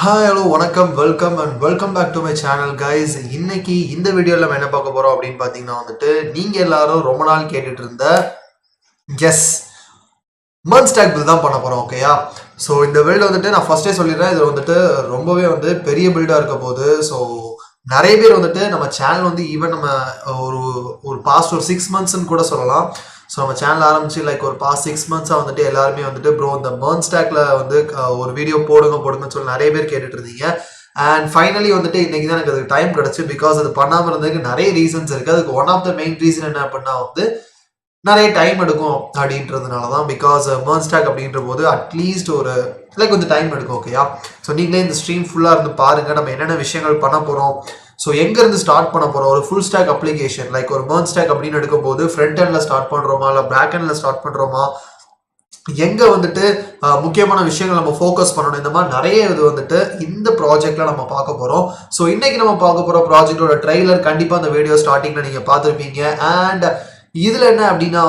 Hi hello வணக்கம் welcome back to my channel guys. இன்னைக்கு இந்த வீடியோவில் நம்ம என்ன பார்க்க போகிறோம் அப்படின்னு பார்த்தீங்கன்னா நீங்கள் எல்லாரும் ரொம்ப நாள் கேட்டுட்டு இருந்த எஸ் மர்ஜ் ஸ்டாக் பில்ட் தான் பண்ண போகிறோம். ஓகேயா? ஸோ இந்த பில்டு நான் ஃபர்ஸ்டே சொல்லிடுறேன், இது ரொம்பவே பெரிய பில்டாக இருக்க போகுது. ஸோ நிறைய பேர் நம்ம சேனல் ஈவன் நம்ம ஒரு ஒரு பாஸ்ட் ஒரு 6 monthsன்னு கூட சொல்லலாம். ஸோ நம்ம சேனல் ஆரம்பிச்சு ஒரு பாஸ்ட் 6 monthஸாக எல்லாருமே ப்ரோ இந்த மர்ஜ் ஸ்டாக்ல ஒரு வீடியோ போடுங்கன்னு சொல்லி நிறைய பேர் கேட்டுட்டு இருந்தீங்க. அண்ட் ஃபைனலி இன்னைக்கு தான் எனக்கு அதுக்கு டைம் கிடச்சி. பிகாஸ் அது பண்ணாமல் இருந்ததுக்கு நிறைய ரீசன்ஸ் இருக்குது. அதுக்கு one of the main reason என்ன அப்படின்னா நிறைய டைம் எடுக்கும் அப்படின்றதுனால தான். பிகாஸ் மர்ஜ் ஸ்டாக் அப்படின்ற போது அட்லீஸ்ட் ஒரு கொஞ்சம் டைம் எடுக்கும். ஓகேயா? ஸோ நீங்களே இந்த ஸ்ட்ரீம் ஃபுல்லாக இருந்து பாருங்கள் நம்ம என்னென்ன விஷயங்கள் பண்ண போகிறோம். ஸோ எங்கேருந்து ஸ்டார்ட் பண்ண போகிறோம். ஒரு ஃபுல் ஸ்டாக் அப்ளிகேஷன் ஒரு மர்ஜ் ஸ்டாக் அப்படின்னு எடுக்கும்போது ஃப்ரண்ட் எண்டில் ஸ்டார்ட் பண்ணுறோமா இல்லை பேக் எண்டில் ஸ்டார்ட் பண்ணுறோமா, எங்கே முக்கியமான விஷயங்கள் நம்ம ஃபோக்கஸ் பண்ணணும், இந்த மாதிரி நிறைய இது இந்த ப்ராஜெக்டில் நம்ம பார்க்க போகிறோம். ஸோ இன்றைக்கி நம்ம பார்க்க போகிற ப்ராஜெக்டோட ட்ரெய்லர் கண்டிப்பாக அந்த வீடியோ ஸ்டார்டிங்கில் நீங்கள் பார்த்துருப்பீங்க. அண்ட் இதில் என்ன அப்படின்னா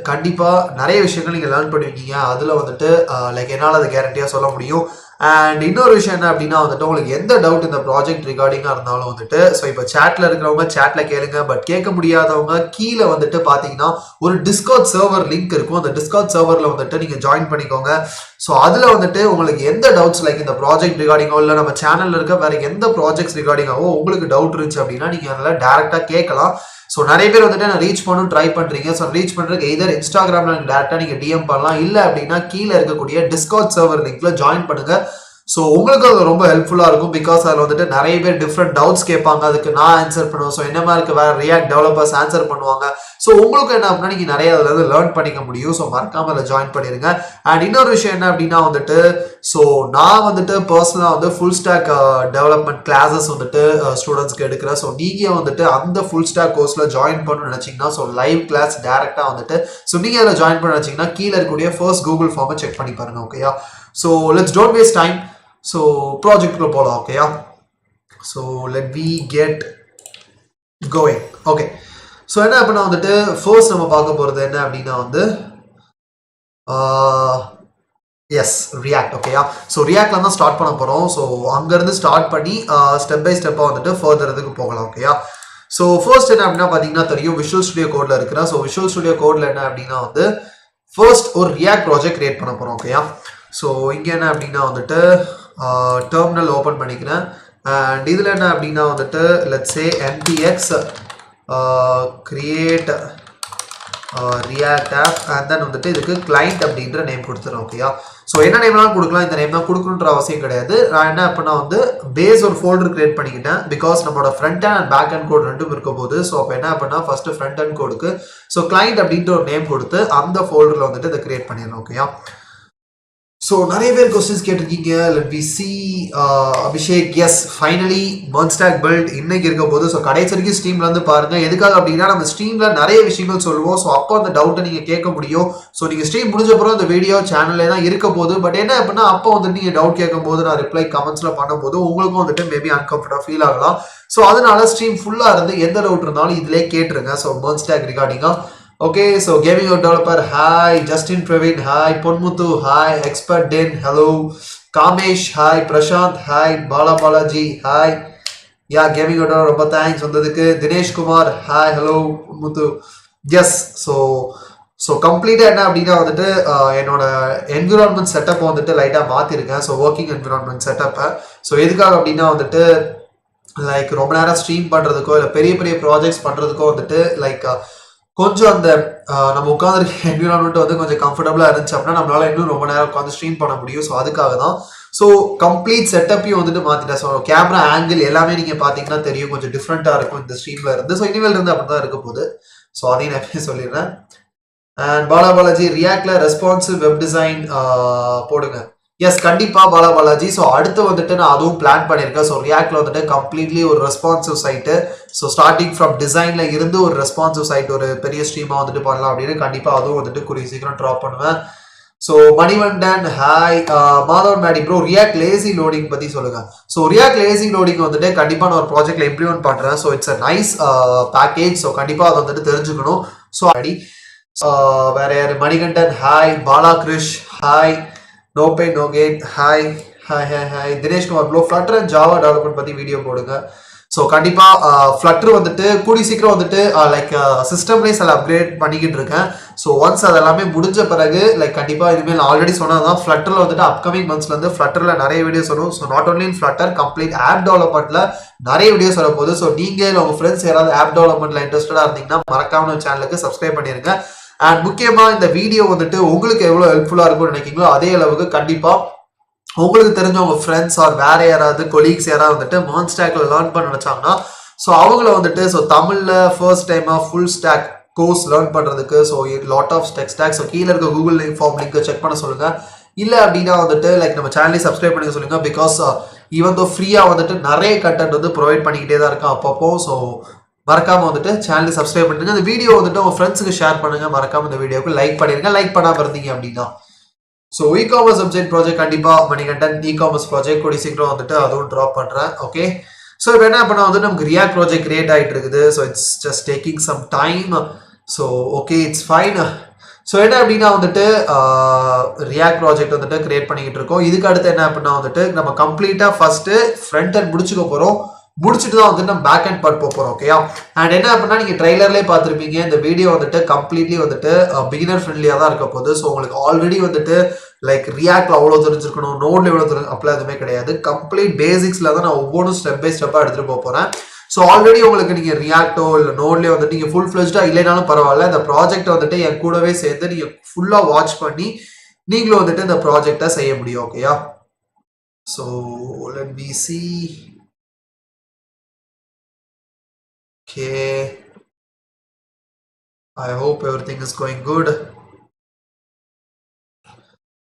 கண்டிப்பாக நிறைய விஷயங்கள் நீங்கள் லேர்ன் பண்ணியிருக்கீங்க. அதில் என்னால் அதை கேரண்டியாக சொல்ல முடியும். அண்ட் இன்னொரு விஷயம் என்ன அப்படின்னா உங்களுக்கு எந்த டவுட் இந்த ப்ராஜெக்ட் ரிகார்டிங்காக இருந்தாலும் ஸோ இப்போ சேட்டில் இருக்கிறவங்க சேட்டில் கேளுங்க. பட் கேட்க முடியாதவங்க கீழே பார்த்தீங்கன்னா ஒரு டிஸ்கார்ட் சர்வர் லிங்க் இருக்கும். அந்த டிஸ்கார்ட் சர்வரில் நீங்கள் ஜாயின் பண்ணிக்கோங்க. ஸோ அதில் உங்களுக்கு எந்த டவுட்ஸ் இந்த ப்ராஜெக்ட் ரிகார்டிங்கோ இல்லை நம்ம சேனலில் இருக்க வேறு எந்த ப்ராஜெக்ட்ஸ் ரிகார்டிங்காவோ உங்களுக்கு டவுட் இருந்துச்சு அப்படின்னா நீங்கள் அதில் டேரெக்டாக கேட்கலாம். ஸோ நிறைய பேர் நான் ரீச் பண்ணணும் ட்ரை பண்ணுறீங்க. ஸோ ரீச் பண்ணுறதுக்கு எதர் இன்ஸ்டாகிராமில் எனக்கு டேரெக்டாக நீங்கள் டிஎம் பண்ணலாம். இல்லை அப்படின்னா கீழே இருக்கக்கூடிய டிஸ்கார்ட் சர்வர் லிங்க்ல ஜாயின் பண்ணுங்கள். ஸோ உங்களுக்கு அது ரொம்ப ஹெல்ப்ஃபுல்லாக இருக்கும். பிகாஸ் அதில் நிறைய பேர் டிஃப்ரெண்ட் டவுட்ஸ் கேட்பாங்க, அதுக்கு நான் ஆன்சர் பண்ணுவேன். ஸோ என்ன மாதிரி இருக்கு வேறு ரியாக்ட் டெவலப்பர்ஸ் ஆன்சர் பண்ணுவாங்க. ஸோ உங்களுக்கு என்ன அப்படின்னா நீங்கள் நிறைய அதில் லேர்ன் பண்ணிக்க முடியும். ஸோ மறக்காமல் அதில் ஜாயின் பண்ணிடுங்க. அண்ட் இன்னொரு விஷயம் என்ன அப்படின்னா ஸோ நான் பர்சனலாக ஃபுல் ஸ்டாக் டெவலப்மெண்ட் கிளாஸஸ் ஸ்டூடெண்ட்ஸ்க்கு எடுக்கிறேன். ஸோ நீங்கள் அந்த ஃபுல் ஸ்டாக் கோர்ஸில் ஜாயின் பண்ணணும்னு நினச்சிங்கன்னா ஸோ லைவ் கிளாஸ் டேரெக்டாக ஸோ நீங்கள் அதில் ஜாயின் பண்ண நினச்சிங்கன்னா கீழே இருக்கக்கூடிய ஃபர்ஸ்ட் கூகுள் ஃபார்மை செக் பண்ணி பாருங்க. ஓகேயா? So let's don't waste time. So ப்ராஜெக்ட்குள்ள போகலாம். ஓகேயா? So let we get going. Okay. So என்ன அப்படின்னா ஃபர்ஸ்ட் நம்ம பார்க்க போகிறது என்ன அப்படின்னா எஸ் ரியாக்ட். ஓகேயா? ஸோ ரியாக்ட்ல தான் ஸ்டார்ட் பண்ண போகிறோம். ஸோ அங்கேருந்து ஸ்டார்ட் பண்ணி ஸ்டெப் பை ஸ்டெப்பாக ஃபர்தர் இதுக்கு போகலாம். ஓகேயா? ஸோ ஃபர்ஸ்ட் என்ன அப்படின்னா பார்த்தீங்கன்னா தெரியும் விஷுவல் ஸ்டுடியோ கோடில் இருக்கிறேன். ஸோ விஷுவல் ஸ்டுடியோ கோடில் என்ன அப்படின்னா ஃபர்ஸ்ட் ஒரு ரியாக்ட் ப்ராஜெக்ட் கிரியேட் பண்ண போகிறோம். ஓகேயா? ஸோ இங்கே என்ன அப்படின்னா டெர்மினல் ஓப்பன் பண்ணிக்கிறேன். அண்ட் இதில் என்ன அப்படின்னா let's say npx create react app and then இதுக்கு கிளைண்ட் அப்படின்ற நேம் கொடுத்துறேன். ஓகேயா? ஸோ என்ன நேம்லாம் கொடுக்கலாம், இந்த நேம் தான் கொடுக்கணுன்ற அவசியம் கிடையாது. நான் என்ன அப்படின்னா பேஸ் ஒரு ஃபோல்டர் கிரியேட் பண்ணிக்கிட்டேன். பிகாஸ் நம்மளோட front and back end code ரெண்டும் இருக்க போது. ஸோ அப்போ என்ன அப்படின்னா ஃபர்ஸ்ட் ஃப்ரண்ட் அண்ட் கோடுக்கு ஸோ கிளைண்ட் அப்படின்ற ஒரு நேம் கொடுத்து அந்த ஃபோல்டரில் இதை கிரியேட் பண்ணிடலாம். ஓகேயா? ஸோ நிறைய பேர் கொஸ்டின்ஸ் கேட்டிருக்கீங்க. Let we see Abhishek. Yes finally MERN stack build இன்னைக்கு இருக்க போது. ஸோ கடைசி வரைக்கும் ஸ்ட்ரீம்ல இருந்து பாருங்க. எதுக்காக அப்படின்னா நம்ம ஸ்ட்ரீம்ல நிறைய விஷயங்கள் சொல்லுவோம். ஸோ அப்போ அந்த டவுட்டை நீங்க கேட்க முடியும். ஸோ நீங்க ஸ்ட்ரீம் முடிஞ்சப்பறம் இந்த வீடியோ சேனல்ல தான் இருக்க போது. பட் என்ன அப்படின்னா அப்போ நீங்க டவுட் கேட்கும் போது நான் ரிப்ளை கமெண்ட்ஸ்ல பண்ணும்போது உங்களுக்கும் மேபி அன்கம்ஃபர்டபுள் ஃபீல் ஆகலாம். ஸோ அதனால ஸ்ட்ரீம் ஃபுல்லா இருந்து எந்த டவுட் இருந்தாலும் இதுலேயே கேட்டுருங்க. ஸோ மர்ஜ் ஸ்டாக் ரிகார்டிங்கா. Okay, so gaming developer, hi. Justin Praveen, hi. Ponmuthu, hi. Expert Den, hello. Kamesh, hi. Prashant, hi. Balaji, hi. Yeah, gaming developer, ரொம்ப thanks வந்ததுக்கு. Dinesh Kumar, hi, hello. Ponmuthu. Yes, so கம்ப்ளீட்டாக என்ன அப்படின்னா என்னோட environment செட்டப்பை லைட்டாக மாற்றிருக்கேன். ஸோ ஒர்க்கிங் என்விரான்மெண்ட் செட்டப்பை. ஸோ எதுக்காக அப்படின்னா ரொம்ப நேரம் ஸ்ட்ரீம் பண்ணுறதுக்கோ இல்லை பெரிய பெரிய ப்ராஜெக்ட்ஸ் பண்ணுறதுக்கோ கொஞ்சம் அந்த நம்ம உட்காந்துருக்க என்விரான்மெண்ட் கொஞ்சம் கம்ஃபர்டபுளாக இருந்துச்சு அப்படின்னா நம்மளால இன்னும் ரொம்ப நேரம் உட்காந்து ஸ்ட்ரீம் பண்ண முடியும். ஸோ அதுக்காக தான். ஸோ கம்ப்ளீட் செட்டப்பையும் மாற்றிட்டேன். ஸோ கேமரா ஆங்கிள் எல்லாமே நீங்கள் பார்த்தீங்கன்னா தெரியும் கொஞ்சம் டிஃப்ரெண்ட்டாக இருக்கும் இந்த ஸ்ட்ரீமில் இருந்து. ஸோ இனிமேல் இருந்து அப்படி தான் இருக்க போகுது. ஸோ அதையும் நான் எப்படி சொல்லிடுறேன். அண்ட் பாலாஜி ரியாக்ட்ல ரெஸ்பான்சிவ் வெப் டிசைன் போடுங்க. எஸ் கண்டிப்பா பாலாஜி. ஸோ அடுத்து நான் அதுவும் பிளான் பண்ணியிருக்கேன். ஸோ ரியாக்ட்ல கம்ப்ளீட்லி ஒரு responsive site. So starting from டிசைன்ல இருந்து ஒரு ரெஸ்பான்சிவ் சைட் ஒரு பெரிய ஸ்ட்ரீமா பண்ணலாம் அப்படின்னு கண்டிப்பா அதுவும் கூடிய சீக்கிரம் ட்ராப் பண்ணுவேன். ஸோ மணிவண்டன் hi. Madhavan Maddy bro React lazy loading பத்தி சொல்லுங்க. ஸோ ரியாக்ட் லேசி லோடிங் கண்டிப்பா நான் ஒரு ப்ராஜெக்ட்ல இம்ப்ளிமெண்ட் பண்றேன். So it's a nice package. So கண்டிப்பா அதை தெரிஞ்சுக்கணும். ஸோ வேற யாரு Manikandan hi. Bala Krish hi. No pain, no gain. Hi. Hi Dinesh Kumar bro flutter and Java development பற்றி வீடியோ போடுங்க. ஸோ கண்டிப்பாக ஃப்ளட்டர் வந்துட்டு கூடி சீக்கிரம் வந்துட்டு லைக் சிஸ்டம்லேயே சில அப்கிரேட் பண்ணிக்கிட்டு இருக்கேன். ஸோ ஒன்ஸ் அதெல்லாமே முடிஞ்ச பிறகு லைக் கண்டிப்பாக இனிமேல் ஆல்ரெடி சொன்னது தான் ஃப்ளட்டரில் வந்துட்டு அப்கமிங் மந்த்ஸ்லேருந்து ஃப்ளட்டரில் நிறைய வீடியோஸ் வரும். So not only in Flutter complete app டெவலப்மெண்ட்டில் நிறைய வீடியோஸ் வர போகுது. ஸோ நீங்கள் இல்லை உங்கள் ஃப்ரெண்ட்ஸ் யாராவது ஆப் டெவலப்மெண்ட்டில் இன்ட்ரெஸ்டடாக இருந்தீங்கன்னா மறக்காம சேனலுக்கு சப்ஸ்கிரைப் பண்ணிடுங்க. அண்ட் முக்கியமாக இந்த வீடியோ வந்துட்டு உங்களுக்கு எவ்வளோ ஹெல்ப்ஃபுல்லாக இருக்கும்னு நினைக்கிறீங்களோ அதே அளவுக்கு கண்டிப்பாக உங்களுக்கு தெரிஞ்ச உங்க ஃப்ரெண்ட்ஸ் ஆர் வேற யாராவது கொலீக்ஸ் யாராவது வந்துட்டு மர்ன் ஸ்டாக்ல லேர்ன் பண்ண நினைச்சாங்கன்னா ஸோ அவங்கள வந்துட்டு ஸோ தமிழ்ல ஃபர்ஸ்ட் டைமா ஃபுல் ஸ்டாக் கோர்ஸ் லேர்ன் பண்றதுக்கு so lot of stack so கீழே இருக்க கூகுள் ஃபார்ம் லிங்க் செக் பண்ண சொல்லுங்க. இல்லை அப்படின்னா வந்துட்டு லைக் நம்ம சேனலையும் சப்ஸ்கிரைப் பண்ணிக்க சொல்லுங்க. பிகாஸ் ஈவன் தோ ஃப்ரீயா வந்துட்டு நிறைய கண்டென்ட் வந்து ப்ரொவைட் பண்ணிக்கிட்டே தான் இருக்கேன் அப்பப்போ. ஸோ மறக்காம வந்துட்டு சேனலை சப்ஸ்கிரைப் பண்ணுங்க. இந்த வீடியோ வந்துட்டு உங்க ஃப்ரெண்ட்ஸுக்கு ஷேர் பண்ணுங்க. மறக்காம இந்த வீடியோக்கு லைக் பண்ணிருங்க. லைக் பண்ணாம இருந்தீங்க அப்படின்னா ஸோ இ-காமர்ஸ் வெப்சைட் ப்ராஜெக்ட் கண்டிப்பாக மணிகண்டன் இ-காமர்ஸ் ப்ராஜெக்ட் கூடி சீக்கிரம் வந்துட்டு அதுவும் ட்ராப் பண்ணுறேன். ஓகே ஸோ இப்போ என்ன பண்ணால் வந்து நமக்கு ரியாக்ட் ப்ராஜெக்ட் கிரியேட் ஆகிட்டு இருக்குது. So it's just taking some time. So okay it's fine. So என்ன அப்படின்னா வந்துட்டு ரியாக்ட் ப்ராஜெக்ட் வந்துட்டு கிரியேட் பண்ணிக்கிட்டு இருக்கோம். இதுக்கு அடுத்து என்ன அப்படின்னா வந்துட்டு நம்ம கம்ப்ளீட்டாக ஃபர்ஸ்ட்டு ஃப்ரண்ட் அண்ட் முடிச்சுக்க போகிறோம். முடிச்சுட்டு தான் வந்துட்டு நம்ம பேக் அண்ட் பார்ட் போகிறோம். ஓகேயா அண்ட் என்ன அப்படின்னா நீங்கள் ட்ரைலர்லேயே பார்த்துருப்பீங்க இந்த வீடியோ வந்துட்டு கம்ப்ளீட்லி வந்துட்டு பிகினர் ஃப்ரெண்ட்லியாக தான் இருக்க போகுது. ஸோ உங்களுக்கு ஆல்ரெடி வந்துட்டு லைக் ரியாக்ட்ல அவ்வளோ தெரிஞ்சிருக்கணும், நோட்ல எவ்வளோ தெரியும் அப்பெல்லாம் எதுவுமே கிடையாது. கம்ப்ளீட் பேசிக்ஸ்ல தான் நான் ஒவ்வொன்றும் ஸ்டெப் பை ஸ்டெப்பாக எடுத்துகிட்டு போகிறேன். ஸோ ஆல்ரெடி உங்களுக்கு நீங்கள் ரியாக்டோ இல்லை நோட்லேயே வந்துட்டு நீங்கள் ஃபுல் ஃப்ளெஜ்டாக இல்லைனாலும் பரவாயில்ல, இந்த ப்ராஜெக்ட் வந்துட்டு என் கூடவே சேர்ந்து நீங்கள் ஃபுல்லாக வாட்ச் பண்ணி நீங்களும் வந்துட்டு இந்த ப்ராஜெக்டை செய்ய முடியும். ஓகேயா so let me see. Okay, I hope everything is going good.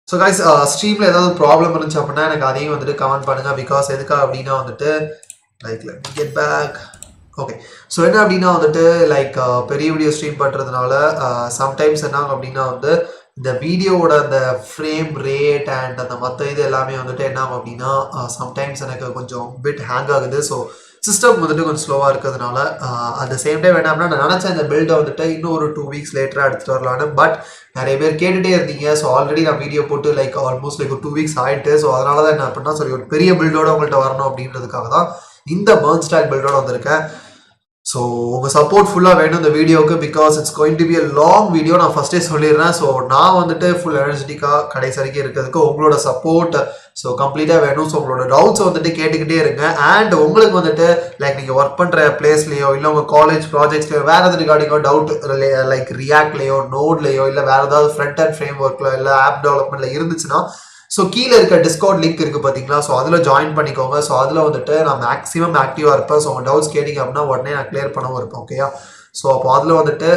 So guys ஸ்ட்ரீமில் ஏதாவது ப்ராப்ளம் இருந்துச்சு அப்படின்னா எனக்கு அதையும் வந்துட்டு கமெண்ட் பண்ணுங்க. பிகாஸ் எதுக்காக அப்படின்னா வந்துட்டு like let me get back. Okay so என்ன அப்படின்னா வந்துட்டு லைக் பெரிய வீடியோ ஸ்ட்ரீம் பண்ணுறதுனால சம்டைம்ஸ் என்ன அப்படின்னா வந்து இந்த வீடியோவோட அந்த ஃப்ரேம் ரேட் அண்ட் அந்த மற்ற இது எல்லாமே வந்துட்டு என்ன ஆகும் அப்படின்னா சம்டைம்ஸ் எனக்கு கொஞ்சம் பிட் ஹேங் ஆகுது. ஸோ சிஸ்டம் வந்துட்டு கொஞ்சம் ஸ்லோவாக இருக்கிறதுனால அட் த சேம் டைம் என்ன அப்படின்னா நான் நினச்சேன் இந்த பில்டை வந்துட்டு இன்னும் ஒரு 2 வீக்ஸ் லேட்டராக எடுத்துகிட்டு வரலான்னு. பட் நிறைய பேர் கேட்டுகிட்டே இருந்தீங்க. ஸோ ஆல்ரெடி நான் வீடியோ போட்டு லைக் ஆல்மோஸ்ட் லைக் ஒரு 2 வீக்ஸ் ஆகிட்டு. ஸோ அதனால தான் என்ன அப்படின்னா சரி ஒரு பெரிய பில்டோட உங்கள்கிட்ட வரணும் அப்படின்றதுக்காக தான் இந்த மர்ன் ஸ்டாக் பில்டோட வந்திருக்கேன். ஸோ உங்கள் சப்போர்ட் ஃபுல்லாக வேணும் இந்த வீடியோவுக்கு. Because it's going to be a long video. நான் ஃபஸ்ட்டே சொல்லிடுறேன். ஸோ நான் வந்துட்டு ஃபுல் எனர்ஜெட்டிக்காக கடைசி வரைக்கும் இருக்கிறதுக்கு உங்களோட சப்போர்ட் ஸோ கம்ப்ளீட்டாக வேணும். ஸோ உங்களோட டவுட்ஸ் வந்துட்டு கேட்டுக்கிட்டே இருங்க. அண்ட் உங்களுக்கு வந்துட்டு லைக் நீங்கள் ஒர்க் பண்ணுற பிளேஸ்லையோ இல்லை உங்கள் காலேஜ் ப்ராஜெக்ட்ஸ்லையோ வேறு எதாவது ரிகார்டிங்கோ டவுட் லைக் ரியாக்ட்லையோ நோட்லையோ இல்லை வேறு ஏதாவது ஃப்ரண்ட் அண்ட் ஃப்ரேம் ஒர்க்கில் இல்லை ஆப் டெவலப்மெண்ட்டில் இருந்துச்சுன்னா ஸோ கீழே இருக்க டிஸ்கவுண்ட் லிங்க் இருக்குது பார்த்தீங்களா. ஸோ அதில் ஜாயின் பண்ணிக்கோங்க. ஸோ அதில் வந்துட்டு நான் மேக்ஸிமம் ஆக்டிவாக இருப்பேன். ஸோ உங்கள் டவுட்ஸ் கேட்டிங்க அப்படின்னா உடனே நான் கிளியர் பண்ணவும் இருப்பேன். ஓகேயா ஸோ அப்போ அதில் வந்துட்டு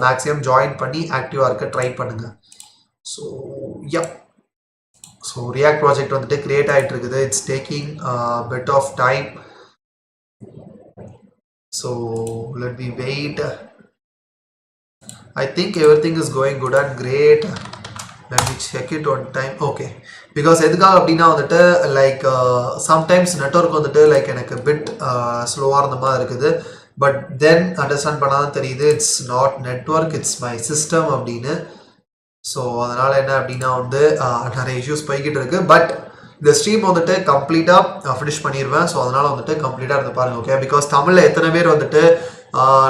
மேக்ஸிமம் ஜாயின் பண்ணி ஆக்டிவாக இருக்க ட்ரை பண்ணுங்கள். So yup so React project வந்துட்டு கிரியேட் ஆகிட்டு இருக்குது. It's taking bit of time. So let me wait. I think everything is going good and great. Let me check it one time. Okay, because எதுக்காக அப்படின்னா வந்துட்டு like sometimes network வந்துட்டு like எனக்கு bit ஸ்லோவாக இருந்த மாதிரி இருக்குது. But then understand பண்ணாதான் தெரியுது it's not network, it's my system அப்படின்னு. ஸோ அதனால் என்ன அப்படின்னா வந்து நிறைய இஷ்யூஸ் போய்கிட்டு இருக்கு. பட் இந்த ஸ்ட்ரீம் வந்துட்டு கம்ப்ளீட்டாக ஃபினிஷ் பண்ணிடுவேன். ஸோ அதனால் வந்துட்டு கம்ப்ளீட்டாக இருந்து பாருங்கள். ஓகே பிகாஸ் தமிழில் எத்தனை பேர் வந்துட்டு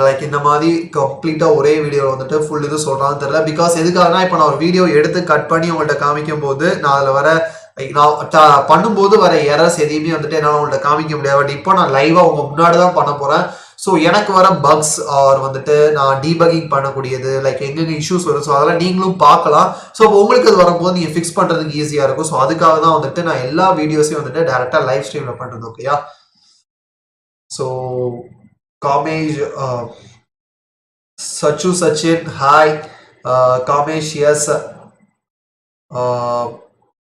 லைக் இந்த மாதிரி கம்ப்ளீட்டாக ஒரே வீடியோ வந்துட்டு ஃபுல் இது சொல்கிறான்னு தெரியல. பிகாஸ் எதுக்காகனா இப்போ நான் ஒரு வீடியோ எடுத்து கட் பண்ணி உங்கள்கிட்ட காமிக்கும் போது நான் அதில் வர நான் பண்ணும்போது வர எரர்ஸ் எதையுமே வந்துட்டு என்னால் உங்கள்கிட்ட காமிக்க முடியாது. பட் இப்போ நான் லைவாக உங்கள் முன்னாடி தான் பண்ண போகிறேன். ஸோ எனக்கு வர பக்ஸ் ஆர் வந்துட்டு நான் டீபக்கிங் பண்ணக்கூடியது லைக் எங்கெங்கே இஷ்யூஸ் வரும். ஸோ அதெல்லாம் நீங்களும் பார்க்கலாம். ஸோ உங்களுக்கு அது வரும்போது நீங்கள் ஃபிக்ஸ் பண்ணுறதுக்கு ஈஸியாக இருக்கும். ஸோ அதுக்காக தான் வந்துட்டு நான் எல்லா வீடியோஸையும் வந்துட்டு டேரெக்டாக லைவ் ஸ்ட்ரீமில் பண்ணுறது. ஓகேயா so Kamesh Sachu Sachin hi Kamesh yes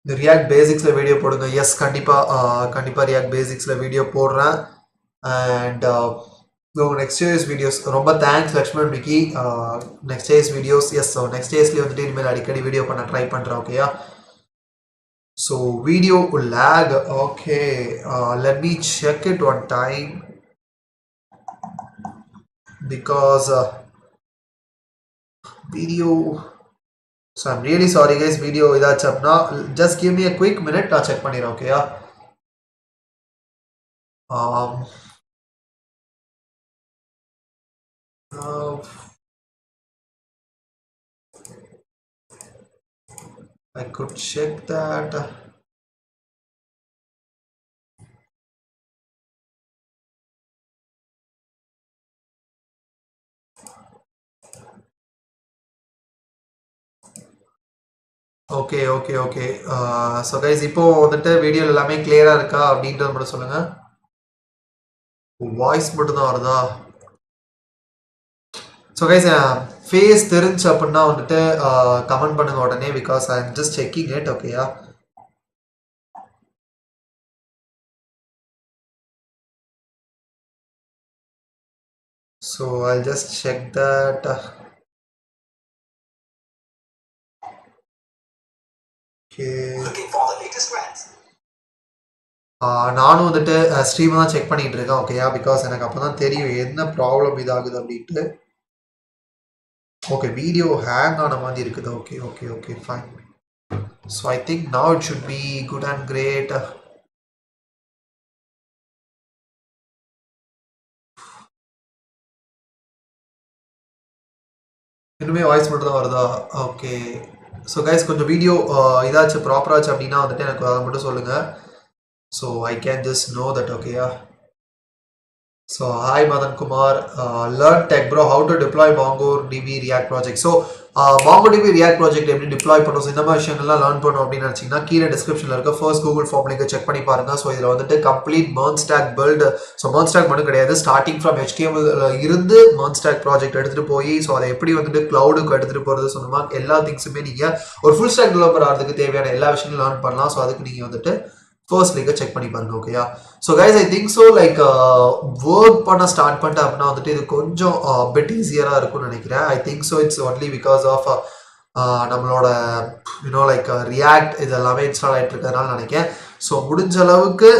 React பேசிக்ஸில் வீடியோ போடுங்க. எஸ் கண்டிப்பாக ரியாக்ட் பேசிக்ஸில் வீடியோ போடுறேன். அண்ட் நெக்ஸ்ட் டேஸ் வீடியோஸ் ரொம்ப thanks Lakshman Vicky. Next days videos yes so next டேஸ்லேயே வந்துட்டு இனிமேல் அடிக்கடி வீடியோ பண்ண ட்ரை பண்ணுறேன். ஓகேயா so video lag. Okay let me check it one time. Because video So I'm really sorry guys, video idachu apna just give me a quick minute, நான் check பண்ணிறேன். ஓகேயா? um uh, I could check that. Okay, okay, okay. So guys, இப்போ வந்துட்டு video எல்லாமே கிளியரா இருக்கா அப்படின்றது மட்டும் சொல்லுங்க. வாய்ஸ் மட்டும் தான் வருதா? ஸோ கைஸ் ஃபேஸ் தெரிஞ்சு அப்படின்னா வந்துட்டு கமெண்ட் பண்ணுங்க உடனே, because I am just checking it. ஓகேயா? So I just check that. Okay, நானும் வந்துட்டு ஸ்ட்ரீம் தான் செக் பண்ணிட்டு இருக்கேன். ஓகேயா? பிகாஸ் எனக்கு அப்போ தான் தெரியும் என்ன ப்ராப்ளம் இதாகுது அப்படின்ட்டு. ஓகே, வீடியோ ஹேங் ஆன மாதிரி இருக்குது. Okay okay okay fine. So I think now it should be good and great. இன்னுமே வாய்ஸ் மட்டும் தான் வருதா? ஓகே. ஸோ கைஸ் கொஞ்சம் வீடியோ இதாச்சு ப்ராப்பராச்சு அப்படின்னா வந்துட்டு எனக்கு அதை மட்டும் சொல்லுங்கள். So I can just know that. ஓகேயா? So hi Madan Kumar, learn tech bro, how to deploy MongoDB React project. So MongoDB React project எப்படி deploy பண்ணும், இந்த மாதிரி விஷயங்கள்லாம் லேர்ன் பண்ணும் அப்படின்னு நினச்சிங்கன்னா கீழே டிஸ்கிரிப்ஷனில் இருக்க ஃபர்ஸ்ட் கூகுள் ஃபார்ம் லிங்கை செக் பண்ணி பாருங்கள். ஸோ இதில் வந்துட்டு complete MERN stack build. So MERN stack மட்டும் கிடையாது, ஸ்டார்டிங் ஃப்ரம் HTML இருந்து MERN stack ப்ராஜெக்ட் எடுத்துகிட்டு போய் ஸோ அதை எப்படி வந்துட்டு க்ளவுடுக்கு எடுத்துகிட்டு போகிறது சொன்னோமா எல்லா திங்ஸுமே நீங்கள் ஒரு ஃபுல் ஸ்டாக் டெவலப்பர் ஆகிறதுக்கு தேவையான எல்லா விஷயங்களும் லேர்ன் பண்ணலாம். ஸோ அதுக்கு நீங்கள் வந்துட்டு ஃபர்ஸ்ட் லிங்கை செக் பண்ணி பாருங்க. ஓகேயா? So guys I think so like work பண்ண ஸ்டார்ட் பண்ணிட்டேன் அப்படின்னா வந்துட்டு இது கொஞ்சம் பெட் ஈஸியராக இருக்கும்னு நினைக்கிறேன். I think so it's only because of நம்மளோட யூனோ லைக் ரியாக்ட் இது எல்லாமே இன்ஸ்டால் ஆகிட்டு இருக்கிறதுனால நினைக்கிறேன். ஸோ முடிஞ்ச அளவுக்கு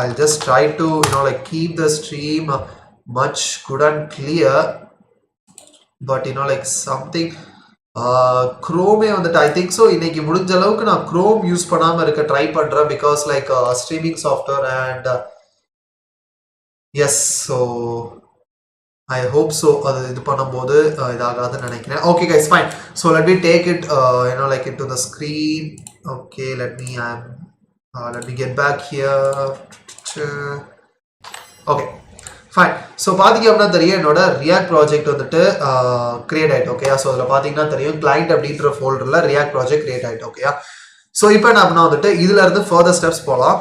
I just try to you know like keep the stream much good and clear. But you know like something க்ரோமே வந்துட்டு ஐ திங்க் ஸோ இன்னைக்கு முடிஞ்ச அளவுக்கு நான் க்ரோம் யூஸ் பண்ணாமல் இருக்க ட்ரை பண்ணுறேன். Because like streaming software and yes so I hope so அது இது பண்ணும்போது இதாகாதுன்னு நினைக்கிறேன். Okay guys fine. So let me take it you know like it to the screen. Okay let me get back here. Okay fine. So பார்த்தீங்க அப்படின்னா தெரியும் என்னோட react project வந்துட்டு கிரியேட் ஆகிட்டு. ஓகேயா? ஸோ அதில் பார்த்தீங்கன்னா தெரியும் கிளைண்ட் அப்படின்ற ஃபோல்டரில் ரியாக்ட் ப்ராஜெக்ட் கிரியேட் ஆகிட்டு. ஓகேயா? ஸோ இப்போ என்ன அப்படின்னா வந்துட்டு இதில் இருந்து ஃபர்தர் ஸ்டெப்ஸ் போகலாம்.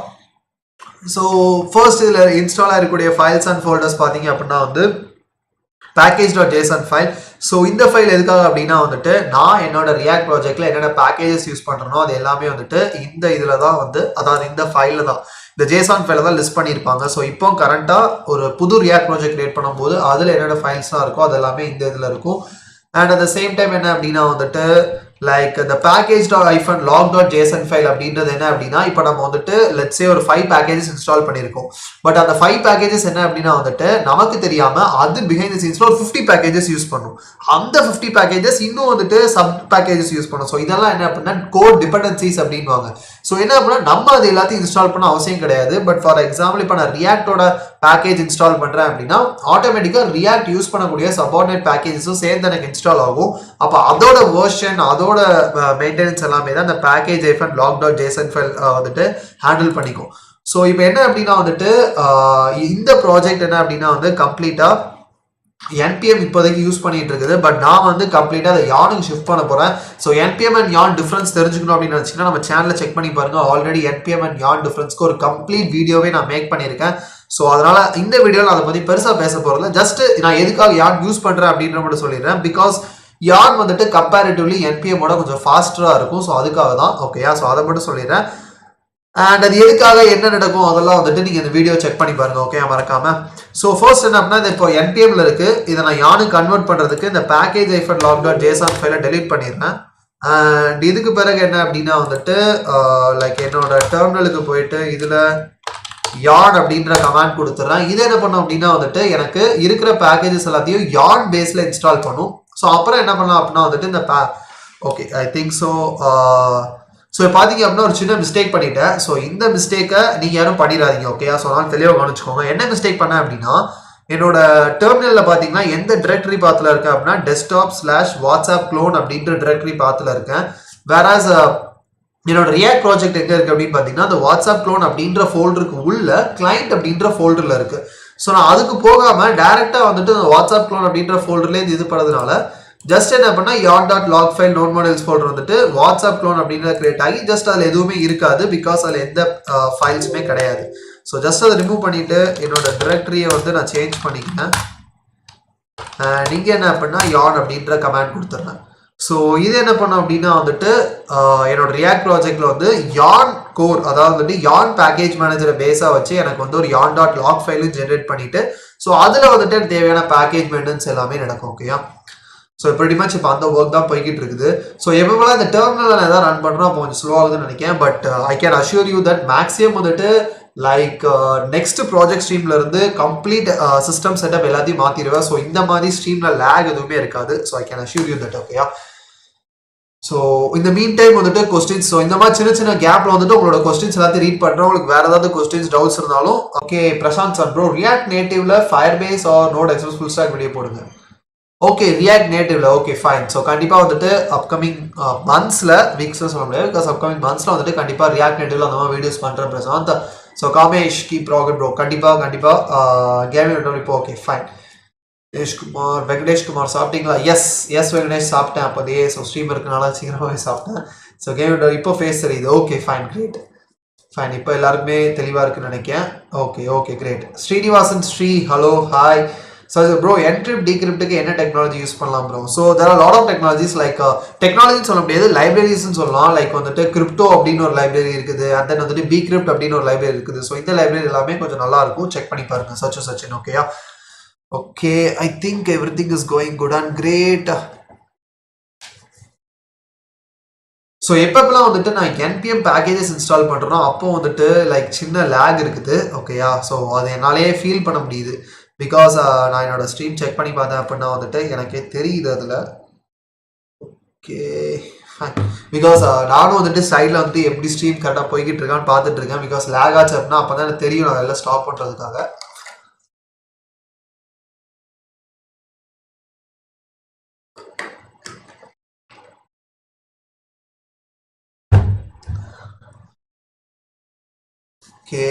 ஸோ ஃபர்ஸ்ட் இதில் இன்ஸ்டால் ஆகக்கூடிய ஃபைல்ஸ் அண்ட் ஃபோல்டர்ஸ் பார்த்தீங்க அப்படின்னா வந்து package.json ஃபைல். ஸோ இந்த ஃபைல் எதுக்காக அப்படின்னா வந்துட்டு நான் என்னோட ரியாக்ட் ப்ராஜெக்ட்ல என்னென்ன பேக்கேஜஸ் யூஸ் பண்ணுறனோ அது எல்லாமே வந்துட்டு இந்த இதில் தான் வந்து, அதாவது இந்த ஃபைலில் தான், இந்த ஜேசான் ஃபைலை தான் லிஸ்ட் பண்ணியிருப்பாங்க. ஸோ இப்போ கரண்ட்டாக ஒரு புது ரியாக்ட் ப்ராஜெக்ட் கிரியேட் பண்ணும்போது அதில் என்னென்ன ஃபைல்ஸ்லாம் இருக்கோ அது எல்லாமே இந்த இதில் இருக்கும். And at the same time என்ன அப்படின்னா வந்துட்டு லைக் இந்த package.log.json ஃபைல் அப்படின்றது என்ன அப்படின்னா இப்போ நம்ம வந்துட்டு லெட்ஸ் சே ஒரு 5 பேக்கேஜஸ் இன்ஸ்டால் பண்ணியிருக்கோம். பட் அந்த 5 பேக்கேஜஸ் என்ன அப்படின்னா வந்துட்டு நமக்கு தெரியாம அது பிஹைண்ட் தி சீன்ஸ்ல ஒரு 50 பேக்கேஜஸ் யூஸ் பண்ணும். அந்த 50 பேக்கேஜஸ் இன்னும் வந்துட்டு சப் பேக்கேஜஸ் யூஸ் பண்ணும். ஸோ இதெல்லாம் என்ன அப்படின்னா கோட் டிபெண்டன்சிஸ் அப்படின்வாங்க. ஸோ என்ன அப்படின்னா நம்ம அது எல்லாத்தையும் இன்ஸ்டால் பண்ண அவசியம் கிடையாது. பட் ஃபார் எக்ஸாம்பிள் இப்போ நான் ரியாக்டோட பேக்கேஜ் இன்ஸ்டால் பண்றேன் அப்படின்னா ஆட்டோமேட்டிக்கா ரியாக்ட் யூஸ் பண்ணக்கூடிய சபார்டினேட் பேக்கேஜஸும் சேர்ந்து எனக்கு இன்ஸ்டால் ஆகும். அப்போ அதோட வெர்ஷன் அதோட மெயின்டெனன்ஸ் எல்லாமே தான் இந்த package-log.json ஃபைல் வந்துட்டு ஹேண்டில் பண்ணிக்கும். ஸோ இப்போ என்ன அப்படின்னா வந்துட்டு இந்த ப்ராஜெக்ட் என்ன அப்படின்னா வந்து கம்ப்ளீட்டா NPM இப்போதைக்கு யூஸ் பண்ணிட்டு இருக்குது. பட் நான் வந்து கம்ப்ளீட்டாக அதை யானுக்கு ஷிஃப்ட் பண்ண போகிறேன். ஸோ NPM அண்ட் யான் டிஃப்ரென்ஸ் தெரிஞ்சுக்கணும் அப்படின்னு நினச்சிங்கன்னா நம்ம சேனலில் செக் பண்ணி பாருங்க. ஆல்ரெடி NPM அண்ட் யான் டிஃப்ரென்ஸ்க்கு ஒரு கம்ப்ளீட் வீடியோவே நான் மேக் பண்ணியிருக்கேன். ஸோ அதனால இந்த வீடியோவில் அதை பற்றி பெருசாக பேச போகிறதில்ல. ஜஸ்ட் நான் எதுக்காக யான் யூஸ் பண்ணுறேன் அப்படின்ற மட்டும் சொல்லிடுறேன். பிகாஸ் யான் வந்துட்டு கம்பேரிட்டிவ்லி NPMோட கொஞ்சம் ஃபாஸ்டராக இருக்கும். ஸோ அதுக்காக தான். ஓகேயா? ஸோ அதை மட்டும் சொல்லிடுறேன். அண்ட் அது எதுக்காக என்ன நடக்கும் அதெல்லாம் வந்துட்டு நீங்கள் இந்த வீடியோ செக் பண்ணி பாருங்க. ஓகே மறக்காம. ஸோ ஃபர்ஸ்ட் என்ன அப்படின்னா இது இப்போ NPMல இருக்கு. இதை நான் யானுக்கு கன்வெர்ட் பண்ணுறதுக்கு இந்த package-log.json ஃபைலை டெலீட் பண்ணிடுறேன். அண்ட் இதுக்கு பிறகு என்ன அப்படின்னா வந்துட்டு லைக் என்னோட டெர்மினலுக்கு போயிட்டு இதில் யான் அப்படின்ற கமாண்ட் கொடுத்துட்றேன். இது என்ன பண்ணும் அப்படின்னா வந்துட்டு எனக்கு இருக்கிற பேக்கேஜஸ் எல்லாத்தையும் யான் பேஸில் இன்ஸ்டால் பண்ணும். ஸோ அப்புறம் என்ன பண்ணலாம் அப்படின்னா வந்துட்டு இந்த okay I think so. So பார்த்தீங்க அப்படின்னா ஒரு சின்ன மிஸ்டேக் பண்ணிட்டேன். ஸோ இந்த மிஸ்டேக்கை நீங்கள் யாரும் பண்ணிடாதீங்க. ஓகே, ஸோ அதனால தெளிவாக கவனிச்சுக்கோங்க. என்ன மிஸ்டேக் பண்ணேன் அப்படின்னா, என்னோட டெர்மினலில் பார்த்தீங்கன்னா எந்த டிரெக்டரி பாத்தில் இருக்கேன் அப்படின்னா டெஸ்க்டாப் ஸ்லாஷ் வாட்ஸ்அப் க்ளோன் அப்படின்ற டிரெக்டரி பாத்தில் இருக்கேன். வேறாஸ் என்னோட ரியாக்ட் ப்ராஜெக்ட் எங்கே இருக்குது அப்படின்னு பார்த்தீங்கன்னா அந்த வாட்ஸ்அப் க்ளோன் அப்படின்ற ஃபோல்டருக்கு உள்ள கிளைண்ட் அப்படின்ற ஃபோல்டரில் இருக்குது. ஸோ நான் அதுக்கு போகாமல் டேரெக்டாக வந்துட்டு வாட்ஸ்அப் க்ளோன் அப்படின்ற ஃபோல்டர்லேருந்து இது பண்ணதுனால ஜஸ்ட் என்ன பண்ணா yarn.log file node modules folder வந்துட்டு வாட்ஸ்அப் க்ளோன் அப்படின்னு கிரியேட் ஆகி ஜஸ்ட் அதில் எதுவுமே இருக்காது. பிகாஸ் அதில் எந்த ஃபைல்ஸுமே கிடையாது. ஸோ ஜஸ்ட் அதை ரிமூவ் பண்ணிவிட்டு என்னோட டிரெக்டரியை வந்து நான் சேஞ்ச் பண்ணிக்கிறேன். நீங்கள் என்ன பண்ணால் yarn அப்படின்ற கமாண்ட் கொடுத்துட்றேன். ஸோ இது என்ன பண்ணோம் அப்படின்னா வந்துட்டு என்னோட ரியாக்ட் ப்ராஜெக்டில் வந்து yarn கோர், அதாவது வந்துட்டு yarn பேக்கேஜ் மேனேஜரை பேஸாக வச்சு எனக்கு வந்து ஒரு yarn.log ஃபைலும் ஜென்ரேட் பண்ணிவிட்டு ஸோ அதில் வந்துட்டு எனக்கு தேவையான பேக்கேஜ் மெயின்டெனன்ஸ் எல்லாமே நடக்கும். ஓகேயா, ஸோ pretty much இப்போ அந்த ஒர்க் தான் போய்கிட்டு இருக்குது. ஸோ எப்போலாம் இந்த டெர்மினல் நான் எதாவது ரன் பண்ணுறோம் அப்போ கொஞ்சம் ஸ்லோ ஆகுதுன்னு நினைக்கிறேன். But I can assure you that maximum வந்துட்டு லைக் நெக்ஸ்ட் ப்ராஜெக்ட் ஸ்ட்ரீமில் இருந்து கம்ப்ளீட் சிஸ்டம் செட்டப் எல்லாத்தையும் மாற்றிடுவேன். ஸோ இந்த மாதிரி ஸ்ட்ரீமில் லேக் எதுவுமே இருக்காது. So I can assure you that. ஓகேயா, ஸோ இந்த மீன் டைம் வந்துட்டு கொஸ்டின்ஸ், ஸோ இந்த மாதிரி சின்ன சின்ன கேப்ல வந்துட்டு உங்களோட கொஸ்டின்ஸ் எல்லாத்தையும் ரீட் பண்ணுறோம். உங்களுக்கு வேற ஏதாவது கொஸ்டின்ஸ் டவுட்ஸ் இருந்தாலும் okay Prashanth sir bro React நேட்டிவ்ல Firebase or node express full stack video போடுங்க. ஓகே, ரியாக்ட் நேட்டிவ்ல ஓகே ஃபைன். ஸோ கண்டிப்பாக வந்துட்டு அப்கமிங் மந்த்ஸில் வீக்ஸில் சொல்ல முடியாது. பிகாஸ் அப்கமிங் மந்த்ஸில் வந்துட்டு கண்டிப்பாக ரியாக்ட் நேட்டிவ்ல அந்த மாதிரி வீடியோஸ் பண்ணுறேன் பிரசாந்த். ஸோ காமேஷ் கீப் ப்ராகட் ப்ரோ கண்டிப்பாக கேமிங் இப்போ ஓகே ஃபைன். வெங்கடேஷ் குமார் சாப்பிட்டீங்களா? எஸ் வெங்கடேஷ் சாப்பிட்டேன் அப்போதையே. ஸோ ஸ்ட்ரீம் இருக்கனால சீக்கிரமாகவே சாப்பிட்டேன். ஸோ கேமிங் இப்போ ஃபேஸ் தெரியுது. Okay fine great fine. இப்போ எல்லாருக்குமே தெளிவாக இருக்குன்னு நினைக்கிறேன். Okay great. Srinivasan Sri hello hi. So bro encrypt டீக்ரிப்டுக்கு என்ன டெக்னாலஜி யூஸ் பண்ணலாம் bro? So there are lot of technologies. Like டெக்னாலஜின்னு சொல்ல முடியாது, லைப்ரரிஸ்ன்னு சொல்லலாம். லைக் வந்துட்டு கிரிப்டோ அப்படின்னு ஒரு லைப்ரரி இருக்குது. அண்ட் தென் வந்துட்டு பீக்ரிப்ட் அப்படின்னு ஒரு லைப்ரரி இருக்குது. ஸோ இந்த லைப்ரரி எல்லாமே கொஞ்சம் நல்லா இருக்கும், செக் பண்ணி பாருங்க. சச்சின் ஓகேயா? Okay, I think everything is going good and great. So எப்பப்பெல்லாம் வந்துட்டு நான் என்பிஎம் பேக்கேஜஸ் இன்ஸ்டால் பண்ணுறேனோ அப்போ வந்துட்டு லைக் சின்ன லேக் இருக்குது. ஓகேயா, ஸோ அதை என்னாலேயே ஃபீல் பண்ண முடியுது. பிகாஸ் நான் என்னோட ஸ்ட்ரீம் செக் பண்ணி பார்த்தேன் அப்படின்னா வந்துட்டு எனக்கே தெரியுது அதில். Okay fine. பிகாஸ் நானும் வந்துட்டு சைடில் வந்துட்டு எப்படி ஸ்ட்ரீம் கரெக்டாக போய்கிட்டு இருக்கான்னு பார்த்துட்டு இருக்கேன். பிகாஸ் லேக் ஆச்சு அப்படின்னா அப்போ தான் எனக்கு தெரியும் நான் எல்லாம் ஸ்டாப் பண்ணுறதுக்காக. Okay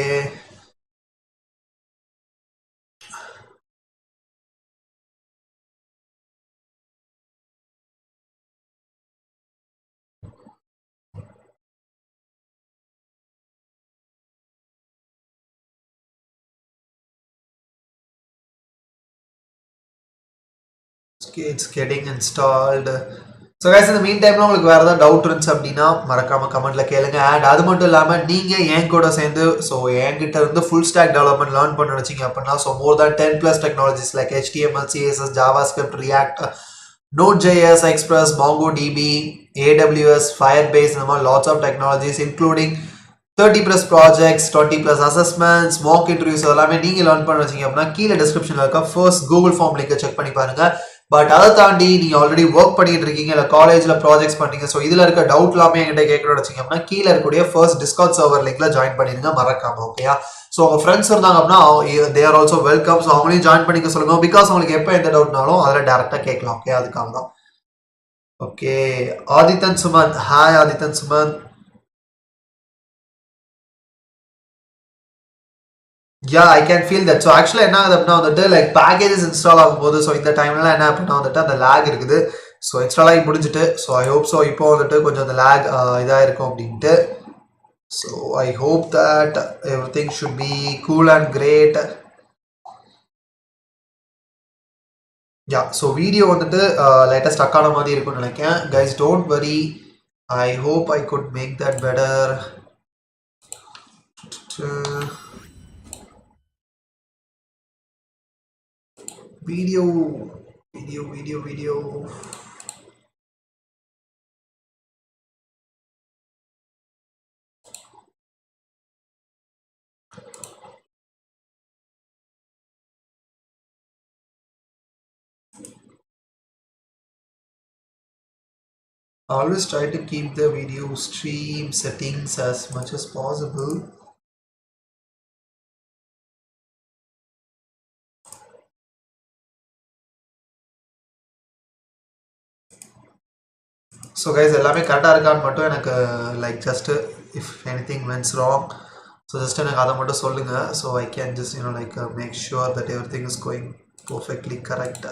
it's getting installed. So guys இந்த மீன் டைமில் உங்களுக்கு வேறு ஏதாவது டவுட் இருந்துச்சு அப்படின்னா மறக்காமல் கமெண்ட்டில் கேளுங்க. அண்ட் அது மட்டும் இல்லாமல் நீங்கள் என் கூட சேர்ந்து ஸோ என்கிட்ட இருந்து ஃபுல் ஸ்டாக் டெவலப்மெண்ட் லேர்ன் பண்ண நினச்சிங்க அப்படின்னா ஸோ மோர் தேன் 10+ technologies like HTML, CSS, JavaScript, React, Node.js, Express, MongoDB, AWS, Firebase, இந்த மாதிரி lots of technologies including 30+ projects, 20+ assessments, mock interviews எல்லாமே நீங்கள் லேர்ன் பண்ண வச்சிங்க அப்படின்னா கீழே டிஸ்கிரிப்ஷனில் இருக்க ஃபர்ஸ்ட் கூகுள் ஃபார்ம் லிங்கை செக் பண்ணி பாருங்கள். பட் அதை தாண்டி நீங்கள் ஆல்ரெடி ஒர்க் பண்ணிட்டு இருக்கீங்க, இல்லை காலேஜில் ப்ராஜெக்ட்ஸ் பண்ணீங்க, ஸோ இதில் இருக்க டவுட் எல்லாமே என்கிட்ட கேட்கணும்னு வச்சிங்க அப்படின்னா கீழே இருக்கக்கூடிய ஃபர்ஸ்ட் டிஸ்கார்ட் சர்வர் லிங்க்ல ஜாயின் பண்ணிடுங்க மறக்காம. ஓகேயா, ஸோ உங்கள் ஃப்ரெண்ட்ஸ் இருந்தாங்க அப்படின்னா they are also welcome. So அவங்களையும் ஜாயின் பண்ணிக்க சொல்லுங்க. பிகாஸ் உங்களுக்கு எப்போ எந்த டவுட்னாலும் அதில் டேரெக்டாக கேட்கலாம். ஓகே, அதுக்காக தான். Okay, Adithan Sumanth hi. Adithan Sumanth I can feel that. So ஆக்சுவலாக என்ன ஆகுது அப்படின்னா வந்துட்டு லைக் பேக்கேஜஸ் இன்ஸ்டால் ஆகும்போது ஸோ இந்த டைம்லாம் என்ன அப்படின்னா வந்துட்டு அந்த லேக் இருக்குது. ஸோ இன்ஸ்டால் ஆகி முடிஞ்சுட்டு ஸோ ஐ ஹோப் ஸோ இப்போ வந்துட்டு கொஞ்சம் அந்த லேக் இதாக இருக்கும் அப்படின்ட்டு. So I hope that everything should be cool and great. So video வந்துட்டு லைட்டாக ஸ்டக் ஆன மாதிரி இருக்கும்னு நினைக்கிறேன். Guys don't worry, I hope I could make that better. Video Always try to keep the video stream settings as much as possible. So guys, எல்லாமே கரெக்டாக இருக்கான்னு மட்டும் எனக்கு like just if anything went wrong, so just எனக்கு அதை மட்டும் சொல்லுங்க, so I can just like make sure that everything is going perfectly correct.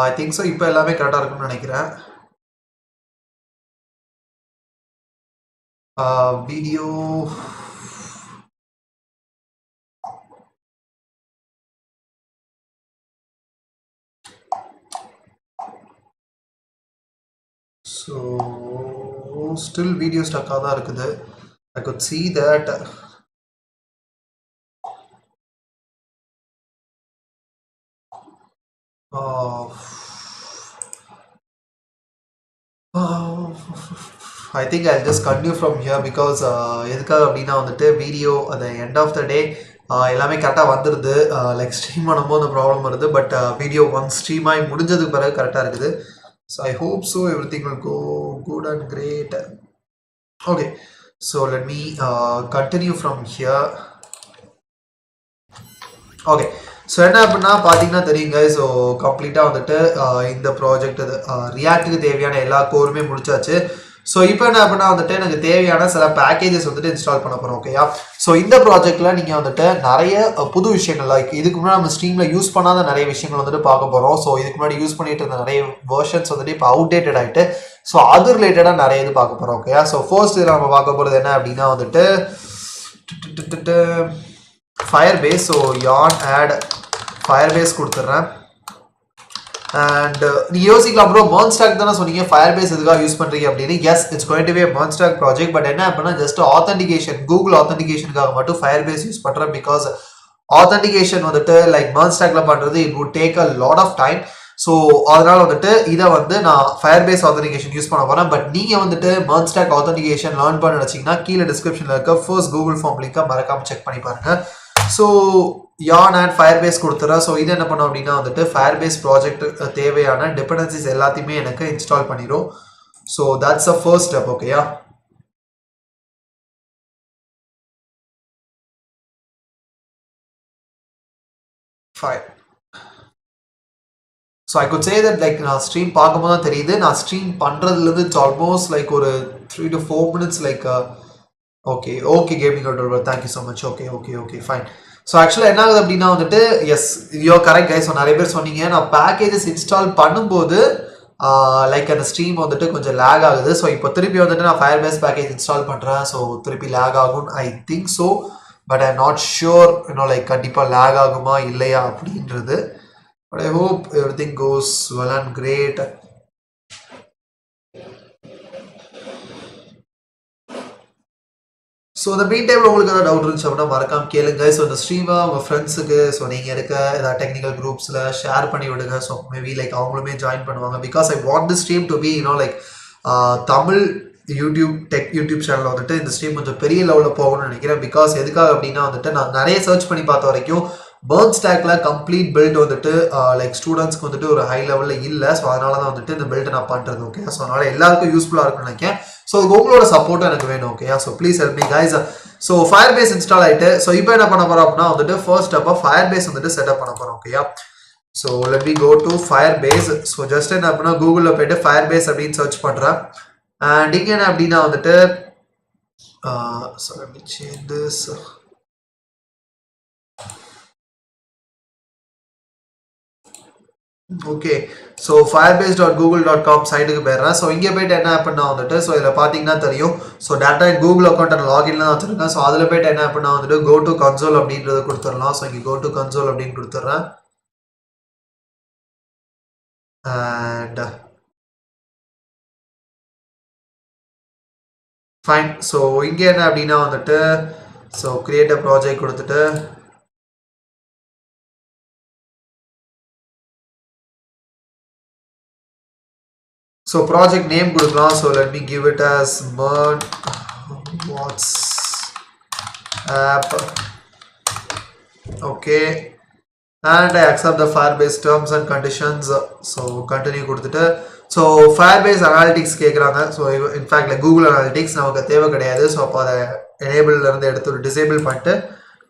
I think so இப்போ எல்லாமே கரெக்டாக இருக்கும்னு நினைக்கிறேன். Video so still video stuck தான் இருக்குது. I could see that. I think I'll just continue from here because எதுக்காக அப்படின்னா வந்துட்டு video at the end of the day எல்லாமே கரெக்டாக வந்துடுது, லைக் ஸ்ட்ரீம் பண்ணும்போது அந்த ப்ராப்ளம் வருது, பட் வீடியோ ஒன் ஸ்ட்ரீம் ஆகி முடிஞ்சதுக்கு பிறகு கரெக்டாக இருக்குது. So I hope so everything will go good and great. Okay, so let me continue from here. Okay, so என்ன அப்படின்னா பார்த்தீங்கன்னா தெரியுங்க, ஸோ கம்ப்ளீட்டாக வந்துட்டு இந்த ப்ராஜெக்ட் ரியாக்டுக்கு தேவையான எல்லா கோருமே முடிச்சாச்சு. ஸோ இப்போ என்ன அப்படின்னா வந்துட்டு எனக்கு தேவையான சில பேக்கேஜஸ் வந்துட்டு இன்ஸ்டால் பண்ண போகிறோம். ஓகேயா, ஸோ இந்த ப்ராஜெக்டில் நீங்கள் வந்துட்டு நிறைய புது விஷயங்கள், லைக் இதுக்கு முன்னாடி நம்ம ஸ்ட்ரீமில் யூஸ் பண்ணாத நிறைய விஷயங்கள் வந்துட்டு பார்க்க போகிறோம். ஸோ இதுக்கு முன்னாடி யூஸ் பண்ணிட்டு இருந்த நிறைய வெர்ஷன்ஸ் வந்துட்டு இப்போ அவுடேட்டட் ஆகிட்டு, ஸோ அது ரிலேட்டடாக நிறைய இது பார்க்க போகிறோம். ஓகேயா, ஸோ ஃபர்ஸ்ட் இதில் நம்ம பார்க்க போகிறது என்ன அப்படின்னா வந்துட்டு Firebase. So yarn add Firebase கொடுத்துட்றேன். அண்ட் நீங்கள் யோசிக்கலாம் ப்ரோ MERN stack தானே சொன்னீங்க, Firebase எதுக்காக யூஸ் பண்ணுறீங்க அப்படின்னு. Yes, it's going to be MERN stack project, but என்ன அப்படின்னா ஜஸ்ட் ஆத்தென்டிகேஷன், கூகுள் ஆத்தென்டிகேஷனுக்காக மட்டும் Firebase யூஸ் பண்ணுறேன். பிகாஸ் ஆத்தென்டிகேஷன் வந்துட்டு லைக் MERN stackல பண்ணுறது it would take a lot of time. So அதனால வந்துட்டு இதை வந்து நான் Firebase ஆத்தென்டிகேஷன் யூஸ் பண்ண போகிறேன். பட் நீங்கள் வந்துட்டு MERN stack ஆத்தென்டிகேஷன் லேர்ன் பண்ண நினச்சிங்கன்னா கீழே டிஸ்கிரிப்ஷனில் இருக்க ஃபர்ஸ்ட் கூகுள் ஃபார்ம் லிங்கை மறக்காமல் செக் பண்ணி பாருங்கள். ஸோ யான் அண்ட் Firebase கொடுத்துறேன். ஸோ இது என்ன பண்ணோம் அப்படின்னா வந்துட்டு Firebase ப்ராஜெக்ட் தேவையான டிபெண்டன்சிஸ் எல்லாத்தையுமே எனக்கு இன்ஸ்டால் பண்ணிடும். So that's a first step. ஓகேயா, fine. So I could say that like நான் ஸ்ட்ரீம் பார்க்கும்போது தான் தெரியுது, நான் ஸ்ட்ரீம் பண்ணுறதுலேருந்து இட்ஸ் ஆல்மோஸ்ட் லைக் ஒரு 3 to 4 minutes like okay okay gaming controller, thank you so much. Okay okay okay fine. So ஆக்சுவலாக என்ன ஆகுது அப்படின்னா வந்துட்டு yes you correct guys. So நிறைய பேர் சொன்னீங்க நான் பேக்கேஜஸ் இன்ஸ்டால் பண்ணும்போது லைக் அந்த ஸ்ட்ரீம் வந்துட்டு கொஞ்சம் லேக் ஆகுது. ஸோ இப்போ திருப்பி வந்துட்டு நான் Firebase பேக்கேஜ் இன்ஸ்டால் பண்ணுறேன். ஸோ திருப்பி லேக் ஆகும் I think so, but I not sure like கண்டிப்பாக லேக் ஆகுமா இல்லையா அப்படின்றது. But I hope everything goes well and great. So இந்த மீன் டைமில் உங்களுக்கு ஏதாவது டவுட் இருந்துச்சு அப்படின்னா மறக்காம கேளுங்க. ஸோ இந்த ஸ்ட்ரீமை உங்கள் ஃப்ரெண்ட்ஸுக்கு, ஸோ நீங்கள் இருக்க ஏதாவது டெக்னிக்கல் குரூப்ஸில் ஷேர் பண்ணி விடுங்க. ஸோ மேபி லைக் அவங்களுமே ஜாயின் பண்ணுவாங்க. Because I want the stream to be like Tamil YouTube சேனலில் வந்துட்டு இந்த ஸ்ட்ரீம் கொஞ்சம் பெரிய லெவலில் போகணும்னு நினைக்கிறேன். பிகாஸ் எதுக்காக அப்படின்னா வந்துட்டு நான் நிறைய சர்ச் பண்ணி பார்த்த வரைக்கும் MERN stackல கம்ப்ளீட் பில்ட் வந்துட்டு லைக் ஸ்டூடெண்ட்ஸ்க்கு வந்துட்டு ஒரு ஹை லெவலில் இல்லை. ஸோ அதனால தான் வந்துட்டு இந்த பில்ட் நான் பண்ணுறது. ஓகே, ஸோ அதனால எல்லாருக்கும் யூஸ்ஃபுல்லாக இருக்கும்னு நினைக்கிறேன். ஸோ உங்களோட சப்போர்ட்டும் எனக்கு வேணும். Okay, so please help me guys. So Firebase install ஆகிட்டு, ஸோ இப்போ என்ன பண்ண போகிறோம் அப்படின்னா வந்துட்டு ஃபர்ஸ்ட் ஸ்டெப்பாக Firebase வந்துட்டு செட்டப் பண்ண போகிறோம். ஓகேயா, so let me go to Firebase. So just என்ன அப்படின்னா கூகுளில் போயிட்டு Firebase அப்படின்னு சர்ச் பண்ணுறேன். அண்ட் இங்கே என்ன அப்படின்னா வந்துட்டு so let me change this. Okay, so firebase.google.com சைட்டுக்கு போயிடுறேன். ஸோ இங்கே போயிட்டு என்ன பண்ணா வந்துட்டு, ஸோ இதில் பார்த்தீங்கன்னா தெரியும், so data in Google account and லாகின்ல தான் வச்சுருக்கேன். ஸோ அதில் போயிட்டு என்ன பண்ணா வந்துட்டு கோ டு கன்சோல் அப்படின்றத கொடுத்துடலாம். ஸோ இங்கே கோ டு கன்சோல் அப்படின்னு கொடுத்துட்றேன். And fine. ஸோ இங்கே என்ன அப்படின்னா வந்துட்டு ஸோ கிரியேட் அ ப்ராஜெக்ட் கொடுத்துட்டு So project name கொடுக்கலாம். So let me give it as MERN what's app. Okay, and I accept the Firebase terms and conditions. So continue கொடுத்துட்டு so Firebase analytics கேக்குறாங்க. So in fact like Google Analytics நமக்கு தேவை கிடையாது. So அப்ப அதை enable ல இருந்து எடுத்து ஒரு disable பண்ணிட்டு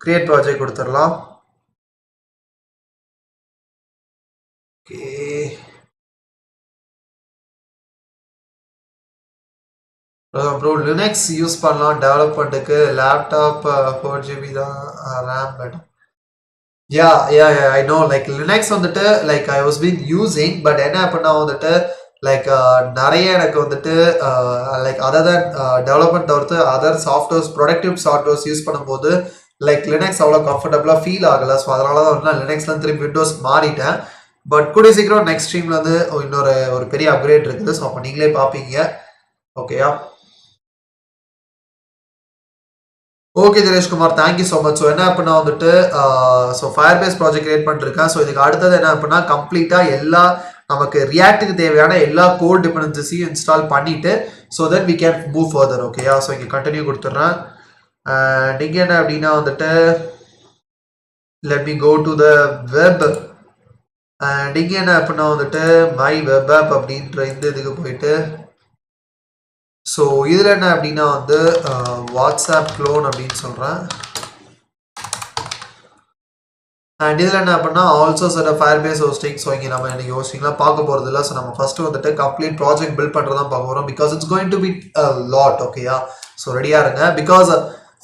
create project கொடுத்துறலாம். Okay, bro Linux use பண்ணலாம் டெவலப்மென்ட்க்கு லேப்டாப் 4GB தான் RAM but yeah I know like Linux வந்துட்டு like I was been using but என்ன பண்ணா வந்துட்டு like நிறைய எனக்கு வந்துட்டு like other than development தவிர்த்து other softwares productive softwares use பண்ணும்போது like Linux அவ்வளவு கம்ஃபர்ட்டபிளா ஃபீல் ஆகல ஸோ அதனால தான் வந்து நான் லினக்ஸ்ல இருந்து திருப்பி விண்டோஸ் மாறிட்டேன் பட் கூடிய சீக்கிரம் நெக்ஸ்ட் ஸ்ட்ரீம்ல வந்து இன்னொரு ஒரு பெரிய அப்கிரேட் இருக்குது ஸோ அப்போ நீங்களே பார்ப்பீங்க ஓகேயா okay Dineshkumar thank you so much so என்ன அப்படின்னா வந்துட்டு ஸோ ஃபயர்பேஸ் ப்ராஜெக்ட் கிரியேட் பண்ணிருக்கேன் ஸோ இதுக்கு அடுத்தது என்ன அப்படின்னா கம்ப்ளீட்டாக எல்லா நமக்கு ரியாக்டுக்கு தேவையான எல்லா கோட் டிபெண்டன்சிஸையும் இன்ஸ்டால் பண்ணிட்டு so that we can move further ஓகேயா ஸோ இங்கே கண்டினியூ கொடுத்துட்றேன் நீங்கள் என்ன அப்படின்னா வந்துட்டு let me go to the web நீங்கள் என்ன அப்படின்னா வந்துட்டு மை வெப் ஆப் அப்படின்ற இந்த இதுக்கு போயிட்டு ஸோ இதில் என்ன அப்படின்னா வந்து வாட்ஸ்அப் க்ளோன் அப்படின்னு சொல்கிறேன் அண்ட் இதில் என்ன அப்படின்னா also said Firebase hosting so இங்கே நம்ம இன்னைக்கு ஹோஸ்டிங்லாம் பார்க்க போகிறது இல்லை ஸோ நம்ம ஃபஸ்ட்டு வந்துட்டு கம்ப்ளீட் ப்ராஜெக்ட் பில்ட் பண்ணுறதான் பார்க்க போகிறோம் because it's going to be lot ஓகேயா ஸோ ரெடியாக இருங்க பிகாஸ்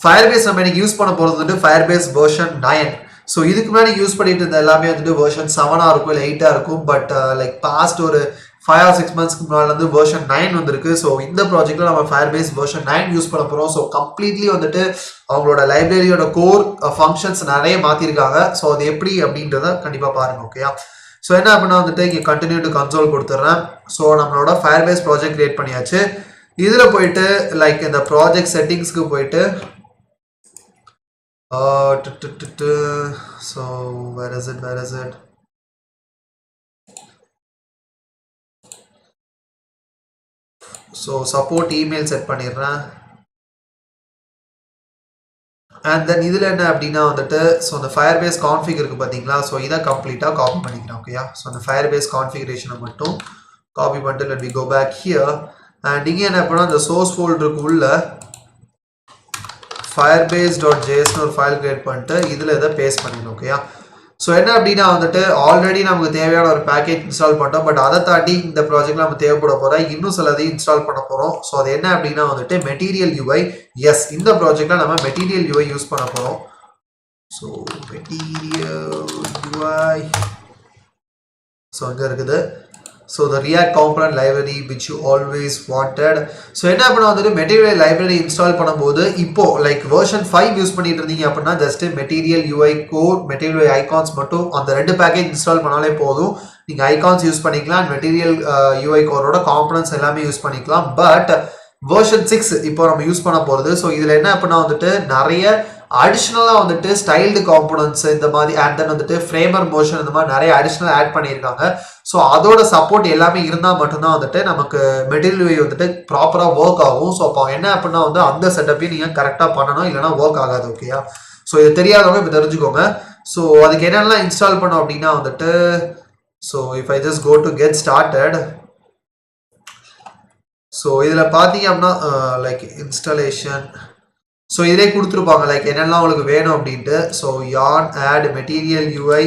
ஃபயர்பேஸ் நம்ம இன்னைக்கு யூஸ் பண்ண போகிறது வந்துட்டு ஃபயர்பேஸ் வெர்ஷன் 9 ஸோ இதுக்கு முன்னாடி யூஸ் பண்ணிட்டு இருந்த எல்லாமே வந்துட்டு வெர்ஷன் 7 இருக்கும் இல்லை 8 இருக்கும் பட் லைக் பாஸ்ட் ஒரு 5 or 6 months முன்னாடி வந்து வெர்ஷன் 9 வந்திருக்கு ஸோ இந்த ப்ராஜெக்ட்ல நம்ம ஃபயர்பேஸ் வெர்ஷன் 9 யூஸ் பண்ண போகிறோம் ஸோ கம்ப்ளீட்லி வந்துட்டு அவங்களோட லைப்ரரியோட கோர் ஃபங்க்ஷன்ஸ் நிறைய மாற்றிருக்காங்க ஸோ அது எப்படி அப்படின்றத கண்டிப்பாக பாருங்க ஓகேயா ஸோ என்ன அப்படின்னா வந்துட்டு இங்கே கண்டினியூ டு கன்சோல் கொடுத்துட்றேன் ஸோ நம்மளோட ஃபயர்பேஸ் ப்ராஜெக்ட் கிரியேட் பண்ணியாச்சு இதில் போயிட்டு லைக் இந்த ப்ராஜெக்ட் செட்டிங்ஸ்க்கு போயிட்டு so where is it so support email set பண்ணிடுறேன் and then இதில் என்ன அப்படின்னா வந்துட்டு ஸோ அந்த ஃபயர்பேஸ் கான்ஃபிக் இருக்குது பார்த்தீங்களா ஸோ இதை கம்ப்ளீட்டாக காப்பி பண்ணிக்கிறேன் ஓகேயா ஸோ அந்த ஃபயர்பேஸ் கான்ஃபிகரேஷனை மட்டும் காப்பி பண்ணிட்டு let me go back here and இங்கே என்ன பண்ணால் அந்த சோர்ஸ் ஃபோல்டருக்கு உள்ள firebase.js ஒரு ஃபைல் கிரியேட் பண்ணிட்டு இதில் இதை பேஸ்ட் பண்ணிடணும் ஓகேயா ஸோ என்ன அப்படின்னா வந்துட்டு ஆல்ரெடி நமக்கு தேவையான ஒரு பேக்கேஜ் இன்ஸ்டால் பண்ணிட்டோம் பட் அதை தாண்டி இந்த ப்ராஜெக்ட்ல நம்ம தேவைப்பட போகிறோம் இன்னும் சிலதையும் இன்ஸ்டால் பண்ண போகிறோம் ஸோ அது என்ன அப்படின்னா வந்துட்டு மெட்டீரியல் யூஐ எஸ் இந்த ப்ராஜெக்ட்ல நம்ம மெட்டீரியல் யூஐ யூஸ் பண்ண போகிறோம் ஸோ மெட்டீரியல் யூஐ ஸோ அங்கே இருக்குது so the react component library which you always wanted so என்ன அப்படின்னா வந்துட்டு மெட்டீரியல் லைப்ரரி இன்ஸ்டால் பண்ணும்போது இப்போ லைக் வெர்ஷன் 5 யூஸ் பண்ணிட்டு இருந்தீங்க அப்படின்னா just material UI core material UI icons மட்டும் அந்த ரெண்டு பேக்கேஜ் இன்ஸ்டால் பண்ணாலே போதும் நீங்கள் ஐகான்ஸ் யூஸ் பண்ணிக்கலாம் மெட்டீரியல் யூஐ கோரோட காம்பனன்ட்ஸ் எல்லாமே யூஸ் பண்ணிக்கலாம் பட் வெர்ஷன் 6 இப்போ நம்ம யூஸ் பண்ண போகிறது ஸோ இதில் என்ன அப்படின்னா வந்துட்டு நிறைய அடிஷ்னலாக வந்துட்டு ஸ்டைல்டு காம்பனன்ட்ஸ் இந்த மாதிரி அண்ட் தென் வந்துட்டு ஃப்ரேமர் மோஷன் இந்த மாதிரி நிறைய அடிஷ்னல் ஆட் பண்ணியிருக்காங்க ஸோ அதோட சப்போர்ட் எல்லாமே இருந்தால் மட்டும்தான் வந்துட்டு நமக்கு மெட்டீரியல் வந்துட்டு ப்ராப்பராக ஒர்க் ஆகும் ஸோ அப்போ என்ன அப்படின்னா வந்து அந்த செட்டப்பையும் நீங்கள் கரெக்டாக பண்ணணும் இல்லைனா ஒர்க் ஆகாது ஓகேயா ஸோ இது தெரியாதவங்க இப்போ தெரிஞ்சுக்கோங்க ஸோ அதுக்கு என்னென்னலாம் இன்ஸ்டால் பண்ணோம் அப்படின்னா வந்துட்டு so if I just go to get started so இதில் பார்த்தீங்க அப்படின்னா லைக் இன்ஸ்டாலேஷன் ஸோ இதிலே கொடுத்துருப்பாங்க லைக் என்னெல்லாம் உங்களுக்கு வேணும் அப்படின்ட்டு so yarn add material UI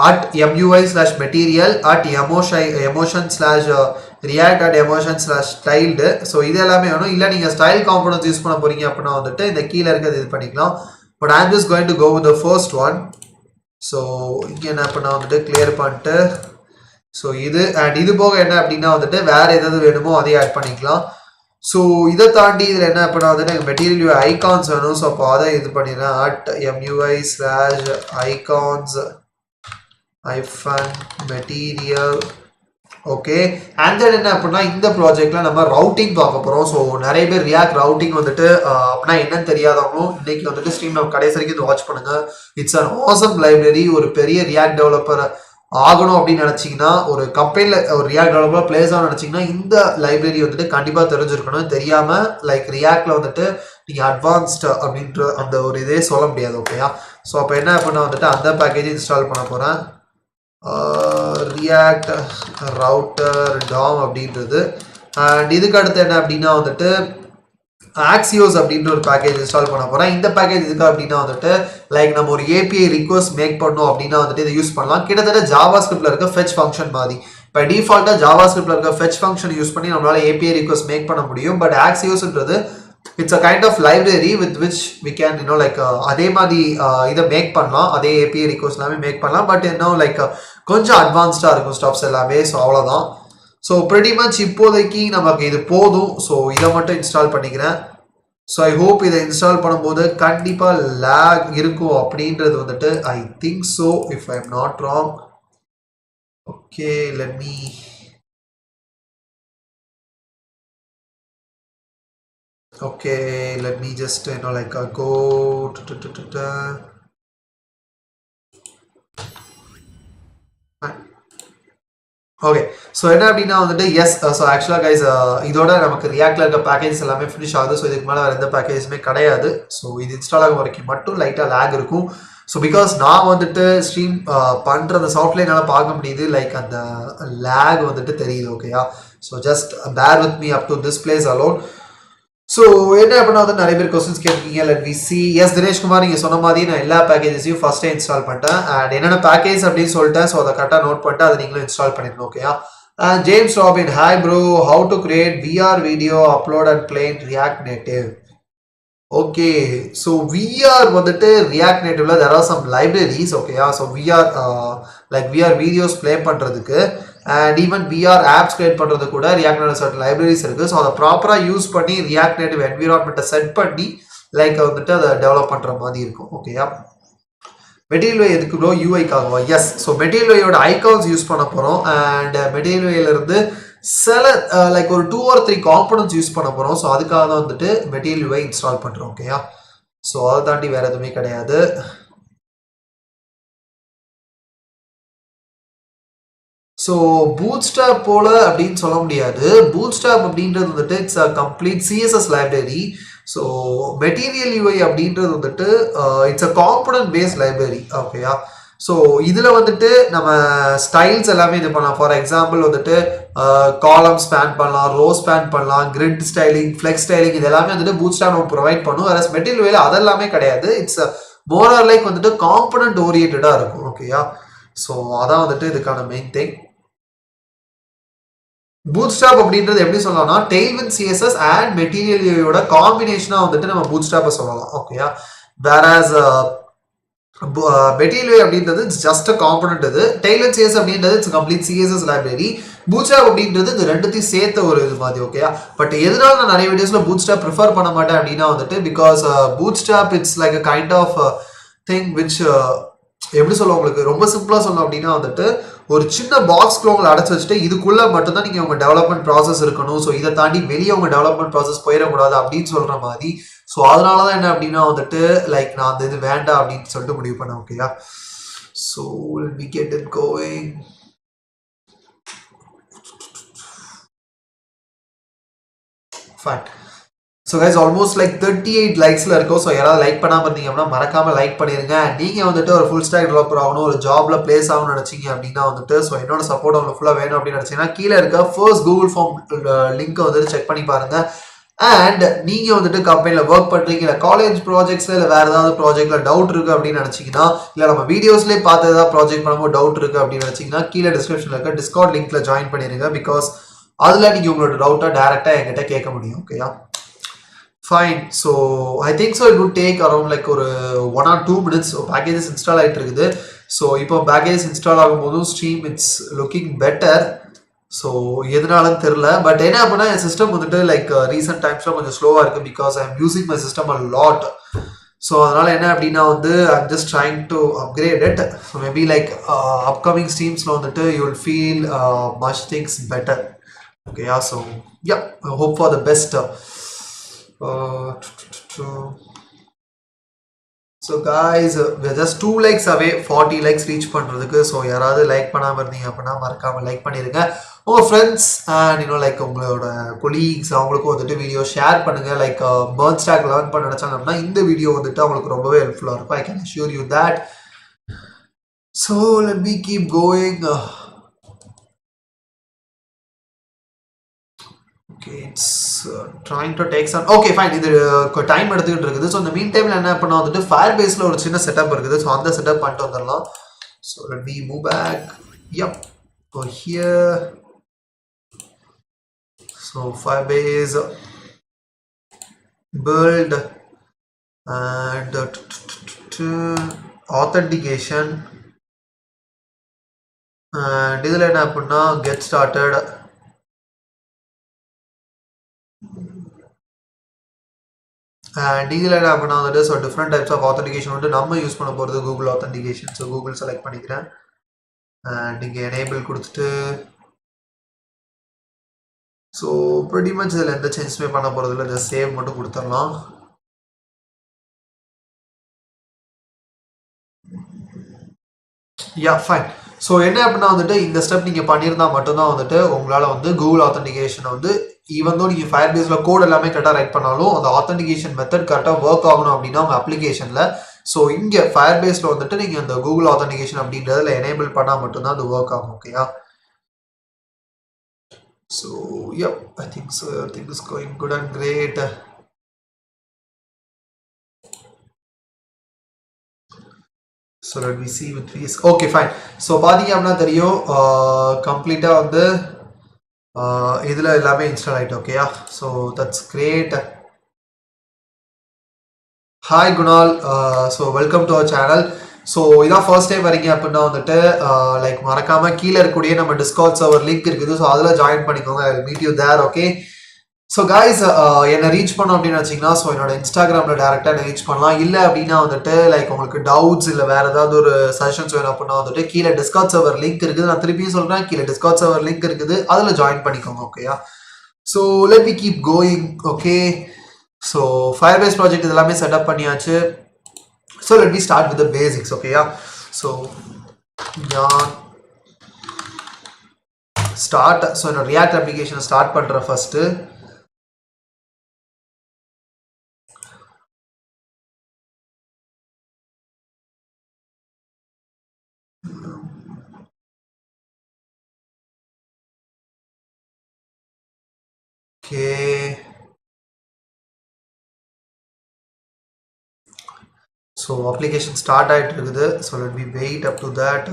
at MUI/material at emotion/react at emotion/styled so இது எல்லாமே வேணும் இல்லை நீங்கள் ஸ்டைல் காம்பனன்ட்ஸ் யூஸ் பண்ண போகிறீங்க அப்படின்னா வந்துட்டு இந்த கீழே இருக்கிறது இது பண்ணிக்கலாம் but I'm just going to go with the first one so இங்கே என்ன பண்ணால் வந்துட்டு கிளியர் பண்ணிட்டு ஸோ இது அண்ட் இது போக என்ன அப்படின்னா வந்துட்டு வேறு எதாவது வேணுமோ அதையும் ஆட் பண்ணிக்கலாம் ஸோ இதை தாண்டி இதில் என்ன பண்ணால் வந்துட்டு எனக்கு மெட்டீரியல் ஐகான்ஸ் வேணும் ஸோ அப்போ அதை இது பண்ணிடுறேன் at MUI/icons -material okay and then என்ன அப்படின்னா இந்த ப்ராஜெக்ட்ல நம்ம ரவுட்டிங் பார்க்க போகிறோம் ஸோ நிறைய பேர் ரியாக்ட் ரவுட்டிங் வந்துட்டு அப்படின்னா என்னன்னு தெரியாதவங்களும் இன்னைக்கு வந்துட்டு ஸ்ட்ரீம் நம்ம கடைசி வரைக்கும் இது வாட்ச் பண்ணுங்க இட்ஸ் அன் ஆசம் லைப்ரரி ஒரு பெரிய ரியாக்ட் டெவலப்பர் ஆகணும் அப்படின்னு நினச்சிங்கன்னா ஒரு கம்பெனியில் ஒரு ரியாக்ட் டெவலப்பராக பிளேஸ் ஆகணும்னு நினச்சிங்கன்னா இந்த லைப்ரரி வந்துட்டு கண்டிப்பாக தெரிஞ்சிருக்கணும். தெரியாமல் லைக் ரியாக்டில் வந்துட்டு நீங்கள் அட்வான்ஸ்டு அப்படின்ற அந்த ஒரு இதே சொல்ல முடியாது. ஓகேயா? ஸோ அப்போ என்ன பண்ண வந்துட்டு அந்த பேக்கேஜ் இன்ஸ்டால் பண்ண போகிறேன். ரியாக்ட் ரவுட்டர் டாம் அப்படின்றது. அண்ட் இதுக்கு அடுத்து என்ன அப்படின்னா வந்துட்டு ஆக்சியோஸ் அப்படின்ற ஒரு பேக்கேஜ் இன்ஸ்டால் பண்ண போகிறேன். இந்த பேக்கேஜ் இதுக்கு அப்படின்னா வந்துட்டு லைக் நம்ம ஒரு ஏபிஐ ரிக்வஸ்ட் மேக் பண்ணோம் அப்படின்னா வந்துட்டு இதை யூஸ் பண்ணலாம். கிட்டத்தட்ட ஜாவா ஸ்கிரிப்ட்ல இருக்க ஃபெச் ஃபங்க்ஷன் மாதிரி. இப்போ டிஃபால்ட்டாக ஜாவா ஸ்கிரிப்ட்ல இருக்க ஃபெச் ஃபங்க்ஷன் யூஸ் பண்ணி நம்மளால ஏபிஐ ரிக்வஸ்ட் மேக் பண்ண முடியும். பட் ஆக்சியோஸ்ன்றது it's a kind of library with which we can like அதே மாதிரி இதை மேக் பண்ணலாம். அதே ஏபிஐ ரிக்வஸ்ட் எல்லாமே மேக் பண்ணலாம். பட் இன்னும் லைக் கொஞ்சம் அட்வான்ஸ்டாக இருக்கும் ஸ்டாப்ஸ் எல்லாமே. ஸோ அவ்வளோதான். ஸோ ப்ரெட்டி மச் இப்போதைக்கு நமக்கு இது போதும். ஸோ இதை மட்டும் இன்ஸ்டால் பண்ணிக்கிறேன். ஸோ ஐ ஹோப் இதை இன்ஸ்டால் பண்ணும்போது கண்டிப்பாக லேக் இருக்கும் அப்படின்றது வந்துட்டு I think so, if I am not wrong. Okay, let me just like go okay. So என்ன அப்படின்னா வந்துட்டு எஸ். ஸோ ஆக்சுவலாக கைஸ் இதோட நமக்கு ரியாக்டில் இருக்க பேக்கேஜஸ் எல்லாமே ஃபினிஷ் ஆகுது. ஸோ இதுக்கு மேலே வேறு எந்த பேக்கேஜுமே கிடையாது. ஸோ இது இன்ஸ்டால் ஆகும் வரைக்கும் மட்டும் லைட்டாக லேக் இருக்கும். ஸோ பிகாஸ் நான் வந்துட்டு ஸ்ட்ரீம் பண்ணுற அந்த சாஃப்ட்வேர் என்னால் பார்க்க முடியுது. லைக் அந்த லேக் வந்துட்டு தெரியுது. ஓகேயா? So just bear with me up to this place alone. So என்ன அப்படின்னா வந்து நிறைய பேர் கொஸ்டின்ஸ் கேட்குறீங்க. Let we see. Yes Dineshkumar, நீங்கள் சொன்ன மாதிரி நான் எல்லா பேக்கேஜஸையும் ஃபர்ஸ்ட்டே இன்ஸ்டால் பண்ணிட்டேன். அண்ட் என்னென்ன பேக்கேஜ் அப்படின்னு சொல்லிட்டேன். ஸோ அதை கரெக்டாக நோட் பண்ணிட்டு அதை நீங்களும் இன்ஸ்டால் பண்ணிடணும். ஓகேயா? And James Robin, hi bro, how to create VR video, upload and play in React Native. Okay, so VR வந்துட்டு React Nativeல there are some libraries. Okay, so VR like VR videos play பண்றதுக்கு and even VR apps create பண்றது கூட React Native certain libraries இருக்கு. So அதை ப்ராப்பரா use பண்ணி React Native environment set பண்ணி like வந்துட்டு அதை டெவலப் பண்ற மாதிரி இருக்கும். ஓகேயா? மெட்டீரியல் வே எதுக்கு ப்ரோ? யூஐக்காகவா? எஸ். ஸோ மெட்டீரியல் வேயோட ஐகான்ஸ் யூஸ் பண்ண போகிறோம். அண்ட் மெட்டீரியல் வேலேருந்து சில லைக் ஒரு 2 or 3 காம்பனன்ட்ஸ் யூஸ் பண்ண போகிறோம். ஸோ அதுக்காக தான் வந்துட்டு மெட்டீரியல் வே இன்ஸ்டால் பண்ணுறோம். ஓகேயா? ஸோ அதை தாண்டி வேறு எதுவுமே கிடையாது. ஸோ பூட்ஸ்ட்ராப் போல அப்படின்னு சொல்ல முடியாது. பூட்ஸ்ட்ராப் அப்படின்றது வந்துட்டு it's a complete CSS library. So material UI அப்படின்றது வந்துட்டு it's a component based library. ஓகேயா? ஸோ இதில் வந்துட்டு நம்ம ஸ்டைல்ஸ் எல்லாமே இது பண்ணலாம். ஃபார் எக்ஸாம்பிள் வந்துட்டு காலம் ஸ்பேன் பண்ணலாம், ரோ ஸ்பேன் பண்ணலாம், கிரிட் ஸ்டைலிங், ஃப்ளெக்ஸ் ஸ்டைலிங், இது எல்லாமே வந்துட்டு பூட்ஸ்ட்ராப் நம்ம ப்ரொவைட் பண்ணும். வேற மெட்டீரியல் வேல அதெல்லாமே கிடையாது. இட்ஸ் மோர் ஆர் லைக் வந்துட்டு காம்பனன்ட் ஓரியன்டாக இருக்கும். ஓகேயா? ஸோ அதான் வந்துட்டு இதுக்கான மெயின் திங். பூட்ஸ்ட்ராப் அப்படின்றது எப்படி சொல்லலாம்னா டெய்ல்விண்ட் சிஎஸ்எஸ் அண்ட் மெட்டீரியல் யூஐயோட காம்பினேஷனா வந்துட்டு நம்ம பூட்ஸ்ட்ராப்பை சொல்லலாம். ஓகேயா? வேராஸ் மெட்டீரியல் யூஐ அப்படின்றது ஜஸ்ட் அ காம்பனன்ட். இது டெய்ல்விண்ட் சிஎஸ் அப்படின்றது it's complete CSS library. Bootstrap அப்படின்றது இந்த ரெண்டுத்தையும் சேர்த்த ஒரு இது மாதிரி. ஓகேயா? பட் எதனால நான் நிறைய வீடியோஸ்ல பூட்ஸ்ட்ராப் ப்ரிஃபர் பண்ண மாட்டேன் அப்படின்னா வந்துட்டு because Bootstrap it's like a kind of thing which எப்படி சொல்ல, உங்களுக்கு ரொம்ப சிம்பிளா சொல்லணும் அப்படின்னா வந்துட்டு ஒரு சின்ன பாக்ஸ்க்குள்ள உங்களை அடைச்சு வச்சுட்டு இதுக்குள்ள மட்டும்தான் நீங்க உங்க டெவலப்மெண்ட் ப்ராசஸ் இருக்கணும். ஸோ இதை தாண்டி வெளியே உங்க டெவலப்மெண்ட் ப்ராசஸ் போயிடக்கூடாது அப்படின்னு சொல்ற மாதிரி. ஸோ அதனாலதான் என்ன அப்படின்னா வந்துட்டு லைக் நான் அந்த இது வேண்டாம் அப்படின்னு சொல்லிட்டு முடிவு பண்ணேன். ஓகேயா? So we get it going. Fine. So guys almost like 38 லைக்ஸில் இருக்கும். ஸோ யாராவது லைக் பண்ணாமல் இருந்தீங்க அப்படின்னா மறக்காமல் லைக் பண்ணிடுங்க. நீங்கள் வந்துட்டு ஒரு ஃபுல் ஸ்டாக் டெவலப்பர் ஆகணும், ஒரு ஜாப்ல பிளேஸ் ஆகணும்னு நினச்சிங்க அப்படின்னா வந்துட்டு ஸோ என்னோட சப்போர்ட் உங்களுக்கு ஃபுல்லாக வேணும் அப்படின்னு நினச்சிங்கன்னா கீழே இருக்க ஃபர்ஸ்ட் கூகுள் ஃபார்ம் லிங்க்கை வந்துட்டு செக் பண்ணி பாருங்க. அண்ட் நீங்கள் வந்துட்டு கம்பெனியில் ஒர்க் பண்ணுறீங்க, இல்லை காலேஜ் ப்ராஜெக்ட்ஸில் இல்லை வேறு ஏதாவது ப்ராஜெக்ட்ல டவுட் இருக்குது அப்படின்னு நினச்சிங்கன்னா, இல்லை நம்ம வீடியோஸ்லேயே பார்த்து ஏதாவது ப்ராஜெக்ட் பண்ணும்போது டவுட் இருக்குது அப்படின்னு நினச்சிங்கன்னா கீழே டிஸ்கிரிப்ஷனில் இருக்க டிஸ்கவுண்ட் லிங்க்ல ஜாயின் பண்ணிடுங்க. பிகாஸ் அதில் நீங்கள் உங்களோட டவுட்டை டேரெக்டாக என்கிட்ட கேட்க முடியும். ஓகேயா? Fine. So I think so it would take around like ஒரு 1 or 2 minutes. So packages install ஆயிட்டு இருக்குது. ஸோ இப்போ பேக்கேஜஸ் இன்ஸ்டால் ஆகும்போதும் stream it's looking better. So எதனாலன்னு தெரியல. பட் என்ன அப்படின்னா என் சிஸ்டம் வந்துட்டு லைக் ரீசெண்ட் டைம்ஸ்ல கொஞ்சம் ஸ்லோவாக இருக்கு because I am using my system a lot. So அதனால என்ன அப்படின்னா வந்து I'm just trying to upgrade it. So maybe like upcoming ஸ்ட்ரீம்ஸ்ல வந்துட்டு you will feel much things better. ஓகேயா? So yeah, hope for the best. So guys just 2 likes away 40 likes reach பண்ணுறதுக்கு. So யாராவது like பண்ணாமல் இருந்தீங்க அப்படின்னா மறக்காமல் like பண்ணிடுங்க. உங்கள் ஃப்ரெண்ட்ஸ் அண்ட் இன்னும் லைக் உங்களோட கொலீக்ஸ் அவங்களுக்கும் வந்துட்டு வீடியோ ஷேர் பண்ணுங்கள். லைக் பர்ன் ஸ்டாக் லேர்ன் பண்ண நினச்சாங்க அப்படின்னா இந்த வீடியோ வந்துட்டு அவங்களுக்கு ரொம்பவே ஹெல்ப்ஃபுல்லாக இருக்கும். I can assure you that. So let me keep going. Okay, it's trying to take some. Okay, fine. இது டைம் எடுத்துக்கிட்டு இருக்குது. ஸோ இந்த மீன் டைமில் என்ன பண்ணால் வந்துட்டு ஃபயர் பேஸில் ஒரு சின்ன செட்டப் இருக்குது. ஸோ அந்த செட்டப் பண்ணிட்டு வந்துடலாம். So let me move back. Yup, go here. So Firebase build and authentication and இதில் என்ன அப்படின்னா get started. And இதில் என்ன அப்படின்னா வந்துட்டு so different types of authentication வந்துட்டு நம்ம யூஸ் பண்ண போகிறது Google authentication. So Google select பண்ணிக்கிறேன் அண்ட் இங்கே எனேபிள் கொடுத்துட்டு ஸோ ப்ரெட்டி மச் இதில் எந்த சேஞ்சுமே பண்ண போகிறது இல்லை. ஜஸ்ட் சேவ் மட்டும் கொடுத்துடலாம். Yeah fine. ஸோ என்ன அப்படின்னா வந்துட்டு இந்த ஸ்டெப் நீங்கள் பண்ணியிருந்தா மட்டும்தான் வந்துட்டு உங்களால் வந்து கூகுள் ஆத்தன்டிகேஷனை வந்து ஈவன் தோ நீங்கள் ஃபயர் பேஸில் கோட் எல்லாமே கரெக்டாக ரைட் பண்ணாலும் அந்த ஆத்தன்டிகேஷன் மெத்தட் கரெக்டாக ஒர்க் ஆகணும் அப்படின்னா உங்கள் அப்ளிகேஷனில். ஸோ இங்கே ஃபயர் பேஸில் வந்துட்டு நீங்கள் அந்த கூகுள் ஆத்தன்டிகேஷன் அப்படின்றதில் எனேபிள் பண்ணால் மட்டும்தான் அது ஒர்க் ஆகும். ஓகேயா? So yup, I think so everything is going good and great. So let me see with these. Okay, fine. So பாத்தீங்க அப்படின்னா தெரியும் கம்ப்ளீட்டாக வந்து இதில் எல்லாமே இன்ஸ்டால் ஆகிட்டு. ஓகேயா? So that's great. Hi Kunal, so welcome to our channel. So இதான் ஃபர்ஸ்ட் டைம் வரீங்க அப்படின்னா வந்துட்டு லைக் மறக்காமல் கீழே இருக்கக்கூடிய நம்ம டிஸ்கார்ட் சர்வர் லிங்க் இருக்குது. ஸோ அதில் ஜாயின் பண்ணிக்கோங்க. I will meet you there. Okay? So guys என்னை ரீச் பண்ணோம் அப்படின்னு வச்சிங்கன்னா ஸோ என்னோட இன்ஸ்டாகிராமில் டேரெக்டாக என்ன ரீச் பண்ணலாம். இல்லை அப்படின்னா வந்துட்டு லைக் உங்களுக்கு டவுட்ஸ் இல்லை வேறு ஏதாவது ஒரு சஜஷன்ஸ் வேணும் அப்படின்னா வந்துட்டு கீழே டிஸ்கார்ட் சர்வர் லிங்க் இருக்குது. நான் திருப்பியும் சொல்கிறேன், கீழே டிஸ்கார்ட் சர்வர் லிங்க் இருக்குது, அதில் ஜாயின் பண்ணிக்கோங்க. ஓகேயா? So let me keep going. Okay, so Firebase project இதெல்லாமே செட்டப் பண்ணியாச்சு. So let me start with the basics. ஓகேயா? So start. ஸோ என்னோட ரியாக்ட் அப்ளிகேஷனை ஸ்டார்ட் பண்ணுறேன் first. Okay, so application start ஆயிட்டு இருக்குது. So let me wait up to that.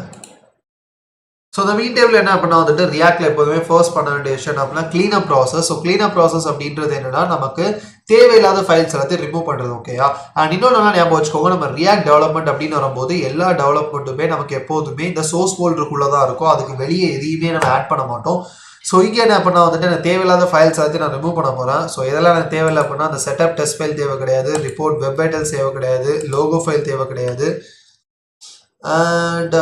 So இந்த மீன் table என்ன அப்படின்னா வந்துட்டு ரியாக்டில் எப்போதுமே ஃபர்ஸ்ட் பண்ண வேண்டிய விஷயம் அப்படின்னா க்ளீன் அப் ப்ராசஸ். ஸோ க்ளீன் அப் ப்ராசஸ் அப்படின்றது என்னன்னா நமக்கு தேவையில்லாத ஃபைல்ஸ் எல்லாத்தையும் ரிமூவ் பண்ணுறது. ஓகேயா? அண்ட் இன்னொன்று ஞாபகம் வச்சுக்கோங்க, நம்ம ரியாக்ட் டெவலப்மெண்ட் அப்படின்னு வரும்போது எல்லா டெவலப்மெண்ட்டுமே நமக்கு எப்போதுமே இந்த சோர்ஸ் ஃபோல்டருக்குள்ளே தான் இருக்கும். அதுக்கு வெளியே எதையுமே நம்ம ஆட் பண்ண மாட்டோம். ஸோ இங்கே என்ன பண்ணால் வந்துட்டு எனக்கு தேவையில்லாத ஃபைல்ஸ் எல்லாத்தையும் நான் ரிமூவ் பண்ண போகிறேன். ஸோ இதெல்லாம் எனக்கு தேவையில்லை அப்படின்னா அந்த செட்டப் டெஸ்ட் ஃபைல் தேவை கிடையாது, ரிப்போர்ட் வெப் ஐட்டல்ஸ் தேவை கிடையாது, லோகோ ஃபைல் தேவை கிடையாது, அண்ட்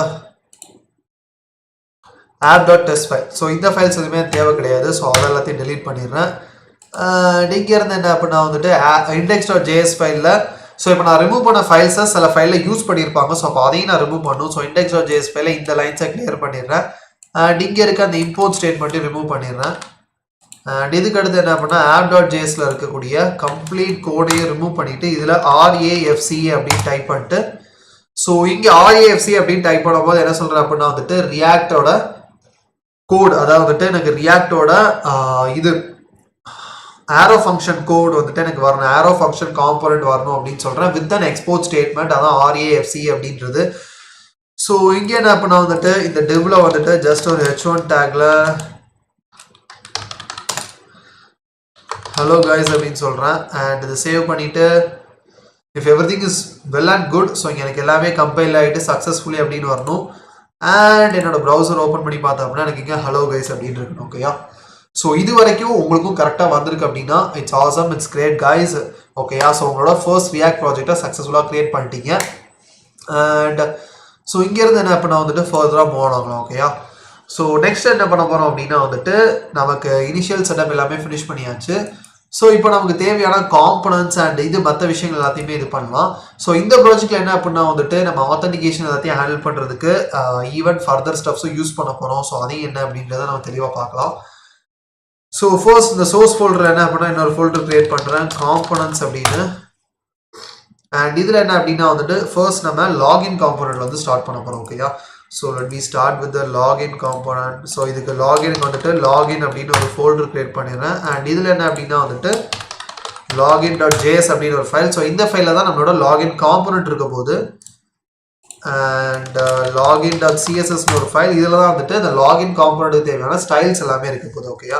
app.test ஃபைல். ஸோ இந்த ஃபைல்ஸ் எதுவுமே தேவை கிடையாது. ஸோ அதெல்லாத்தையும் டெலீட் பண்ணிடுறேன். இங்கேருந்து என்ன அப்படின்னா வந்துட்டு index.js ஃபைலில் ஸோ இப்போ நான் ரிமூவ் பண்ண ஃபைல்ஸை சில ஃபைலில் யூஸ் பண்ணியிருப்பாங்க. ஸோ அப்போ அதையும் நான் ரிமூவ் பண்ணணும். ஸோ index.js ஃபைலில் இந்த லைன்ஸை கிளியர் பண்ணிடுறேன். அண்ட் இங்கே இருக்க அந்த இம்போர்ட் ஸ்டேட்மெண்ட்டையும் ரிமூவ் பண்ணிடுறேன். அண்ட் இதுக்கு அடுத்து என்ன பண்ணால் app.jsல இருக்கக்கூடிய கம்ப்ளீட் கோடையும் ரிமூவ் பண்ணிவிட்டு இதில் RAFCA அப்படின்னு டைப் பண்ணிட்டு ஸோ இங்கே RAFCA அப்படின்னு டைப் பண்ணும்போது என்ன சொல்கிறேன் அப்படின்னா வந்துட்டு ரியாக்டோட கோட், அதாவது வந்துட்டு எனக்கு ரியாக்டோட இது ஆரோ ஃபங்க்ஷன் கோட் வந்துட்டு எனக்கு வரணும், ஆரோ ஃபங்க்ஷன் காம்போனன்ட் வரணும் அப்படின்னு சொல்கிறேன் வித் அன் எக்ஸ்போர்ட் ஸ்டேட்மெண்ட். அதான் RAFCA அப்படின்றது. ஸோ இங்கே என்ன பண்ணால் வந்துட்டு இந்த டிவ்வில் வந்துட்டு ஜஸ்ட் ஒரு h1 டேக்ல ஹலோ கைஸ் அப்படின்னு சொல்கிறேன். அண்ட் இதை சேவ் பண்ணிவிட்டு if every thing is well and good. So இங்கே எனக்கு எல்லாமே கம்பைல் ஆகிட்டு சக்ஸஸ்ஃபுல்லி அப்படின்னு வரணும். அண்ட் என்னோட ப்ரௌசர் ஓப்பன் பண்ணி பார்த்தேன் அப்படின்னா எனக்கு இங்கே ஹலோ கைஸ் அப்படின்னு இருக்கணும். ஓகேயா? ஸோ இது வரைக்கும் உங்களுக்கும் கரெக்டாக வந்திருக்கு அப்படின்னா it's awesome, it's great guys. ஓகேயா? ஸோ உங்களோட ஃபர்ஸ்ட் ரியாக்ட் ப்ராஜெக்டை சக்ஸஸ்ஃபுல்லாக க்ரியேட் பண்ணிட்டீங்க. அண்ட் ஸோ இங்கேருந்து என்ன பண்ண வந்துட்டு ஃபர்தராக மூவ் ஆகலாம். ஓகேயா? ஸோ நெக்ஸ்ட் என்ன பண்ண போகிறோம் அப்படின்னா வந்துட்டு நமக்கு இனிஷியல் செட்டப் எல்லாமே ஃபினிஷ் பண்ணியாச்சு. ஸோ இப்போ நமக்கு தேவையான காம்பனன்ட்ஸ் அண்ட் இது மற்ற விஷயங்கள் எல்லாத்தையுமே இது பண்ணலாம். ஸோ இந்த ப்ராஜெக்ட்ல என்ன அப்படின்னா வந்துட்டு நம்ம ஆத்தென்டிகேஷன் எல்லாத்தையும் ஹேண்டில் பண்ணுறதுக்கு ஈவன் ஃபர்தர் ஸ்டெப்ஸும் யூஸ் பண்ண போகிறோம். ஸோ அதையும் என்ன அப்படின்றத நம்ம தெளிவாக பார்க்கலாம். ஸோ ஃபர்ஸ்ட் இந்த சோர்ஸ் ஃபோல்டர் என்ன அப்படின்னா இன்னொரு ஃபோல்டர் கிரியேட் பண்ணுறேன் காம்பனன்ட்ஸ் அப்படின்னு. அண்ட் இதில் என்ன அப்படின்னா வந்துட்டு ஃபர்ஸ்ட் நம்ம லாகின் காம்பனன்ட் வந்து ஸ்டார்ட் பண்ண போகிறோம். ஓகேயா? So let me start with the login component. So இதுக்கு லாகினுக்கு வந்துட்டு லாகின் அப்படின்னு ஒரு ஃபோல்டர் கிரியேட் பண்ணிடுறேன். அண்ட் இதில் என்ன அப்படின்னா வந்துட்டு login.js அப்படின்னு ஒரு ஃபைல். ஸோ இந்த ஃபைலில் தான் நம்மளோட லாகின் காம்பனன்ட் இருக்க போது. அண்ட் login.css ஒரு ஃபைல். இதில் தான் வந்துட்டு இந்த லாகின் காம்பனன்ட்டுக்கு தேவையான ஸ்டைல்ஸ் எல்லாமே இருக்க போகுது. ஓகேயா?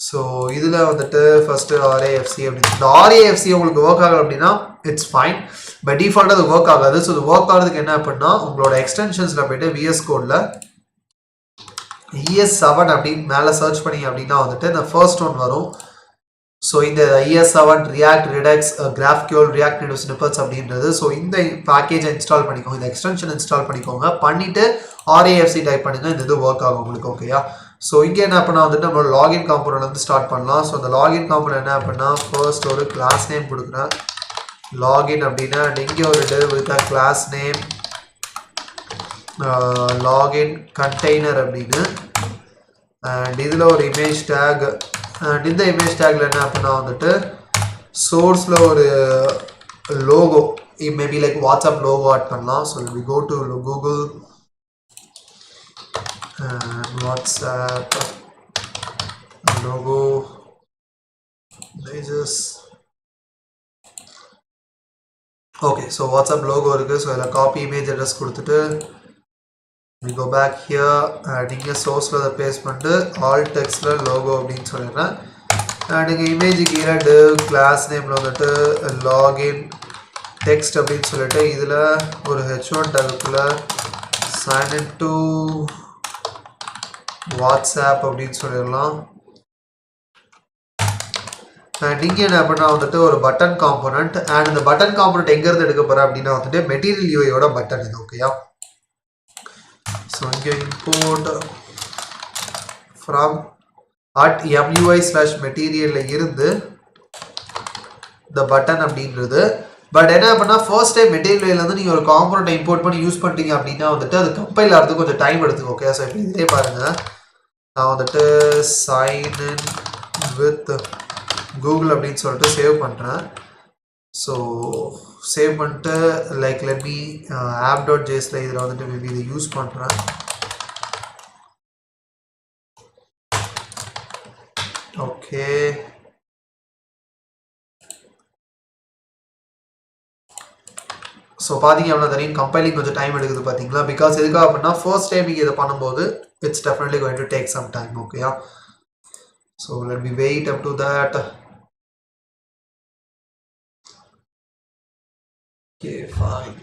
ஸோ இதில் வந்துட்டு ஃபஸ்ட்டு RAFC அப்படின்னு இந்த RAFC உங்களுக்கு ஒர்க் ஆகலை அப்படின்னா இட்ஸ் ஃபைன். பை டிஃபால்ட்டாக அது ஒர்க் ஆகாது. ஸோ இது ஒர்க் ஆகிறதுக்கு என்ன அப்படின்னா உங்களோட எக்ஸ்டென்ஷன்ஸில் போய்ட்டு VS கோடில் ES7 அப்படின்னு மேலே சர்ச் பண்ணிங்க அப்படின்னா வந்துட்டு இந்த ஃபர்ஸ்ட் ஒன் வரும். ஸோ இந்த ES7 React Redux GraphQL React Native Snippets அப்படின்றது. ஸோ இந்த பேக்கேஜை இன்ஸ்டால் பண்ணிக்கோங்க, இந்த எக்ஸ்டென்ஷன் இன்ஸ்டால் பண்ணிக்கோங்க. பண்ணிவிட்டு RAFC டைப் பண்ணுங்கள், இந்த இது ஒர்க் ஆகும் உங்களுக்கு. ஓகேயா? ஸோ இங்கே என்ன பண்ணால் வந்துட்டு நம்மளோட லாகின் காம்பனன்ட் வந்து ஸ்டார்ட் பண்ணலாம். ஸோ அந்த லாகின் காம்பனன்ட் என்ன அப்படின்னா ஃபர்ஸ்ட் ஒரு கிளாஸ் நேம் கொடுக்குறேன் லாகின் அப்படின்னா. அண்ட் இங்கே ஒரு div with a class name login container அப்படின்னு. அண்ட் இதில் ஒரு இமேஜ் டேக். அண்ட் இந்த இமேஜ் டேக்கில் என்ன அப்படின்னா வந்துட்டு சோர்ஸில் ஒரு logo maybe like WhatsApp logo add பண்ணலாம். So we go to Google WhatsApp logo images. Okay, so WhatsApp logo இருக்கு. ஸோ இதில் காப்பி இமேஜ் அட்ரஸ் கொடுத்துட்டு we go back here நீங்கள் சோர்ஸில் அதை பேஸ்ட் பண்ணிட்டு ஆல் டெக்ஸ்டில் லோகோ அப்படின்னு சொல்லிடுறேன். அண்ட் இங்கே இமேஜுக்கு கீழே div கிளாஸ் நேமில் வந்துட்டு லாகின் டெக்ஸ்ட் அப்படின்னு சொல்லிட்டு இதில் ஒரு h1 டேக்குள்ளே sign in to WhatsApp அப்படின்னு சொல்லிடலாம். அண்ட் இங்கே என்ன அப்படின்னா வந்துட்டு ஒரு பட்டன் காம்பனன்ட். அண்ட் இந்த பட்டன் காம்பனன்ட் எங்கேருந்து எடுக்க போகிறேன் அப்படின்னா வந்துட்டு மெட்டீரியல் யூஐயோட பட்டன் இது. ஓகேயா? ஸோ இங்கே இம்போர்ட் ஃப்ரம் @mui/material இருந்து இந்த பட்டன் அப்படின்றது. பட் என்ன அப்படின்னா ஃபர்ஸ்ட் டைம் மெட்டீரியல்லேருந்து நீங்கள் ஒரு காம்பனண்ட்டை இம்போர்ட் பண்ணி யூஸ் பண்ணிட்டீங்க அப்படின்னா வந்துட்டு அது கம்பைல் ஆகிறதுக்கு கொஞ்சம் டைம் எடுத்துக்கும். ஓகே? ஸோ இப்போ இதே பாருங்கள், நான் வந்துட்டு சைன் இன் வித் கூகுள் அப்படின்னு சொல்லிட்டு சேவ் பண்ணுறேன். ஸோ சேவ் பண்ணிட்டு லைக் லெட் மீ app.jsல இதில் வந்துட்டு மேபி இதை யூஸ் பண்ணுறேன். ஓகே, ஸோ பார்த்தீங்க அப்படின்னா தெரியும் கம்பைலிங் கொஞ்சம் டைம் எடுக்குது பார்த்தீங்களா? பிகாஸ் எதுக்காக அப்படின்னா ஃபர்ஸ்ட் டைம் நீங்கள் இதை பண்ணும்போது it's definitely going to take some time. ஓகேயா? So let me wait up to that. Okay, fine.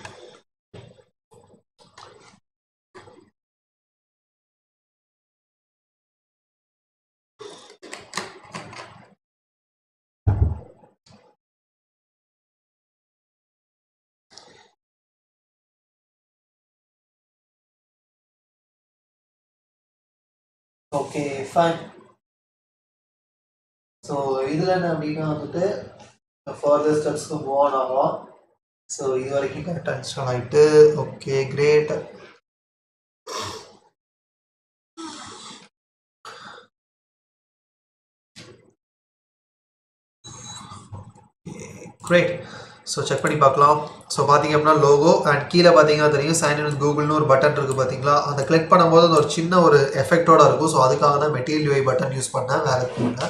Okay, fine. So இதில் என்ன அப்படின்னா வந்துட்டு ஃபர்தர் ஸ்டெப்ஸ்க்கு மூவ் ஆன் ஆகலாம். ஸோ இது வரைக்கும் கரெக்டாக இன்ஸ்டால் ஆகிட்டு. Okay, great. Great. So check பண்ணி பார்க்கலாம். ஸோ பார்த்தீங்க அப்படின்னா லோகோ அண்ட் கீழே பார்த்தீங்கன்னா தெரியும் சைன் இன் வித் கூகுள்னு ஒரு பட்டன் இருக்குது பார்த்தீங்களா? அதை கிளிக் பண்ணும்போது அது ஒரு சின்ன ஒரு எஃபெக்டோட இருக்கும். ஸோ அதுக்காக தான் மெட்டீரியல் யூஐ பட்டன் யூஸ் பண்ணேன், வேறு எதுவும் இல்லை.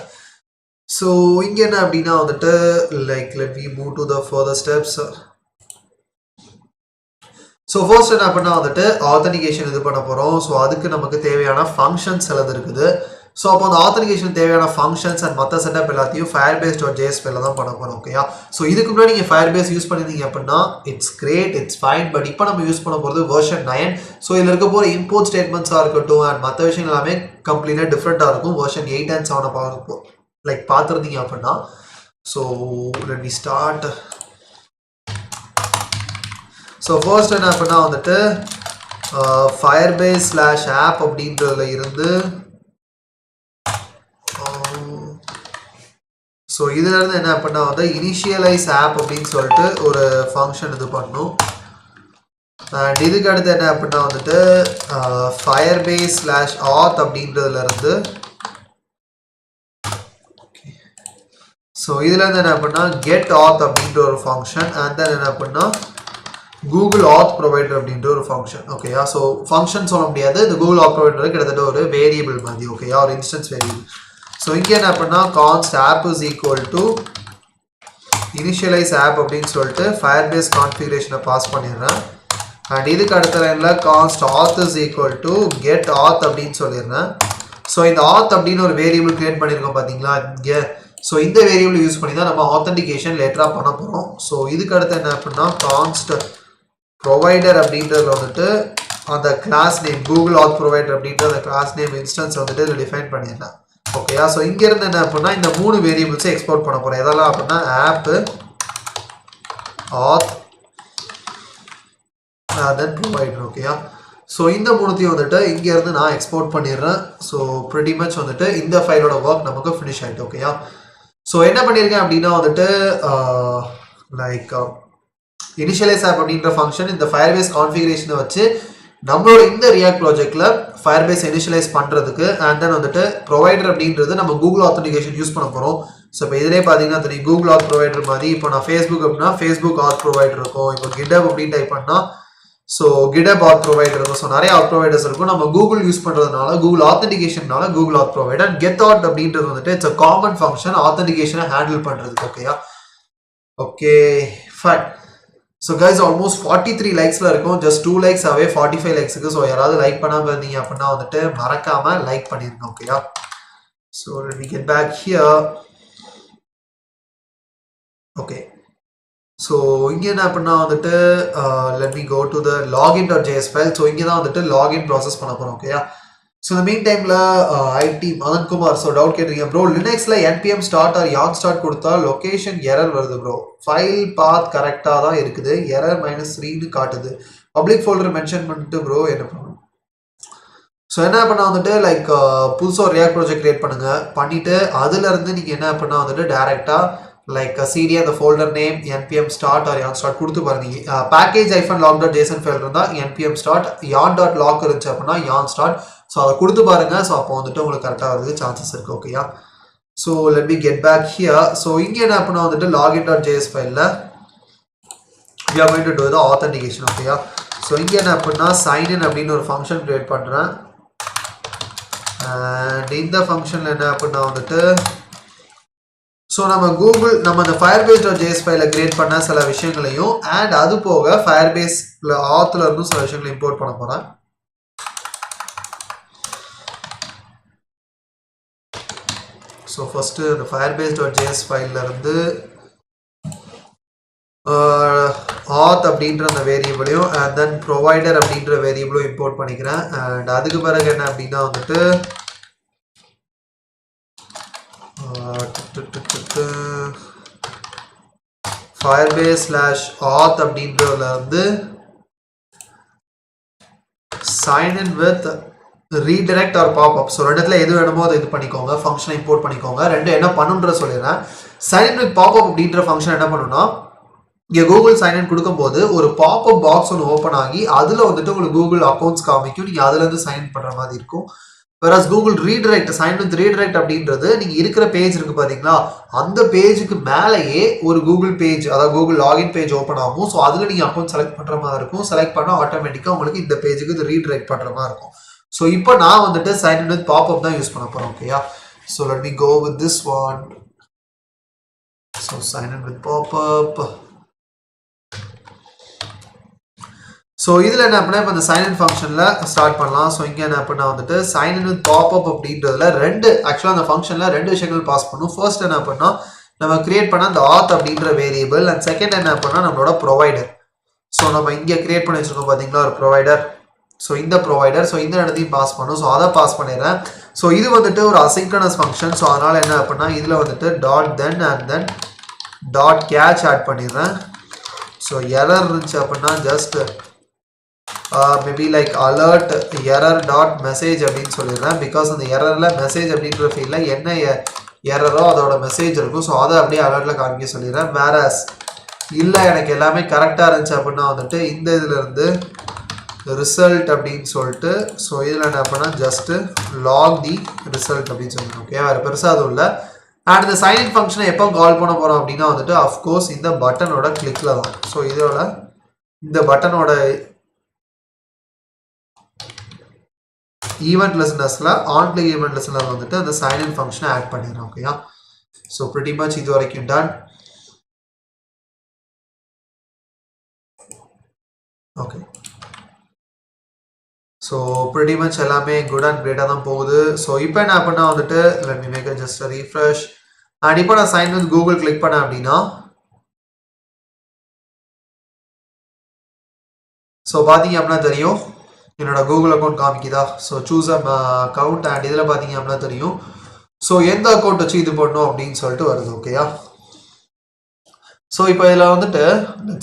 ஸோ இங்கே என்ன அப்படின்னா வந்துட்டு like let we move to the further steps. So first என்ன அப்படின்னா வந்துட்டு ஆத்தென்டிகேஷன் இது பண்ண போகிறோம். ஸோ அதுக்கு நமக்கு தேவையான ஃபங்க்ஷன்ஸ் எல்லாம் இருக்குது. ஸோ அப்போ அந்த ஆத்தென்டிகேஷன் தேவையான ஃபங்க்ஷன்ஸ் அண்ட் மற்ற செட்டப் எல்லாத்தையும் firebase.js ஃபைலில் தான் பண்ண போகிறோம். ஓகேயா? ஸோ இதுக்கு முன்னாடி நீங்கள் firebase யூஸ் பண்ணியிருந்தீங்க அப்படின்னா it's great, it's fine. But இப்போ நம்ம யூஸ் பண்ண போகிறது வெர்ஷன் 9. ஸோ இதில் இருக்க போகிற இம்போர்ட் ஸ்டேட்மெண்ட்ஸாக இருக்கட்டும் அண்ட் மற்ற விஷயங்கள் எல்லாமே கம்ப்ளீட்டாக டிஃப்ரெண்ட்டாக இருக்கும். வெர்ஷன் 8 and 7 பார்ப்போம் லைக் பார்த்துருந்தீங்க அப்படின்னா. So let me start. So first என்ன அப்படின்னா வந்துட்டு firebase/app அப்படின்றதுல இருந்து ஸோ இதுலேருந்து என்ன பண்ணால் வந்து இனிஷியலைஸ் ஆப் அப்படின்னு சொல்லிட்டு ஒரு ஃபங்க்ஷன் இது பண்ணும். அண்ட் இதுக்கு அடுத்து என்ன அப்படின்னா வந்துட்டு ஃபயர்பேஸ் ஸ்லாஷ் ஆத் அப்படின்றதுலேருந்து ஸோ இதுலேருந்து என்ன பண்ணால் கெட் ஆத் அப்படின்ற ஒரு ஃபங்க்ஷன் அண்ட் தென் என்ன பண்ணால் கூகுள் ஆத் ப்ரொவைடர் அப்படின்ற ஒரு ஃபங்க்ஷன். ஓகேயா, ஸோ ஃபங்க்ஷன் சொல்ல முடியாது, இந்த கூகுள் ஆத் ப்ரொவைடர் கிட்டத்தட்ட ஒரு வேரியபிள் மாதிரி. ஓகேயா, ஒரு இன்ஸ்டன்ஸ் வேரியபிள். ஸோ இங்கே என்ன பண்ணால் const app is equal to initialize app அப்படின்னு சொல்லிட்டு ஃபயர்பேஸ் கான்ஃபிகரேஷனை பாஸ் பண்ணிடுறேன். அண்ட் இதுக்கு அடுத்த லைனில் கான்ஸ்ட் ஆத் இஸ் ஈக்குவல் டு கெட் ஆத் அப்படின்னு சொல்லிடுறேன். ஸோ இந்த ஆத் அப்படின்னு ஒரு வேரியபிள் கிரியேட் பண்ணியிருக்கோம் பார்த்தீங்களா இங்கே. ஸோ இந்த வேரியபிள் யூஸ் பண்ணி தான் நம்ம ஆத்தென்டிகேஷன் லேட்டராக பண்ண போகிறோம். ஸோ இதுக்கு அடுத்து என்ன அப்படின்னா கான்ஸ்ட் ப்ரொவைடர் அப்படின்றதுல வந்துட்டு அந்த class name Google auth provider அப்படின்ற அந்த கிளாஸ் நேம் இன்ஸ்டன்ஸ் வந்துட்டு இதில் டிஃபைன் பண்ணிடலாம். ஓகேயா, ஸோ இங்கேருந்து என்ன அப்படின்னா இந்த 3 வேரியபிள்ஸை எக்ஸ்போர்ட் பண்ண போகிறேன். எதெல்லாம் அப்படின்னா ஆப்பு, ஆத், தென் ப்ரொவைடர். ஓகேயா, ஸோ இந்த 3த்தையும் வந்துட்டு இங்கேருந்து நான் எக்ஸ்போர்ட் பண்ணிடுறேன். ஸோ ப்ரிட்டி மச் வந்துட்டு இந்த ஃபைலோட ஒர்க் நமக்கு ஃபினிஷ் ஆகிட்டு. ஓகேயா, ஸோ என்ன பண்ணியிருக்கேன் அப்படின்னா வந்துட்டு லைக் இனிஷியலைஸ் ஆப் அப்படின்ற ஃபங்க்ஷன் இந்த ஃபயர்பேஸ் கான்ஃபிகரேஷனை வச்சு நம்மளோட இந்த ரியாக்ட் ப்ராஜெக்டில் ஃபயர்பேஸ் இனிஷியலைஸ் பண்ணுறதுக்கு அண்ட் தென் வந்துட்டு ப்ரொவைடர் அப்படின்றது நம்ம கூகுள் ஆத்தென்டிகேஷன் யூஸ் பண்ண போகிறோம். ஸோ இப்போ இதிலே பார்த்தீங்கன்னா தெரியும் கூகுள் ஆத் ப்ரொவைடர் மாதிரி. இப்போ நான் ஃபேஸ்புக் அப்படின்னா ஃபேஸ்புக் ஆத் ப்ரொவைடர் இருக்கும். இப்போ கிட்டப் அப்படின்னு டைப் பண்ணால் ஸோ கிட்டப் ஆத் ப்ரொவைடர் இருக்கும். ஸோ நிறைய ஆத் ப்ரொவைடர்ஸ் இருக்கும். நம்ம கூகுள் யூஸ் பண்ணுறதுனால கூகுள் ஆத்தென்டிகேஷனால Google auth provider. And get auth அப்படின்றது வந்துட்டு இட்ஸ் அ காமன் ஃபங்க்ஷன் ஆத்தென்டிகேஷனை ஹேண்டில் பண்ணுறதுக்கு. ஓகேயா, okay fine. So guys almost 43 லைக்ஸில் இருக்கும். ஜஸ்ட் 2 லைக்ஸ் ஆகவே 45 லைக்ஸுக்கு. ஸோ யாராவது லைக் பண்ணாமல் இருந்தீங்க அப்படின்னா வந்துட்டு மறக்காமல் லைக் பண்ணிருங்க. ஓகேயா, so let me get back here. Okay, so இங்கே என்ன அப்படின்னா வந்துட்டு let me go to the login.js file. So இங்கே தான் வந்துட்டு லாகின் ப்ராசஸ் பண்ண போகிறோம். ஓகேயா, ஸோ இந்த மீன் டைமில் ஐடி மதன்குமார் ஸோ டவுட் கேட்டிருக்கீங்க ப்ரோ, லினக்ஸில் npm start or yarn start கொடுத்தா லொக்கேஷன் எரர் வருது ப்ரோ. ஃபைல் பாத் கரெக்டாக தான் இருக்குது, எரர் -3ன்னு காட்டுது. பப்ளிக் ஃபோல்டர் மென்ஷன் பண்ணிட்டு ப்ரோ என்ன பண்ணணும்? ஸோ என்ன பண்ணால் வந்துட்டு லைக் புதுசாக ஒரு ரியாக்ட் ப்ராஜெக்ட் கிரியேட் பண்ணுங்கள். பண்ணிவிட்டு அதுலேருந்து நீங்கள் என்ன பண்ணால் வந்துட்டு டேரெக்டாக லைக் சிடி அந்த folder name npm start or yarn start கொடுத்து பாருங்க. பேக்கேஜ் -log.json ஃபைல் இருந்தால் npm ஸ்டார்ட், yarn.lock இருந்துச்சு அப்படின்னா yarn ஸ்டார்ட். ஸோ அதை கொடுத்து பாருங்க. ஸோ அப்போ வந்துட்டு உங்களுக்கு கரெக்டாக வரதுக்கு சான்சஸ் இருக்குது. ஓகேயா, so let me get back here. So இங்கே என்ன பண்ணால் வந்துட்டு login.js ஃபைலில் we are going to do the authentication. ஓகேயா, ஸோ இங்கே என்ன அப்படின்னா sign in அப்படின்னு ஒரு ஃபங்க்ஷன் கிரியேட் பண்ணுறேன். அண்ட் இந்த ஃபங்க்ஷனில் என்ன அப்படின்னா வந்துட்டு ஸோ நம்ம அந்த ஃபயர்பேஸ்.js ஃபைலை கிரியேட் பண்ண சில விஷயங்களையும் அண்ட் அது போக ஃபயர்பேஸில் ஆத்தில் இருந்தும் சில விஷயங்களை இம்போர்ட் பண்ண போகிறேன். ஸோ ஃபஸ்ட்டு அந்த ஃபயர்பேஸ்.js ஃபைலில் இருந்து ஆத் அப்படின்ற அந்த வேரியபிளையும் அண்ட் தென் ப்ரொவைடர் அப்படின்ற வேரியபிளும் இம்போர்ட் பண்ணிக்கிறேன். அண்ட் அதுக்கு பிறகு என்ன அப்படின்னா வந்துட்டு ஃபயர்பேஸ் ஸ்லாஷ் ஆத் அப்படின்றதுல வந்து sign in with redirect or popup. So ரெண்டுத்துல எது வேணுமோ அதை இது பண்ணிக்கோங்க, ஃபங்க்ஷனை இம்போர்ட் பண்ணிக்கோங்க. ரெண்டு என்ன பண்ணுன்ற சொல்லிடுறேன். சைன் இன் வித் பாப்அப் அப்படின்ற ஃபங்க்ஷன் என்ன பண்ணுன்னா இங்கே கூகுள் சைன்இன் கொடுக்கும்போது ஒரு பாப்அப் பாக்ஸ் ஒன்று ஓப்பன் ஆகி அதில் வந்துட்டு உங்களுக்கு கூகுள் அக்கௌண்ட்ஸ் காமிக்கும். நீங்கள் அதுலேருந்து சைன் பண்ணுற மாதிரி இருக்கும். Whereas Google redirect sign with redirect அப்படின்றது நீங்கள் இருக்கிற பேஜ் இருக்குது பார்த்தீங்களா, அந்த பேஜுக்கு மேலேயே ஒரு கூகுள் பேஜ் அதாவது கூகுள் லாகின் பேஜ் ஓப்பன் ஆகும். ஸோ அதில் நீங்கள் அக்கௌண்ட் செலக்ட் பண்ணுற மாதிரி இருக்கும். செலக்ட் பண்ணால் ஆட்டோமேட்டிக்காக உங்களுக்கு இந்த பேஜுக்கு இது ரீடைரக்ட் பண்ணுற மாதிரி இருக்கும். ஸோ இப்போ நான் வந்துட்டு சைன் இன் வித் பாப்அப் தான் யூஸ் பண்ண போகிறேன். ஓகேயா, so let me go with this one. So sign in with popup. So இதில் என்ன பண்ணால் இப்போ இந்த சைன்இன் ஃபங்க்ஷனில் ஸ்டார்ட் பண்ணலாம். ஸோ இங்கே என்ன பண்ணால் வந்துட்டு சைன்இன் வித் பாப்அப் அப்படின்றதுல ஆக்சுவலாக அந்த ஃபங்க்ஷனில் 2 விஷயங்கள் பாஸ் பண்ணும். ஃபர்ஸ்ட் என்ன பண்ணால் நம்ம கிரியேட் பண்ண அந்த ஆத் அப்படின்ற வேரியபிள் அண்ட் செகண்ட் என்ன பண்ணால் நம்மளோட ப்ரொவைடர். ஸோ நம்ம இங்கே கிரியேட் பண்ணி வச்சுருக்கோம் பார்த்தீங்களா ஒரு ப்ரொவைடர். ஸோ இந்த ப்ரொவைடர் ஸோ இந்த இடத்தையும் பாஸ் பண்ணும். ஸோ அதை பாஸ் பண்ணிடுறேன். ஸோ இது வந்துட்டு ஒரு அசிங்க்ரனஸ் ஃபங்க்ஷன். ஸோ அதனால் என்ன அப்படின்னா இதில் வந்துட்டு dot then and then dot catch add பண்ணிடுறேன். ஸோ எரர் இருந்துச்சு அப்படின்னா just maybe like alert error dot message அப்படின்னு சொல்லிடுறேன். பிகாஸ் அந்த எரரில் மெசேஜ் அப்படின்ற ஃபீல்டில் என்ன எரரோ அதோட மெசேஜ் இருக்கும். ஸோ அதை அப்படியே அலர்ட்டில் காமிக்க சொல்லிடுறேன். வேறஸ் இல்லை எனக்கு எல்லாமே கரெக்டாக இருந்துச்சு அப்படின்னா வந்துட்டு இந்த இதில் இருந்து ரிசல்ட் அப்படின்னு சொல்லிட்டு ஸோ இதில் என்ன பண்ணா ஜஸ்ட்டு லாக் தி ரிசல்ட் அப்படின்னு சொல்லிடுறேன். ஓகே, வேறு பெருசாக அதுவும் இல்லை. அண்ட் இந்த சைன்இன் ஃபங்க்ஷனை எப்போ கால் பண்ண போகிறோம் அப்படின்னா வந்துட்டு அஃப்கோர்ஸ் இந்த பட்டனோட கிளிக்கில் தான். ஸோ இதோட இந்த பட்டனோட ஈவெண்ட் லிசனர்ஸில் ஆன் கிளிக் ஈவெண்ட் லிசனர் வந்துட்டு அந்த சைன்இன் ஃபங்க்ஷனை ஆட் பண்ணிடுறேன். ஓகேயா, ஸோ ப்ரிட்டி மச் இது வரைக்கும் done. Okay, so pretty much எல்லாமே குட் அண்ட் கிரேட்டாக தான் போகுது. ஸோ இப்போ என்ன பண்ணால் வந்துட்டு let me make just refresh. And இப்போ நான் சைன் வித் கூகுள் கிளிக் பண்ணேன் அப்படின்னா ஸோ பார்த்தீங்க அப்படின்னா தெரியும் என்னோட கூகுள் அக்கௌண்ட் காமிக்குதா. ஸோ சூஸ் அக்கௌண்ட் அண்ட் இதில் பார்த்தீங்க அப்படின்னா தெரியும் ஸோ எந்த அக்கௌண்ட் வச்சு இது பண்ணணும் அப்படின்னு சொல்லிட்டு வருது. ஓகேயா, ஸோ இப்போ இதில் வந்துட்டு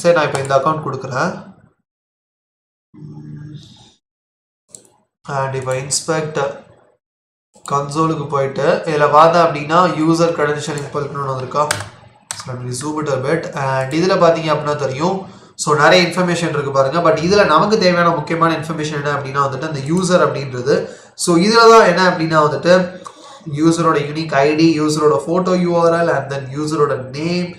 சரி நான் இப்போ இந்த அக்கௌண்ட் கொடுக்குறேன். அண்ட் இப்போ இன்ஸ்பெக்ட் கன்சோலுக்கு போயிட்டு இதில் பார்த்தா அப்படின்னா யூசர் கிரெடென்ஷியல் இம்பல்ட்னு வந்திருக்கா. Zoom it a bit. And இதில் பார்த்தீங்க அப்படின்னா தெரியும் ஸோ நிறைய இன்ஃபர்மேஷன் இருக்குது பாருங்கள். பட் இதில் நமக்கு தேவையான முக்கியமான இன்ஃபர்மேஷன் என்ன அப்படின்னா வந்துட்டு அந்த யூசர் அப்படின்றது. ஸோ இதில் தான் என்ன அப்படின்னா வந்துட்டு யூசரோட யூனிக் ஐடி, யூசரோட ஃபோட்டோ யூஆர்எல் அண்ட் தென் யூசரோட நேம்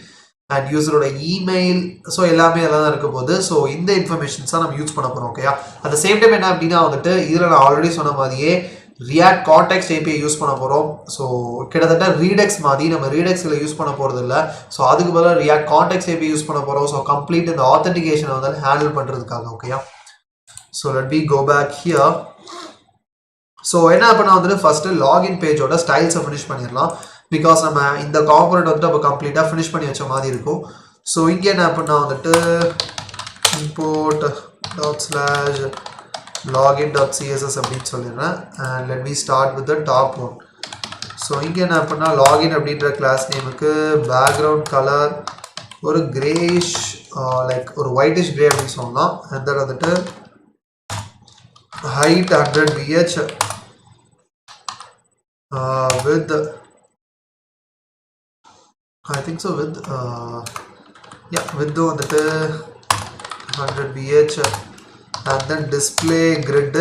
அண்ட் யூசரோட இமெயில். ஸோ எல்லாமே எல்லாம் தான் இருக்க போகுது. ஸோ இந்த இன்ஃபர்மேஷன்ஸ் தான் நம்ம யூஸ் பண்ண போகிறோம். ஓகேயா, அட் த சேம் டைம் என்ன அப்படின்னா வந்துட்டு இதில் நான் ஆல்ரெடி சொன்ன மாதிரியே ரியாக்ட் கான்டெக்ஸ்ட் ஏபிஐ யூஸ் பண்ண போகிறோம். ஸோ கிட்டத்தட்ட ரீடெக்ஸ் மாதிரி நம்ம ரீடெக்ஸில் யூஸ் பண்ண போகிறது இல்லை. ஸோ அதுக்கு பதிலாக ரியாக்ட் கான்டெக்ஸ்ட் ஏபிஐ யூஸ் பண்ண போகிறோம். ஸோ கம்ப்ளீட் இந்த ஆத்தென்டிகேஷனை வந்து ஹேண்டில் பண்ணுறதுக்காக. ஓகேயா, so let me go back here. So என்ன பண்ணால் வந்துட்டு ஃபஸ்ட்டு லாகின் பேஜோட ஸ்டைல்ஸை ஃபினிஷ் பண்ணிடலாம். பிகாஸ் நம்ம இந்த காம்பனண்ட் வந்துட்டு அப்போ கம்ப்ளீட்டாக ஃபினிஷ் பண்ணி வச்ச மாதிரி இருக்கும். ஸோ இங்கே என்ன பண்ணால் வந்துட்டு import login.css அப்படின்னு சொல்லிடுறேன். And let me start with the top one. So இங்கே என்ன பண்ணால் லாகின் அப்படின்ற கிளாஸ் நேமுக்கு பேக்ரவுண்ட் கலர் ஒரு கிரேஷ் லைக் ஒரு ஒயிட்டிஷ் கிரே அப்படின்னு சொல்லலாம். அண்ட் தென் வந்துட்டு height 100 BH with I think so with with வந்துட்டு 100 BH and then display grid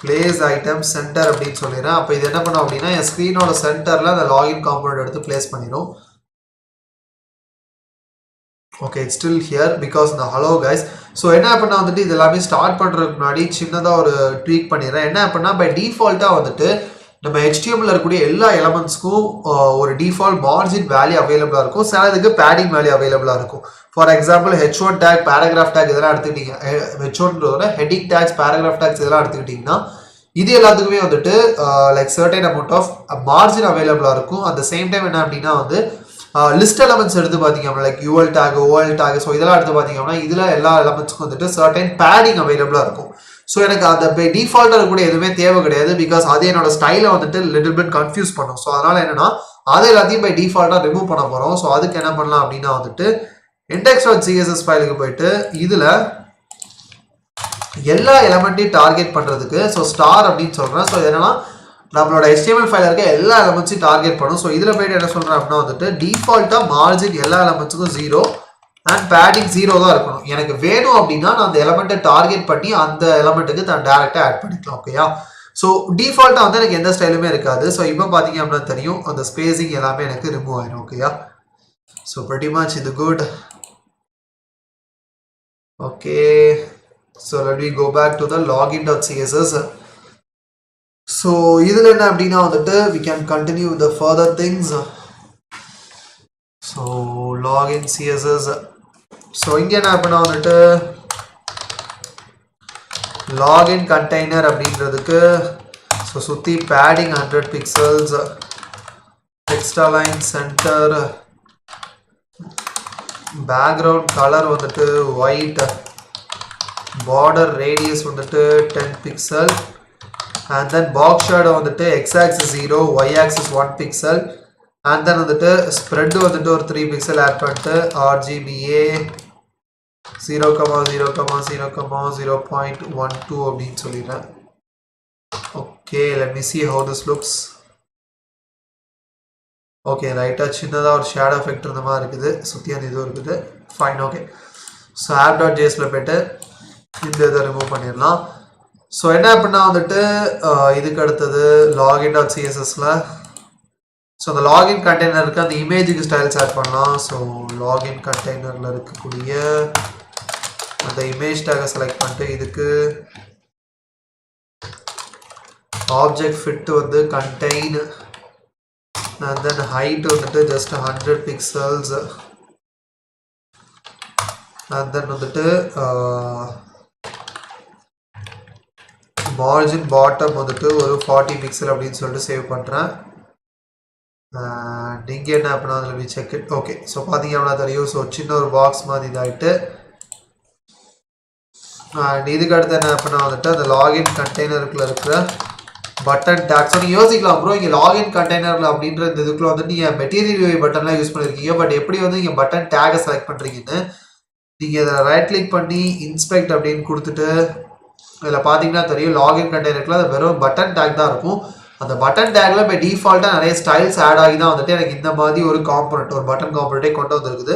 place item center அப்படின்னு சொல்லிடுறேன். அப்போ இது என்ன பண்ணும் அப்படின்னா என் ஸ்க்ரீனோட சென்டரில் அந்த லாகின் காம்பனண்ட் எடுத்து பிளேஸ் பண்ணிடும். Okay, it's still here because இந்த ஹலோ கைஸ். ஸோ என்ன பண்ணால் வந்துட்டு இது எல்லாமே ஸ்டார்ட் பண்ணுறதுக்கு முன்னாடி சின்னதாக ஒரு ட்வீக் பண்ணிடுறேன். என்ன பண்ணால் பை டிஃபால்ட்டாக வந்துட்டு நம்ம HTML இருக்கக்கூடிய எல்லா எலமெண்ட்ஸ்க்கும் ஒரு டிஃபால்ட் மார்ஜின் வேல்யூ அவைலபிளாக இருக்கும். சில இதுக்கு பேடிங் வேல்யூ அவைலபிளாக இருக்கும். For example H1 tag, paragraph tag இதெல்லாம் எடுத்துக்கிட்டீங்க, H1ன்றதோட ஹெட்டிங் டேக்ஸ், பேராகிராஃப் டேக்ஸ் இதெல்லாம் எடுத்துக்கிட்டிங்கன்னா இது எல்லாத்துக்குமே வந்துட்டு like certain amount of margin அவைலபிளாக இருக்கும். அட் த சேம் டைம் என்ன அப்படின்னா வந்து லிஸ்ட் எலமெண்ட்ஸ் எடுத்து பார்த்தீங்க அப்படின்னா like UL take, OL take, so இதெல்லாம் எடுத்து பார்த்தீங்க அப்படின்னா இதில் எல்லா எலமெண்ட்ஸ்க்கும் வந்துட்டு சர்டைன் பேடிங் அவைலபிளாக இருக்கும். ஸோ எனக்கு அந்த டிஃபால்ட்டாக இருக்கக்கூடிய எதுவுமே தேவை கிடையாது. பிகாஸ் அது என்னோட ஸ்டைலை வந்துட்டு லிட்டில் பிட் கன்ஃபியூஸ் பண்ணும். ஸோ அதனால் என்னன்னா அதை எல்லாத்தையும் பை டிஃபால்ட்டாக ரிமூவ் பண்ண போகிறோம். ஸோ அதுக்கு என்ன பண்ணலாம் அப்படின்னா வந்துட்டு index.css ஃபைலுக்கு போயிட்டு இதில் எல்லா எலமெண்ட்டையும் டார்கெட் பண்ணுறதுக்கு ஸோ ஸ்டார் அப்படின்னு சொல்கிறேன். ஸோ என்னன்னா நம்மளோட HTML ஃபைலில் இருக்க எல்லா எலமெண்ட்ஸையும் டார்கெட் பண்ணும். ஸோ இதில் போயிட்டு என்ன சொல்கிறேன் அப்படின்னா வந்துட்டு டிஃபால்ட்டாக மார்ஜின் எல்லா எலமெண்ட்ஸுக்கும் 0 அண்ட் பேடிங் 0 தான் இருக்கணும். எனக்கு வேணும் அப்படின்னா நான் அந்த எலமெண்ட்டை டார்கெட் பண்ணி அந்த எலமெண்ட்டுக்கு நான் டேரெக்டாக ஆட் பண்ணிக்கலாம். ஓகேயா, ஸோ டிஃபால்ட்டாக வந்து எனக்கு எந்த ஸ்டைலுமே இருக்காது. ஸோ இப்போ பார்த்தீங்க அப்படின்னா தெரியும் அந்த ஸ்பேசிங் எல்லாமே எனக்கு ரிமூவ் ஆயிடும். ஓகேயா, ஸோ pretty much இது good. Okay, so let me go back to the login.css. So இதில் என்ன அப்படின்னா வந்துட்டு we can continue with the further things. So login CSS. So இங்கே என்ன அப்படின்னா வந்துட்டு லாகின் கண்டெய்னர் அப்படின்றதுக்கு ஸோ சுற்றி padding 100 pixels, text align center, background colour வந்துட்டு ஒயிட், பார்டர் ரேடியஸ் வந்துட்டு 10 pixel and then box shadow வந்துட்டு x axis 0, y axis 1 pixel and then வந்துட்டு spread வந்துட்டு ஒரு 3 pixel ஆட் பண்ணிட்டு RGBA 0,0,0,0.12 அப்படின்னு சொல்லிடுறேன். Okay, let me see how this looks. Okay, ரைட்டாக சின்னதாக ஒரு ஷேடோ எஃபெக்ட் இருந்த மாதிரி இருக்குது, சுற்றி அந்த இதுவும் இருக்குது. Fine, okay. ஸோ app.jsல போய்ட்டு இந்த இதை ரிமூவ் பண்ணிடலாம். ஸோ என்ன அப்படின்னா வந்துட்டு இதுக்கு அடுத்தது login.cssல ஸோ அந்த லாகின் கண்டெய்னருக்கு அந்த இமேஜுக்கு ஸ்டைல்ஸ் ஆட் பண்ணலாம். ஸோ லாகின் கண்டெய்னரில் இருக்கக்கூடிய அந்த இமேஜ் டேகை செலக்ட் பண்ணிட்டு இதுக்கு ஆப்ஜெக்ட் ஃபிட் வந்து கண்டெயின் and then height வந்துட்டு just 100 pixels and then வந்துட்டு margin bottom வந்துட்டு ஒரு 40 pixel அப்படின்னு சொல்லிட்டு சேவ் பண்ணுறேன். நீங்கள் என்ன அப்படின்னா அதில் செக் இட். ஓகே, ஸோ பார்த்தீங்க அப்படின்னா தெரியும். ஸோ சின்ன ஒரு பாக்ஸ் மாதிரி இதாகிட்டு இதுக்கு அடுத்து என்ன அப்படின்னா வந்துட்டு அந்த லாகின் கண்டெய்னருக்குள்ள இருக்கிற பட்டன் டேக். ஸோ நீங்கள் யோசிக்கலாம் ப்ரோ, இங்கே லாகின் கண்டெய்னரில் அப்படின்ற இந்த இதுக்குள்ள வந்துட்டு நீங்கள் மெட்டீரியல் யூஐ பட்டன்லாம் யூஸ் பண்ணியிருக்கீங்க, பட் எப்படி வந்து நீங்கள் பட்டன் டேகை செலக்ட் பண்ணுறீங்கன்னு நீங்கள் இதை ரைட் கிளிக் பண்ணி இன்ஸ்பெக்ட் அப்படின்னு கொடுத்துட்டு இதில் பார்த்தீங்கன்னா தெரியும். லாகின் கண்டெய்னருக்குள்ள அது வெறும் பட்டன் டேக் தான் இருக்கும். அந்த பட்டன் டேக்ல இப்போ டிஃபால்ட்டாக நிறைய ஸ்டைல்ஸ் ஆட் ஆகி தான் வந்துட்டு எனக்கு இந்த மாதிரி ஒரு காம்பனண்ட், ஒரு பட்டன் காம்பனண்ட்டே கொண்டு வந்துருக்குது.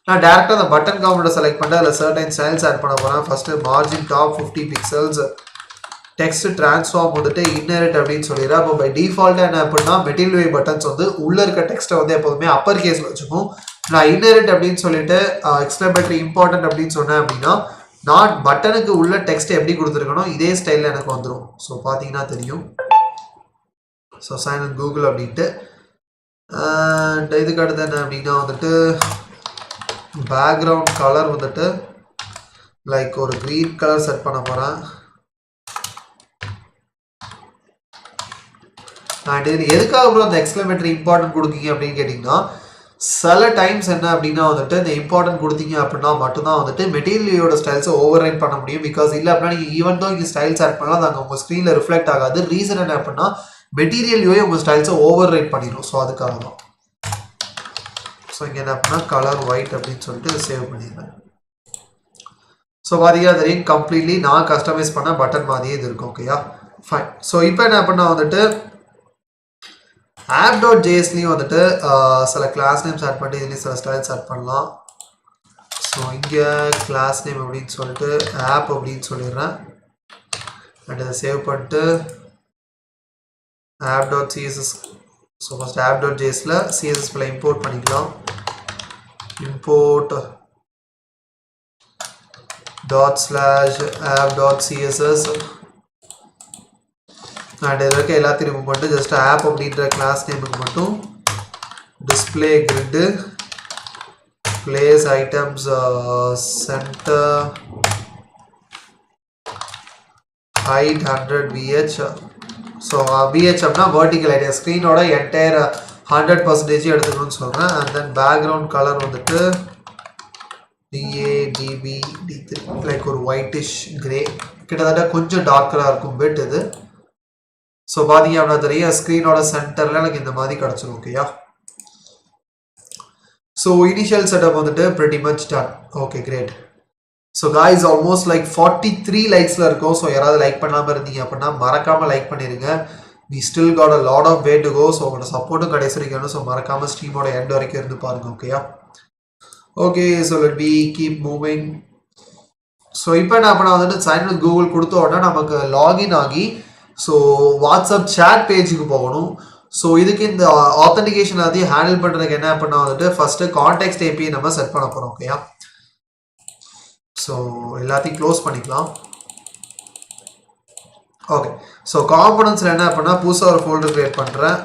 நான் டேரெக்டாக அந்த பட்டன் காம்பனண்ட்டை செலக்ட் பண்ணிட்டு அதில் சர்டைன் ஸ்டைல்ஸ் ஆட் பண்ண போகிறேன். First margin top 50 pixels, text transform வந்துட்டு இன்னெரிட் அப்படின்னு சொல்லிடுறேன். அப்போ பை டிஃபால்ட்டாக என்ன அப்படின்னா மெட்டீரியல் பட்டன்ஸ் வந்து உள்ளே இருக்க டெக்ஸ்ட்டை வந்து எப்போதுமே அப்பர் கேஸில் வச்சுக்கும். நான் இன்னெரிட் அப்படின்னு சொல்லிட்டு எக்ஸ்க்ளமேட்டரி இம்பார்ட்டன்ட் அப்படின்னு சொன்னேன் அப்படின்னா நான் பட்டனுக்கு உள்ள டெக்ஸ்ட் எப்படி கொடுத்துருக்கணும் இதே ஸ்டைலில் எனக்கு வந்துடும். ஸோ பார்த்தீங்கன்னா தெரியும். ஸோ சைன் இன் கூகுள் அப்படின்ட்டு அண்ட் இதுக்கு அடுத்து என்ன அப்படின்னா வந்துட்டு பேக்ரவுண்ட் கலர் வந்துட்டு லைக் ஒரு க்ரீன் கலர் செட் பண்ண போகிறேன். அண்ட் இது எதுக்காக அப்புறம் அந்த எக்ஸ்க்ளமேட்டரி இம்பார்ட்டன்ட் கொடுக்கீங்க அப்படின்னு கேட்டிங்கன்னா சில டைம்ஸ் என்ன அப்படின்னா வந்துட்டு இந்த இம்பார்ட்டன்ட் கொடுத்தீங்க அப்படின்னா மட்டும்தான் வந்துட்டு மெட்டீரியலோட ஸ்டைல்ஸை ஓவர் ரைட் பண்ண முடியும். பிகாஸ் இல்லை அப்படின்னா நீங்கள் ஈவன் தான் இங்கே ஸ்டைல்ஸ் ஆட் பண்ணலாம், அது அங்கே உங்கள் ஸ்க்ரீனில் ரிஃப்ளெக்ட் ஆகாது. ரீசன் என்ன அப்படின்னா மெட்டீரியல் யூஏ உங்கள் ஸ்டைல்ஸை ஓவர் ரைட் பண்ணிடும். ஸோ அதுக்காக தான். ஸோ இங்கே என்ன அப்படின்னா கலர் ஒயிட் அப்படின்னு சொல்லிட்டு சேவ் பண்ணிடுறேன். ஸோ பார்த்தீங்கன்னா தெரியும் கம்ப்ளீட்லி நான் கஸ்டமைஸ் பண்ண பட்டன் மாதிரியே இது இருக்கும். ஓகேயா, ஃபைன். ஸோ இப்போ என்ன பண்ணால் வந்துட்டு app.jsலையும் வந்துட்டு சில கிளாஸ் நேம்ஸ் ஆட் பண்ணி இதுலேயும் சில ஸ்டைல்ஸ் ஆட் பண்ணலாம். ஸோ இங்கே கிளாஸ் நேம் அப்படின்னு சொல்லிட்டு ஆப் அப்படின்னு சொல்லிடுறேன். அண்ட் இதை சேவ் பண்ணிட்டு app.css. ஸோ ஃபஸ்ட் app.jsல css ஃபைலை இம்போர்ட் பண்ணிக்கலாம். import ./app.css அண்ட் இதில் இருக்க எல்லாத்தையும் ரிமூவ் பண்ணிட்டு ஜஸ்ட் ஆப் அப்படின்ற கிளாஸ் நேமுக்கு மட்டும் display grid place items centre height 100 VH. So VH அப்படின்னா வெர்டிக்கல் ஐடியா ஸ்க்ரீனோட என்டையர் 100% எடுத்துக்கணும்னு சொல்கிறேன். அண்ட் தென் பேக்ரவுண்ட் கலர் வந்துட்டு DADB D3 லைக் ஒரு ஒயிட்டிஷ் கிரே, கிட்டத்தட்ட கொஞ்சம் டார்க்கராக இருக்கும் பெட் இது. ஸோ பார்த்தீங்க அப்படின்னா தெரியும் ஸ்க்ரீனோட சென்டரில் எனக்கு இந்த மாதிரி கிடச்சிரும். ஓகேயா, ஸோ இனிஷியல் செட்டப் வந்துட்டு pretty much done. Okay, great. So guys almost like 43 லைக்ஸில் இருக்கும். ஸோ யாராவது லைக் பண்ணாமல் இருந்தீங்க அப்படின்னா மறக்காமல் லைக் பண்ணிடுங்க. We still got a lot of way to go. So உங்களோட சப்போர்ட்டும் கடைசி வரைக்கும். ஸோ மறக்காமல் ஸ்ட்ரீமோட எண்ட் வரைக்கும் இருந்து பாருங்க. ஓகேயா, okay. So let be keep moving. So இப்போ என்ன பண்ணால் வந்துட்டு சைன் வித் கூகுள் கொடுத்த உடனே நமக்கு லாகின் ஆகி ஸோ வாட்ஸ்அப் சேட் பேஜுக்கு போகணும். ஸோ இதுக்கு இந்த ஆத்தென்டிகேஷன் எல்லாத்தையும் ஹேண்டில் பண்ணுறதுக்கு என்ன பண்ணால் வந்துட்டு ஃபஸ்ட்டு கான்டெக்ஸ்ட் ஏபிஐ நம்ம செட் பண்ண போகிறோம். ஓகேயா, ஸோ எல்லாத்தையும் க்ளோஸ் பண்ணிக்கலாம். ஓகே, ஸோ காம்பனன்ட்ஸில் என்ன பண்ணால் புதுசாக ஒரு ஃபோல்டர் க்ரியேட் பண்ணுறேன்.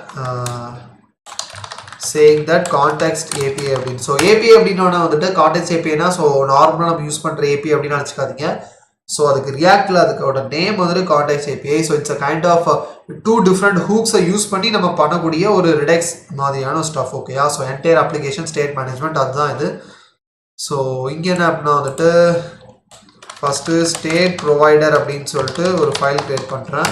saying that context API அப்படின்னு. ஸோ API அப்படின்னா வந்துட்டு கான்டெக்ஸ்ட் APIனா ஸோ நார்மலாக நம்ம யூஸ் பண்ணுற API அப்படின்னு நினச்சிக்காதீங்க. ஸோ அதுக்கு ரியாக்டில் அதுக்கோட நேம் வந்துட்டு context API. So it's a kind of 2 different ஹூக்ஸை யூஸ் பண்ணி நம்ம பண்ணக்கூடிய ஒரு ரிடெக்ஸ் மாதிரியான ஸ்டஃப். ஓகேயா, so entire application state management அதுதான் இது. ஸோ இங்கே என்ன அப்படின்னா வந்துட்டு ஃபஸ்ட்டு ஸ்டேட் ப்ரொவைடர் அப்படின்னு சொல்லிட்டு ஒரு ஃபைல் க்ரியேட் பண்ணுறேன்.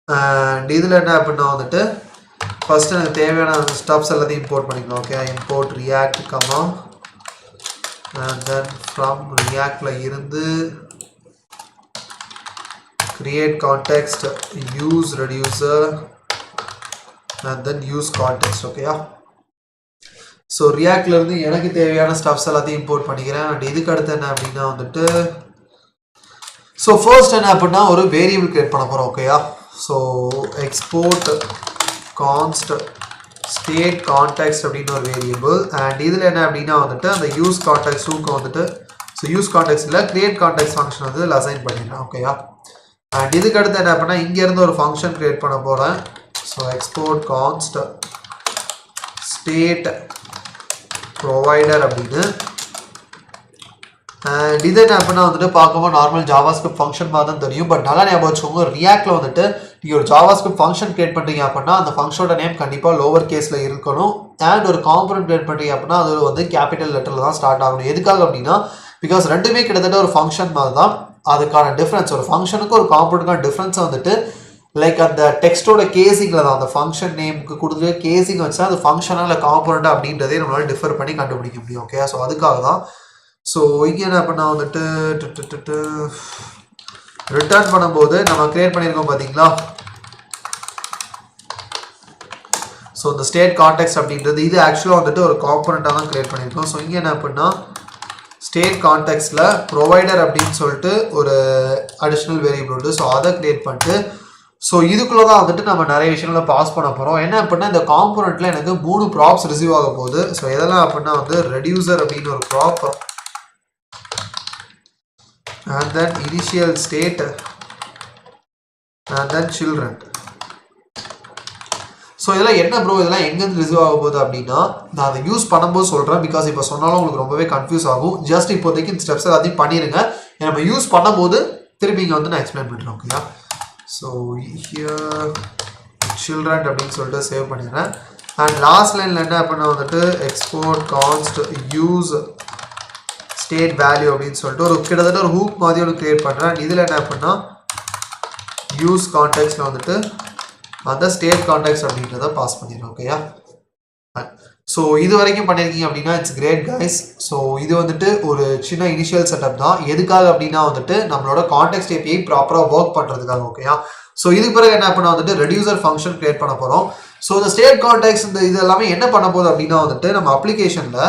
அண்ட் இதில் என்ன அப்படின்னா வந்துட்டு ஃபஸ்ட்டு எனக்கு தேவையான ஸ்டப்ஸ் எல்லாத்தையும் இம்போர்ட் பண்ணிக்கலாம். Okay, import React comma and then from ரியாக்டில் இருந்து create context use reducer and then use context. Okay, so Reactல இருந்து எனக்கு தேவையான ஸ்டஃப்ஸ் எல்லாத்தையும் இம்போர்ட் பண்ணிக்கிறேன். அண்ட் இதுக்கு அடுத்து என்ன அப்படின்னா வந்துட்டு ஸோ ஃபர்ஸ்ட் என்ன அப்படின்னா ஒரு வேரியபிள் கிரியேட் பண்ண போகிறோம். ஓகேயா, ஸோ எக்ஸ்போர்ட் கான்ஸ்ட் ஸ்டேட் கான்டெக்ஸ்ட் அப்படின்னு ஒரு வேரியபிள். அண்ட் இதில் என்ன அப்படின்னா வந்துட்டு அந்த யூஸ் கான்டெக்ட் டூக்கு வந்துட்டு ஸோ யூஸ் கான்டெக்ட்ல கிரியேட் கான்டெக்ட் ஃபங்க்ஷன் வந்து இதில் அசைன் பண்ணிடுறேன். ஓகேயா, அண்ட் இதுக்கு அடுத்து என்ன அப்படின்னா இங்கேருந்து ஒரு ஃபங்க்ஷன் கிரியேட் பண்ண போகிறேன். ஸோ எக்ஸ்போர்ட் கான்ஸ்ட் ஸ்டேட் ப்ரொவைடர் அப்படின்னு. அண்ட் இது என்ன அப்படின்னா வந்துட்டு பார்க்கும்போது நார்மல் ஜாவாஸ்கிரிப்ட் ஃபங்க்ஷன் மாதிரி தான் தெரியும். பட் நல்லா ஞாபகம் வச்சுக்கோங்க, ரியாக்டில் வந்துட்டு நீங்கள் ஒரு ஜாவாஸ்கிரிப்ட் ஃபங்க்ஷன் கிரியேட் பண்ணுறீங்க அப்படின்னா அந்த ஃபங்க்ஷனோட நேம் கண்டிப்பாக லோவர் கேஸில் இருக்கணும். அண்ட் ஒரு காம்பனன்ட் கிரியேட் பண்ணுறீங்க அப்படின்னா அது வந்து கேபிட்டல் லெட்டரில் தான் ஸ்டார்ட் ஆகணும். எதுக்காக அப்படின்னா பிகாஸ் ரெண்டுமே கிட்டத்தட்ட ஒரு ஃபங்க்ஷன் மாதிரி தான். அதுக்கான டிஃப்ரென்ஸ் ஒரு ஃபங்க்ஷனுக்கு ஒரு காம்பனண்ட்டுக்கான டிஃப்ரென்ஸை வந்துட்டு லைக் அந்த டெக்ஸ்டோட கேசிங்கில் தான் அந்த ஃபங்க்ஷன் நேமுக்கு கொடுத்துட்டு கேசிங் வச்சா அது ஃபங்க்ஷனாக இல்லை காம்பனண்ட்டாக அப்படின்றதே நம்மளால் டிஃபர் பண்ணி கண்டுபிடிக்க முடியும். ஓகே, ஸோ அதுக்காக தான். ஸோ இங்கே என்ன பண்ணால் வந்துட்டு ரிட்டர்ன் பண்ணும்போது நம்ம கிரியேட் பண்ணியிருக்கோம் பார்த்தீங்களா. ஸோ இந்த ஸ்டேட் கான்டெக்ஸ்ட் அப்படின்றது இது ஆக்சுவலாக வந்துட்டு ஒரு காம்பனண்ட்டாக தான் கிரியேட் பண்ணியிருக்கோம். ஸோ இங்கே என்ன பண்ணால் ஸ்டேட் கான்டெக்ஸ்டில் ப்ரொவைடர் அப்படின்னு சொல்லிட்டு ஒரு அடிஷ்னல் வேரியபிள் உண்டு. ஸோ அதை கிரியேட் பண்ணிட்டு ஸோ இதுக்குள்ளே தான் வந்துட்டு நம்ம நிறைய விஷயங்களை பாஸ் பண்ண போகிறோம். என்ன அப்படின்னா இந்த காம்பனண்ட்டில் எனக்கு 3 ப்ராப்ஸ் ரிசீவ் ஆக போகுது. ஸோ எதெல்லாம் அப்படின்னா வந்து ரெடியூசர் அப்படின்னு ஒரு prop, and then initial state, and then children. So இதெல்லாம் என்ன ப்ரோ, இதெல்லாம் எங்கேருந்து ரிசீவ் ஆக போகுது அப்படின்னா நான் அதை யூஸ் பண்ணும்போது சொல்கிறேன். பிகாஸ் இப்போ சொன்னாலும் உங்களுக்கு ரொம்பவே கன்ஃபியூஸ் ஆகும். ஜஸ்ட் இப்போதைக்கு இந்த ஸ்டெப்ஸ் எல்லாத்தையும் பண்ணிடுங்க. நம்ம யூஸ் பண்ணும்போது திருப்பி இங்கே வந்து நான் எக்ஸ்பிளைன் பண்ணுறேன். ஓகேயா, ஸோ ஹியர் சில்ட்ரன் அப்படின்னு சொல்லிட்டு சேவ் பண்ணிடுறேன். அண்ட் லாஸ்ட் லைனில் என்ன அப்படின்னா வந்துட்டு எக்ஸ்போர்ட் கான்ஸ்ட் யூஸ் ஸ்டேட் வேல்யூ அப்படின்னு சொல்லிட்டு ஒரு கிட்டத்தட்ட ஒரு ஹூக் மாதிரி ஒன்று கிரியேட் பண்ணுறேன். இதில் என்ன அப்படின்னா யூஸ் கான்டெக்ட்ஸில் வந்துட்டு அந்த ஸ்டேட் கான்டெக்ட்ஸ் அப்படின்றத பாஸ் பண்ணிடுறேன். ஓகேயா, ஸோ இது வரைக்கும் பண்ணியிருக்கீங்க அப்படின்னா இட்ஸ் கிரேட் கைஸ். ஸோ இது வந்துட்டு ஒரு சின்ன இனிஷியல் செட்டப் தான். எதுக்காக அப்படின்னா வந்துட்டு நம்மளோட கான்டெக்ஸ்ட் API ப்ராப்பராக ஒர்க் பண்ணுறதுக்காக. ஓகேயா, ஸோ இதுக்கு பிறகு என்ன பண்ண வந்துட்டு ரெடியூசர் ஃபங்க்ஷன் கிரியேட் பண்ண போகிறோம். ஸோ இந்த ஸ்டேட் கான்டெக்ட்ஸ் இந்த இது எல்லாமே என்ன பண்ண போகுது அப்படின்னா வந்துட்டு நம்ம அப்ளிகேஷனில்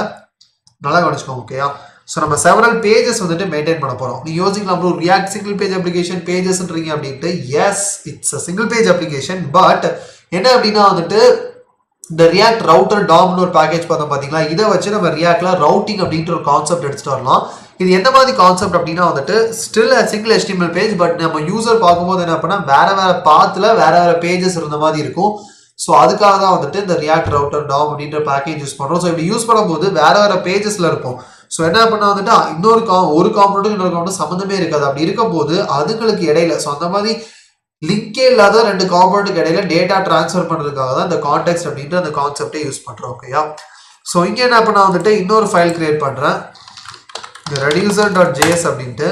நல்லா கவனிச்சுக்கோங்க. ஓகேயா, ஸோ நம்ம செவரல் பேஜஸ் வந்துட்டு மெயின்டைன் பண்ண போகிறோம். நீங்கள் யோசிக்கலாம் bro React single page application பேஜஸ்ன்றீங்க அப்படின்ட்டு. Yes, it's a single page application. But என்ன அப்படின்னா வந்துட்டு இந்த ரியாக்ட் ரவுட்டர் டாம்னு ஒரு பேக்கேஜ் பார்த்தோம் பார்த்தீங்களா, இதை வச்சு நம்ம ரியாக்ட்ல ரவுட்டிங் அப்படின்ற ஒரு கான்செப்ட் எடுத்துட்டு வரலாம். இது எந்த மாதிரி கான்செப்ட் அப்படின்னா வந்துட்டு still single HTML page. But நம்ம யூசர் பார்க்கும்போது என்ன பண்ணால் வேற பாத்தில் வேற பேஜஸ் இருந்த மாதிரி இருக்கும். ஸோ அதுக்காக தான் வந்துட்டு இந்த ரியாக்ட் ரவுட்டர் டாம் அப்படின்ற பேக்கேஜ் யூஸ் பண்ணுறோம். ஸோ இப்படி யூஸ் பண்ணும்போது வேற பேஜஸ்ல இருக்கும். ஸோ என்ன பண்ணால் வந்துட்டு ஒரு காம்பனண்ட்டும் இன்னொரு காம்பனண்ட் சம்மந்தமே இருக்காது. அப்படி இருக்கும் போது அதுங்களுக்கு இடையில ஸோ அந்த மாதிரி லிங்கே இல்லாத 2 காம்பனண்ட்டுக்கு இடையில டேட்டா டிரான்ஸ்ஃபர் பண்ணுறதுக்காக தான் இந்த கான்டெக்ஸ்ட் அப்படின்ற அந்த கான்செப்டே யூஸ் பண்ணுறோம். ஓகேயா, ஸோ இங்கே என்ன பண்ண வந்துட்டு இன்னொரு ஃபைல் கிரியேட் பண்ணுறேன் reducer.js அப்படின்ட்டு.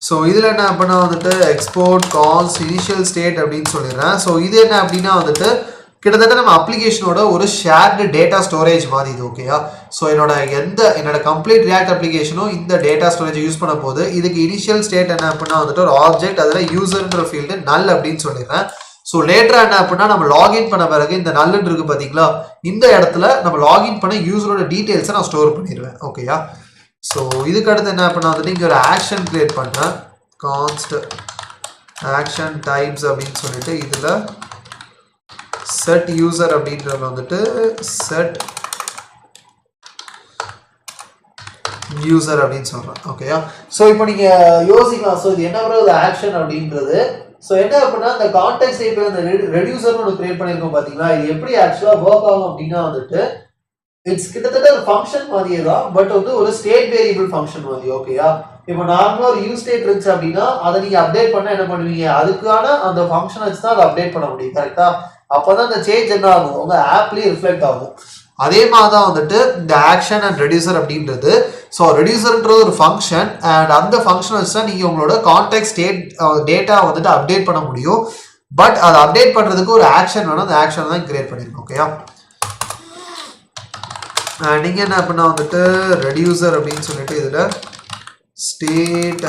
ஸோ இதில் என்ன பண்ணால் வந்துட்டு எக்ஸ்போர்ட் கான்ஸ்ட் இனிஷியல் ஸ்டேட் அப்படின்னு சொல்லிடுறேன். ஸோ இது என்ன அப்படின்னா வந்துட்டு கிட்டத்தட்ட நம்ம அப்ளிகேஷனோட ஒரு ஷேர்டு டேட்டா ஸ்டோரேஜ் மாதிரி இது. ஓகேயா, ஸோ என்னோட கம்ப்ளீட் ரியாக்ட் அப்ளிகேஷனும் இந்த டேட்டா ஸ்டோரேஜ் யூஸ் பண்ண போது இதுக்கு இனிஷியல் ஸ்டேட் என்ன அப்படின்னா வந்துட்டு ஒரு ஆப்ஜெக்ட், அதில் யூசர்ன்ற ஃபீல்டு நல் அப்படின்னு சொல்லிடுறேன். ஸோ லேட்டரா என்ன அப்படின்னா நம்ம லாகின் பண்ண பிறகு இந்த நல்லுன்னு இருக்கு பார்த்தீங்களா, இந்த இடத்துல நம்ம லாகின் பண்ண யூசரோட டீட்டெயில்ஸை நான் ஸ்டோர் பண்ணிடுவேன். ஓகேயா, ஸோ இதுக்கு அடுத்து என்ன பண்ண வந்துட்டு இங்கே ஒரு ஆக்ஷன் கிரியேட் பண்ணுறேன். கான்ஸ்ட் ஆக்ஷன் டைப்ஸ் அப்படின்னு சொல்லிட்டு இதில் செட் யூசர் அப்படின்றத வந்துட்டு செட் யூசர் அப்படின்னு சொல்கிறேன். ஓகேயா, ஸோ இப்போ நீங்கள் யோசிக்கலாம் ஸோ இது என்ன ஒரு ஆக்ஷன் அப்படின்றது. ஸோ என்ன அப்படின்னா இந்த கான்டெக்ஸ்ட் API அந்த ரெடியூசர்னு ஒன்று கிரியேட் பண்ணியிருக்கோம் பார்த்தீங்களா, இது எப்படி ஆக்சுவலாக ஒர்க் ஆகும் அப்படின்னா வந்துட்டு இட்ஸ் கிட்டத்தட்ட ஒரு ஃபங்க்ஷன் மாதிரியே தான். பட் வந்து ஒரு ஸ்டேட் வேரியபிள் ஃபங்க்ஷன் மாதிரி. ஓகேயா, இப்போ நார்மலாக ஒரு யூஸ் ஸ்டேட் இருந்துச்சு அப்படின்னா அதை நீங்கள் அப்டேட் பண்ண என்ன பண்ணுவீங்க, அதுக்கான அந்த ஃபங்க்ஷன் வச்சு தான் அதை அப்டேட் பண்ண முடியும். கரெக்டா, அப்போதான் இந்த சேஞ்ச் என்ன ஆகும் உங்கள் ஆப்லேயே ரிஃப்ளெக்ட் ஆகும். அதே மாதிரி தான் வந்துட்டு இந்த ஆக்ஷன் அண்ட் ரெடியூசர் அப்படின்றது. ஸோ ரெடியூசர்ன்றது ஒரு ஃபங்க்ஷன் அண்ட் அந்த ஃபங்க்ஷன் வச்சு தான் நீங்கள் உங்களோட கான்டெக்ட் ஸ்டேட் டேட்டா வந்துட்டு அப்டேட் பண்ண முடியும். பட் அதை அப்டேட் பண்ணுறதுக்கு ஒரு ஆக்ஷன் வேணும். அந்த ஆக்ஷன் தான் கிரியேட் பண்ணியிருக்கோம். ஓகேயா, நீங்கள் என்ன பண்ணால் வந்துட்டு ரெடியூசர் அப்படின்னு சொல்லிட்டு இதில் ஸ்டேட்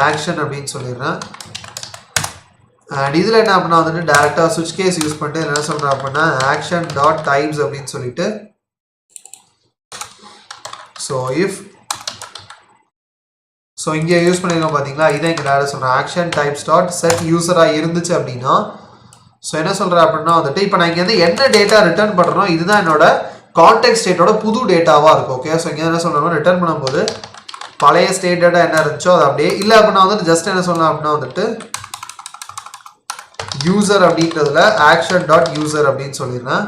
ஆக்ஷன் அப்படின்னு சொல்லிடுறேன். அண்ட் இதில் என்ன அப்படின்னா வந்துட்டு டேரெக்டாக சுவிட்ச் கேஸ் யூஸ் பண்ணிட்டு என்ன சொல்கிறேன் அப்படின்னா ஆக்ஷன் டாட் டைப்ஸ் அப்படின்னு சொல்லிட்டு ஸோ இஃப் ஸோ இங்கே யூஸ் பண்ணியிருக்கோம் பார்த்தீங்களா, இதை இங்கே டேரக்டாக சொல்கிறேன் ஆக்ஷன் டைப்ஸ் டாட் செட் யூஸராக இருந்துச்சு அப்படின்னா ஸோ என்ன சொல்கிறேன் அப்படின்னா வந்துட்டு இப்போ நான் இங்கே வந்து என்ன டேட்டா ரிட்டர்ன் பண்ணுறனோ இதுதான் என்னோட கான்டெக்ட் ஸ்டேட்டோட புது டேட்டாவாக இருக்கும். ஓகே, ஸோ இங்கே என்ன சொல்கிறோம் ரிட்டர்ன் பண்ணும்போது பழைய ஸ்டேட் டேட்டா என்ன இருந்துச்சோ அது அப்படியே இல்லை அப்படின்னா வந்துட்டு ஜஸ்ட் என்ன சொல்லலாம் அப்படின்னா வந்துட்டு யூசர் அப்படின்றதுல ஆக்ஷன் டாட் யூசர் அப்படின்னு சொல்லிடுறேன்.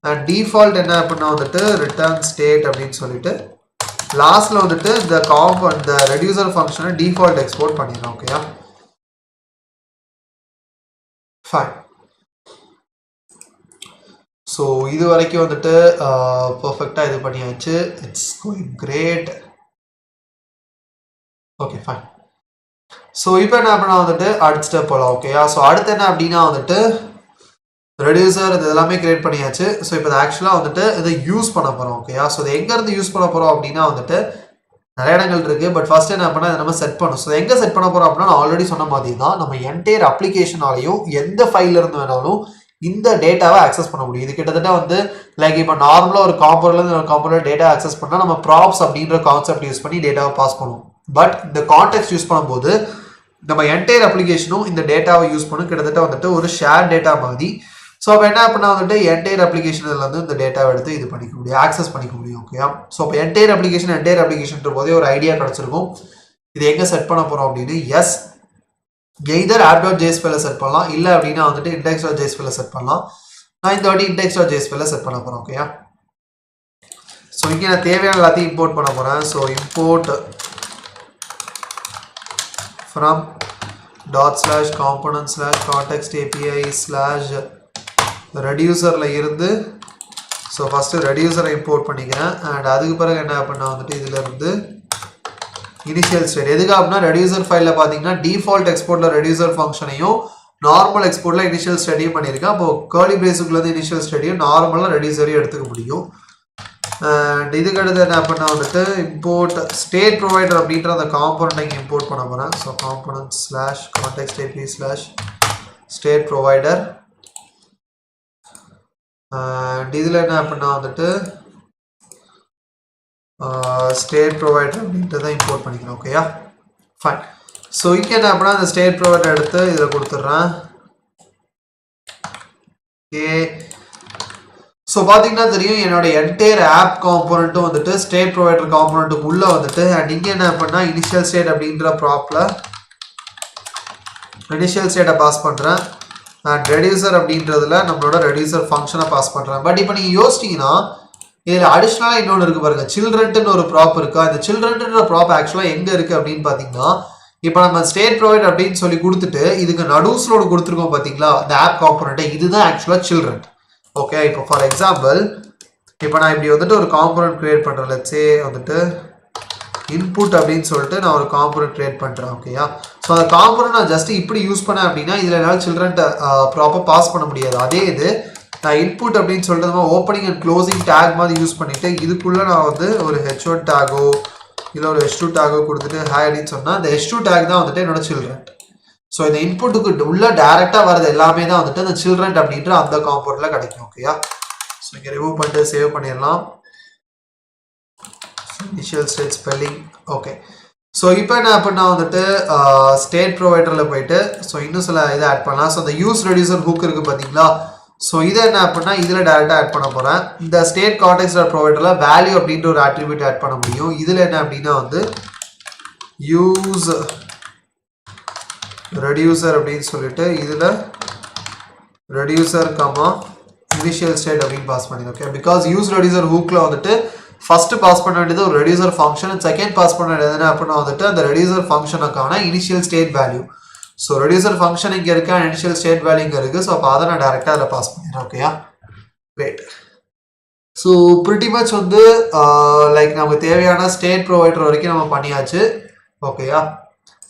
அண்ட் டிஃபால்ட் என்ன அப்படின்னா வந்துட்டு ரிட்டர்ன் ஸ்டேட் அப்படின்னு சொல்லிட்டு லாஸ்ட்ல வந்துட்டு இந்த ரெடியூசர் ஃபங்க்ஷனை டிஃபால்ட் எக்ஸ்போர்ட் பண்ணிடுறேன். ஓகேயா, ஃபைன். ஸோ இது வரைக்கும் வந்துட்டு பர்ஃபெக்டாக இது பண்ணியாச்சு. It's going great. Okay, fine. So இப்போ என்ன அப்படின்னா வந்துட்டு அடுத்த ஸ்டெப் போகலாம். ஓகேயா, ஸோ அடுத்து என்ன அப்படின்னா வந்துட்டு ரெடியூசர் இது எல்லாமே கிரியேட் பண்ணியாச்சு. ஸோ இப்போ இது ஆக்சுவலாக வந்துட்டு இதை யூஸ் பண்ண போகிறோம். ஓகேயா, ஸோ இதை எங்கேருந்து யூஸ் பண்ண போகிறோம் அப்படின்னா வந்துட்டு நிறைய இடங்கள் இருக்குது. பட் ஃபர்ஸ்ட் என்ன பண்ணால் இதை நம்ம செட் பண்ணணும். ஸோ எங்கே செட் பண்ண போகிறோம் அப்படின்னா நான் ஆல்ரெடி சொன்ன மாதிரி தான் நம்ம என்டையர் அப்ளிகேஷனாலையும் எந்த ஃபைல்ல இருந்து வேணாலும் இந்த டேட்டாவை ஆக்சஸ் பண்ண முடியும். இது கிட்டத்தட்ட வந்து லைக் இப்போ நார்மலாக ஒரு காம்பனர்லேருந்து ஒரு காம்பனர் டேட்டா ஆக்சஸ் பண்ணால் நம்ம ப்ராப்ஸ் அப்படின்ற கான்செப்ட் யூஸ் பண்ணி டேட்டாவை பாஸ் பண்ணுவோம். பட் இந்த கான்டெக்ட் யூஸ் பண்ணும்போது நம்ம என்டையர் அப்ளிகேஷனும் இந்த டேட்டாவை யூஸ் பண்ணும். கிட்டத்தட்ட வந்துட்டு ஒரு ஷேர் டேட்டா மாதிரி. ஸோ அப்போ என்ன பண்ணால் வந்துட்டு என்டையர் அப்ளிகேஷனில் வந்து இந்த டேட்டாவை எடுத்து இது பண்ணிக்க முடியும், ஆக்சஸ் பண்ணிக்க முடியும். ஓகேயா, ஸோ அப்போ என்டையர் அப்ளிகேஷன் போதே ஒரு ஐடியா கிடச்சிருக்கும் இது எங்கே செட் பண்ண போகிறோம் அப்படின்னு. எஸ், எய்தர் app.js ஃபைல செட் பண்ணலாம், இல்லை அப்படின்னா வந்துட்டு index.js ஃபைல செட் பண்ணலாம். நான் இந்த வாட்டி index.js ஃபைல செட் பண்ண போகிறேன். ஓகேயா, ஸோ இங்கே நான் தேவையான எல்லாத்தையும் இம்போர்ட் பண்ண போகிறேன். So import from ./component/context API/ ரெடியூசரில் இருந்து ஸோ ஃபஸ்ட்டு ரெடியூசரை இம்போர்ட் பண்ணிக்கிறேன். அண்ட் அதுக்கு பிறகு என்ன அப்படின்னா வந்துட்டு இதில் இருந்து இனிஷியல் ஸ்டேட் எதுக்கு அப்படின்னா ரெடியூசர் ஃபைலில் பார்த்தீங்கன்னா டிஃபால்ட் எக்ஸ்போர்ட்டில் ரெடியூசர் ஃபங்க்ஷனையும் நார்மல் எக்ஸ்போர்ட்டில் இனிஷியல் ஸ்டேட்டையும் பண்ணியிருக்கேன். அப்போ கர்லி பிரேஸுக்குள்ளேருந்து இனிஷியல் ஸ்டேட்டையும் நார்மலாக ரெடியூசரையும் எடுத்துக்க முடியும். அண்ட் இதுக்கு அடுத்து என்ன அப்படின்னா வந்துட்டு இம்போர்ட் ஸ்டேட் ப்ரொவைடர் அப்படின்ற அந்த காம்பனண்ட் இங்கே இம்போர்ட் பண்ண போகிறேன். So component/context API/state provider. And இதில் என்ன அப்படின்னா வந்துட்டு ஸ்டேட் ப்ரொவைடர் அப்படின்றத இம்போர்ட் பண்ணிக்கிறேன். ஓகேயா, ஃபைன். ஸோ இங்கே என்ன அப்படின்னா அந்த ஸ்டேட் ப்ரொவைடர் எடுத்து இதில் கொடுத்துட்றேன். ஓகே, ஸோ பார்த்தீங்கன்னா தெரியும் என்னோட என்டையர் ஆப் காம்போனண்ட்டும் வந்துட்டு ஸ்டேட் ப்ரொவைடர் காம்போனண்ட்டுக்கு உள்ளே வந்துட்டு. அண்ட் இங்கே என்ன அப்படின்னா இனிஷியல் ஸ்டேட் அப்படின்ற ப்ராப்ல இனிஷியல் ஸ்டேட்டை பாஸ் பண்ணுறேன். அண்ட் ரெடியூசர் அப்படின்றதுல நம்மளோட ரெடியூசர் ஃபங்க்ஷனை பாஸ் பண்ணுறேன். பட் இப்போ நீங்கள் யோசிச்சிங்கன்னா இதில் அடிஷ்னலாக இன்னொன்று இருக்குது பாருங்கள், சில்ட்ரன்ட்டுன்னு ஒரு ப்ராப் இருக்கா. இந்த சில்ட்ரன்ட்டுன்ற ப்ராப் ஆக்சுவலாக எங்கே இருக்குது அப்படின்னு பார்த்தீங்கன்னா இப்போ நம்ம ஸ்டேட் ப்ரொவைடர் அப்படின்னு சொல்லி கொடுத்துட்டு இதுக்கு நடுஸ்ல ஒன்று கொடுத்துருக்கோம் பார்த்தீங்களா இந்த ஆப் காம்போனண்ட்டை, இதுதான் ஆக்சுவலாக சில்ட்ரன். ஓகே, இப்போ ஃபார் எக்ஸாம்பிள் இப்போ நான் இப்படி வந்துட்டு ஒரு காம்போனன்ட் கிரியேட் பண்ணுறேன். லெட்ஸே வந்துட்டு இன்புட் அப்படின்னு சொல்லிட்டு நான் ஒரு காம்போனன்ட் கிரியேட் பண்ணுறேன். ஓகேயா, ஸோ அந்த காம்போனன்ட் நான் ஜஸ்ட் இப்படி யூஸ் பண்ணேன் அப்படின்னா இதில் என்னால் சில்ட்ரன்ட்டை ப்ராப்பராக பாஸ் பண்ண முடியாது. அதே இது நான் இன்புட் அப்படின்னு சொல்லிட்டு ஓப்பனிங் அண்ட் க்ளோசிங் டேக் மாதிரி யூஸ் பண்ணிவிட்டு இதுக்குள்ளே நான் வந்து ஒரு h1 டேகோ இல்லை ஒரு h2 டேகோ கொடுத்துட்டு ஹாய் அப்படின்னு சொன்னால் இந்த h2 டேக் தான் வந்துட்டு என்னோட சில்ட்ரன். ஸோ இந்த இன்புட்டுக்கு உள்ள டேரெக்டாக வரது எல்லாமே தான் வந்துட்டு அந்த சில்ட்ரன் அப்படின்ற அந்த காம்போனண்ட்டில் கிடைக்கும். ஓகேயா, ஸோ இங்கே ரிமூவ் பண்ணிட்டு சேவ் பண்ணிடலாம். Initial state spelling. Okay, so இப்போ என்ன அப்படின்னா வந்துட்டு ஸ்டேட் ப்ரொவைடரில் போயிட்டு ஸோ இன்னும் சில இதை ஆட் பண்ணலாம். ஸோ அந்த யூஸ் ரெடியூசர் ஹூக் இருக்குது பார்த்தீங்களா. ஸோ இதை என்ன அப்படின்னா இதில் டேரெக்டாக ஆட் பண்ண போகிறேன். இந்த ஸ்டேட் கான்டெக்ஸ்ட் ப்ரொவைடரில் வேல்யூ அப்படின்ற ஒரு ஆட்ரிபியூட் ஆட் பண்ண முடியும். இதில் என்ன அப்படின்னா வந்து யூஸ் ரெடியூசர் அப்படின்னு சொல்லிட்டு இதில் ரெடியூசர் கமா இனிஷியல் ஸ்டேட் அப்படின்னு பாஸ் பண்ணிடுறேன். ஓகே, பிகாஸ் யூஸ் ரெடியூசர் ஹூக்கில் வந்துட்டு ஃபஸ்ட்டு பாஸ் பண்ண வேண்டியது ஒரு ரெடியூசர் ஃபங்க்ஷன், செகண்ட் பாஸ் பண்ண வேண்டியது என்ன அப்படின்னா வந்துட்டு அந்த ரெடியூசர் ஃபங்க்ஷனுக்கான initial state value. So reducer function இங்கே இருக்குது, அண்ட் இனிஷியல் ஸ்டேட் வேல்யூ இங்கே இருக்குது. ஸோ அப்போ அதை நான் டேரெக்டாக அதில் பாஸ் பண்ணிடுறேன். ஓகேயா, கிரேட். ஸோ ப்ரிட்டி மச் வந்து லைக் நமக்கு தேவையான ஸ்டேட் ப்ரொவைடர் வரைக்கும் நம்ம பண்ணியாச்சு. ஓகேயா,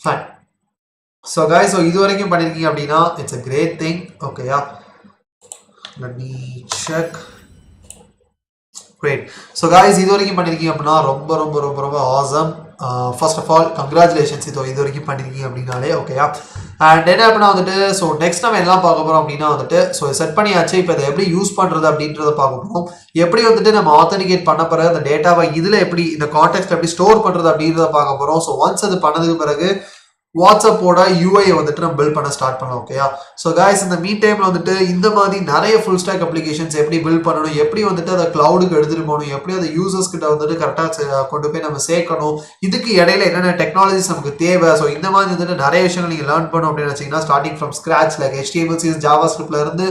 ஃபைன். ஸோ காய்ஸ், ஸோ இது வரைக்கும் பண்ணியிருக்கீங்க அப்படின்னா இட்ஸ் அ கிரேட் திங். ஓகேயா, let me check. Great. So guys, இது வரைக்கும் பண்ணியிருக்கீங்க அப்படின்னா ரொம்ப ரொம்ப ரொம்ப ரொம்ப awesome. First of all congratulations இது வரைக்கும் பண்ணிருக்கீங்க அப்படின்னாலே ஓகேயா. அண்ட் என்ன அப்படின்னா வந்துட்டு ஸோ நெக்ஸ்ட் நம்ம எல்லாம் பார்க்க போகிறோம் அப்படின்னா வந்துட்டு ஸோ செட் பண்ணியாச்சு. இப்போ இதை எப்படி யூஸ் பண்ணுறது அப்படின்றத பார்க்க போகிறோம். எப்படி வந்துட்டு நம்ம ஆத்தென்டிகேட் பண்ண பிறகு அந்த டேட்டாவை இதில் எப்படி இந்த கான்டெக்ட் எப்படி ஸ்டோர் பண்ணுறது அப்படின்றத பார்க்க போகிறோம். ஸோ ஒன்ஸ் அது பண்ணதுக்கு பிறகு வாட்ஸ்அப்போட யூஐ வந்துட்டு நம்ம பில்ட் பண்ண ஸ்டார்ட் பண்ணலாம் ஓகேயா. ஸோ கைஸ் இந்த மீட் டைம்ல வந்துட்டு இந்த மாதிரி நிறைய ஃபுல் ஸ்டாக் அப்ளிகேஷன்ஸ் எப்படி பில்ட் பண்ணணும், எப்படி வந்துட்டு அதை கிளவுடுக்கு எடுத்துட்டு போகணும், எப்படி அதை யூசர்ஸ் கிட்ட வந்துட்டு கரெக்டாக கொண்டு போய் நம்ம சேர்க்கணும், இதுக்கு இடையில என்னென்ன டெக்னாலஜிஸ் நமக்கு தேவை. ஸோ இந்த மாதிரி வந்துட்டு நிறைய விஷயங்கள் நீங்கள் லேர்ன் பண்ணணும் அப்படின்னு வச்சிங்கன்னா starting from scratch like HTML CSS ஜாவா ஸ்கிரிப்ட்ல இருந்து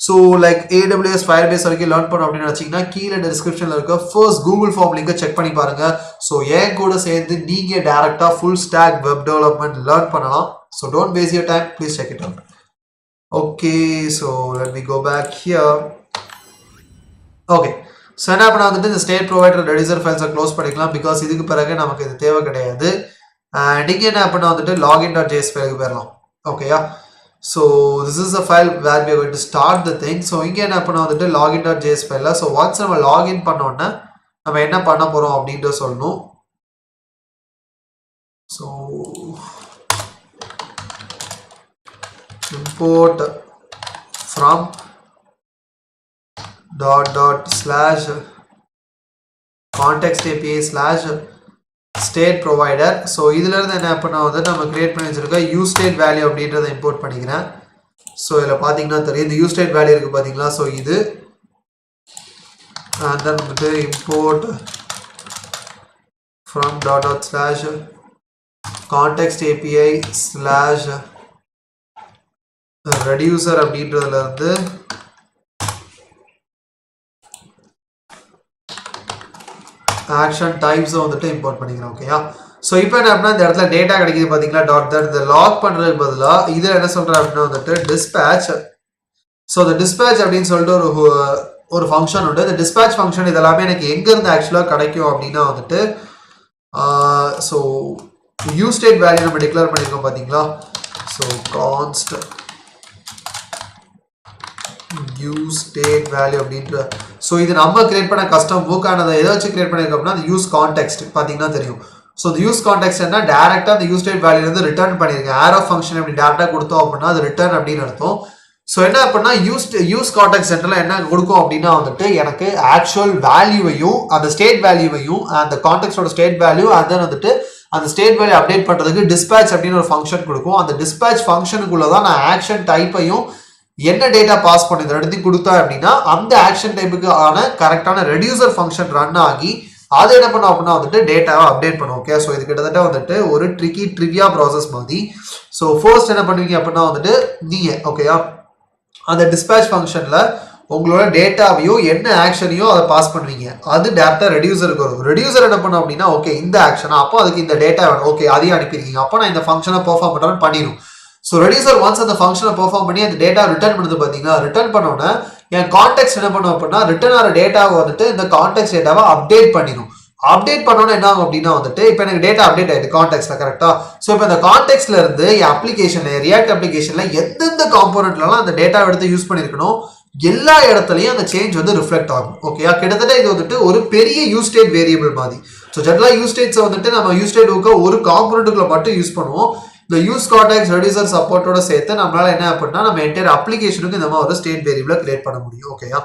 ஸோ லைக் AWS ஃபயர்பேஸ் வரைக்கும் லேர்ன் பண்ணோம் அப்படின்னு நினச்சிங்கன்னா கீழே டிஸ்கிரிப்ஷனில் இருக்க ஃபர்ஸ்ட் கூகுள் ஃபார்ம் லிங்கை செக் பண்ணி பாருங்க. ஸோ என் கூட சேர்ந்து நீங்கள் டேரெக்டாக full stack web development learn பண்ணலாம். So don't waste your time, please check it out. Okay, so let me go back here. Okay, so என்ன பண்ண வந்துட்டு இந்த ஸ்டேட் ப்ரொவைடர் ரெடியூசர் ஃபைல்ஸை க்ளோஸ் பண்ணிக்கலாம். பிகாஸ் இதுக்கு பிறகு நமக்கு இது தேவை கிடையாது. நீங்கள் என்ன பண்ண வந்துட்டு login.js ஃபைலுக்கு போயிடலாம் ஓகேயா. So this is the file where we are going to start the thing. So இங்க என்ன பண்ண வந்துட்டு login.js file. So once நம்ம login பண்ணோம்னா நம்ம என்ன பண்ண போறோம் அப்படின்றத சொல்லணும். So import from context API state provider. So இதில் இருந்து என்ன பண்ண வந்து நம்ம கிரியேட் பண்ணி வச்சிருக்க யூஸ் ஸ்டேட் வேல்யூ அப்படின்றத இம்போர்ட் பண்ணிக்கிறேன். ஸோ இதில் பார்த்தீங்கன்னா தெரியும் இந்த யூஸ் ஸ்டேட் வேல்யூ இருக்குது பார்த்தீங்களா. ஸோ இது then வந்துட்டு import from context API reducer அப்படின்றதுல இருந்து ஆக்ஷன் டைப்ஸை வந்துட்டு இம்போர்ட் பண்ணிக்கிறோம் ஓகேயா. ஸோ இப்போ என்ன அப்படின்னா இந்த இடத்துல டேட்டா கிடைக்குது பார்த்தீங்களா .that இந்த லாக் பண்ணுறதுக்கு பதிலாக இதில் என்ன சொல்கிறேன் அப்படின்னா வந்துட்டு டிஸ்பேட்ச். ஸோ இந்த டிஸ்பேட்ச் அப்படின்னு சொல்லிட்டு ஒரு ஃபங்க்ஷன் உண்டு. இந்த டிஸ்பேட்ச் ஃபங்க்ஷன் இதெல்லாமே எனக்கு எங்கேருந்து ஆக்சுவலாக கிடைக்கும் அப்படின்னா வந்துட்டு ஸோ யூஸ் ஸ்டேட் வேல்யூ நம்ம டிக்ளேர் பண்ணியிருக்கோம் பார்த்தீங்களா. ஸோ கான்ஸ்ட் யூஸ் ஸ்டேட் வேல்யூ அப்படின்ற ஸோ இது நம்ம கிரியேட் பண்ண கஸ்டம் புக் ஆனதை எதை வச்சு கிரியேட் பண்ணியிருக்கோம் அப்படின்னா அந்த யூஸ் கான்டெக்ட் பார்த்தீங்கன்னா தெரியும். ஸோ இந்த யூஸ் கான்டெக்ட் என்ன டேரெக்டாக அந்த யூஸ் ஸ்டேட் வேல்யூலேருந்து ரிட்டர்ன் பண்ணியிருக்கேன். ஆரோ ஃபங்க்ஷன் அப்படி டேரெக்டாக கொடுத்தோம் அப்படின்னா அது ரிட்டர்ன் அப்படின்னு அர்த்தம். ஸோ என்ன அப்படின்னா யூஸ் கான்டெக்ட் சென்டரில் என்ன கொடுக்கும் அப்படின்னா வந்துட்டு எனக்கு ஆக்சுவல் வேல்யூவையும் அந்த ஸ்டேட் வேல்யூவையும் அந்த கான்டெக்டோட ஸ்டேட் வேல்யூ and then வந்துட்டு அந்த ஸ்டேட் வேல்யூ அப்டேட் பண்ணுறதுக்கு டிஸ்பேட்ச் அப்படின்னு ஒரு ஃபங்க்ஷன் கொடுக்கும். அந்த டிஸ்பேட்ச் ஃபங்க்ஷனுக்குள்ள தான் நான் ஆக்ஷன் டைப்பையும் என்ன டேட்டா பாஸ் பண்ணி எடுத்து கொடுத்தா அப்படின்னா அந்த ஆக்ஷன் டைப்புக்கு ஆன கரெக்டான ரெடியூசர் ஃபங்க்ஷன் ரன் ஆகி அது என்ன பண்ணும் அப்படின்னா வந்துட்டு டேட்டாவை அப்டேட் பண்ணும் ஓகே. ஸோ இது கிட்டத்தட்ட வந்துட்டு ஒரு ட்ரிவியா ப்ராசஸ் மாதிரி. ஸோ ஃபர்ஸ்ட் என்ன பண்ணுவீங்க அப்படின்னா வந்துட்டு நீங்கள் ஓகேயா அந்த டிஸ்பேட்ச் ஃபங்க்ஷனில் உங்களோட டேட்டாவையும் என்ன ஆக்ஷனையும் அதை பாஸ் பண்ணுவீங்க. அது டேரெக்டாக ரெடியூசருக்கு வரும். ரெடியூசர் என்ன பண்ணும் அப்படின்னா ஓகே இந்த ஆக்ஷனா அப்போ அதுக்கு இந்த டேட்டா வேணும் ஓகே அதையும் அனுப்பியிருக்கீங்க அப்போ நான் இந்த ஃபங்க்ஷனை பெர்ஃபார்ம் பண்ணுறேன்னு பண்ணிடும். ஸோ ரெடியூசர் ஒன்ஸ் அந்த ஃபங்க்ஷனை பெர்ஃபார்ம் பண்ணி அந்த டேட்டா ரிட்டர்ன் பண்ணுது பார்த்தீங்களா. ரிட்டர்ன் பண்ணோன்னே என் கான்டெக்ட் என்ன பண்ணும் அப்படின்னா ரிட்டர்ன் ஆகிற டேட்டாவை வந்துட்டு இந்த கான்டெக்ட் டேட்டாவை அப்டேட் பண்ணிடும். அப்டேட் பண்ணோன்னே என்ன ஆகும் அப்படின்னா வந்துட்டு இப்போ எனக்கு டேட்டா அப்டேட் ஆயிடுது கான்டெக்ட்ல கரெக்டா. ஸோ இப்போ இந்த கான்டெக்ட்ல இருந்து என் அப்ளிகேஷன்ல ரியாக்ட் அப்ளிகேஷன்ல எந்தெந்த காம்போனன்ட்லாம் அந்த டேட்டாவை எடுத்து யூஸ் பண்ணிருக்கணும் எல்லா இடத்துலையும் அந்த சேஞ்ச் வந்து ரிஃப்ளெக்ட் ஆகும் ஓகேயா. கிட்டத்தட்ட இது வந்துட்டு ஒரு பெரிய யூஸ் ஸ்டேட் வேரியபிள் மாதிரி. ஸோ ஜெனரலாக யூஸ் ஸ்டேட்ஸை வந்துட்டு நம்ம யூஸ் ஸ்டேட் ஒரு காம்போனன்ட்டுக்குள்ள மட்டும் யூஸ் பண்ணுவோம். இந்த யூஸ் கான்டெக்ட் ரெடியூசர் சப்போர்ட்டோட சேர்த்து நம்மளால என்ன அப்படின்னா நம்ம என்டையர் அப்ளிகேஷனுக்கு இந்த மாதிரி ஒரு ஸ்டேட் வேரியபிளை கிரியேட் பண்ண முடியும் ஓகேயா.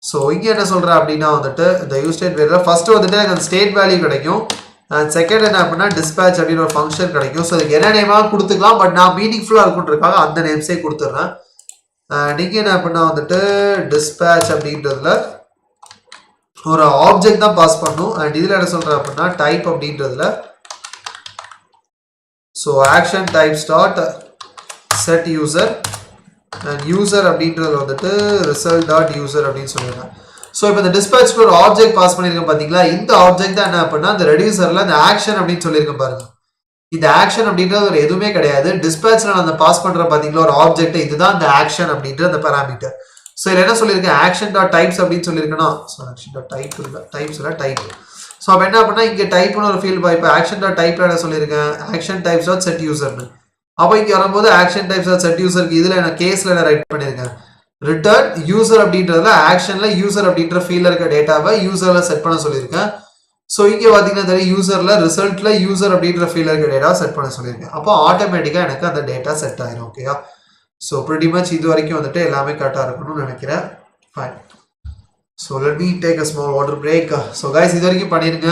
ஸோ இங்கே என்ன சொல்கிறேன் அப்படின்னா வந்துட்டு இந்த யூஸ் ஸ்டேட் வேரியபிள் ஃபர்ஸ்ட் வந்துட்டு எனக்கு அந்த ஸ்டேட் வேல்யூ கிடைக்கும் அண்ட் செகண்ட் என்ன அப்படின்னா டிஸ்பேட்ச் அப்படின்னு ஒரு ஃபங்க்ஷன் கிடைக்கும். ஸோ அதுக்கு என்ன நேமாக கொடுத்துக்கலாம் பட் நான் மீனிங்ஃபுல்லாக இருக்குன்றதுக்காக அந்த நேம்ஸே கொடுத்துட்றேன். நீங்கள் என்ன அப்படின்னா வந்துட்டு டிஸ்பேட்ச் அப்படின்றதுல ஒரு ஆப்ஜெக்ட் தான் பாஸ் பண்ணும் அண்ட் இதில் என்ன சொல்கிறேன் அப்படின்னா டைப் அப்படின்றதுல so action types dot set user and user அப்படின்றதுல வந்துட்டு ரிசல்ட் டாட் யூசர் அப்படின்னு சொல்லிடுறேன். ஸோ இப்போ இந்த டிஸ்பேட்ச்க்கு ஒரு ஆப்ஜெக்ட் பாஸ் பண்ணியிருக்கேன் பார்த்தீங்களா. இந்த ஆப்ஜெக்ட் தான் என்ன அப்படின்னா இந்த ரெடியூசரில் இந்த ஆக்ஷன் அப்படின்னு சொல்லியிருக்கேன் பாருங்க. இந்த ஆக்ஷன் அப்படின்றது ஒரு எதுவுமே கிடையாது. டிஸ்பேட்ச்ல நான் அந்த பாஸ் பண்ணுறேன் பார்த்தீங்களா ஒரு ஆப்ஜெக்ட் இதுதான் இந்த ஆக்ஷன் அப்படின்ற அந்த பேராமீட்டர். ஸோ இதில் என்ன சொல்லியிருக்கேன் ஆக்ஷன் டாட் டைப்ஸ் அப்படின்னு சொல்லியிருக்கேன்னா ஸோ ஆக்ஷன் டாட் டைப் இல்லை டைப்ஸ் இல்லை டைப். ஸோ அப்போ என்ன அப்படின்னா இங்கே டைப்னு ஒரு ஃபீல்டு இப்போ ஆக்ஷன் டாட் டைப்ல என்ன சொல்லியிருக்கேன் ஆக்ஷன் டைப்ஸ் டாட் செட் யூசர்னு. அப்போ இங்கே வரும்போது ஆக்ஷன் டைப்ஸ் டாட் செட் யூசருக்கு இதில் என்ன கேஸில் என்ன ரைட் பண்ணியிருக்கேன் ரிட்டர்ன் யூசர் அப்படின்றதுல ஆக்ஷனில் யூசர் அப்படின்ற ஃபீல்டில் இருக்க டேட்டாவை யூசரில் செட் பண்ண சொல்லியிருக்கேன். ஸோ இங்கே பார்த்தீங்கன்னா தெரியும் யூசரில் ரிசல்ட்டில் யூசர் அப்படின்ற ஃபீல்டில் இருக்க டேட்டா செட் பண்ண சொல்லியிருக்கேன். அப்போ ஆட்டோமேட்டிக்காக எனக்கு அந்த டேட்டா செட் ஆயிரும். ஓகேயா? ஸோ ப்ரிட்டி மச் இது வரைக்கும் வந்துட்டு எல்லாமே கரெக்டாக இருக்கணும்னு நினைக்கிறேன். Fine. So let me take a small water break. So guys இது வரைக்கும் பண்ணிடுங்க.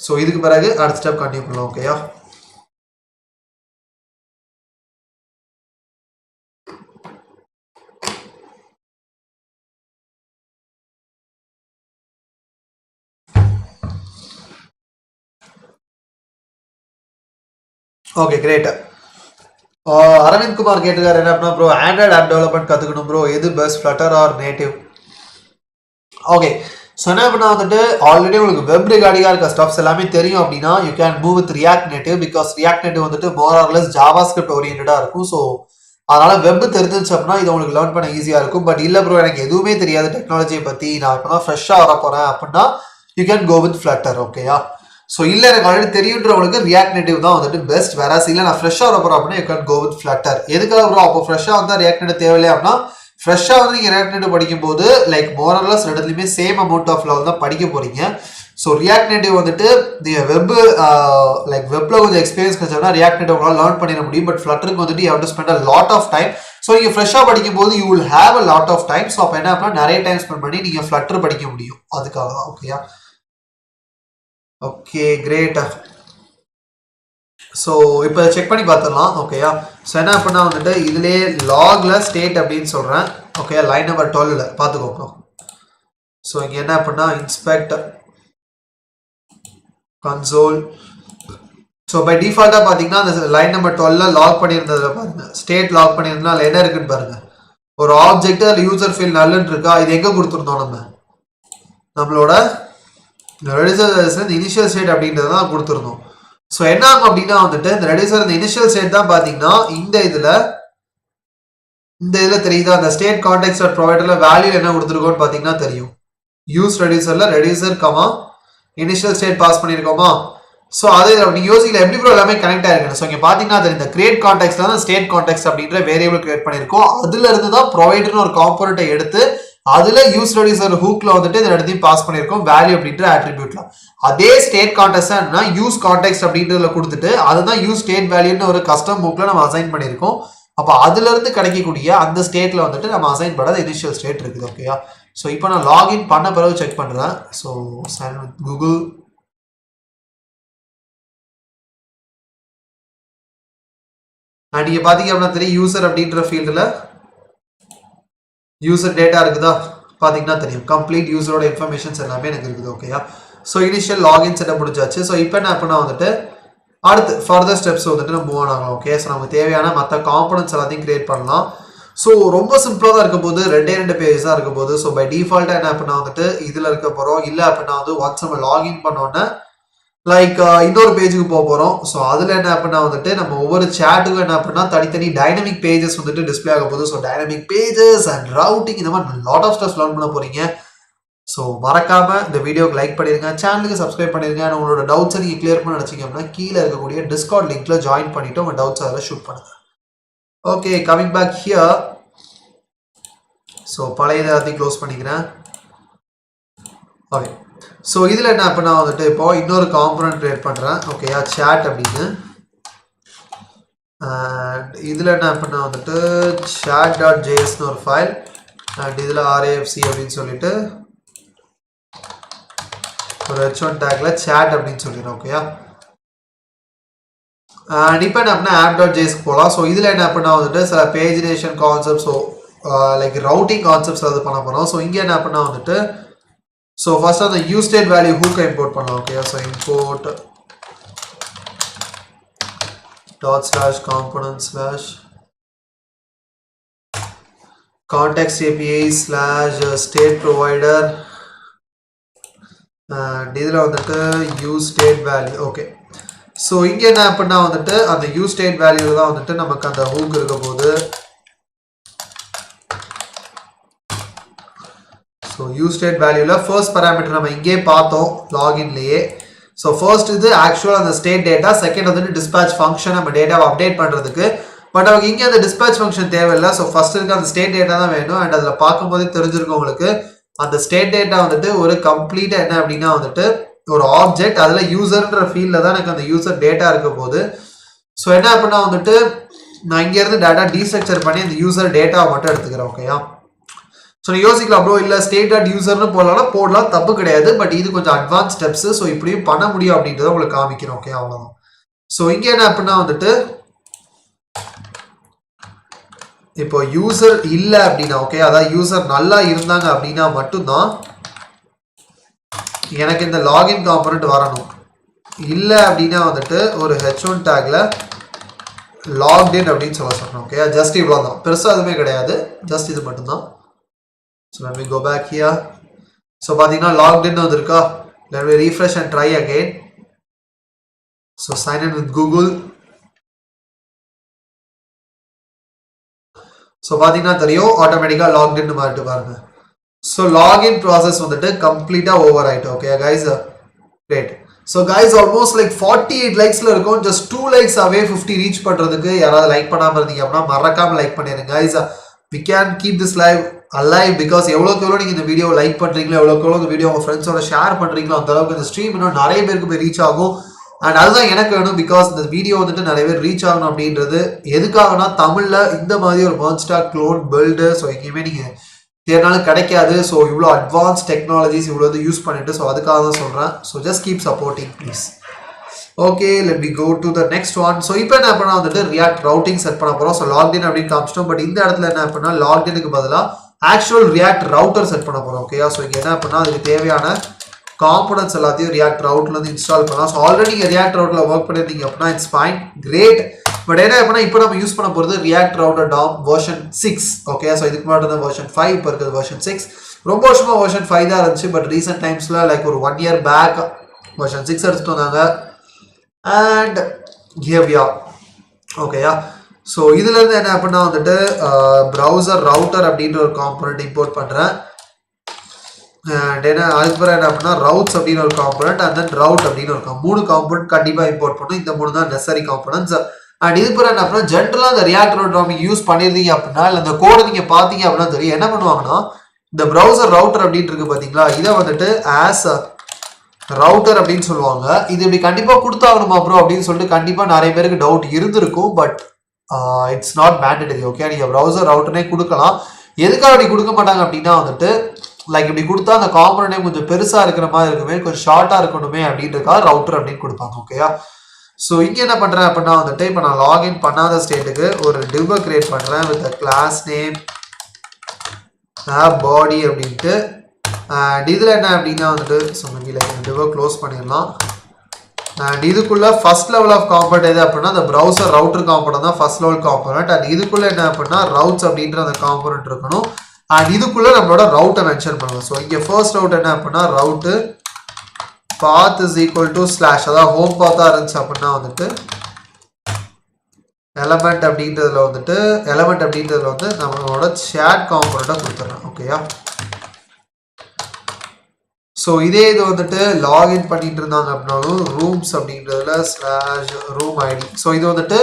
ஸோ இதுக்கு பிறகு அடுத்த ஸ்டெப் கண்டினியூ பண்ணலாம். ஓகேயா? Okay great. அரவிந்த் குமார் கேட்டிருக்காரு என்ன அப்படின்னா ப்ரோ ஆண்ட்ராய்டு ஆப் டெவலப்மெண்ட் கற்றுக்கணும் ப்ரோ, எது best flutter are native? Okay so என்ன பண்ணால் வந்துட்டு ஆல்ரெடி உங்களுக்கு வெப் ரிகார்டிங்காக இருக்க ஸ்டப்ஸ் எல்லாமே தெரியும் அப்படின்னா you can move with react native. Because react native வந்துட்டு மோர் ஆர்லெஸ் ஜாவா ஸ்கிரிப்ட் ஓரியன்டாக இருக்கும். ஸோ அதனால் வெப் தெரிஞ்சிச்சு அப்படின்னா இது உங்களுக்கு லேர்ன் பண்ண ஈஸியாக இருக்கும். பட் இல்லை ப்ரோ எனக்கு எதுவுமே தெரியாது டெக்னாலஜியை பற்றி, நான் இப்போ தான் ஃப்ரெஷ்ஷாக வர போகிறேன் அப்படின்னா you can go with Flutter. ஓகேயா? ஸோ இல்லை எனக்கு ஆல்ரெடி தெரியுன்றவங்களுக்கு ரியாக்ட் நேட்டிவ் தான் வந்துட்டு பெஸ்ட். வேற இல்லை நான் ஃப்ரெஷ்ஷாக வர போகிறேன் அப்படின்னா you can go with Flutter. எதுக்காக ப்ரோ அப்போ ஃப்ரெஷ்ஷாக வந்தால் ரியாக்ட் நேட்டிவ் தேவையில்லை அப்படின்னா ஃப்ரெஷ்ஷாக வந்து நீங்கள் ரியாக்ட் நேட்டிவ் படிக்கும்போது லைக் மோரலஸ் ரெண்டுத்துலையுமே சேம் அமௌண்ட் ஆஃப் லெவல் தான் படிக்க போகிறீங்க. ஸோ ரியாக்ட் நேட்டிவ் வந்துட்டு நீங்கள் வெப் லைக் வெப்பில் கொஞ்சம் எக்ஸ்பீரியன்ஸ் கிடைச்சோம்னா ரியாக்ட் நேட்டிவ் உங்களால் லேர்ன் பண்ணிட முடியும். பட் ஃப்ளட்டருக்கு வந்துட்டு you have to spend a lot of time. So நீங்கள் ஃப்ரெஷ்ஷாக படிக்கும்போது you will have a lot of time. So அப்போ என்ன அப்படின்னா நிறைய டைம் ஸ்பெண்ட் பண்ணி நீங்கள் ஃப்ளட்டர் படிக்க முடியும். அதுக்காக தான். ஓகேயா? Okay great. ஸோ இப்போ செக் பண்ணி பார்த்துடலாம். ஓகேயா? ஸோ என்ன அப்படின்னா வந்துட்டு இதுலேயே லாகில் ஸ்டேட் அப்படின்னு சொல்கிறேன். ஓகே லைன் நம்பர் 12 பார்த்துக்கோங்க. ஸோ இங்கே என்ன அப்படின்னா இன்ஸ்பெக்ட் கன்சோல். ஸோ பை டிஃபால்ட்டாக பார்த்தீங்கன்னா அந்த லைன் நம்பர் 12 லாக் பண்ணியிருந்ததில் பாருங்கள் ஸ்டேட் லாக் பண்ணியிருந்தா அதில் என்ன இருக்குன்னு பாருங்கள். ஒரு ஆப்ஜெக்ட் அதில் யூசர் ஃபீல்ட் நல்லுன்னு இருக்கா. இது எங்கே கொடுத்துருந்தோம் நம்மளோட ரெடியூசர் இனிஷியல் ஸ்டேட் அப்படின்றத தான் கொடுத்துருந்தோம். ஸோ என்ன ஆகும் அப்படின்னா வந்துட்டு இந்த ரெடியூசர் இந்த இனிஷியல் ஸ்டேட் தான் பார்த்தீங்கன்னா இந்த இதில் தெரியுதா அந்த ஸ்டேட் கான்டெக்ஸ்ட் ப்ரொவைடரில் வேல்யூ என்ன கொடுத்துருக்கோன்னு பார்த்தீங்கன்னா தெரியும். யூஸ் ரெடியூசரில் reducer comma initial state pass பண்ணியிருக்கோமா. ஸோ அது நீங்கள் யோசிக்கல எப்படி ப்ரோ எல்லாமே கனெக்ட் ஆகிருக்கு. ஸோ இங்கே பார்த்தீங்கன்னா அது இந்த கிரியேட் கான்டெக்ஸ்ட் தான் ஸ்டேட் கான்டெக்ஸ்ட் அப்படின்ற வேரியபிள் கிரியேட் பண்ணியிருக்கோம். அதுல இருந்து தான் ப்ரொவைடர்னு ஒரு காம்போனண்ட்டை எடுத்து அதுல யூஸ் ரெடியூசர் ஹூக்ல வந்துட்டு இந்த இடத்தையும் பாஸ் பண்ணியிருக்கோம் வேல்யூ அப்படின்ற ஆட்ரிபியூட்ல. அதே ஸ்டேட் கான்டெக்ட் யூஸ் கான்டெக்ட் அப்படின்றதுல கொடுத்துட்டு அதுதான் யூஸ் ஸ்டேட் வேல்யூன்னு ஒரு கஸ்டம் ஹூக்ல நம்ம அசைன் பண்ணியிருக்கோம். அப்போ அதுல இருந்து கிடைக்கக்கூடிய அந்த ஸ்டேட்ல வந்துட்டு நம்ம அசைன் பண்ணாத இனிஷியல் ஸ்டேட் இருக்குது. ஓகேயா? ஸோ இப்போ நான் லாகின் பண்ண பிறகு செக் பண்றேன். So sign with Google. And இங்கே பார்த்தீங்க அப்படின்னா தெரியும் யூசர் அப்படின்ற ஃபீல்டில் யூசர் டேட்டா இருக்குதா பார்த்தீங்கன்னா தெரியும். கம்ப்ளீட் யூசரோட இன்ஃபர்மேஷன்ஸ் எல்லாமே எனக்கு இருக்குது. ஓகேயா? ஸோ இனிஷியல் லாகின் செட்டப் முடிச்சாச்சு. ஸோ இப்போ என்ன அப்படின்னா வந்துட்டு அடுத்து ஃபர்தர் ஸ்டெப்ஸ் வந்துட்டு நம்ம மூவ் ஆகலாம். ஓகே ஸோ நமக்கு தேவையான மற்ற காம்பனன்ட்ஸ் எல்லாத்தையும் கிரியேட் பண்ணலாம். ஸோ ரொம்ப சிம்பிளாக தான் இருக்க போது, 2 பேஜஸ் தான் இருக்க போது. ஸோ பை டிஃபால்ட்டாக என்ன அப்படின்னா வந்துட்டு இதில் இருக்க போகிறோம். இல்லை அப்படின்னா வந்து ஒன்ஸ் நம்ம லாகின் பண்ணோன்னே லைக் இன்னொரு பேஜுக்கு போக போகிறோம். ஸோ அதில் என்ன அப்படின்னா வந்துட்டு நம்ம ஒவ்வொரு சேட்டுக்கும் என்ன அப்படின்னா தனித்தனி டைனமிக் பேஜஸ் வந்துட்டு டிஸ்பிளே ஆக போகுது. So dynamic pages and routing இந்த மாதிரி லாட் ஆஃப் ஸ்டப்ஸ் லேர்ன் பண்ண போகிறீங்க. ஸோ மறக்காமல் இந்த வீடியோக்கு லைக் பண்ணிடுங்க, சேனலுக்கு சப்ஸ்கிரைப் பண்ணிடுங்க. அண்ட் உங்களோட டவுட்ஸை நீங்கள் கிளியர் பண்ண நினச்சிங்க அப்படின்னா கீழே இருக்கக்கூடிய டிஸ்கார்ட் லிங்க்ல ஜாயின் பண்ணிவிட்டு உங்கள் டவுட்ஸ் அதில் ஷூட் பண்ணுங்கள். Okay coming back here. So பழைய எல்லாத்தையும் க்ளோஸ் பண்ணிக்கிறேன். ஓகே ஸோ இதில் என்ன அப்படின்னா வந்துட்டு இப்போ இன்னொரு காம்பனன்ட் கிரியேட் பண்ணுறேன். ஓகேயா? சேட் அப்படின்னு. அண்ட் இதில் என்ன அப்படின்னா வந்துட்டு chat.jsன்னு ஒரு ஃபைல். அண்ட் இதில் RAFC அப்படின்னு சொல்லிட்டு ஒரு H1 டேக்ல சேட் அப்படின்னு சொல்லிடுறேன். ஓகேயா? அண்ட் இப்போ என்ன அப்படின்னா app.jsக்கு போகலாம். ஸோ இதில் என்ன அப்படின்னா வந்துட்டு சில pagination concept, so like routing concepts அது பண்ண போகிறோம். ஸோ இங்கே என்ன அப்படின்னா வந்துட்டு ஸோ ஃபர்ஸ்ட் அந்த யூஸ் ஸ்டேட் வேல்யூ ஹூக்கை இம்போர்ட் பண்ணலாம். Okay so import ./component/ context API / state provider and இதில் வந்துட்டு use state value. Okay so இங்கே என்ன அப்படின்னா வந்துட்டு அந்த யூஸ் ஸ்டேட் வேல்யூ தான் வந்துட்டு நமக்கு அந்த ஹூக் இருக்க போது. ஸோ யூஸ் ஸ்டேட் வேல்யூவில் ஃபர்ஸ்ட் பேராமீட்டர் நம்ம இங்கே பார்த்தோம் லாகின்லேயே. ஸோ ஃபர்ஸ்ட் இது ஆக்சுவலாக அந்த ஸ்டேட் டேட்டா, செகண்ட் வந்துட்டு டிஸ்பேச் ஃபங்க்ஷன் நம்ம டேட்டாவை அப்டேட் பண்ணுறதுக்கு. பட் நமக்கு இங்கே அந்த டிஸ்பேச் ஃபங்க்ஷன் தேவையில்லை. ஸோ ஃபர்ஸ்ட் இருக்க அந்த ஸ்டேட் டேட்டா தான் வேணும். அண்ட் அதில் பார்க்கும்போதே தெரிஞ்சிருக்கும் உங்களுக்கு அந்த ஸ்டேட் டேட்டா வந்துட்டு ஒரு கம்ப்ளீட்டாக என்ன அப்படின்னா வந்துட்டு ஒரு ஆப்ஜெக்ட், அதுல யூசர்ன்ற ஃபீல்ட்ல தான் எனக்கு அந்த யூசர் டேட்டா இருக்க போகுது. ஸோ என்ன அப்படின்னா வந்துட்டு நான் இங்க இருந்து டேட்டா டீஸ்ட்ரக்சர் பண்ணி இந்த யூசர் டேட்டாவை மட்டும் எடுத்துக்கிறேன். ஓகேயா? ஸோ நீ யோசிக்கலாம் ப்ரோ, இல்லை ஸ்டேட் டாட் யூசர்னு போடலாம், தப்பு கிடையாது. பட் இது கொஞ்சம் அட்வான்ஸ் ஸ்டெப்ஸ். ஸோ இப்படியும் பண்ண முடியும் அப்படின்றத உங்களுக்கு காமிக்கிறோம். ஓகே, அவ்வளோதான். ஸோ இங்கே என்ன அப்படின்னா வந்துட்டு இப்போ யூசர் இல்லை அப்படின்னா, ஓகே, அதாவது யூசர் நல்லா இருந்தாங்க அப்படின்னா மட்டும்தான் எனக்கு இந்த லாகின் காம்பனண்ட் வரணும். இல்லை அப்படின்னா வந்துட்டு ஒரு h1 டேக்ல லாக்ட் இன் அப்படின்னு சொல்லணும். ஓகே, ஜஸ்ட் இவ்வளோ தான், பெருசாக எதுவுமே கிடையாது, ஜஸ்ட் இது மட்டும்தான். So let me go back here. So பாத்தீங்கன்னா logged in வந்திருக்கா. Let me refresh and try again. So sign in with Google. So பாத்தீங்கன்னா தெரியும் ஆட்டோமேட்டிக்கா logged in மாறிட்டு பாருங்க. So login process வந்துட்டு கம்ப்ளீட்டா ஓவர் ஆயிட்டு. Okay guys, great. So guys, almost like 48 likesல இருக்கும். Just 2 likes away 50 reach பண்றதுக்கு. யாராவது லைக் பண்ணாம இருந்தீங்க அப்படின்னா மறக்காம லைக் பண்ணிருங்க guys. We can keep this live alive because எவ்வளோக்கு எவ்வளோ நீங்கள் இந்த வீடியோ லைக் பண்ணுறீங்களோ, எவ்வளோக்கு எவ்வளோ இந்த வீடியோ உங்கள் ஃப்ரெண்ட்ஸோட ஷேர் பண்ணுறீங்களோ, அந்த அளவுக்கு இந்த ஸ்ட்ரீம் இன்னும் நிறைய பேருக்கு போய் ரீச் ஆகும். அண்ட் அதுதான் எனக்கு வேணும். பிகாஸ் இந்த வீடியோ வந்துட்டு நிறைய பேர் ரீச் ஆகணும் அப்படின்றது எதுக்காகனா, தமிழில் இந்த மாதிரி ஒரு மர்ஜ்டாக் க்ளோன் பில்டு ஸோ எங்கேயுமே நீங்கள் தேர்னாலும் கிடைக்காது. ஸோ இவ்வளோ அட்வான்ஸ் டெக்னாலஜிஸ் இவ்வளோ இது யூஸ் பண்ணிட்டு, ஸோ அதுக்காக தான் சொல்கிறேன். So just keep supporting please. Okay, let me go to the next one. So இப்போ என்ன பண்ணால் வந்துட்டு ரியாக்ட் ரவுட்டிங் செட் பண்ண போகிறோம். ஸோ லாக்டின் அப்படின்னு காமிச்சிட்டோம். பட் இந்த இடத்துல என்ன பண்ணால் லாக்டினுக்கு பதிலாக ஆக்சுவல் ரியாக்ட் ரவுட்டர் செட் பண்ண போகிறோம். ஓகேயா? ஸோ இங்கே என்ன பண்ணால் அதுக்கு தேவையான காம்பனன்ட்ஸ் எல்லாத்தையும் ரியாக்ட் ரவுட்லேருந்து இன்ஸ்டால் பண்ணலாம். ஸோ ஆல்ரெடி நீங்கள் ரியாக்ட் ரவுட்டில் ஒர்க் பண்ணியிருந்தீங்க அப்படின்னா இட்ஸ் ஃபைன், கிரேட். பட் என்ன அப்படின்னா இப்போ நம்ம யூஸ் பண்ண போகிறது react router Tom version 6. Okay, so இதுக்கு முன்னாடி தான் வெர்ஷன் 5, இப்போ இருக்குது வெர்ஷன் 6. ரொம்ப வருஷமாக வெர்ஷன் 5 தான் இருந்துச்சு. பட் ரீசெண்ட் டைம்ஸில் லைக் ஒரு 1 year பேக் வெர்ஷன் 6 எடுத்துகிட்டு வந்தாங்க. And here we are. ஓகேயா? ஸோ இதுலேருந்து என்ன அப்படின்னா வந்துட்டு ப்ரௌசர் ரவுட்டர் அப்படின்ற ஒரு காம்பனண்ட் இம்போர்ட் பண்ணுறேன். அண்ட் என்ன அதுக்கப்புறம் என்ன அப்படின்னா ரவுட்ஸ் அப்படின்னு ஒரு காம்பனண்ட், அண்ட் தென் ரவுட் அப்படின்னு ஒரு 3 காம்பனண்ட் கண்டிப்பாக இம்போர்ட் பண்ணணும். இந்த 3 தான் நெசசரி காம்பனன்ட்ஸ். அண்ட் இதுக்கப்புறம் என்ன அப்படின்னா ஜென்ரலாக அந்த ரியாக்ட் ரவுட்டர் நீங்கள் யூஸ் பண்ணியிருந்தீங்க அப்படின்னா, இல்லை அந்த கோடை நீங்கள் பார்த்தீங்க அப்படின்னா தெரியும் என்ன பண்ணுவாங்கன்னா, இந்த ப்ரௌசர் ரவுட்டர் அப்படின்ட்டு இருக்கு பார்த்தீங்களா, இதை வந்துட்டு ஆஸ் ரவுட்டர் அப்படின்னு சொல்லுவாங்க. இது இப்படி கண்டிப்பாக கொடுத்தாகணுமா ப்ரோ அப்படின்னு சொல்லிட்டு கண்டிப்பாக நிறைய பேருக்கு டவுட் இருந்திருக்கும். But it's not mandatory. Okay, நீங்கள் ப்ரௌசர் ரவுட்டர்னே கொடுக்கலாம். எதுக்காக அப்படி கொடுக்க மாட்டாங்க அப்படின்னா வந்துட்டு லைக் இப்படி கொடுத்தா அந்த காம்பனண்டே கொஞ்சம் பெருசாக இருக்கிற மாதிரி இருக்குமே, கொஞ்சம் ஷார்ட்டாக இருக்கணுமே அப்படின்றதுக்காக ரவுட்டர் அப்படின்னு கொடுப்பாங்க. ஓகேயா? ஸோ இங்கே என்ன பண்ணுறேன் அப்படின்னா வந்துட்டு இப்போ நான் லாகின் பண்ணாத ஸ்டேட்டுக்கு ஒரு டிவ்வை கிரியேட் பண்ணுறேன் வித் கிளாஸ் நேம் ஆப் பாடி அப்படின்ட்டு. அண்ட் இதில் என்ன அப்படின்னா வந்துட்டு ஸோ மேபி லைக் டிவ்வை க்ளோஸ் பண்ணிடலாம். அண்ட் இதுக்குள்ளே ஃபர்ஸ்ட் லெவல் ஆஃப் காம்பனண்ட் எது அப்படின்னா அந்த ப்ரௌசர் ரவுட்டர் காம்பனண்ட் தான் ஃபர்ஸ்ட் லெவல் காம்பனண்ட். அண்ட் இதுக்குள்ளே என்ன அப்படின்னா ரவுட்ஸ் அப்படின்ற அந்த காம்பனண்ட் இருக்கணும். அண்ட் இதுக்குள்ளே நம்மளோட ரவுட்டை மென்ஷன் பண்ணணும். ஸோ இங்கே ஃபர்ஸ்ட் ரவுட் என்ன அப்படின்னா route path is equal to slash, அதாவது ஹோம் பாத்தாக இருந்துச்சு அப்படின்னா வந்துட்டு எலமெண்ட் அப்படின்றதுல வந்து நம்மளோட சேட் காம்பனண்ட்டை கொடுத்துட்றோம். ஓகேயா? ஸோ இதே இது வந்துட்டு லாகின் பண்ணிட்டு இருந்தாங்க அப்படின்னாலும் ரூம்ஸ் அப்படின்றதுல ஸ்லாஷ் ரூம் ஐடி. ஸோ இது வந்துட்டு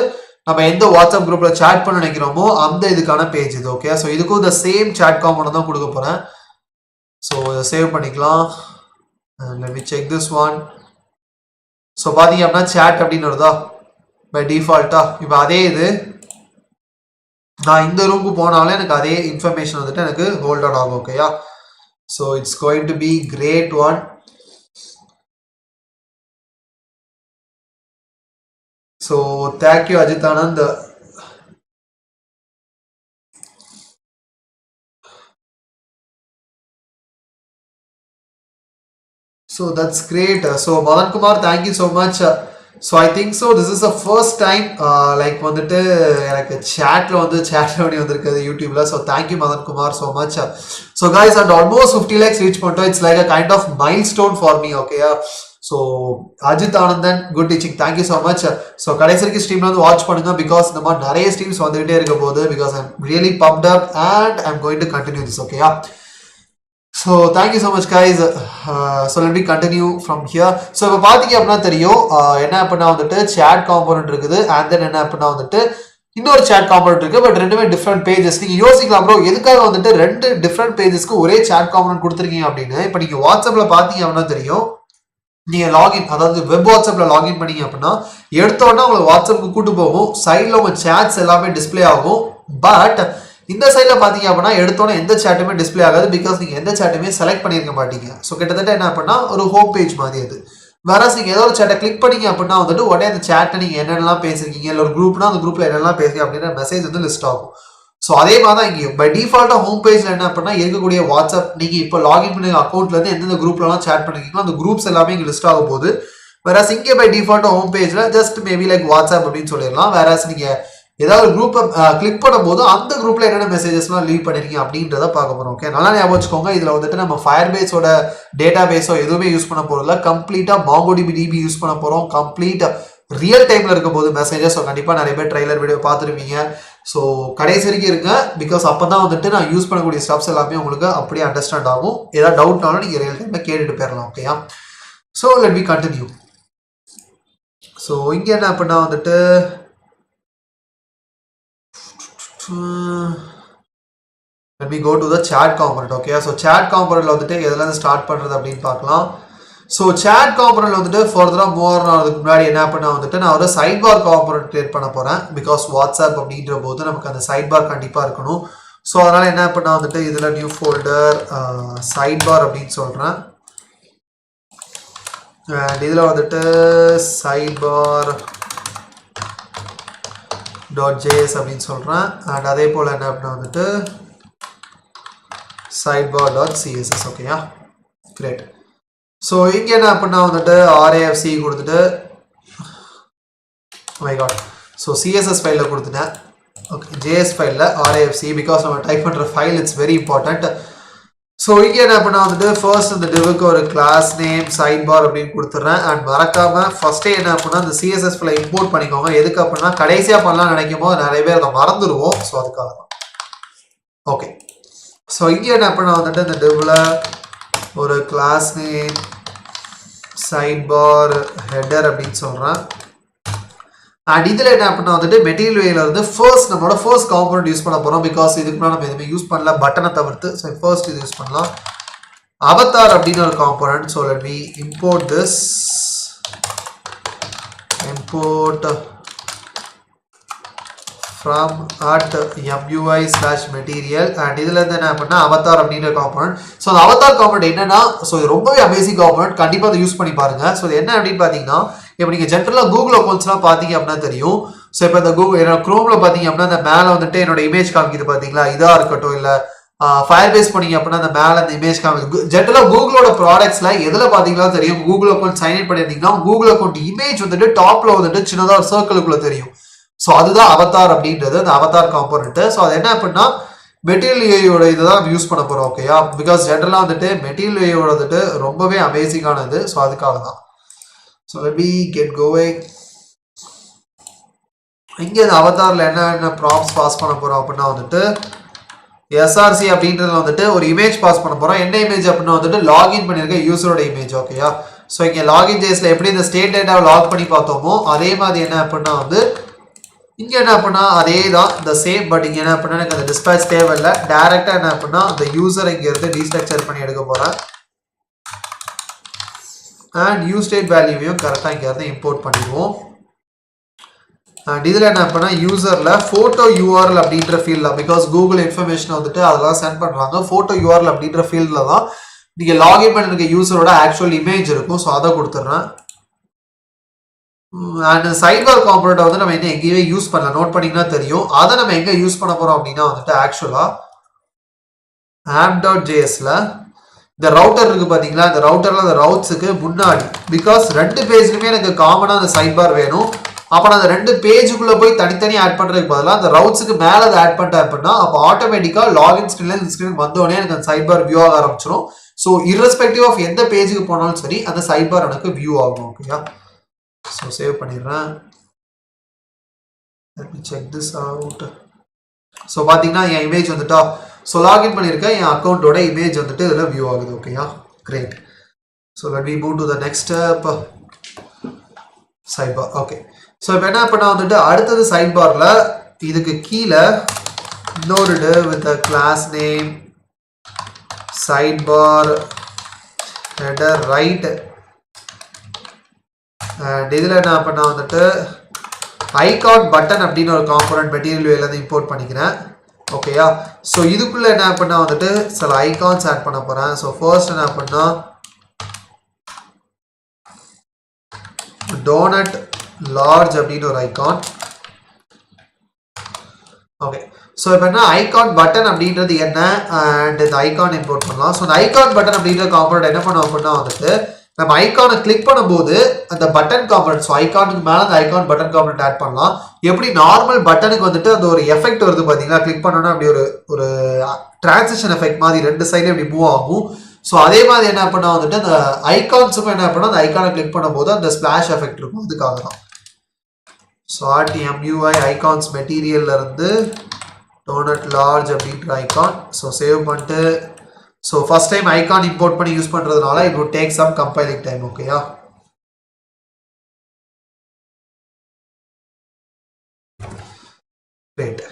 நம்ம எந்த வாட்ஸ்அப் குரூப்பில் சேட் பண்ண நினைக்கிறோமோ அந்த இதுக்கான பேஜ் இது. ஓகே, ஸோ இதுக்கும் இந்த சேம் சேட் காம்பனண்ட் தான் கொடுக்க போகிறேன். ஸோ இதை சேவ் பண்ணிக்கலாம். let me check this one. So பார்த்தீங்க அப்படின்னா சேட் அப்படின்னு வருதா பை டிஃபால்ட்டா. இப்போ அதே இது நான் இந்த ரூமுக்கு போனாலே எனக்கு அதே இன்ஃபர்மேஷன் வந்துட்டு எனக்கு ஹோல்ட் ஆன் ஆகும். ஓகேயா? So it's going to be great one. So thank you Ajith Anand. So that's great. So Madan Kumar, thank you so much. So I think so this is the first time like வந்துட்டு எனக்கு chatல பண்ணி வந்திருக்குது யூடியூப்ல. So thank you Madan Kumar so much. So guys, and almost 50 lakhs reach பண்ணிட்டோம். It's like a kind of milestone for me. Okay, so Ajith Anandan, good teaching, thank you so much. So கடைசி வரைக்கும் ஸ்ட்ரீம்ல வந்து watch பண்ணுங்க because இந்த மாதிரி நிறைய streams வந்துகிட்டே இருக்க போகுது. Because I am really pumped up and I'm going to continue this. Okay, so thank you so much guys. So let me continue from here. So இப்போ பார்த்தீங்க அப்படின்னா தெரியும் என்ன அப்படின்னா வந்துட்டு சேட் காம்பனண்ட் இருக்குது. அண்ட் தென் என்ன அப்படின்னா வந்துட்டு இன்னொரு சேட் காம்பனண்ட் இருக்கு. பட் ரெண்டுமே டிஃப்ரெண்ட் பேஜஸ். நீங்கள் யோசிக்கலாம் ப்ரோ எதுக்காக வந்துட்டு 2 டிஃப்ரெண்ட் பேஜஸ்க்கு ஒரே சேட் காம்பனண்ட் கொடுத்துருக்கீங்க அப்படின்னு. இப்போ நீங்கள் வாட்ஸ்அப்பில் பார்த்தீங்க அப்படின்னா தெரியும் நீங்கள் லாகின் அதாவது வெப் வாட்ஸ்அப்பில் லாகின் பண்ணீங்க அப்படின்னா எடுத்தோடனே உங்களுக்கு வாட்ஸ்அப்புக்கு கூட்டு போகும், சைடில் உங்கள் சேட்ஸ் எல்லாமே டிஸ்பிளே ஆகும். பட் இந்த சைடில் பார்த்தீங்க அப்படின்னா எடுத்தோடனே எந்த சேட்டுமே டிஸ்பிளே ஆகாது, பிகாஸ் நீங்கள் எந்த சேட்டுமே செலக்ட் பண்ணியிருக்க மாட்டீங்க. ஸோ கிட்டத்தட்ட என்ன அப்படின்னா ஒரு ஹோம் பேஜ் மாதிரி அது. வேற நீங்கள் ஏதோ ஒரு சேட்டை கிளிக் பண்ணீங்க அப்படின்னா வந்துட்டு உடனே அந்த சேட்டை நீங்கள் என்னென்னலாம் பேசிருக்கீங்க, இல்லை ஒரு குரூப்னா அந்த குரூப்பில் என்னெல்லாம் பேசுறீங்க அப்படின்ற மெசேஜ் வந்து லிஸ்ட் ஆகும். ஸோ அதே மாதிரி தான் இங்கேயும் பை டிஃபால்ட்டாக ஹோம் பேஜில் என்ன அப்படின்னா இருக்கக்கூடிய வாட்ஸ்அப் நீங்கள் இப்போ லாகின் பண்ணி அக்கௌண்ட்லேருந்து எந்தெந்த குரூப்லலாம் சேட் பண்ணிருக்கீங்களோ அந்த குரூப்ஸ் எல்லாமே இங்கே லிஸ்ட் ஆகும் போது. வேற இங்கே பை டிஃபால்ட்டாக ஹோம் பேஜில் ஜஸ்ட் மேபி லைக் வாட்ஸ்அப் அப்படின்னு சொல்லிடலாம். வேற நீங்கள் ஏதாவது குரூப்பை கிளிக் பண்ணும்போது அந்த குரூப்பில் என்னென்ன மெசேஜஸ்லாம் லீவ் பண்ணிருக்கீங்க அப்படின்றத பார்க்க போகிறோம். ஓகே, நல்லா ஞாபகம் வச்சுக்கோங்க. இதில் வந்துட்டு நம்ம ஃபயர் பேஸோட டேட்டா பேஸோ எதுவுமே யூஸ் பண்ண போகிறதில்ல. கம்ப்ளீட்டாக MongoDB யூஸ் பண்ண போகிறோம். கம்ப்ளீட் ரியல் டைமில் இருக்கும் போது மெசேஜஸ். ஸோ கண்டிப்பாக நிறைய பேர் ட்ரைலர் வீடியோ பார்த்துருப்பீங்க. ஸோ கடைசி வரைக்கும் இருங்க, பிகாஸ் அப்போ தான் வந்துட்டு நான் யூஸ் பண்ணக்கூடிய ஸ்டப்ஸ் எல்லாமே உங்களுக்கு அப்படியே அண்டர்ஸ்டாண்ட் ஆகும். ஏதாவது டவுட்னாலும் நீங்கள் ரியல் டைமில் கேட்டுட்டு போயிடலாம். ஓகேயா, so let me continue. So இங்கே என்ன அப்படின்னா வந்துட்டு let me go to the chat component. Okay, so chat component வந்துட்டு எதுலேருந்து ஸ்டார்ட் பண்ணுறது அப்படின்னு பார்க்கலாம். ஸோ chat component வந்துட்டு ஃபர்தராக மூவ் ஆகிறதுக்கு முன்னாடி என்ன பண்ண வந்துட்டு நான் ஒரு சைட் பார் காம்பனண்ட் கிரியேட் பண்ண போகிறேன். பிகாஸ் வாட்ஸ்அப் அப்படின்ற போது நமக்கு அந்த சைட் பார் கண்டிப்பாக இருக்கணும். ஸோ அதனால் என்ன பண்ண வந்துட்டு இதில் நியூ ஃபோல்டர் சைட் பார் அப்படின்னு சொல்கிறேன். அண்ட் இதில் வந்துட்டு சைட் பார் .js அப்படின்னு சொல்கிறேன். அண்ட் அதே போல் என்ன அப்படின்னா வந்துட்டு sidebar.css. ஓகேயா, கிரேட். ஸோ இங்கே என்ன அப்படின்னா வந்துட்டு RAFC கொடுத்துட்டு மை காட், ஸோ CSS ஃபைலில் கொடுத்துட்டேன். ஓகே, JS ஃபைலில் RAFC, பிகாஸ் நம்ம டைப் பண்ணுற file it's very important. So இங்கே என்ன பண்ணா வந்துட்டு ஃபர்ஸ்ட் இந்த டிவுக்கு ஒரு கிளாஸ் நேம் சைட் பார் அப்படின்னு கொடுத்துட்றேன். அண்ட் மறக்காமல் ஃபர்ஸ்டே என்ன அப்படின்னா இந்த CSS ஃபைலை இம்போர்ட் பண்ணிக்கோங்க. எதுக்கு அப்படின்னா கடைசியாக பண்ணலாம் நினைக்கும் போது நிறைய பேர் அதை மறந்துடுவோம். ஸோ அதுக்காக தான். ஓகே, ஸோ இங்கே என்ன பண்ணா வந்துட்டு இந்த டிவில் ஒரு class name side bar header அப்படின்னு சொல்கிறேன். அண்ட் இதில் என்ன பண்ணா வந்துட்டு மெட்டீரியல் வேல இருந்து ஃபர்ஸ்ட் நம்மளோட ஃபர்ஸ்ட் காம்பனண்ட் யூஸ் பண்ண போகிறோம். பிகாஸ் இதுக்கு முன்னாடி நம்ம எதுவுமே யூஸ் பண்ணல, பட்டனை தவிர்த்து. ஸோ ஃபர்ஸ்ட் இது யூஸ் பண்ணலாம், அவதார் அப்படின்னு ஒரு component. So let me import this, import from at MUI/material. And இதில் இருந்து என்ன பண்ணால் அவதார் அப்படின்ற காம்பனண்ட். ஸோ அந்த அவதார் காம்பனண்ட் என்னன்னா, ஸோ இது ரொம்பவே அமேசிங் காம்பனண்ட், கண்டிப்பாக அதை யூஸ் பண்ணி பாருங்க. ஸோ இது என்ன அப்படின்னு பார்த்தீங்கன்னா, இப்போ நீங்கள் ஜென்ரலாக கூகுள் அக்கௌண்ட்ஸ்லாம் பார்த்தீங்க அப்படின்னா தெரியும். ஸோ இப்போ இந்த கூகுள் என்னோட க்ரோமில் பார்த்தீங்க அப்படின்னா அந்த மேலே வந்துட்டு என்னோட இமேஜ் காமிக்குது பார்த்தீங்களா, இதாக இருக்கட்டும், இல்லை ஃபயர் பேஸ் பண்ணீங்க அப்படின்னா அந்த மேலே அந்த இமேஜ் காமிக்குது. ஜென்ரலாக கூகுளோட ப்ராடக்ட்ஸில் எதில் பார்த்தீங்கன்னா தெரியும், கூகுள் அக்கௌண்ட் சைன்இன் பண்ணியிருந்தீங்கன்னா கூகுள் அக்கௌண்ட் இமேஜ் வந்துட்டு டாப்பில் வந்துட்டு சின்னதாக ஒரு சர்க்கிளுக்குள்ளே தெரியும். ஸோ அதுதான் அவதார் அப்படின்றது, அந்த அவதார் காம்பனண்ட். ஸோ அது என்ன அப்படின்னா மெட்டீரியல் ஏஐயோட இதுதான் யூஸ் பண்ண போகிறோம். ஓகேயா, பிகாஸ் ஜென்ரலாக வந்துட்டு மெட்டீரியல் ஏஐயோட வந்துட்டு ரொம்பவே அமேசிங்கானது. ஸோ அதுக்காக தான். So let me get going. இங்கே இந்த அவதாரில் என்ன ப்ராப்ஸ் பாஸ் பண்ண போகிறோம் அப்படின்னா வந்துட்டு SRC அப்படின்றதுல வந்துட்டு ஒரு இமேஜ் பாஸ் பண்ண போகிறோம். என்ன இமேஜ் அப்படின்னா வந்துட்டு லாகின் பண்ணியிருக்க யூசரோட இமேஜ். ஓகேயா, ஸோ இங்கே லாகின் ஜேஸில் எப்படி இந்த ஸ்டேட் டேட்டாவை லாக் பண்ணி பார்த்தோமோ அதே மாதிரி என்ன அப்படின்னா வந்து இங்கே என்ன பண்ணா அதே தான் இந்த சேம். பட் இங்கே என்ன பண்ணால் எனக்கு அந்த டிஸ்பேச் தேவையில்லை, டேரெக்டாக என்ன பண்ணா அந்த யூசர் இங்கேருந்து டீஸ்ட்ரக்சர் பண்ணி எடுக்க போகிறேன். அண்ட் யூ ஸ்டேட் வேல்யூவையும் கரெக்டாக இங்கேருந்து இம்போர்ட் பண்ணிடுவோம். அண்ட் இதில் என்ன பண்ணால் யூசரில் ஃபோட்டோ URL அப்படின்ற ஃபீல்டில், பிகாஸ் கூகுள் இன்ஃபர்மேஷன் வந்துட்டு அதெல்லாம் சென்ட் பண்ணுறாங்க, ஃபோட்டோ URL அப்படின்ற ஃபீல்டில் தான் நீங்கள் லாகின் பண்ணிருக்க யூசரோட ஆக்சுவல் இமேஜ் இருக்கும். ஸோ அதை கொடுத்துட்றேன். அண்ட் சைட் பார் காம்பனண்ட் வந்து நம்ம என்ன எங்கேயுமே யூஸ் பண்ணல, நோட் பண்ணிங்கன்னா தெரியும். அதை நம்ம எங்கே யூஸ் பண்ண போகிறோம் அப்படின்னா வந்துட்டு ஆக்சுவலாக app.jsல இந்த ரவுட்டர் இருக்குது பார்த்தீங்களா, இந்த ரவுட்டரில் அந்த ரவுட்ஸுக்கு முன்னாடி, பிகாஸ் ரெண்டு பேஜ்லையுமே எனக்கு காமனாக அந்த சைட் பார் வேணும். அப்போ நான் அந்த ரெண்டு பேஜுக்குள்ளே போய் தனித்தனி ஆட் பண்ணுறதுக்கு பதிலாக அந்த ரவுட்ஸுக்கு மேலே அதை ஆட் பண்ணிட்டேன் அப்படின்னா அப்போ ஆட்டோமேட்டிக்காக லாகின் ஸ்க்ரீனில் இந்த ஸ்க்ரீன் வந்தோடனே எனக்கு அந்த சைட் பார் வியூ ஆக ஆரம்பிச்சிடும். ஸோ irrespective ஆஃப் எந்த பேஜுக்கு போனாலும் சரி அந்த சைட் பார் எனக்கு வியூ ஆகும். ஓகேயா, ஸோ சேவ் பண்ணிடுறேன். let me check this out. So பார்த்தீங்கன்னா என் இமேஜ் வந்துட்டா, ஸோ லாகின் பண்ணியிருக்கேன், என் அக்கௌண்ட்டோட இமேஜ் வந்துட்டு இதில் வியூ ஆகுது. ஓகேயா, great. So let me move to the next step, side bar. Okay, so இப்போ என்ன பண்ணால் வந்துட்டு அடுத்தது சைட் பாரில் இதுக்கு கீழே இன்னொரு with class name side bar header right and இதில் என்ன பண்ணால் வந்துட்டு ஐகான் பட்டன் அப்படின்னு ஒரு காம்பனண்ட் மெட்டீரியல் வேலேருந்து இம்போர்ட் பண்ணிக்கிறேன். ஓகேயா. ஸோ இதுக்குள்ளே என்ன பண்ணால் வந்துட்டு சில ஐகான்ஸ் ஆட் பண்ண போகிறேன். ஸோ ஃபர்ஸ்ட் என்ன பண்ணால் டோனட் லார்ஜ் அப்படின்னு ஒரு ஐகான். ஓகே. ஸோ இப்போ என்ன ஐகான் பட்டன் அப்படின்றது என்ன அண்ட் இந்த ஐகான் இம்போர்ட் பண்ணலாம். ஸோ இந்த ஐகான் பட்டன் அப்படின்ற காம்பனண்ட் என்ன பண்ணுவோம் அப்படின்னா வந்துட்டு நம்ம ஐகானை கிளிக் பண்ணும்போது அந்த பட்டன் காம்பனண்ட், ஸோ ஐகானுக்கு மேலே அந்த ஐகான் பட்டன் காம்பனண்ட் ஆட் பண்ணலாம். எப்படி நார்மல் பட்டனுக்கு வந்துட்டு அந்த ஒரு எஃபெக்ட் வருது பார்த்தீங்களா, கிளிக் பண்ணோன்னா அப்படி ஒரு டிரான்சிஷன் எஃபெக்ட் மாதிரி ரெண்டு சைடு இப்படி மூவ் ஆகும். ஸோ அதே மாதிரி என்ன பண்ணால் வந்துட்டு அந்த ஐகான்ஸுக்கும் என்ன பண்ணால் அந்த ஐகானை கிளிக் பண்ணும்போது அந்த ஸ்பிளாஷ் எஃபெக்ட் இருக்கும். அதுக்காக தான். ஸோ RTMUI ஐகான்ஸ் மெட்டீரியல்ல இருந்து டோனட் லார்ஜ் அப்படின்ற ஐகான். ஸோ சேவ் பண்ணிட்டு so first time icon import பண்ணி யூஸ் பண்ணுறதுனால it would take some compiling time. ஓகேயா. Right.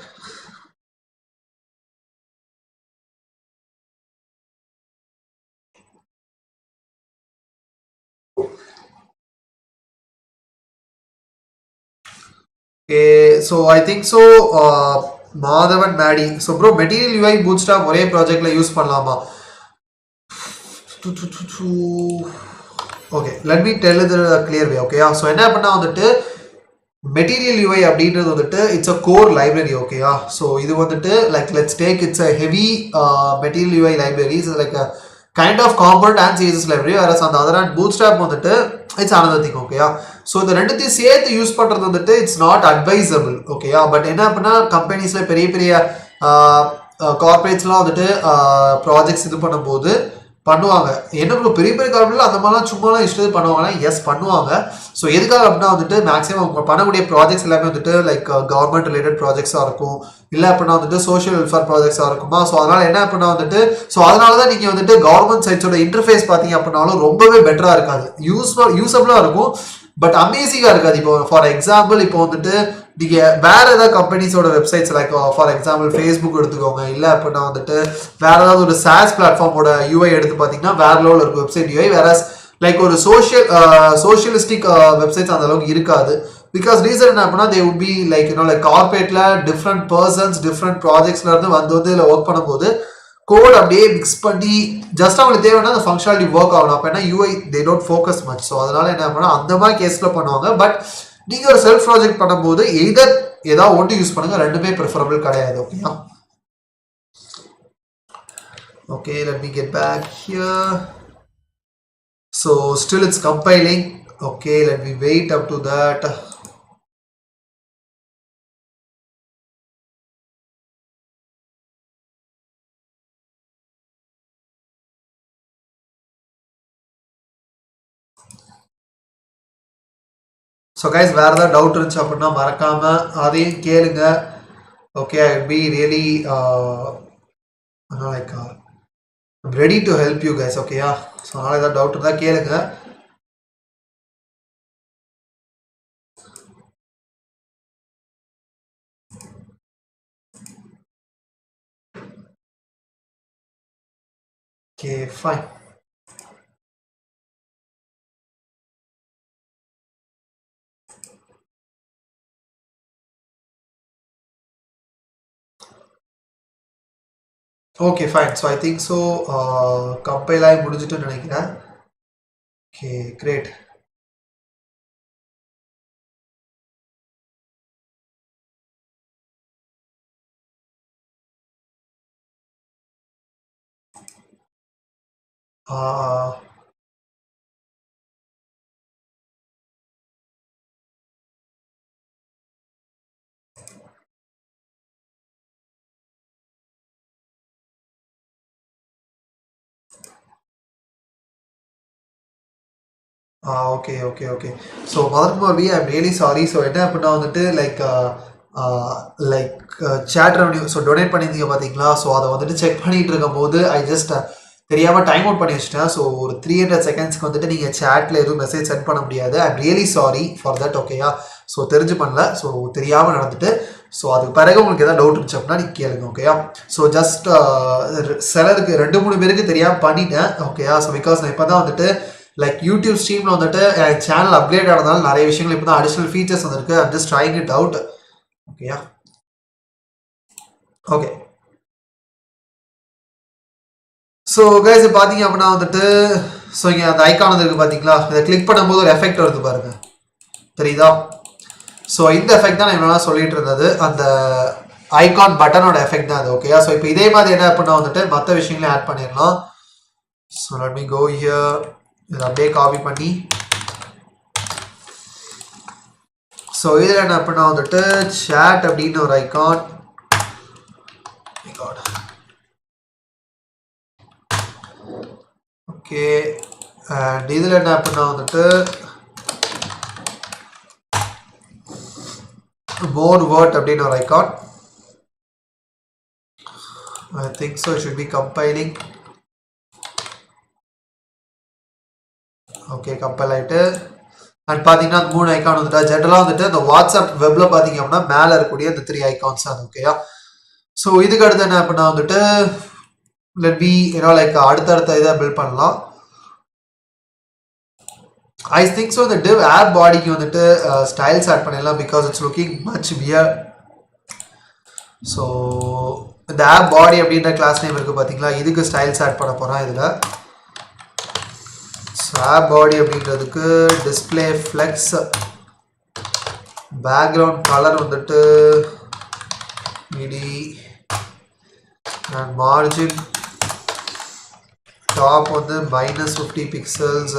Okay, so I think so. Madhavan Maddy. So bro, Material UI Bootstrap ஒரே ப்ராஜெக்ட்ல use பண்ணலாமா? Okay, let me tell you the clear way. Okay, so என்ன பண்ணா வந்துட்டு Material UI அப்படின்றது வந்துட்டு it's a core library. Okay, so இது வந்துட்டு like let's take it's a heavy Material UI library. It's like a kind of component and CSS library. Whereas on the other hand Bootstrap வந்துட்டு it's another thing. Okay, so the ரெண்டுத்தையும் சேர்த்து use பண்றது வந்துட்டு it's not advisable. Okay, but என்ன பண்ணா கம்பெனிஸ்ல பெரிய பெரிய கார்பரேட்ஸ்லாம் வந்துட்டு ப்ராஜெக்ட்ஸ் இது பண்ணும்போது பண்ணுவாங்க. என்ன பெரிய பெரிய கார்பரேட்ல அந்த மாதிரிலாம் சும்மாலாம் இஷ்டது பண்ணுவாங்கன்னா எஸ் பண்ணுவாங்க. ஸோ எதுக்காக அப்படின்னா வந்துட்டு மேக்ஸிமம் அவங்க பண்ணக்கூடிய ப்ராஜெக்ட்ஸ் எல்லாமே வந்துட்டு லைக் கவர்மெண்ட் ரிலேட்டட் ப்ராஜெக்ட்ஸாக இருக்கும், இல்லை அப்படின்னா வந்துட்டு சோஷியல் வெல்ஃபேர் ப்ராஜெக்ட்ஸாக இருக்குமா. ஸோ அதனால் என்ன அப்படின்னா வந்துட்டு ஸோ அதனால தான் நீங்கள் வந்துட்டு கவர்மெண்ட் சைட்ஸோட இன்டர்ஃபேஸ் பார்த்தீங்க அப்படின்னாலும் ரொம்பவே பெட்டராக இருக்காது, யூஸபிளாக இருக்கும், பட் அமேசிங்காக இருக்காது. இப்போ ஃபார் எக்ஸாம்பிள் இப்போ வந்துட்டு நீங்கள் வேறு ஏதாவது கம்பெனிஸோட websites like for example Facebook எடுத்துக்கோங்க, இல்லை அப்படின்னா வந்துட்டு வேறு ஏதாவது ஒரு சாஸ் பிளாட்ஃபார்மோட யூஐ எடுத்து பார்த்தீங்கன்னா வேறு லெவலில் இருக்கும் வெப்சைட் யூஐ. வேற லைக் ஒரு சோஷியலிஸ்டிக் வெப்சைட்ஸ் அந்த அளவுக்கு இருக்காது. பிகாஸ் ரீசன் என்ன அப்படின்னா they would be like like கார்பரேட்ல டிஃப்ரெண்ட் பர்சன்ஸ் டிஃப்ரெண்ட் ப்ராஜெக்ட்ஸ்ல இருந்து வந்து இதில் ஒர்க் பண்ணும்போது கோட் அப்படியே மிக்ஸ் பண்ணி ஜஸ்ட் அவங்களுக்கு தேவைன்னா அந்த ஃபங்க்ஷனாலிட்டி ஒர்க் ஆகணும். அப்போ என்ன UI they don't focus much. So அதனால என்ன பண்ணால் அந்த மாதிரி கேஸில் பண்ணுவாங்க. பட் நீங்கள் ஒரு செல்ஃப் ப்ராஜெக்ட் பண்ணும்போது எய்தர் ஏதாவது ஒன்று யூஸ் பண்ணுங்க, ரெண்டுமே ப்ரிஃபரபிள் கிடையாது. ஓகேயா. Okay, let me get back here. So still it's compiling. Okay, let me wait up to that. So guys வேறு ஏதாவது டவுட் இருந்துச்சு அப்படின்னா மறக்காமல் அதையும் கேளுங்க. Okay, I will be really like ready to help you guys. ஓகேயா. So அதனால் ஏதாவது டவுட் இருந்தால் கேளுங்க. Okay, fine. Okay, fine. So I think so compile ஆகி முடிஞ்சிட்டுன்னு நினைக்கிறேன். Okay, great. Okay okay okay. So மதன்மோர்வி I am really sorry. So என்ன அப்படின்னா வந்துட்டு like chat revenue so donate பண்ணியிருந்தீங்க பார்த்தீங்களா. ஸோ அதை வந்துட்டு செக் பண்ணிட்டு இருக்கும் போது ஐ ஜஸ்ட் தெரியாமல் டைம் அவுட் பண்ணி வச்சிட்டேன். ஸோ ஒரு 300 செகண்ட்ஸ்க்கு வந்துட்டு நீங்கள் சேட்டில் எதுவும் மெசேஜ் சென்ட் பண்ண முடியாது. ஐ am really sorry for that. ஓகேயா. ஸோ தெரிஞ்சு பண்ணல, ஸோ தெரியாமல் நடந்துட்டு. ஸோ அதுக்கு பிறகு உங்களுக்கு எதாவது டவுட் இருந்துச்சு அப்படின்னா நீங்கள் கேளுங்க. ஓகேயா. ஸோ ஜஸ்ட் சிலருக்கு 2-3 பேருக்கு தெரியாமல் பண்ணிட்டேன். ஓகேயா. ஸோ பிகாஸ் நான் இப்போ தான் வந்துட்டு லைக் யூடியூப் ஸ்ட்ரீமில் வந்துட்டு சேனல் அப்கிரேட் ஆனதால நிறைய விஷயங்கள் இப்போ தான் அடிஷ்னல் ஃபீச்சர்ஸ் வந்துருக்கு. I'm just trying it out. ஓகேயா, ஓகே. ஸோ கைஸ் பார்த்தீங்க அப்படின்னா வந்துட்டு ஸோ இங்கே அந்த ஐக்கான் வந்துருக்கு பார்த்தீங்களா, இதை கிளிக் பண்ணும்போது ஒரு எஃபெக்ட் வருது பாருங்க, தெரியுதா? ஸோ இந்த எஃபெக்ட் தான் நான் இவ்வளோ சொல்லிட்டு இருந்தது, அந்த ஐகான் பட்டனோட எஃபெக்ட் தான் அது. ஓகேயா, ஸோ இப்போ இதே மாதிரி என்ன அப்படின்னா வந்துட்டு மற்ற விஷயங்களையும் ஆட் பண்ணிடலாம். So let me go here, இதை அப்படியே காப்பி பண்ணி ஸோ இதில் என்ன அப்படின்னா வந்துட்டு சேட் அப்படின்னு ஒரு ஐகான், ஓகே. அண்ட் இதில் என்ன அப்படின்னா வந்துட்டு மோர் வேர்ட் அப்படின்னு ஒரு icon. I think so, it should be compiling. Okay, compile ஆகிட்டு. அண்ட் பார்த்தீங்கன்னா அந்த 3 ஐக்கான் வந்துட்டா. ஜென்ரலாக வந்துட்டு அந்த வாட்ஸ்அப் வெப்பில் பார்த்தீங்க அப்படின்னா மேலே இருக்கக்கூடிய அந்த 3 ஐக்கான்ஸ் அது. ஓகேயா, ஸோ இதுக்கு அடுத்து என்ன அப்படின்னா வந்துட்டு லெட் பி லைக் அடுத்தடுத்த இதை பில்ட் பண்ணலாம். ஐ திங்க் ஸோ இந்த டிவ் ஆப் பாடிக்கு வந்துட்டு ஸ்டைல்ஸ் ஆட் பண்ணிடலாம், because it's looking much weird. So இந்த ஆப் பாடி அப்படின்ற கிளாஸ் நேம் இருக்குது பார்த்தீங்களா, இதுக்கு ஸ்டைல்ஸ் ஆட் பண்ண போகிறோம் இதில். ஸோ ஆப் பாடி அப்படின்றதுக்கு டிஸ்பிளே ஃப்ளெக்ஸ், பேக்ரவுண்ட் கலர் வந்துட்டு மிடி அண்ட் மார்ஜின் டாப் வந்து -50 பிக்சல்ஸ்,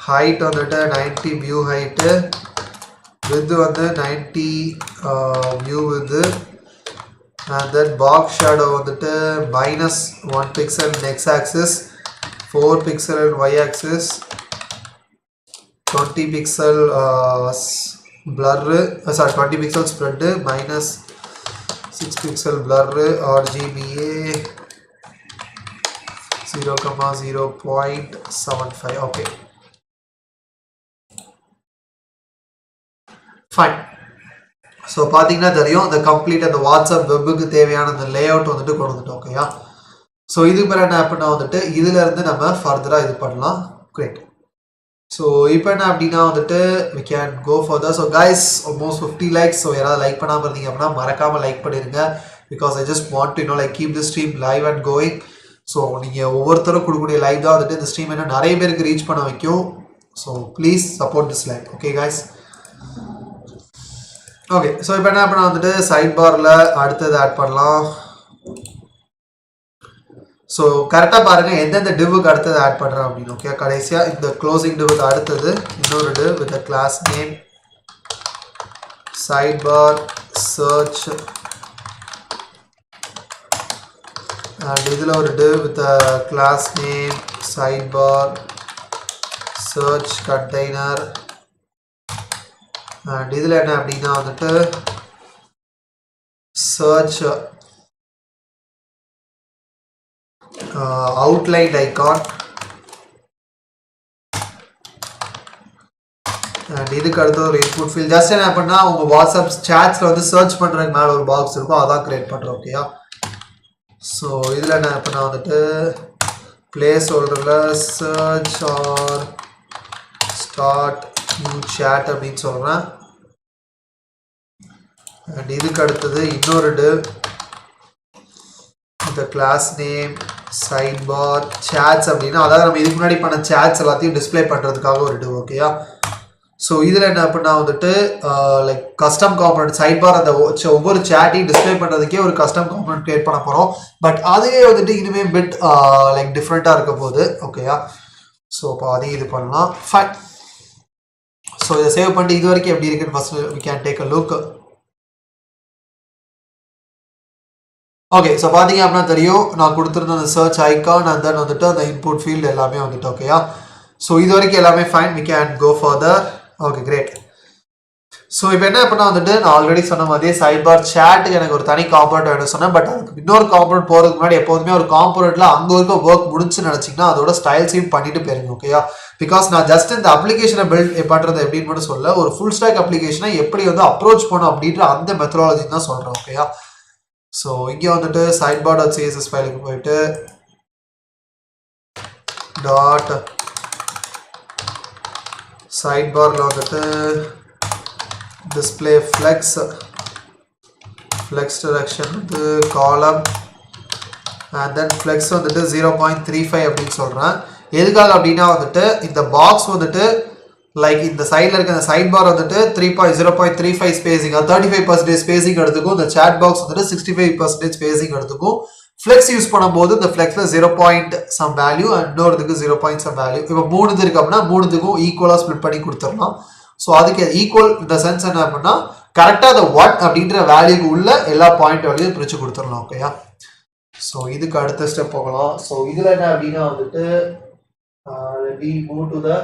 ஹைட் வந்துட்டு 90 வியூ ஹைட்டு, வித் வந்து 90 view with, and then box shadow வந்துட்டு -1 pixel in x axis, 4 pixel in y axis, 20 pixel blur, 20 pixel spread, -6 pixel blur, RGBA 0,0.75. okay, fine. So பார்த்தீங்கன்னா தெரியும் அந்த complete அந்த WhatsApp வெப்புக்கு தேவையான அந்த lay out வந்துட்டு கொண்டு வந்துட்டோம். ஓகேயா, ஸோ இதுக்கு பிறகு என்ன அப்படின்னா வந்துட்டு இதுலேருந்து நம்ம ஃபர்தராக இது பண்ணலாம். கிரேட். ஸோ இப்போ என்ன அப்படின்னா வந்துட்டு we can go further. So guys almost 50 likes. So யாராவது லைக் பண்ணாமல் இருந்தீங்க அப்படின்னா மறக்காமல் லைக் பண்ணிடுங்க, because I just want to like keep the stream live and going. So நீங்கள் ஒவ்வொருத்தரும் கொடுக்கக்கூடிய லைவ் தான் வந்துட்டு இந்த ஸ்ட்ரீம் என்ன நிறைய பேருக்கு ரீச் பண்ண வைக்கும். So please support this live. Okay guys, okay. So இப்போ என்ன பண்ண வந்துட்டு சைட் பாரில் அடுத்தது ஆட் பண்ணலாம். ஸோ கரெக்டாக பாருங்கள் எந்தெந்த டிவ்வுக்கு அடுத்தது ஆட் பண்ணுறேன் அப்படின்னு. ஓகே, கடைசியாக இந்த க்ளோசிங் டிவ்வுக்கு அடுத்தது இன்னொரு div with class name side bar search, and இதில் ஒரு div with class name side bar search container. And இதில் என்ன அப்படின்னா வந்துட்டு சர்ச் அவுட்லைன் ஐகான். அண்ட் இதுக்கு அடுத்து ஒரு இன்புட் ஃபீல்ட். ஜஸ்ட் என்ன பண்ணா உங்கள் வாட்ஸ்அப் சேட்ஸில் வந்து சர்ச் பண்ணுறதுக்கு மேலே ஒரு பாக்ஸ் இருக்கும், அதான் கிரியேட் பண்ணுறோம். ஓகேயா, ஸோ இதில் என்ன பண்ணால் வந்துட்டு பிளேஸ் ஹோல்டரில் search or start new chat அப்படின்னு சொல்கிறேன். அண்ட் இதுக்கு அடுத்தது இன்னொரு டிவ் இந்த class name side bar chats அப்படின்னா, அதாவது நம்ம இதுக்கு முன்னாடி பண்ண சேட்ஸ் எல்லாத்தையும் டிஸ்பிளே பண்ணுறதுக்காக ஒரு டிவ். ஓகேயா, ஸோ இதில் என்ன அப்படின்னா வந்துட்டு like custom component sidebar அந்த ஒவ்வொரு சேட்டையும் டிஸ்பிளே பண்ணுறதுக்கே ஒரு கஸ்டம் காம்பனண்ட் கிரியேட் பண்ண போகிறோம். பட் அதுவே வந்துட்டு இனிமே பிட் லைக் டிஃப்ரெண்ட்டாக இருக்க போகுது. ஓகேயா, ஸோ இப்போ அதையும் இது பண்ணலாம். ஃபைன். ஸோ இதை சேவ் பண்ணிட்டு இது வரைக்கும் எப்படி இருக்குன்னு first we can take a look. Okay, so பார்த்தீங்க அப்படின்னா தெரியும் நான் கொடுத்துருந்த அந்த சர்ச் ஐக்கான் அண்ட் தென் வந்துட்டு அந்த இன்புட் ஃபீல்டு எல்லாமே வந்துட்டு. ஓகேயா, ஸோ இது வரைக்கும் எல்லாமே fine. we can go further. Okay, great. So இப்போ என்ன பண்ணால் வந்துட்டு நான் ஆல்ரெடி சொன்ன மாதிரியே சைட் பார் சேட்டுக்கு எனக்கு ஒரு தனி காம்பனண்ட் வேணும் சொன்னேன். பட் அதுக்கு இன்னொரு காம்பனண்ட் போகிறதுக்கு முன்னாடி எப்போதுமே ஒரு காம்பனண்ட்டில் அங்கே இருக்க ஒர்க் முடிச்சுன்னு நினச்சிங்கன்னா அதோட ஸ்டைல்ஸையும் பண்ணிட்டு போயிருங்க. ஓகேயா, பிகாஸ் நான் ஜஸ்ட் இந்த அப்ளிகேஷனை பில்ட் பண்ணுறது எப்படின்னு மட்டும் சொல்ல, ஒரு ஃபுல் ஸ்டாக் அப்ளிகேஷனை எப்படி வந்து அப்ரோச் பண்ணணும் அப்படின்ற அந்த மெத்தடாலஜி தான் சொல்கிறேன். ஓகேயா, ஸோ இங்கே வந்துட்டு சைட் பார் டாட் சிஎஸ்எஸ் ஃபைலுக்கு போயிட்டு டாட் sidebarல வந்துட்டு display flex direction வந்து column and then flex வந்துட்டு 0.35 அப்படின்னு சொல்றேன். எதுக்காக அப்படின்னா வந்துட்டு இந்த பாக்ஸ் வந்துட்டு லைக் இந்த சைடில் இருக்க இந்த சைட் பார் வந்துட்டு 0.35 ஸ்பேசிங் 35% ஸ்பேசிங் எடுத்துக்கும். இந்த சேட் பாக்ஸ் வந்துட்டு 65% ஸ்பேசிங் எடுத்துக்கும். ஃப்ளெக்ஸ் யூஸ் பண்ணும்போது இந்த ஃப்ளெக்ஸில் 0. வேல்யூ அண்ட் இன்னொருதுக்கு 0. வேல்யூ. இப்போ 3 இருக்கு அப்படின்னா 3க்கும் ஈக்குவலாக ஸ்ப்ளிட் பண்ணி கொடுத்துடலாம். ஸோ அதுக்கு ஈக்குவல் இந்த சென்ஸ் என்ன அப்படின்னா கரெக்டாக அந்த 1 அப்படின்ற வேல்யூக்கு உள்ள எல்லா பாயிண்ட் வேல்யூ பிரித்து கொடுத்துடலாம். ஓகேயா? ஸோ இதுக்கு அடுத்த ஸ்டெப் போகலாம். ஸோ இதில் என்ன அப்படின்னா வந்துட்டு we move to the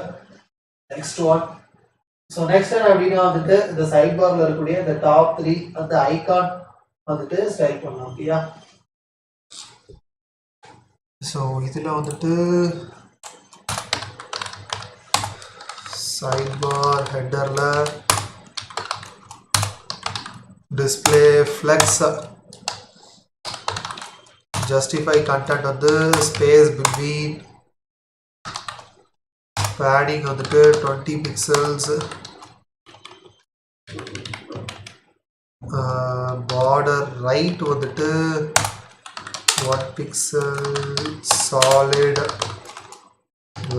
next one. So next என்ன அப்படின்னா வந்துட்டு இந்த சைட் பார்ல இருக்கக்கூடிய இந்த டாப் 3 அந்த ஐகான் வந்துட்டு ஸ்டைல் பண்ணலாம். ஓகேயா? ஸோ இதில் வந்துட்டு சைட் பார் ஹெட்டரில் டிஸ்பிளே ஃப்ளெக்ஸ் justify content வந்து ஸ்பேஸ் between padding வந்துட்டு 20 pixels border right வந்துட்டு 1 pixel solid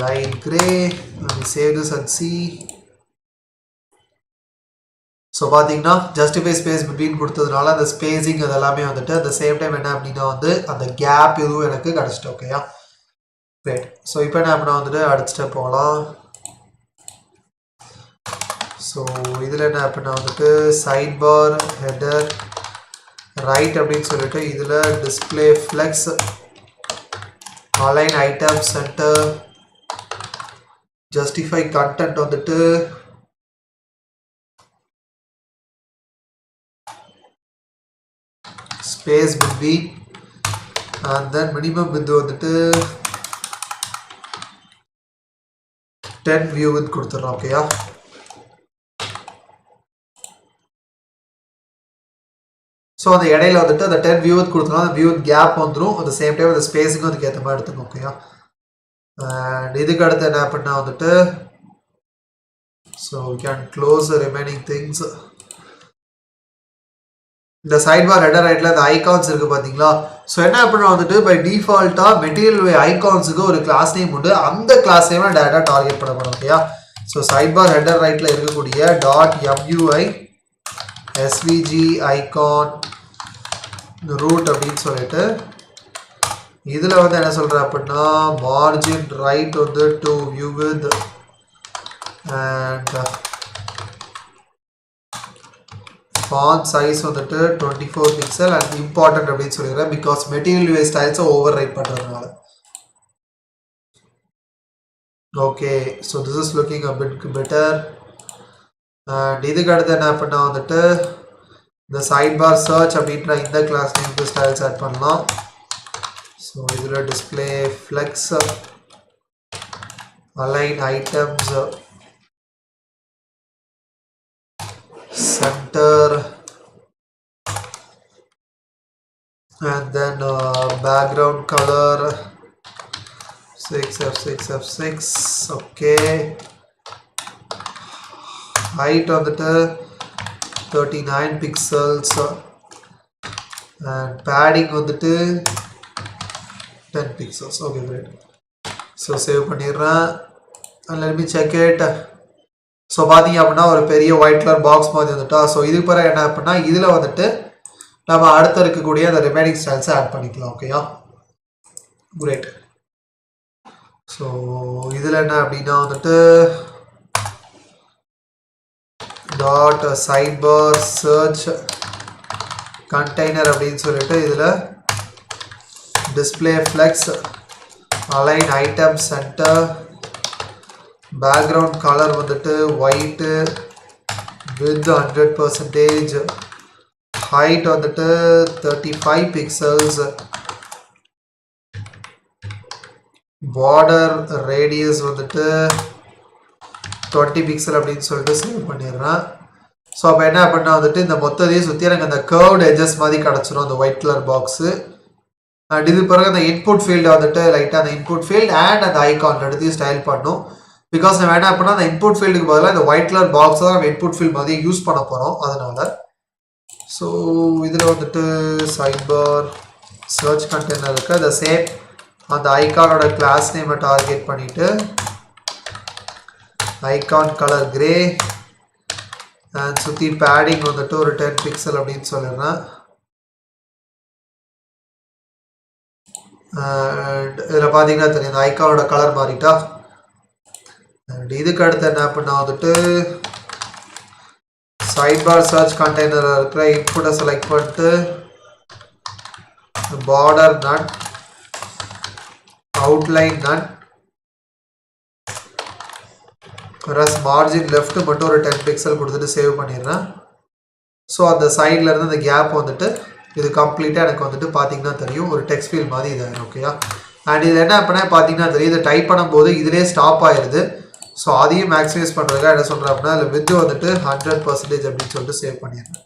light gray. Let me save this and see. So பார்த்தீங்கன்னா ஜஸ்டிஃபை ஸ்பேஸ் பிட்வீன் கொடுத்ததுனால அந்த ஸ்பேசிங் அது எல்லாமே வந்துட்டு அந்த சேம் டைம் என்ன அப்படின்னா வந்து அந்த கேப் இதுவும் எனக்கு கிடச்சிட்டு. ஓகேயா? ரைட். ஸோ இப்போ என்ன அப்படின்னா வந்துட்டு அடுத்த ஸ்டெப் போகலாம். ஸோ இதில் என்ன அப்படின்னா வந்துட்டு சைட் பார் ஹெடர் ரைட் அப்படின்னு சொல்லிட்டு இதில் display flex align item center justify content வந்துட்டு space between and then minimum width வந்துட்டு 10 view width கொடுத்துறோம். ஓகேயா? ஸோ அந்த இடையில வந்துட்டு அந்த 10 view width கொடுத்துரும். அந்த view width கேப் வந்துடும். அந்த சேம் டைம் அந்த ஸ்பேஸிங்கும் அதுக்கு ஏற்ற மாதிரி எடுத்துக்கணும். ஓகேயா? அண்ட் இதுக்கு அடுத்து என்ன பண்ணா வந்துட்டு so we can close the remaining things. இந்த சைட் பார் ஹெடர் ரைட்ல இந்த ஐகான்ஸ் இருக்கு பாத்தீங்களா? ஸோ என்ன அப்படின்னா வந்துட்டு பை டிஃபால்ட்டா மெட்டீரியல் வே ஐகான்ஸுக்கு ஒரு கிளாஸ் நேம் உண்டு. அந்த கிளாஸ் நேம் டேரக்டா டார்கெட் பண்ண போறோம். ஓகேயா? ஸோ சைட் பார் ஹெடர் ரைட்ல இருக்கக்கூடிய .mui svg icon root அப்படின்னு சொல்லிட்டு இதுல வந்து என்ன சொல்ற அப்படின்னா margin right வந்து to view with and font size வந்துட்டு 24 pixel and important அப்படின்னு சொல்லிடுறேன் because material UI styles override பண்றதுனால. Okay, so this is looking a bit better. And இதுக்கு அடுத்து என்ன பண்ணா வந்துட்டு இந்த sidebar search அப்படின்ற இந்த கிளாஸ் நேம் ஸ்டைல்ஸ் ஆட் பண்ணலாம். ஸோ இதில் display flex align items center and then background color 6f6f6. okay, height வந்துட்டு 39 pixels and padding வந்துட்டு 10 pixels. okay, great. so save பண்ணிடுறேன் and let me check it. So பார்த்தீங்க அப்படின்னா ஒரு பெரிய white colour box மாதிரி வந்துட்டா. ஸோ இதுக்கு பிறகு என்ன அப்படின்னா இதில் வந்துட்டு நம்ம அடுத்த இருக்கக்கூடிய அந்த ரிமைனிங் ஸ்டைல்ஸை ஆட் பண்ணிக்கலாம். ஓகேயா? கிரேட். ஸோ இதில் என்ன அப்படின்னா வந்துட்டு dot sidebar search container அப்படின்னு சொல்லிட்டு இதில் display flex align item center background colour வந்துட்டு ஒயிட் வித் 100%, ஹைட் வந்துட்டு 35 பிக்சல்ஸ், பார்டர் ரேடியஸ் வந்துட்டு 20 பிக்சல் அப்படின்னு சொல்லிட்டு சேவ் பண்ணிடுறேன். ஸோ அப்போ என்ன பண்ணால் வந்துட்டு இந்த மொத்தத்தையும் சுற்றி எனக்கு அந்த கர்வ்டு எட்ஜஸ் மாதிரி கிடச்சிரும் அந்த ஒயிட் கலர் பாக்ஸு. அண்ட் இது பிறகு அந்த இன்புட் ஃபீல்டை வந்துட்டு லைட்டாக அந்த இன்புட் ஃபீல்ட் அண்ட் அந்த ஐகான் எடுத்து ஸ்டைல் பண்ணும். பிகாஸ் நம்ம என்ன பண்ணால் அந்த இன்புட் ஃபீல்டுக்கு பதிலாக இந்த ஒயிட் கலர் பாக்ஸ் தான் நம்ம இன்புட் ஃபீல்ட் மாதிரி யூஸ் பண்ண போகிறோம். அதனால ஸோ இதில் வந்துட்டு சைட்பார் சர்ச் கண்டெய்னர் இருக்குது. அந்த சேம் அந்த ஐகானோட கிளாஸ் நேமை டார்கெட் பண்ணிவிட்டு ஐகான் கலர் கிரே அண்ட் சுற்றி பேடிங் வந்துட்டு ஒரு 10 பிக்சல் அப்படின்னு சொல்லிடுறேன். அண்ட் இதில் பார்த்தீங்கன்னா தெரியும் இந்த ஐகானோட கலர் மாறிட்டா. அண்ட் இதுக்கு அடுத்து என்ன பண்ணால் வந்துட்டு சைட்பார் சர்ச் கண்டெய்னரில் இருக்கிற இன்புட்டை செலக்ட் பண்ணிட்டு பார்டர் நன் அவுட்லைன் நன் மார்ஜின் லெஃப்ட் மட்டும் ஒரு 10 பிக்சல் கொடுத்துட்டு சேவ் பண்ணிடுறேன். ஸோ அந்த சைடில் இருந்து அந்த கேப் வந்துட்டு இது கம்ப்ளீட்டாக எனக்கு வந்துட்டு பார்த்தீங்கன்னா தெரியும் ஒரு டெக்ஸ்ட் ஃபீல் மாதிரி இதாகிடும். ஓகேயா. அண்ட் இது என்ன பண்ணால் பார்த்தீங்கன்னா தெரியும் இதை டைப் பண்ணும்போது இதிலே ஸ்டாப் ஆயிடுது. ஸோ அதையும் மேக்ஸிமைஸ் பண்ணுறதுக்காக என்ன சொல்கிறேன் அப்படின்னா அதில் வித் வந்துட்டு 100% அப்படின்னு சொல்லிட்டு சேவ் பண்ணிடுறேன்.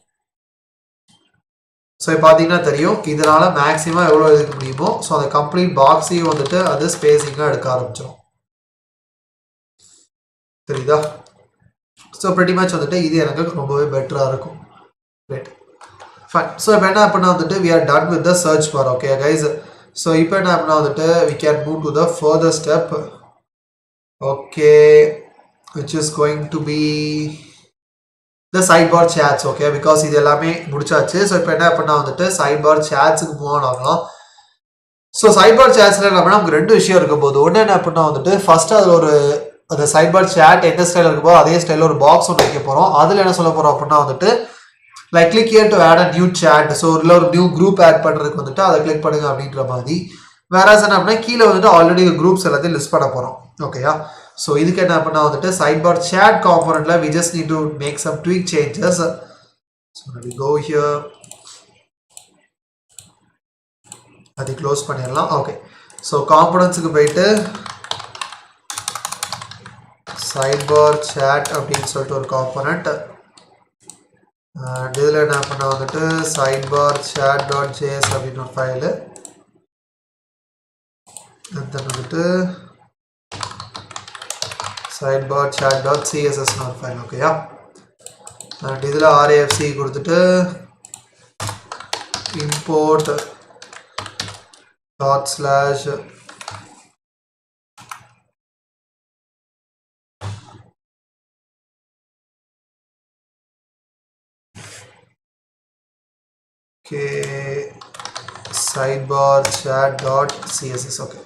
ஸோ பார்த்தீங்கன்னா தெரியும் இதனால் மேக்ஸிமம் எவ்வளோ எடுக்க முடியுமோ ஸோ அந்த கம்ப்ளீட் பாக்ஸையும் வந்துட்டு அது ஸ்பேஸிங்காக எடுக்க ஆரம்பிச்சிடும். தெரியுதா? ஸோ ப்ரிட்டி மச் வந்துட்டு இது எனக்கு ரொம்பவே பெட்டராக இருக்கும். Right, fine. ஸோ இப்போ என்ன பண்ணால் வந்துட்டு we are done with the search bar. Okay guys. So இப்போ என்ன பண்ணால் வந்துட்டு we can move to the further step. Okay, which is going to be the sidebar chats. Okay, because இது எல்லாமே முடிச்சாச்சு. ஸோ இப்போ என்ன பண்ணால் வந்துட்டு sidebar chatsக்கு மூவ் ஆன் ஆகலாம். ஸோ சைட்பார் சேட்ஸில் என்ன பண்ணால் நமக்கு 2 விஷயம் இருக்கும் போது ஒன்று என்ன பண்ணால் வந்துட்டு ஃபஸ்ட்டு அதில் ஒரு அந்த சைட்பார் சேட் எந்த ஸ்டைலில் இருக்கும்போது அதே ஸ்டைலில் ஒரு பாக்ஸ் ஒன்று வைக்க போகிறோம். அதில் என்ன சொல்ல போகிறோம் அப்படின்னா வந்துட்டு like click here to add a new chat. So இல்லை ஒரு நியூ குரூப் ஆட் பண்ணுறதுக்கு வந்துட்டு அதை கிளிக் பண்ணுங்க அப்படின்ற மாதிரி. வேற என்ன அப்படின்னா கீழே வந்துட்டு ஆல்ரெடி குரூப்ஸ் எல்லாத்தையும் லிஸ்ட் பண்ண போகிறோம். ஓகேயா. ஸோ இதுக்கு என்ன பண்ணால் வந்துட்டு சைட்பார் சேட் காம்பனண்ட்டில் we just need to make some tweak changes. So we go here. அதை க்ளோஸ் பண்ணிடலாம். ஓகே, ஸோ காம்பனன்ட்ஸுக்கு போயிட்டு சைட்பார் சேட் அப்படின்னு சொல்லிட்டு ஒரு காம்பனண்ட். இதில் என்ன பண்ணால் வந்துட்டு சைட்பார் சேட் டாட் ஜேஎஸ் அப்படின்னு ஒரு ஃபைலு. தென் வந்துட்டு சைட்பார் சேட் டாட் சிஎஸ்எஸ்னு ஒரு ஃபைல். ஓகேயா. அண்ட் இதில் ஆர்ஏஎஃப்சி கொடுத்துட்டு import dot slash sidebar chat dot css. okay,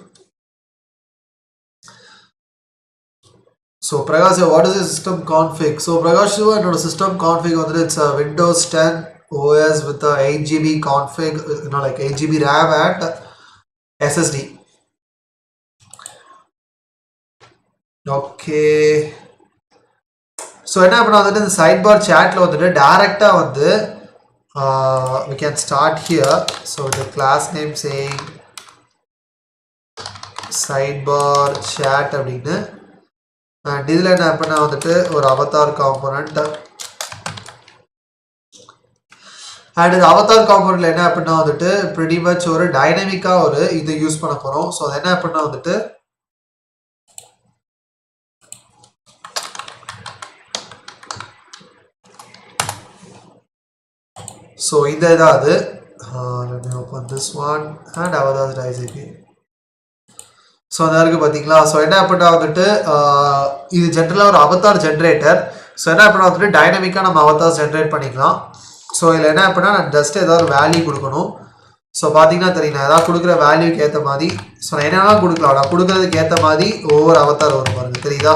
so Prakash, what is the system config? So Prakash, என்னோட system config வந்து it's a Windows 10 OS with a 8GB config, like 8GB RAM and SSD. okay, so என்ன பண்ணா வந்துட்டு இந்த sidebar chatல வந்துட்டு டைரக்டா வந்து we can start here. So the class name saying sidebar chat அப்படின்னு. அண்ட் இதில் என்ன பண்ணால் வந்துட்டு ஒரு அவதார் காம்பனண்ட். அண்ட் இந்த அவதார் காம்பனண்ட்ல என்ன பண்ணால் வந்துட்டு ப்ரிட்டி மச் ஒரு டைனமிக்காக ஒரு இது யூஸ் பண்ண போகிறோம். ஸோ அது என்ன பண்ணால் வந்துட்டு ஸோ இந்த இதாவது let me open this one and avatar ICP. So அந்த இருக்குது பார்த்தீங்களா. ஸோ என்ன பண்ணால் வந்துட்டு இது ஜென்ரலாக ஒரு அவதார் ஜென்ரேட்டர். ஸோ என்ன பண்ணால் வந்துட்டு டைனமிக்காக நம்ம அவதார் ஜென்ரேட் பண்ணிக்கலாம். ஸோ இதில் என்ன பண்ணால் நான் ஜஸ்ட் ஏதாவது ஒரு வேல்யூ கொடுக்கணும். ஸோ பார்த்தீங்கன்னா தெரியும் நான் ஏதாவது கொடுக்குற வேல்யூக்கு ஏற்ற மாதிரி ஸோ நான் என்னெல்லாம் கொடுக்கலாம் நான் கொடுக்குறதுக்கு ஏற்ற மாதிரி ஒவ்வொரு அவதார் வரும் பாருங்க, தெரியுதா.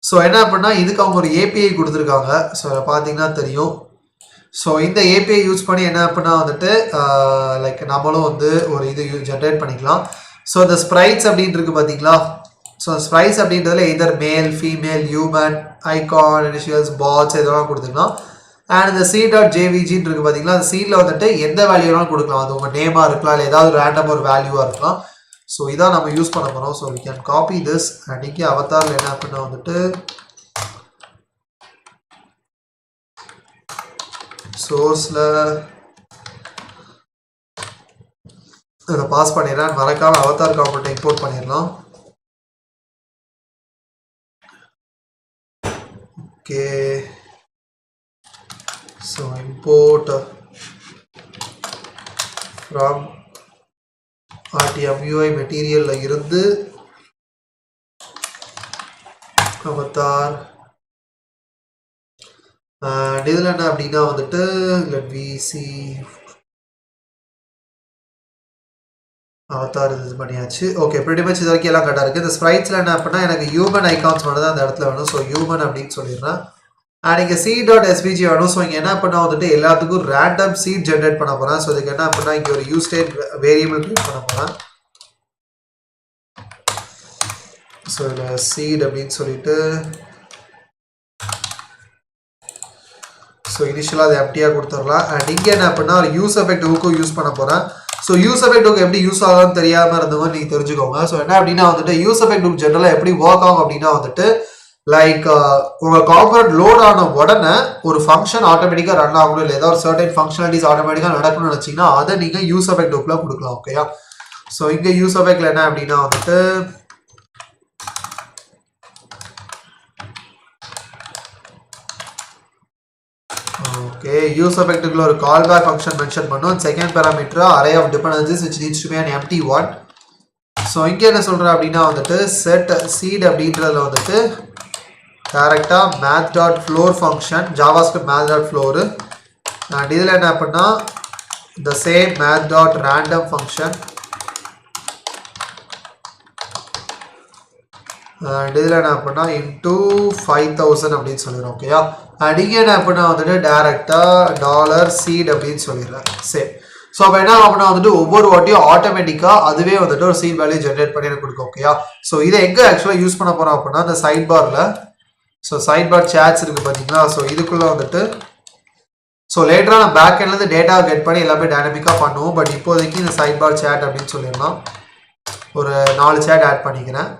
ஸோ என்ன பண்ணால் இதுக்கு அவங்க ஒரு ஏபிஐ கொடுத்துருக்காங்க. ஸோ பார்த்தீங்கன்னா தெரியும். ஸோ இந்த ஏபிஐ யூஸ் பண்ணி என்ன பண்ணால் வந்துட்டு லைக் நம்மளும் வந்து ஒரு இது ஜென்ரேட் பண்ணிக்கலாம். ஸோ இந்த ஸ்ப்ரைட்ஸ் அப்படின்ட்டு இருக்குது பார்த்தீங்களா. ஸோ ஸ்ப்ரைட்ஸ் அப்படின்றதுல either male female human icon initials bots இதெல்லாம் கொடுத்துக்கலாம். அண்ட் இந்த சி டாட் ஜேவிஜின்னு இருக்குது பார்த்தீங்களா. அந்த சீனில் வந்துட்டு எந்த வேல்யூனாலும் கொடுக்கலாம். அது உங்கள் நேமாக இருக்கலாம், இல்லை ஏதாவது ரேண்டம் ஒரு வேல்யூவாக இருக்கலாம். ஸோ இதான் நம்ம யூஸ் பண்ண போகிறோம். So we can copy this and இங்கே அவதாரில் என்ன பண்ணால் வந்துட்டு சோர்ஸில் இதை பாஸ் பண்ணிடுறேன். மறக்காம அவதார் காம்பனண்ட் இம்போர்ட் பண்ணிடலாம். Okay, so import from RTMUI மெட்டீரியல்ல இருந்து அவதார். இதில் என்ன அப்படின்னா வந்துட்டு let me see அவதார் இது பண்ணியாச்சு. ஓகே, pretty much இது வரைக்கும் எல்லாம் கரெக்டாக இருக்குது. இந்த ஸ்ப்ரைட்ஸில் என்ன அப்படின்னா எனக்கு ஹியூமன் ஐகான்ஸ் மட்டும் தான் அந்த இடத்துல வேணும். ஸோ ஹியூமன் அப்படின்னு சொல்லிடுறேன். அண்ட் இங்கே c.svg வேணும். ஸோ இங்கே என்ன பண்ணால் வந்துட்டு எல்லாத்துக்கும் ரேண்டம் சீட் ஜென்ரேட் பண்ண போகிறேன். ஸோ இதுக்கு என்ன அப்படின்னா இங்கே ஒரு யூஸ் ஸ்டேட் வேரியபிள் கிரியேட் பண்ண போகிறேன். ஸோ இதில் சீட் அப்படின்னு சொல்லிட்டு ஸோ இனிஷியலாக அதை எம்டியாக கொடுத்துடலாம். அண்ட் இங்கே என்ன அப்படின்னா ஒரு யூஸ் எஃபெக்ட் ஹூக்கும் யூஸ் பண்ண போகிறேன். ஸோ யூஸ் எஃபெக்ட் ஹூக் எப்படி யூஸ் ஆகும்னு தெரியாமல் இருந்தவங்க நீங்கள் தெரிஞ்சுக்கோங்க. ஸோ என்ன அப்படின்னா வந்துட்டு யூஸ் எஃபெக்ட் ஹூக் ஜென்ரலாக எப்படி ஒர்க் ஆகும் அப்படின்னா வந்துட்டு லைக் உங்கள் காம்பனண்ட் லோட் ஆன உடனே ஒரு ஃபங்க்ஷன் ஆட்டோமேட்டிக்காக ரன் ஆகணும், இல்லை ஏதாவது ஒரு சர்டன் ஃபங்க்ஷனாலிட்டிஸ் ஆட்டோமேட்டிக்காக நடக்கணும்னு நினச்சிங்கன்னா அதை நீங்கள் யூஸ் எஃபெக்ட் ஹூக்கில் கொடுக்கலாம். ஓகேயா, ஸோ இங்கே யூஸ் எஃபெக்டில் என்ன அப்படின்னா வந்துட்டு ஓகே, யூஸ் எஃபெக்ட்டுக்குள்ள ஒரு கால் பேக் ஃபங்க்ஷன் மென்ஷன் பண்ணும். Second parameter array of dependencies which needs to be an empty one. So இங்கே என்ன சொல்கிறேன் அப்படின்னா வந்துட்டு செட் சீட் அப்படின்றதுல வந்துட்டு டேரெக்டாக math dot floor function JavaScript math dot floor. And இதில் என்ன அப்படின்னா the same math dot random function. And இதில் என்ன அப்படின்னா இன்டூ 5000 அப்படின்னு சொல்லிடுறோம். ஓகேயா, அண்ட் இங்கே என்ன அப்படின்னா வந்துட்டு டேரெக்டாக $seed அப்படின்னு சொல்லிடுறேன். சரி, ஸோ அப்போ என்ன அப்படின்னா வந்துட்டு ஒவ்வொரு வாட்டியும் ஆட்டோமேட்டிக்காக அதுவே வந்துட்டு ஒரு சீட் வேல்யூ ஜென்ரேட் பண்ணி எனக்கு கொடுக்கும். ஓகேயா, ஸோ இதை எங்கே ஆக்சுவலாக யூஸ் பண்ண போகிறோம் அப்படின்னா இந்த சைட் பாரில். ஸோ சைட் பார் சேட்ஸ் இருக்குது பார்த்தீங்களா. ஸோ இதுக்குள்ளே வந்துட்டு ஸோ லேட்டராக நான் பேக் எண்ட்லேருந்து டேட்டாவை கெட் பண்ணி எல்லாமே டைனமிக்காக பண்ணுவோம். பட் இப்போதைக்கு இந்த சைட் பார் சேட் அப்படின்னு சொல்லிடலாம். ஒரு 4 சேட் ஆட் பண்ணிக்கிறேன்.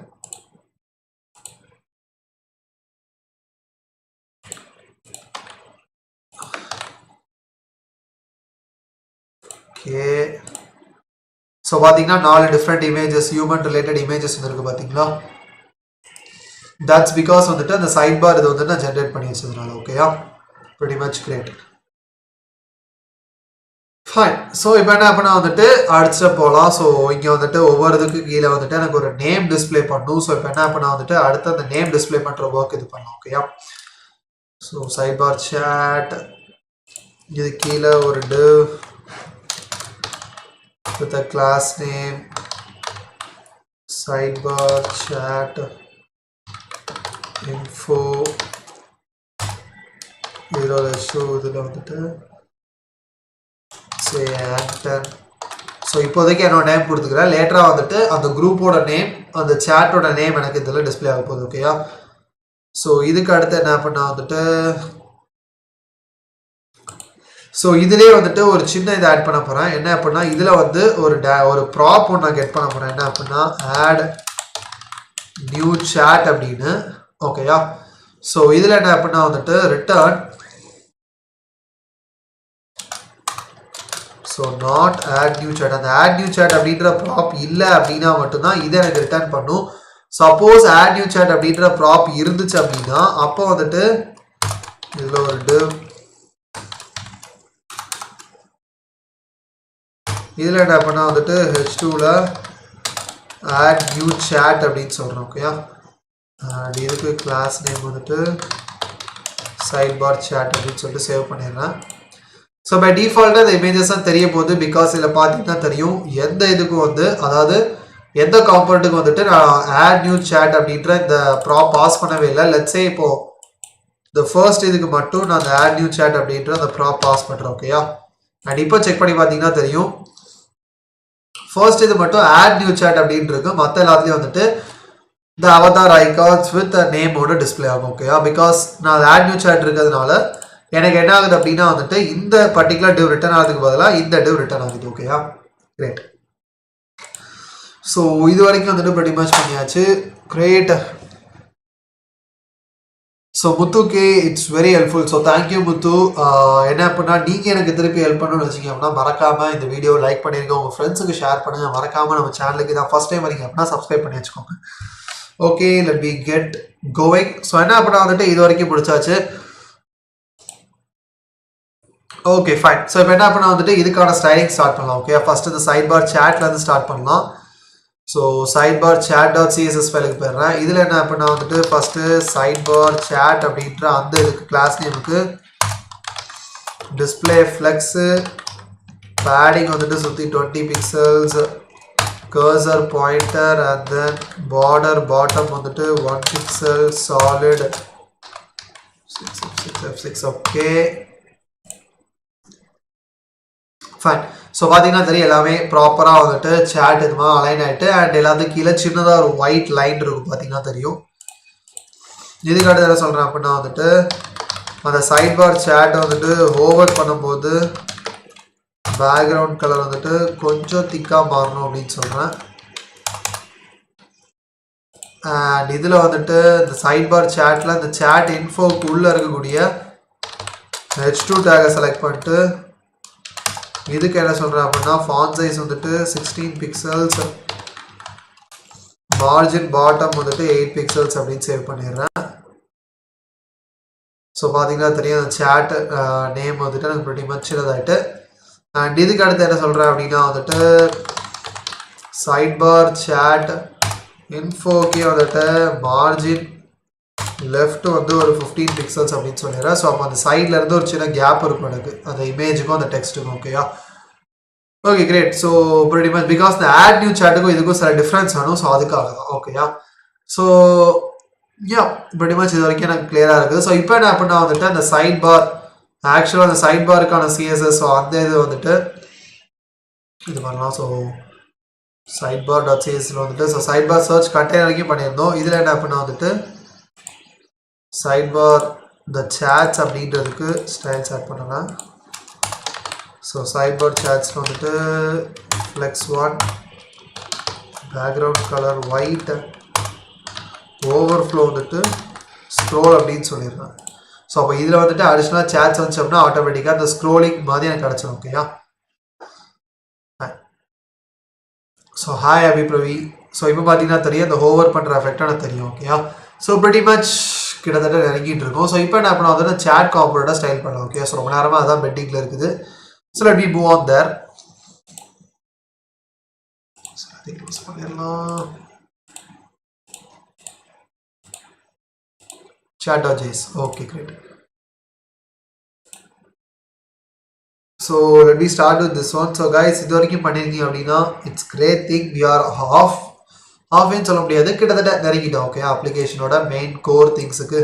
ஓகே, ஸோ பார்த்தீங்கன்னா 4 different images human related images வந்துருக்கு பார்த்தீங்களா. தட்ஸ் பிகாஸ் வந்துட்டு அந்த சைட் பார் இது வந்துட்டு நான் ஜென்ரேட் பண்ணி வச்சதுனால. ஓகேயா, pretty much great. Fine. So இப்போ என்ன பண்ணா வந்துட்டு அடுத்த போகலாம். ஸோ இங்கே வந்துட்டு ஒவ்வொரு இதுக்கு கீழே வந்துட்டு எனக்கு ஒரு நேம் டிஸ்பிளே பண்ணணும். ஸோ இப்போ என்ன பண்ணா வந்துட்டு அடுத்து அந்த நேம் டிஸ்பிளே பண்ணுற ஒர்க் இது பண்ணலாம். ஓகேயா, ஸோ சைட் பார் சேட் இது கீழே ஒரு div with a class name sidebar chat info இதோட ஷோ இதில் வந்துட்டு சே ஆக்டர். ஸோ இப்போதைக்கு என்னோட நேம் கொடுத்துக்கிறேன். லேட்டராக வந்துட்டு அந்த குரூப்போட நேம் அந்த சேட்டோட நேம் எனக்கு இதில் டிஸ்பிளே ஆக போகுது. ஓகேயா, ஸோ இதுக்கு அடுத்து என்ன பண்ணால் வந்துட்டு ஸோ இதுலேயே வந்துட்டு ஒரு சின்ன இதை ஆட் பண்ண போகிறேன். என்ன அப்படின்னா இதில் வந்து ஒரு ப்ராப் ஒன்று நான் கெட் பண்ண போகிறேன். என்ன அப்படின்னா ஆட் நியூ சேட் அப்படின்னு. ஓகேயா, ஸோ இதில் என்ன அப்படின்னா வந்துட்டு return so not add new chat. அந்த ஆட் நியூ சேட் அப்படின்ற ப்ராப் இல்லை அப்படின்னா மட்டும்தான் இதை எனக்கு ரிட்டர்ன் பண்ணும். சப்போஸ் ஆட் நியூ சேட் அப்படின்ற ப்ராப் இருந்துச்சு அப்படின்னா அப்போ வந்துட்டு இதில் ஒரு div இதில் என்ன பண்ணால் வந்துட்டு h2ல ஆட் நியூ சேட் அப்படின்னு சொல்கிறோம். ஓகேயா, அண்ட் இதுக்கு கிளாஸ் நேம் வந்துட்டு சைட் பார் சேட் அப்படின்னு சொல்லிட்டு சேவ் பண்ணிடுறேன். ஸோ பை டிஃபால்ட்டாக இந்த இமேஜஸ் தான் தெரிய போகுது. பிகாஸ் இதில் பார்த்தீங்கன்னா தெரியும் எந்த இதுக்கும் வந்து அதாவது எந்த காம்பனண்ட்டுக்கு வந்துட்டு நான் ஆட் நியூ சேட் அப்படின்ற இந்த ப்ராப் பாஸ் பண்ணவே இல்லை. லெட்ஸே இப்போது இந்த ஃபர்ஸ்ட் இதுக்கு மட்டும் நான் அந்த ஆட் நியூ சேட் அப்படின்ற அந்த ப்ராப் பாஸ் பண்ணுறேன். ஓகேயா, அண்ட் இப்போ செக் பண்ணி பார்த்தீங்கன்னா தெரியும் ஃபர்ஸ்ட் இது மட்டும் ஆட் நியூ சேட் அப்படின்னு இருக்கு. மற்ற எல்லாத்துலேயும் வந்துட்டு இந்த அவதார் ஐகான்ஸ் வித் நேமோட டிஸ்பிளே ஆகும். ஓகேயா, பிகாஸ் நான் ஆட் நியூ சேட் இருக்கிறதுனால எனக்கு என்ன ஆகுது அப்படின்னா வந்துட்டு இந்த பர்டிகுலர் div ரிட்டர்ன் ஆகிறதுக்கு பதிலாக இந்த div ரிட்டர்ன் ஆகுது. ஓகேயா, கிரேட். ஸோ இது வரைக்கும் வந்துட்டு pretty much பண்ணியாச்சு. கிரேட். ஸோ முத்துக்கு it's very helpful. So thank you Muthu. என்ன அப்படின்னா நீங்கள் எனக்கு திருப்பி ஹெல்ப் பண்ணணும்னு வச்சிங்க அப்படின்னா மறக்காமல் இந்த வீடியோ லைக் பண்ணிருங்க, உங்கள் ஃப்ரெண்ட்ஸுக்கு ஷேர் பண்ணுங்கள். மறக்காமல் நம்ம சேனலுக்கு தான் ஃபஸ்ட் டைம் வரீங்க அப்படின்னா சப்ஸ்கிரைப் பண்ணி வச்சுக்கோங்க. Okay, let B get going. So என்ன அப்படின்னா வந்துட்டு இது வரைக்கும் முடிச்சாச்சு. Okay fine. ஸோ இப்போ என்ன பண்ணால் வந்துட்டு இதுக்கான ஸ்டைலிங் ஸ்டார்ட் பண்ணலாம். ஓகே, ஃபர்ஸ்ட் இந்த சைட் பார் சேட்லேருந்து ஸ்டார்ட் பண்ணலாம். ஸோ சைட் பார் சேட் டாட் சிஎஸ்எஸ் ஃபைலுக்கு போயிடுறேன். இதில் என்ன பண்ணா வந்துட்டு ஃபஸ்ட்டு சைட் பார் சேட் அப்படின்ற அந்த இதுக்கு கிளாஸ் நேமுக்கு டிஸ்பிளே ஃப்ளெக்ஸு பேடிங் வந்துட்டு சுற்றி 20 pixels, cursor pointer and then border bottom வந்துட்டு 1 pixel solid 6 okay fine. So பார்த்தீங்கன்னா தெரியும் எல்லாமே ப்ராப்பராக வந்துட்டு சேட் இது மாதிரி அலைன் ஆகிட்டு அண்ட் எல்லாத்துக்கும் கீழே சின்னதாக ஒரு ஒயிட் லைன் இருக்கும் பார்த்தீங்கன்னா தெரியும். இதுக்காக என்ன சொல்கிறேன் அப்படின்னா வந்துட்டு அந்த சைட் பார் சேட்டை வந்துட்டு ஓவர் பண்ணும்போது பேக்ரவுண்ட் கலர் வந்துட்டு கொஞ்சம் திக்காக மாறணும் அப்படின்னு சொல்கிறேன். அண்ட் இதில் வந்துட்டு இந்த சைட் பார் சேட்டில் இந்த சேட் இன்ஃபோக்கு உள்ளே இருக்கக்கூடிய H2 டேகை செலக்ட் பண்ணிட்டு இதுக்கு என்ன சொல்கிறேன் அப்படின்னா ஃபாண்ட் சைஸ் வந்துட்டு 16 பிக்சல்ஸ், மார்ஜின் பாட்டம் வந்துட்டு 8 பிக்சல்ஸ் அப்படின்னு சேவ் பண்ணிடுறேன். ஸோ பார்த்தீங்கன்னா தெரியும் அந்த சேட் நேம் வந்துட்டு எனக்கு ப்ரிட்டி மச் சின்னதாகிட்டு. அண்ட் இதுக்கு அடுத்து என்ன சொல்கிறேன் அப்படின்னா வந்துட்டு சைட் பார் சேட் இன்ஃபோக்கே வந்துட்டு மார்ஜின் லெஃப்ட் வந்து ஒரு 15 பிக்சல்ஸ் அப்படின்னு சொல்லிடுறேன். ஸோ அப்போ அந்த சைடில் இருந்து ஒரு சின்ன கேப் இருக்கும் எனக்கு அந்த இமேஜுக்கும் அந்த டெக்ஸ்ட்டுக்கும். ஓகேயா, okay great. So pretty much because இந்த ஆட் நியூ சேட்டுக்கும் இதுக்கும் சில டிஃப்ரென்ஸ் வேணும். ஸோ அதுக்காக தான். ஓகேயா, ஸோ யா ப்ரிட்டி மச் இது வரைக்கும் எனக்கு கிளியராக இருக்குது. ஸோ இப்போ என்ன அப்படின்னா வந்துட்டு அந்த சைட் பார் ஆக்சுவலாக அந்த சைட் பாருக்கான சிஎஸ்எஸ், ஸோ அந்த இது வந்துட்டு இது பண்ணலாம். ஸோ சைட் பார் டாட் சிஎஸ்எஸ்ல வந்துட்டு ஸோ சைட் பார் சர்ச் கண்டெய்னர் வரைக்கும் பண்ணியிருந்தோம். இதில் என்ன அப்படின்னா வந்துட்டு சைட் பார் இந்த சேட்ஸ் அப்படின்றதுக்கு ஸ்டைல்ஸ் ஆட் பண்ணலாம். ஸோ சைட் பார் சேட்ஸில் வந்துட்டு flex 1, background colour white, overflow வந்துட்டு ஸ்க்ரோல் அப்படின்னு சொல்லிடுறேன். ஸோ அப்போ இதில் வந்துட்டு அடிஷ்னலாக சேட்ஸ் வந்துச்சு அப்படின்னா ஆட்டோமேட்டிக்காக அந்த ஸ்க்ரோலிங் மாதிரி எனக்கு கிடச்சிடும். ஓகேயா, ஸோ ஹாய் அபிப்ரவி. ஸோ இப்போ பார்த்தீங்கன்னா தெரியும் இந்த ஹோவர் பண்ணுற எஃபெக்டாக எனக்கு தெரியும். ஓகேயா, ஸோ ப்ரிட்டி மச் கிட்டத்தட்ட இறங்கிட்டு இருக்கோம். ஸோ இப்போ என்ன பண்ண வந்துட்டு சேட் காம்பனண்ட்டாக ஸ்டைல் பண்ணலாம். ஓகே, ஸோ ரொம்ப நேரமாக அதான் பெட்டிங்கில் இருக்குது. So let me move on there. Close பண்ணிடலாம். chat.js. Okay great. So let me start with this one. So guys இது வரைக்கும் பண்ணியிருக்கீங்க அப்படின்னா it's great thing. We are ஹாஃப்னு சொல்ல முடியாது, கிட்டத்தட்ட நெருங்கிட்டோம். ஓகே, அப்ளிகேஷனோட மெயின் கோர் திங்ஸுக்கு.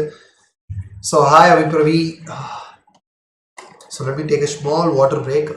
ஸோ ஹாய் அபிப்ரவி. So let me take a small water break.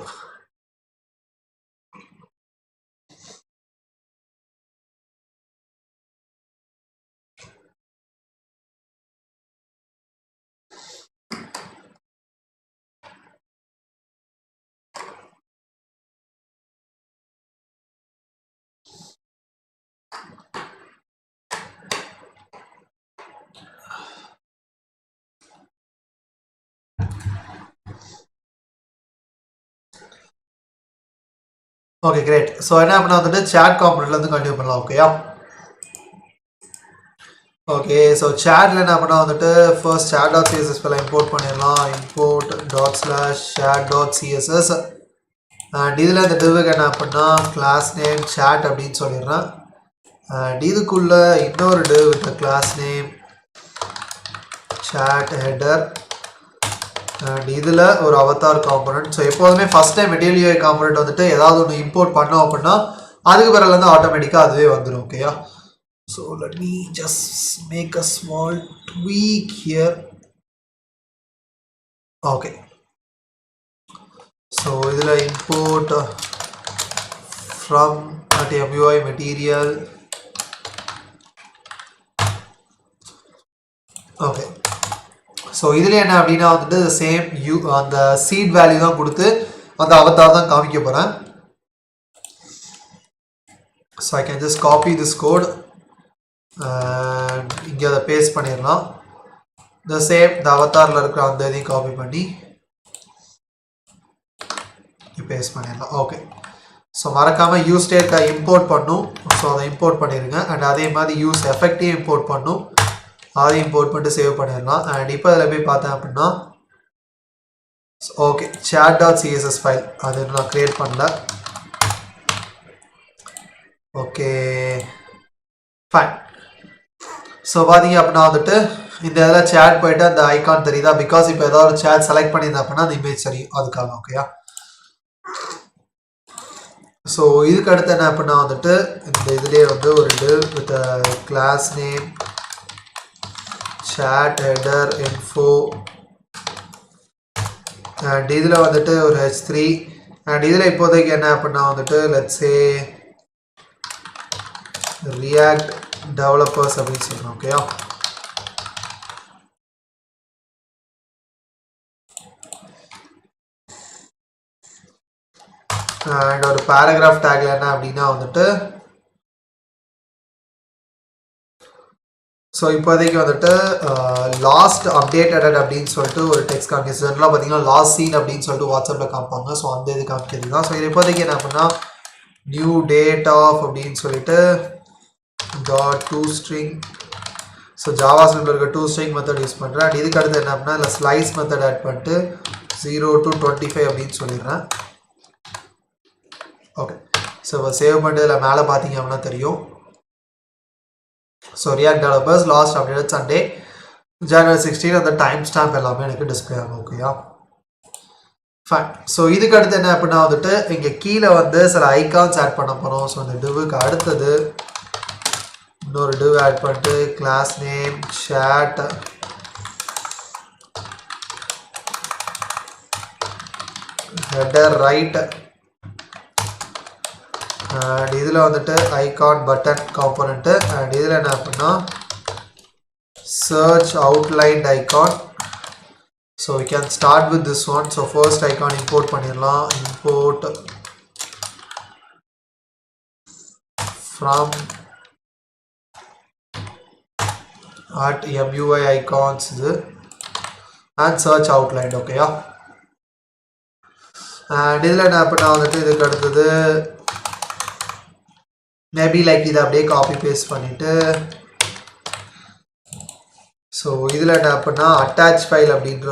Okay great. So என்ன பண்ணால் வந்துட்டு சேட் காம்பனண்ட்லேருந்து கண்டினியூ பண்ணலாம். ஓகேயா, ஓகே. ஸோ சேட்டில் என்ன பண்ணால் வந்துட்டு ஃபர்ஸ்ட் chat டாட் சிஎஸ்எஸ் ஃபைலை இம்போர்ட் பண்ணிடலாம். Import ./chat dot CSS and இதில் இந்த டிவுக்கு என்ன பண்ணால் கிளாஸ் நேம் chat அப்படின்னு சொல்லிடுறேன். அண்ட் இதுக்குள்ளே இன்னொரு div with class name chat header and இதில் ஒரு அவதார் காம்பனண்ட். ஸோ எப்போதுமே first time material UI component வந்துட்டு ஏதாவது ஒன்று இம்போர்ட் பண்ணோம் அப்படின்னா அதுக்கு பிறகுலேருந்து ஆட்டோமேட்டிக்காக அதுவே வந்துடும். ஓகேயா, so let me just make a small tweak here. Okay, so இதில் import from MUI material. Okay, so இதில் என்ன அப்படின்னா வந்துட்டு சேம் அந்த சீட் வேல்யூ தான் கொடுத்து அந்த அவதார் தான் காமிக்க போகிறேன். So I can just copy this code இங்கே அதை பேஸ்ட் பண்ணிடலாம். the same the avatarல இருக்கிற அந்த இதையும் காப்பி பண்ணி பேஸ்ட் பண்ணிடலாம். ஓகே, ஸோ மறக்காமல் யூஸ் ஸ்டேட்டை இம்போர்ட் பண்ணும். ஸோ அதை இம்போர்ட் பண்ணிடுங்க. அண்ட் அதே மாதிரி யூஸ் எஃபெக்டையும் இம்போர்ட் பண்ணும். அதையும் இம்போர்ட் பண்ணிட்டு சேவ் பண்ணிடலாம். அண்ட் இப்போ அதில் போய் பார்த்தேன் அப்படின்னா ஓகே, chat.css ஃபைல் அது நான் க்ரியேட் பண்ணல. Okay fine. ஸோ பார்த்தீங்க அப்படின்னா வந்துட்டு இந்த இதில் சேட் போயிட்டு அந்த ஐகான் தெரியுதா? பிகாஸ் இப்போ ஏதாவது ஒரு சேட் செலக்ட் பண்ணியிருந்தேன் அப்படின்னா அந்த இமேஜ் தெரியும், அதுக்காக. ஓகேயா? ஸோ இதுக்கு அடுத்து என்ன அப்படின்னா வந்துட்டு இந்த இதுலேயே வந்து ஒரு div with class name chat header info and இதில் வந்துட்டு ஒரு h3 அண்ட் இதில் இப்போதைக்கு என்ன அப்படின்னா வந்துட்டு லெட்ஸ் சே React developers அப்படின்னு சொல்கிறோம். ஓகேயா? அண்ட் ஒரு பேராகிராஃப் டேக்ல என்ன அப்படின்னா வந்துட்டு ஸோ இப்போதைக்கு வந்துட்டு லாஸ்ட் அப்டேட்டட் அப்படின்னு சொல்லிட்டு ஒரு டெக்ஸ்ட் காமிக்க ஜென்ரலாக பார்த்தீங்கன்னா லாஸ்ட் சீன் அப்படின்னு சொல்லிட்டு வாட்ஸ்அப்பில் காமிப்பாங்க. ஸோ அந்த இது காமிக்கிறது தான். ஸோ இது இப்போதைக்கு என்ன அப்படின்னா நியூ டேட் ஆஃப் அப்படின்னு சொல்லிட்டு டாட் டூ ஸ்ட்ரிங். ஸோ ஜாவா ஸ்கிரிப்டில் இருக்க டூ ஸ்ட்ரிங் மெத்தட் யூஸ் பண்ணுறேன். அண்ட் இதுக்கு அடுத்து என்ன அப்படின்னா இல்லை ஸ்லைஸ் மெத்தட் ஆட் பண்ணிட்டு 0 to 25 அப்படின்னு சொல்லிடுறேன். ஓகே, ஸோ இப்போ சேவ் பண்ணிட்டு இதில் மேலே பார்த்தீங்க அப்படின்னா தெரியும். So react developers last update Sunday January 16 அந்த டைம் ஸ்டாம்ப் எல்லாமே எனக்கு டிஸ்பிளே ஆகும். ஓகேயா? ஃபைன். ஸோ இதுக்கு அடுத்து என்ன அப்படின்னா வந்துட்டு இங்கே கீழே வந்து சில ஐகான்ஸ் ஆட் பண்ண போகிறோம். ஸோ இந்த டிவுக்கு அடுத்தது இன்னொரு div ஆட் பண்ணிட்டு class name chat header right and இதில் வந்துட்டு ஐகான் பட்டன் காம்போனன்ட்டு அண்ட் இதில் என்ன அப்படின்னா search outlined icon. So we can start with this one. So first icon import பண்ணிடலாம். Import from at MUI icons இது and search outlined. ஓகேயா? And இதில் என்ன அப்படின்னா வந்துட்டு இதுக்கு அடுத்தது மேபி லைக் இதை அப்படியே காப்பி பேஸ்ட் பண்ணிவிட்டு ஸோ இதில் என்ன அப்படின்னா அட்டாச் ஃபைல் அப்படின்ற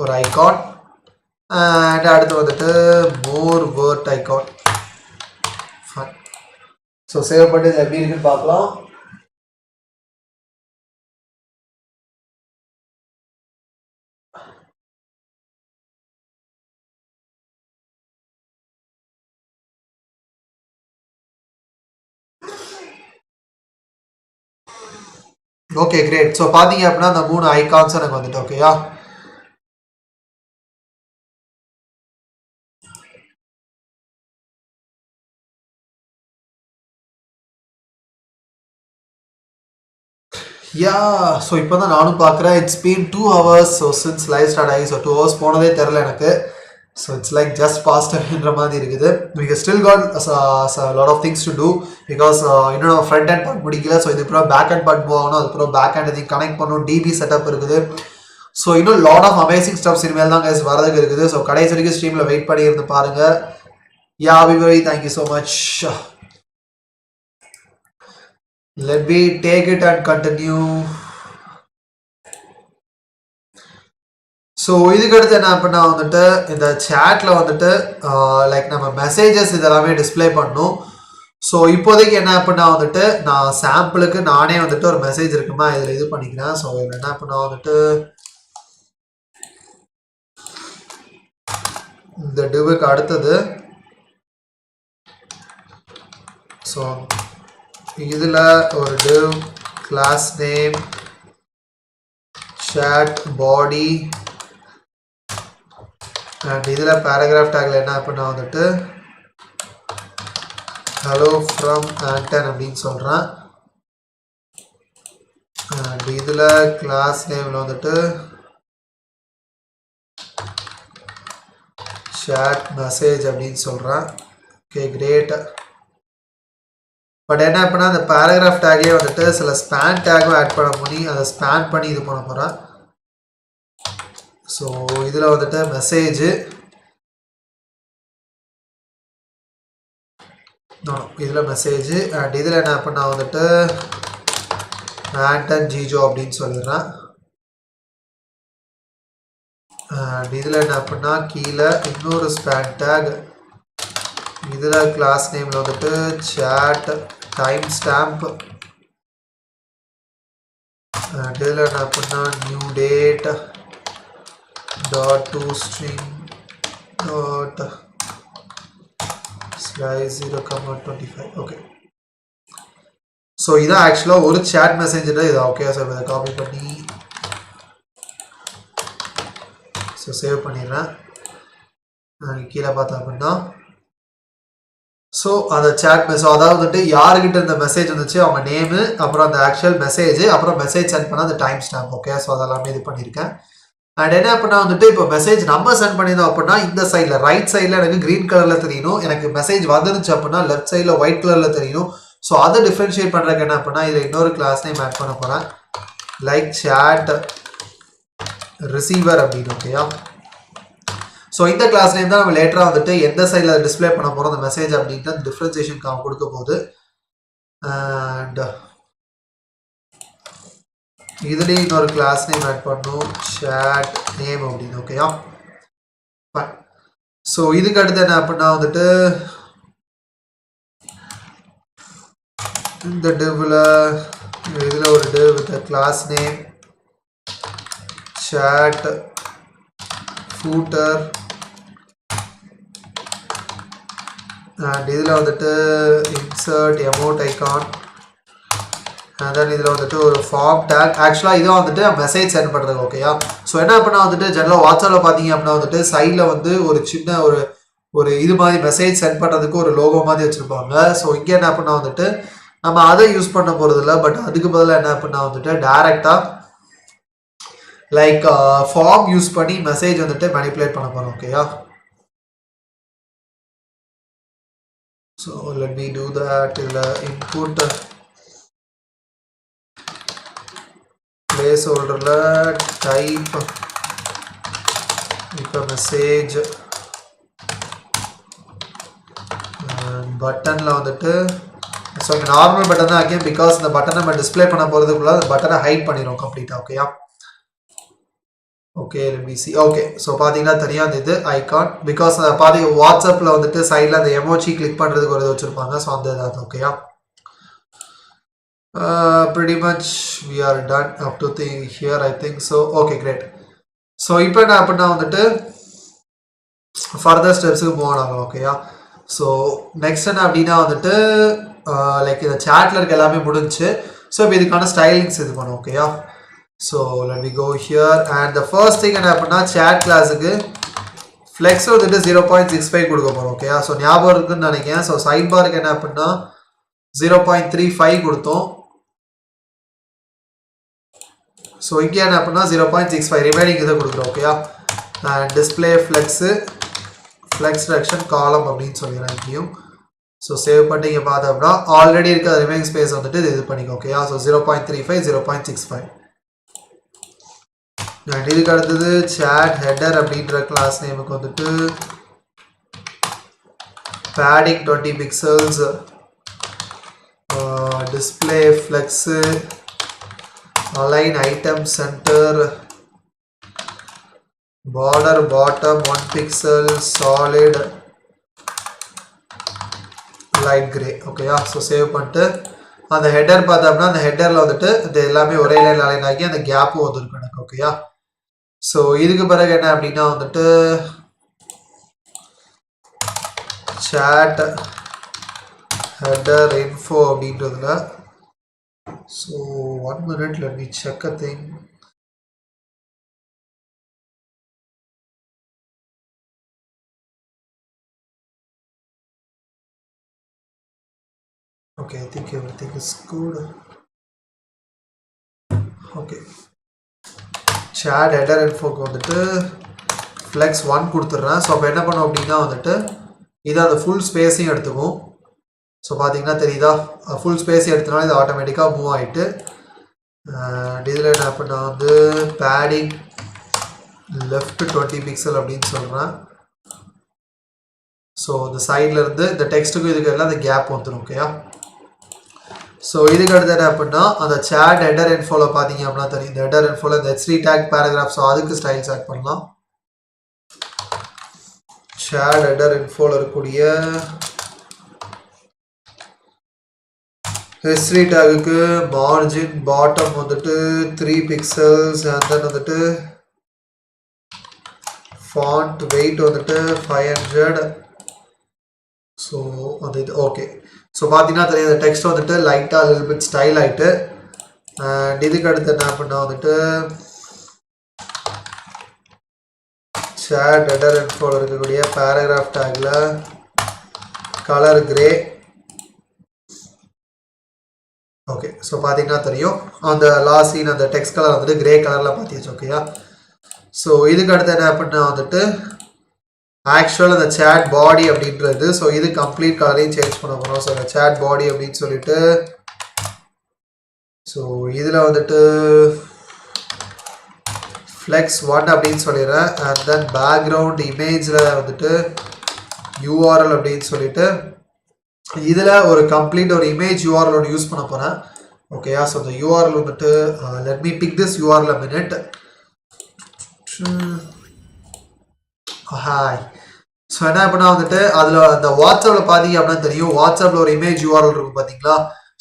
ஒரு ஐகான் அண்ட் அடுத்து வந்துட்டு மோர் வேர்ட் ஐகான். ஸோ சேவ் பண்ணி இது எப்படி இருக்குன்னு பார்க்கலாம். Okay great. ஸோ பார்த்தீங்க அப்படின்னா அந்த 3 ஐகான்ஸ் எனக்கு வந்துட்டு. ஓகேயா? யா, ஸோ இப்போ தான் நானும் பார்க்குறேன். It's been 2 hours. So since live start ஆகி ஸோ 2 hours போனதே தெரில எனக்கு. So it's like just passed அப்படின்ற மாதிரி இருக்குது. We still got lot of things to do because இன்னும் நம்ம ஃப்ரண்ட் ஹேண்ட் பார்ட் முடிக்கல. ஸோ இது அப்புறம் பேக் ஹேண்ட் பார்ட் மூவ் ஆகணும். அதுக்கப்புறம் பேக் ஹேண்ட் இதையும் கனெக்ட் பண்ணணும். டிபி செட்டப் இருக்குது. ஸோ இன்னும் லாட் ஆஃப் அமேசிங் ஸ்டப்ஸ் இனிமேல் தான் கைஸ் வரதுக்கு இருக்குது. ஸோ கடைசி வரைக்கும் ஸ்ட்ரீமில் வெயிட் பண்ணி இருந்து பாருங்கள். யா அபிபவி, thank you so much. Let me take it and continue. So இதுக்கு அடுத்து என்ன அப்படின்னா வந்துட்டு இந்த சேட்டில் வந்துட்டு லைக் நம்ம மெசேஜஸ் இதெல்லாமே டிஸ்பிளே பண்ணணும். ஸோ இப்போதைக்கு என்ன அப்படின்னா வந்துட்டு நான் சாம்பிளுக்கு நானே வந்துட்டு ஒரு மெசேஜ் இருக்குமா இதில் இது பண்ணிக்கிறேன். ஸோ இதில் என்ன அப்படின்னா வந்துட்டு இந்த டிவுக்கு அடுத்தது ஸோ இதில் ஒரு div class name chat body and இதில் பேராகிராஃப் டேக்ல என்ன அப்படின்னா வந்துட்டு ஹலோ ஃப்ரம் ஆண்டன் அப்படின்னு சொல்கிறேன். அண்ட் இதில் கிளாஸ் நேமில் வந்துட்டு chat மெசேஜ் அப்படின்னு சொல்கிறேன். Okay great. பட் என்ன அப்படின்னா அந்த பேராகிராஃப் டேக்லேயே வந்துட்டு சில ஸ்பேன் டேக்கும் ஆட் பண்ண பண்ணி அதை ஸ்பேன் பண்ணி இது பண்ண போகிறேன். ஸோ இதில் வந்துட்டு மெசேஜ் இதில் மெசேஜ் அண்ட் இதில் என்ன பண்ணால் வந்துட்டு ஆண்டன் ஜிஜோ அப்படின்னு சொல்லிடுறேன். அண்ட் இதில் என்ன அப்படின்னா கீழே இன்னொரு ஸ்பேன் டேக், இதில் கிளாஸ் நேமில் வந்துட்டு chat டைம் ஸ்டாம்ப் அண்ட் இதில் என்ன அப்படின்னா new date dot to string dot slice 0,25. Okay, so இதான் ஆக்சுவலாக ஒரு சேட் மெசேஜில் இது. ஓகே, ஸோ இதை காப்பி பண்ணி ஸோ சேவ் பண்ணிடுறேன். கீழே பார்த்தா அப்படின்னா ஸோ அந்த சேட் மெசேஜ், அதாவது வந்துட்டு யாருக்கிட்ட இந்த மெசேஜ் வந்துச்சு அவங்க நேமு, அப்புறம் அந்த ஆக்சுவல் மெசேஜ், அப்புறம் மெசேஜ் சென்ட் பண்ண அந்த டைம் ஸ்டாம்ப். ஓகே, ஸோ அதெல்லாமே இது பண்ணியிருக்கேன். அண்ட் என்ன அப்படின்னா வந்துட்டு இப்போ மெசேஜ் நம்ம சென்ட் பண்ணியிருந்தோம் அப்படின்னா இந்த சைடில் ரைட் சைடில் எனக்கு க்ரீன் கலரில் தெரியணும், எனக்கு மெசேஜ் வந்துருச்சு அப்படின்னா லெஃப்ட் சைடில் ஒயிட் கலரில் தெரியணும். ஸோ அதை டிஃப்ரென்ஷியேட் பண்ணுறதுக்கு என்ன அப்படின்னா இதில் இன்னொரு கிளாஸ் நேம் ஆட் பண்ண போகிறேன், லைக் chat ரிசீவர் அப்படின்னு. ஓகேயா, ஸோ இந்த கிளாஸ் நேம் தான் நம்ம லேட்டராக வந்துட்டு எந்த சைடில் டிஸ்பிளே பண்ண போகிறோம் அந்த மெசேஜ் அப்படின்ட்டு அந்த டிஃப்ரென்சியேஷன் கொடுக்க போகுது. அண்ட் இதுலேயும் இன்னொரு கிளாஸ் நேம் ஆட் பண்ணும் chat நேம் அப்படின்னு. ஓகேயா, ஸோ இதுக்கு அடுத்து என்ன அப்படின்னா வந்துட்டு இந்த டிவ்வில் இதில் ஒரு div with class name chat footer and இதில் வந்துட்டு insert emote icon and then இதில் வந்துட்டு ஒரு ஃபார்ம் டேக். ஆக்சுவலாக இதை வந்துட்டு மெசேஜ் சென்ட் பண்ணுறது. ஓகேயா, ஸோ என்ன பண்ணால் வந்துட்டு ஜென்ரலாக வாட்ஸ்அப்பில் பார்த்தீங்க அப்படின்னா வந்துட்டு சைடில் வந்து ஒரு சின்ன ஒரு இது மாதிரி மெசேஜ் சென்ட் பண்ணுறதுக்கு ஒரு லோகோ மாதிரி வச்சுருப்பாங்க. ஸோ இங்கே என்ன பண்ணால் வந்துட்டு நம்ம அதை யூஸ் பண்ண போகிறது இல்லை, பட் அதுக்கு பதிலாக என்ன பண்ணால் வந்துட்டு டேரெக்டாக லைக் ஃபார்ம் யூஸ் பண்ணி மெசேஜ் வந்துட்டு மேனிப்புலேட் பண்ண போகிறோம். ஓகேயா, so let me do that. இதில் இன்புட் பிளேஸ் ஹோல்டரில் டைப் இப்போ மெசேஜ் பட்டனில் வந்துட்டு ஸோ இங்கே நார்மல் பட்டன் தான் ஆக்கியம், பிகாஸ் இந்த பட்டன் நம்ம டிஸ்பிளே பண்ண போகிறதுக்குள்ள அந்த பட்டனை ஹைட் பண்ணிடும் கம்ப்ளீட்டாக. ஓகேயா, ஓகே லெட்மிசி. ஓகே, ஸோ பார்த்தீங்கன்னா தெரியாது இது ஐகான், பிகாஸ் பாதி வாட்ஸ்அப்பில் வந்துட்டு சைடில் அந்த எமோஜி கிளிக் பண்ணுறதுக்கு ஒரு இது வச்சுருப்பாங்க. ஸோ அந்த இதாக ஓகேயா, pretty much we are done up to here I think so. Okay, great. So இப்போ என்ன அப்படின்னா வந்துட்டு ஃபர்தர் ஸ்டெப்ஸுக்கு மூவ் ஆனாங்க. ஓகேயா, ஸோ நெக்ஸ்ட் என்ன அப்படின்னா வந்துட்டு லைக் இந்த சேட்டில் இருக்க எல்லாமே முடிஞ்சு. ஸோ இப்போ இதுக்கான ஸ்டைலிங்ஸ் இது பண்ணும். ஓகேயா, so let me go here and the first thing என்ன அப்படின்னா சேட் கிளாஸுக்கு ஃப்ளெக்ஸ் வந்துட்டு 0.65 கொடுக்க போகிறோம். ஓகேயா, ஸோ ஞாபகம் இருக்குன்னு நினைக்கிறேன். ஸோ சைட் பாருக்கு என்ன அப்படின்னா 0.35 கொடுத்தோம். ஸோ இங்கே என்ன அப்படின்னா 0.65 ரிமைனிங் இதை கொடுக்குறோம். ஓகேயா, அண்ட் டிஸ்பிளே ஃப்ளெக்ஸ் டிரெக்ஷன் காலம் அப்படின்னு சொல்லிடுறேன் இங்கேயும். ஸோ சேவ் பண்ணி இங்கே பார்த்தோம் அப்படின்னா ஆல்ரெடி இருக்க ரிமைனிங் ஸ்பேஸ் வந்துட்டு இது பண்ணிக்கோ. ஓகேயா, ஸோ 0.35 0.65 அண்ட் இதுக்கு அடுத்தது chat header அப்படின்ற கிளாஸ் நேமுக்கு வந்துட்டு padding 20 pixels, display flex, align item center, border bottom 1 pixel, solid light gray. ஓகேயா, ஸோ சேவ் பண்ணிட்டு அந்த ஹெட்டர் பார்த்தோம்னா அந்த ஹெட்டரில் வந்துட்டு இது எல்லாமே ஒரே லைன் அலைன் ஆகி அந்த கேப்பும் வந்துருக்கு எனக்கு. ஓகேயா, ஸோ இதுக்கு பிறகு என்ன அப்படின்னா வந்துட்டு chat header info அப்படின்றதுல so 1 minute let me check a thing. Okay, I think everything is good. Okay, chat header infoக்கு வந்துட்டு flex 1 கொடுத்துட்றேன். ஸோ அப்போ என்ன பண்ணோம் அப்படின்னா வந்துட்டு இது அந்த ஃபுல் ஸ்பேஸையும் எடுத்துக்கும். ஸோ பார்த்தீங்கன்னா தெரியுதா, ஃபுல் ஸ்பேஸ் எடுத்தனால இது ஆட்டோமேட்டிக்காக மூவ் ஆகிட்டு. இதில் என்ன பண்ண வந்து பேடிங் லெஃப்ட் 20 பிக்சல் அப்படின்னு சொல்கிறேன். ஸோ இந்த சைடில் இருந்து இந்த டெக்ஸ்ட்டுக்கும் இதுக்கு எல்லாம் அந்த கேப் வந்துடும். ஓகேயா, ஸோ இதுக்கு அடுத்து என்ன அப்படின்னா அந்த சேட் ஹெடர் இன்ஃபோல பார்த்தீங்க அப்படின்னா தெரியும், இந்த ஹெடர் இன்ஃபோல இந்த H3 டேக் பேராகிராஃப். ஸோ அதுக்கு ஸ்டைல்ஸ் ஆட் பண்ணலாம். சேட் ஹெடர் இன்ஃபோல இருக்கக்கூடிய H3 டேகுக்கு மார்ஜின் பாட்டம் வந்துட்டு 3 பிக்சல்ஸ் அண்ட் தென் வந்துட்டு ஃபாண்ட் வெயிட் வந்துட்டு 500. ஸோ அது இது ஓகே. ஸோ பார்த்தீங்கன்னா தெரியும் டெக்ஸ்ட் வந்துட்டு லைட்டாக லிட்டில் பிட் ஸ்டைல் ஆகிட்டு. அண்ட் இதுக்கு அடுத்து என்ன பண்ணால் வந்துட்டு சேட் ஹெடர் இன்ஃபோல இருக்கக்கூடிய paragraph tackle colour grey. Okay, so பார்த்தீங்கன்னா தெரியும் அந்த லாஸ்ட் சீன் அந்த டெக்ஸ்ட் கலர் வந்துட்டு கிரே கலரில் பார்த்தியாச்சு. ஓகேயா, ஸோ இதுக்கு அடுத்து என்ன பண்ணால் வந்துட்டு ஆக்சுவல் அந்த சேட் பாடி அப்படின்றது. ஸோ இது கம்ப்ளீட் கலரையும் சேஞ்ச் பண்ண போகிறோம். ஸோ அந்த சேட் பாடி அப்படின்னு சொல்லிட்டு ஸோ இதில் வந்துட்டு ஃப்ளெக்ஸ் 1 அப்படின்னு சொல்லிடுறேன். அண்ட் தென் பேக்ரவுண்ட் இமேஜில் வந்துட்டு URL அப்படின்னு சொல்லிட்டு இதில் ஒரு கம்ப்ளீட் ஒரு இமேஜ் URL ஒன்று யூஸ் பண்ண போகிறேன். ஓகேயா, ஸோ அந்த URL வந்துட்டு let me pick this URL a minute. Hi. So என்ன பண்ணால் வந்துட்டு அதில் அந்த வாட்ஸ்அப்பில் பார்த்தீங்க அப்படின்னா தெரியும், வாட்ஸ்அப்பில் ஒரு இமேஜ் URL இருக்கும் பார்த்தீங்களா.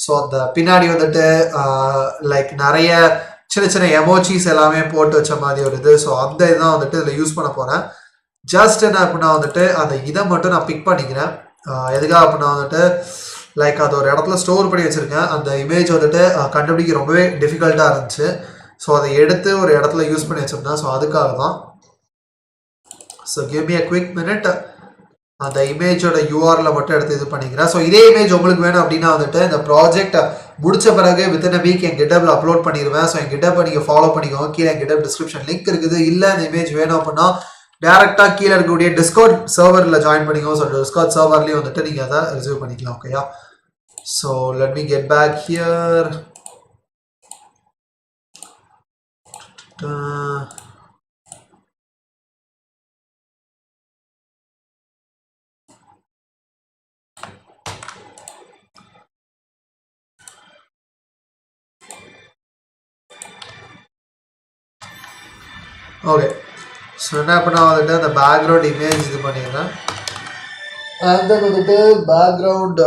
ஸோ அந்த பின்னாடி வந்துட்டு லைக் நிறைய சின்ன சின்ன எமோஜிஸ் எல்லாமே போட்டு வச்ச மாதிரி ஒரு இது. ஸோ அந்த இதுதான் வந்துட்டு இதில் யூஸ் பண்ண போகிறேன். ஜஸ்ட் என்ன அப்படின்னா வந்துட்டு அந்த இதை மட்டும் நான் பிக் பண்ணிக்கிறேன். எதுக்காக அப்படின்னா வந்துட்டு லைக் அது ஒரு இடத்துல ஸ்டோர் பண்ணி வச்சுருக்கேன். அந்த இமேஜ் வந்துட்டு கண்டுபிடிக்க ரொம்பவே டிஃபிகல்ட்டாக இருந்துச்சு. ஸோ அதை எடுத்து ஒரு இடத்துல யூஸ் பண்ணி வச்சுருந்தேன். ஸோ அதுக்காக தான். So give me a quick minute. அந்த இமேஜோட URL மட்டும் எடுத்து இது பண்ணிக்கிறேன். ஸோ இதே இமேஜ் உங்களுக்கு வேணும் அப்படின்னா வந்துட்டு இந்த ப்ராஜெக்ட் முடிச்ச பிறகு வித்தின் a வீக் என் GitHubல அப்லோட் பண்ணிடுவேன். ஸோ என் GitHub நீங்கள் ஃபாலோ பண்ணிக்கோங்க. கீழே என் GitHub டிஸ்கிரிப்ஷன் லிங்க் இருக்குது. இல்லை இந்த இமேஜ் வேணும் அப்படின்னா டேரெக்டாக கீழே இருக்கக்கூடிய டிஸ்கவுண்ட் சர்வரில் ஜாயின் பண்ணிக்கோங்க. ஸோ டிஸ்கவுண்ட் சர்வர்லேயும் வந்துட்டு நீங்கள் அதை ரிசீவ் பண்ணிக்கலாம். ஓகேயா, so let me get back here. Okay, so என்ன பண்ணால் வந்துட்டு அந்த பேக்ரவுண்ட் இமேஜ் இது பண்ணிடுறேன். அண்ட் தென் வந்துட்டு background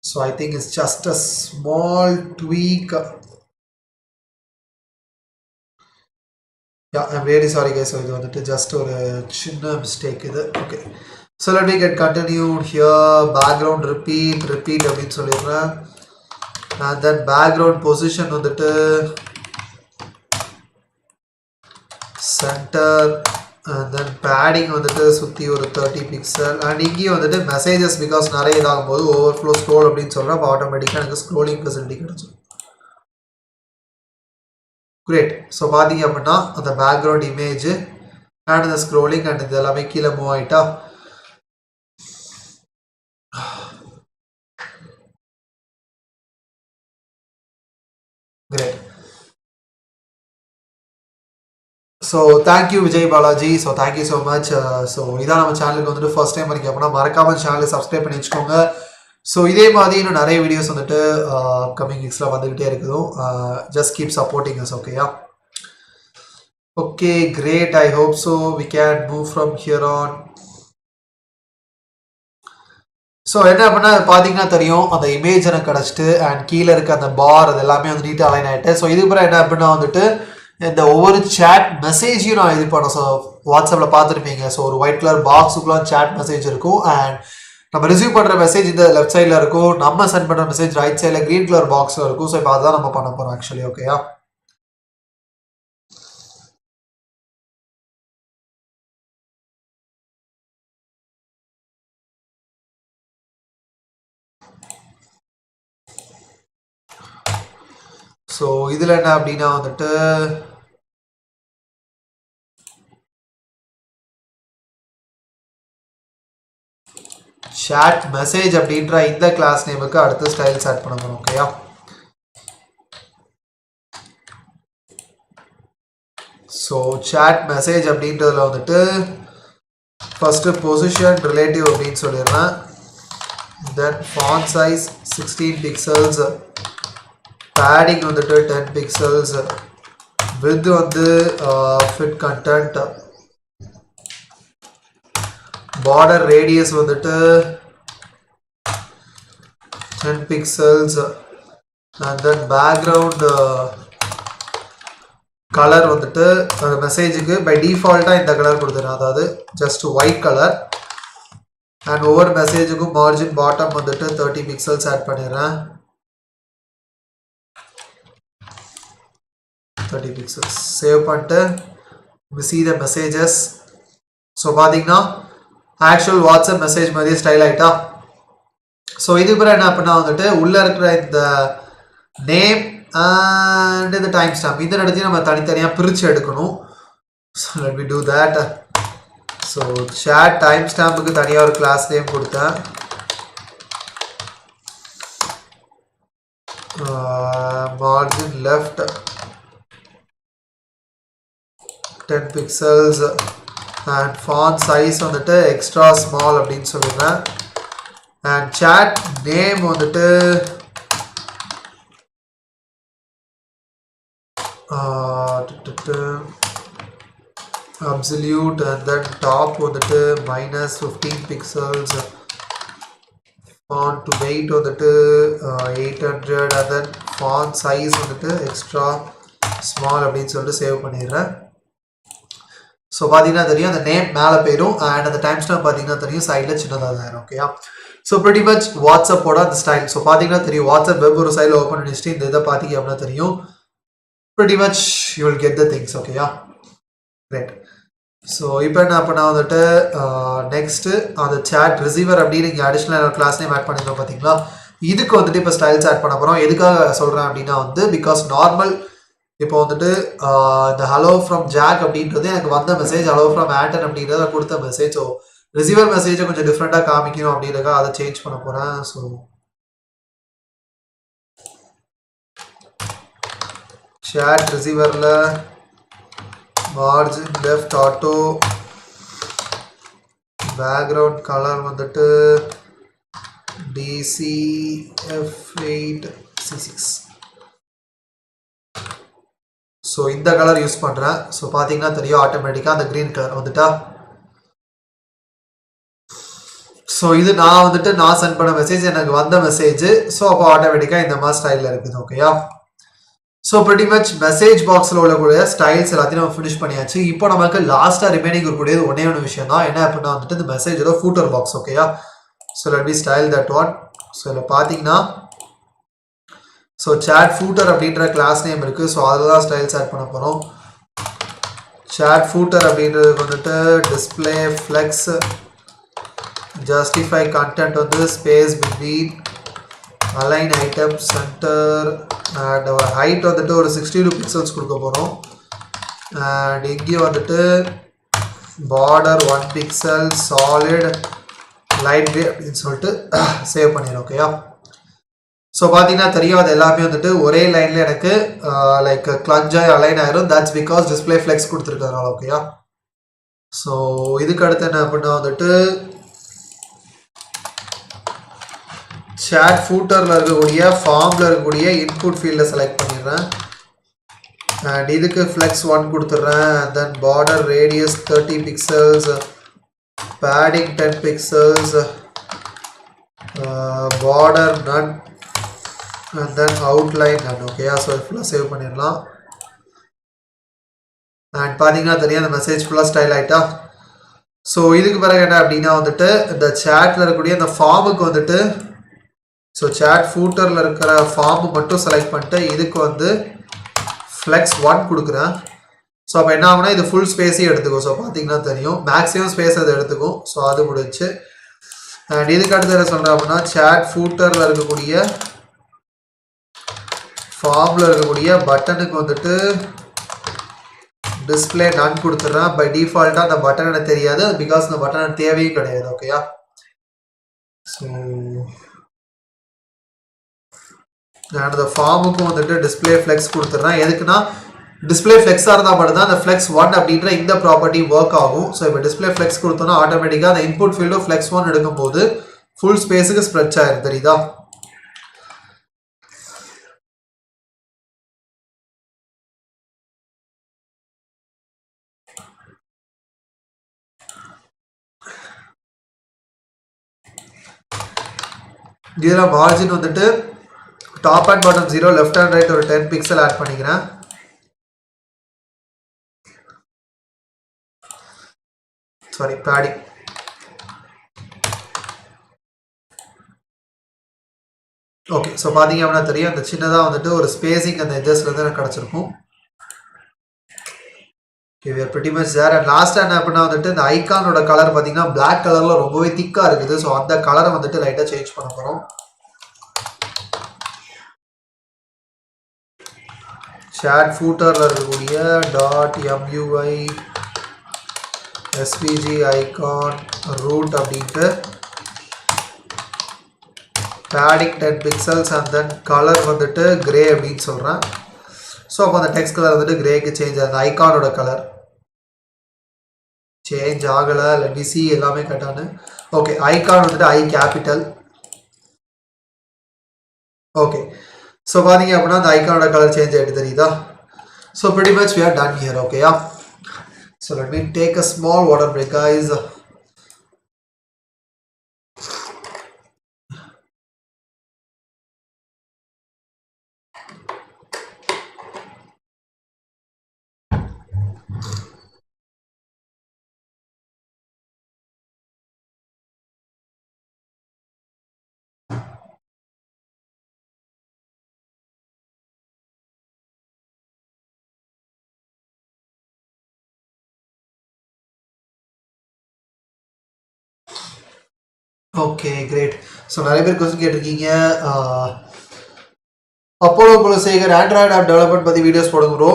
so I think it's just a small tweak. I'm really sorry guys. So இது வந்துட்டு ஜஸ்ட் ஒரு சின்ன மிஸ்டேக் இது. Okay, so let me get continued here. Background repeat அப்படின்னு சொல்லிடுறேன். அண்ட் தென் பேக்ரவுண்ட் பொசிஷன் வந்துட்டு centre. And then padding வந்துட்டு சுற்றி ஒரு 30 பிக்சல். அண்ட் இங்கேயும் வந்துட்டு மெசேஜஸ் பிகாஸ் நிறைய இதாகும் போது ஓவர்ஃப்ளோ ஸ்க்ரோல் அப்படின்னு சொல்கிறேன். அப்போ ஆட்டோமேட்டிக்காக எனக்கு ஸ்க்ரோலிங் ஃபெசிலிட்டி கிடச்சிடும். கிரேட். ஸோ பார்த்தீங்க அப்படின்னா அந்த பேக்ரவுண்ட் இமேஜ் அண்ட் இந்த ஸ்க்ரோலிங் அண்ட் இது எல்லாமே கீழே மூவ் ஆகிட்டா. Great. So thank you Vijay Balaji. So thank you so much. So இதான் நம்ம சேனலுக்கு வந்துட்டு ஃபர்ஸ்ட் டைம் வரைக்கும் அப்படின்னா மறக்காமல் சேனலை சப்ஸ்கிரைப் பண்ணி வச்சுக்கோங்க. ஸோ இதே மாதிரி இன்னும் நிறைய வீடியோஸ் வந்துட்டு அப்கமிங் வீக்ஸில் வந்துக்கிட்டே இருக்குது. Just keep supporting us. ஓகேயா, okay great. I hope so we can move from here on. So என்ன அப்படின்னா பார்த்தீங்கன்னா தெரியும் அந்த இமேஜ் எனக்கு கிடச்சிட்டு அண்ட் கீழே இருக்க அந்த பார் அது எல்லாமே வந்து நீட்டாக அலைன் ஆகிட்டு. ஸோ இதுக்கப்புறம் என்ன அப்படின்னா வந்துட்டு இந்த ஒவ்வொரு சேட் மெசேஜையும் நான் இது பண்ணேன். ஸோ வாட்ஸ்அப்பில் பார்த்துருப்பீங்க. ஸோ ஒரு ஒயிட் கலர் பாக்ஸுக்குலாம் சேட் மெசேஜ் இருக்கும். அண்ட் நம்ம ரிசீவ் பண்ணுற மெசேஜ் இந்த லெஃப்ட் சைடில் இருக்கும். நம்ம சென்ட் பண்ணுற மெசேஜ் ரைட் சைடில் க்ரீன் கலர் பாக்ஸில் இருக்கும். ஸோ இப்போ அதுதான் நம்ம பண்ண போகிறோம் ஆக்சுவலி. ஓகேயா, ஸோ இதில் என்ன அப்படின்னா வந்துட்டு chat message அப்படின்ற இந்த கிளாஸ் நேமுக்கு அடுத்து ஸ்டைல்ஸ் ஆட் பண்ண போறோம் ஓகேயா ஸோ chat message அப்படின்றதுல வந்துட்டு ஃபர்ஸ்ட் பொசிஷன் ரிலேட்டிவ் அப்படின்னு சொல்லிடுறேன் then font size 16 pixels padding வந்துட்டு 10 pixels width வந்து fit content border radius வந்துட்டு 10 pixels and then background color வந்துட்டு மெசேஜுக்கு by default இந்த கலர் கொடுத்துறேன் அதாவது just white color and over மெசேஜுக்கு margin bottom வந்துட்டு 30 pixels add பண்ணிடுறேன் 30 pixels save பண்ணிட்டு we see the messages so பாத்தீங்கன்னா actual WhatsApp message மாதிரி ஸ்டைல் ஆயிட்டா ஸோ இதுக்கு பிறகு என்ன பண்ணா வந்துட்டு உள்ள இருக்கிற இந்த நேம் அண்ட் இந்த டைம் ஸ்டாம்ப் இந்த இடத்தையும் நம்ம தனித்தனியாக பிரித்து எடுக்கணும் so let me do that so chat டைம் ஸ்டாம்புக்கு தனியாக ஒரு கிளாஸ் நேம் கொடுத்தேன் margin left 10 pixels and font size வந்துட்டு extra small அப்படின்னு சொல்லிடுறேன் and chat name வந்துட்டு absolute and then top வந்துட்டு minus 15 pixels font weight வந்துட்டு 800 and then font size வந்துட்டு extra small அப்படின்னு சொல்லிட்டு சேவ் பண்ணிடுறேன் ஸோ பார்த்தீங்கன்னா தெரியும் அந்த நேம் மேலே போயிடும் அண்ட் அந்த டைம் ஸ்டாம்ப் பார்த்தீங்கன்னா தெரியும் சைடில் சின்னதாக தான் இருக்கும் ஓகேயா ஸோ pretty much வாட்ஸ்அப்போட அந்த ஸ்டைல் ஸோ பார்த்தீங்கன்னா தெரியும் வாட்ஸ்அப் வெப் ஒரு சைடில் ஓப்பன் பண்ணிச்சுட்டு இந்த இதை பார்த்தீங்க அப்படின்னா தெரியும் pretty much you will get the things ஓகேயா great ஸோ இப்போ என்ன பண்ணா வந்துட்டு நெக்ஸ்ட்டு அந்த chat ரிசீவர் அப்படின்னு இங்கே அடிஷ்னல் கிளாஸ் நேம் ஆட் பண்ணிருக்கோம் பார்த்தீங்களா இதுக்கு வந்துட்டு இப்போ ஸ்டைல்ஸ் ஆட் பண்ண போகிறோம் எதுக்காக சொல்கிறேன் அப்படின்னா வந்து பிகாஸ் நார்மல் இப்போ வந்துட்டு இந்த ஹலோ ஃப்ரம் ஜாக் அப்படின்றது எனக்கு வந்த மெசேஜ் ஹலோ ஃப்ரம் ஆண்டன் அப்படின்றத கொடுத்த மெசேஜ் ஸோ ரிசீவர் மெசேஜை கொஞ்சம் டிஃப்ரெண்ட்டாக காமிக்கணும் அப்படின்றத அதை சேஞ்ச் பண்ண போகிறேன் so chat ரிசீவரில் margin left auto background color வந்துட்டு DCF8C6 ஸோ இந்த கலர் யூஸ் பண்ணுறேன் ஸோ பார்த்தீங்கன்னா தெரியும் ஆட்டோமேட்டிக்காக அந்த க்ரீன் கலர் வந்துட்டா ஸோ இது நான் வந்துட்டு நான் சென்ட் பண்ண மெசேஜ் எனக்கு வந்த மெசேஜ் ஸோ அப்போ ஆட்டோமேட்டிக்காக இந்த மாதிரி ஸ்டைலில் இருக்குது ஓகேயா ஸோ pretty much மெசேஜ் பாக்ஸில் உள்ளக்கூடிய ஸ்டைல்ஸ் எல்லாத்தையும் நம்ம ஃபினிஷ் பண்ணியாச்சு இப்போ நமக்கு லாஸ்ட்டாக ரிமைனிங் இருக்கக்கூடியது ஒன்றே ஒன்று விஷயம் தான் என்ன அப்படின்னா வந்துட்டு இந்த மெசேஜோட ஃபூட்டர் பாக்ஸ் ஓகேயா so let me style that one so இதில் பார்த்தீங்கன்னா ஸோ chat footer அப்படின்ற கிளாஸ் நேம் இருக்குது ஸோ அதில் தான் ஸ்டைல்ஸ் ஆட் பண்ண போகிறோம் chat footer அப்படின்றது வந்துட்டு டிஸ்பிளே ஃப்ளெக்ஸ் ஜஸ்டிஃபை கண்டென்ட் வந்து space between align item center and ஒரு ஹைட் வந்துட்டு ஒரு 62 பிக்சல்ஸ் கொடுக்க போகிறோம் அண்ட் இங்கேயும் வந்துட்டு border 1 pixel solid light grey அப்படின்னு சொல்லிட்டு சேவ் பண்ணிடுறோம் ஓகேயா ஸோ பார்த்தீங்கன்னா தெரியும் அது எல்லாமே வந்துட்டு ஒரே லைனில் எனக்கு லைக் கிளஞ்சாய் அலைன் ஆயிரும் தட்ஸ் பிகாஸ் டிஸ்பிளே ஃப்ளெக்ஸ் கொடுத்துருக்கறனால ஓகேயா ஸோ இதுக்கு அடுத்து என்ன பண்ணால் வந்துட்டு chat footerல இருக்கக்கூடிய ஃபார்மில் இருக்கக்கூடிய இன்புட் ஃபீல்டில் செலக்ட் பண்ணிடுறேன் அண்ட் இதுக்கு ஃப்ளெக்ஸ் 1 கொடுத்துட்றேன் then border radius 30 pixels padding 10 pixels border none and then outline none ஓகேயா ஸோ ஃபுல்லாக சேவ் பண்ணிடலாம் அண்ட் பார்த்தீங்கன்னா தெரியும் அந்த மெசேஜ் ஃபுல்லாக ஸ்டைல் ஆகிட்டா ஸோ இதுக்கு பிறகு என்ன அப்படின்னா வந்துட்டு இந்த சேட்டில் இருக்கக்கூடிய இந்த ஃபார்முக்கு வந்துட்டு ஸோ chat footerல இருக்கிற ஃபார்ம் மட்டும் செலக்ட் பண்ணிட்டு இதுக்கு வந்து ஃப்ளெக்ஸ் 1 கொடுக்குறேன் ஸோ அப்போ என்ன ஆகுனா இது ஃபுல் ஸ்பேஸையும் எடுத்துக்கும் ஸோ பார்த்தீங்கன்னா தெரியும் மேக்ஸிமம் ஸ்பேஸ் அது எடுத்துக்கும் ஸோ அது முடிச்சு அண்ட் இதுக்கு அடுத்து என்ன சொல்கிறேன் அப்படின்னா chat footerல இருக்கக்கூடிய ஃபார்மில் இருக்கக்கூடிய பட்டனுக்கு வந்துட்டு டிஸ்பிளே நன் கொடுத்துட்றேன் பை டிஃபால்ட்டாக அந்த பட்டன் எனக்கு தெரியாது பிகாஸ் அந்த பட்டன் தேவையும் கிடையாது ஓகேயா ஸோ நான் அந்த ஃபார்முக்கும் வந்துட்டு டிஸ்பிளே ஃப்ளெக்ஸ் கொடுத்துட்றேன். எதுக்குன்னா டிஸ்பிளே ஃப்ளெக்ஸாக இருந்தால் மட்டும்தான் அந்த ஃப்ளெக்ஸ் 1 அப்படின்ற இந்த ப்ராப்பர்ட்டி ஒர்க் ஆகும். ஸோ இப்போ டிஸ்பிளே ஃப்ளெக்ஸ் கொடுத்தோன்னா ஆட்டோமேட்டிக்காக அந்த இன்புட் ஃபீல்டும் ஃப்ளெக்ஸ் 1 எடுக்கும்போது ஃபுல் ஸ்பேஸுக்கு ஸ்ப்ரெச் ஆயிரும். தெரியுதா? இதில் மார்ஜின் வந்துட்டு top and bottom 0, left and right ஒரு 10 பிக்சல் ஆட் பண்ணிக்கிறேன். Sorry, padding. ஓகே, ஸோ பார்த்தீங்க அப்படின்னா தெரியும் அந்த சின்னதாக வந்துட்டு ஒரு ஸ்பேசிங் அந்த எட்ஜஸ்லேருந்து எனக்கு கிடச்சிருக்கும். Okay, we are pretty much there. And லாஸ்ட்டாக என்ன அப்படின்னா வந்துட்டு இந்த ஐக்கானோட கலர் பார்த்தீங்கன்னா பிளாக் கலரில் ரொம்பவே திக்காக இருக்குது. ஸோ அந்த கலரை வந்துட்டு லைட்டாக சேஞ்ச் பண்ண போகிறோம். chat footerல இருக்கக்கூடிய .mui svg icon root அப்படின்ட்டு padding 10 pixels and then color வந்துட்டு grey அப்படின்னு சொல்கிறேன். ஸோ அப்போ அந்த டெக்ஸ்ட் கலர் வந்துட்டு கிரேக்கு சேஞ்ச் ஆகுது. ஐக்கானோட கலர் சேஞ்ச் ஆகலை. லெட் மீ see எல்லாமே கட்டானு. ஓகே, ஐக்கான் வந்துட்டு ஐ கேபிட்டல். ஓகே, ஸோ பார்த்தீங்க அப்படின்னா அந்த ஐக்கானோட கலர் சேஞ்ச் ஆகிட்டு தெரியுதா? So pretty much we are done here. ஓகேயா? So let me take a small water break, guys. Okay, great. So நிறைய பேர் கொஸ்டின் கேட்டிருக்கீங்க, Apollo Kulasekar Android app development பற்றி வீடியோஸ் போடுங்க ப்ரோ.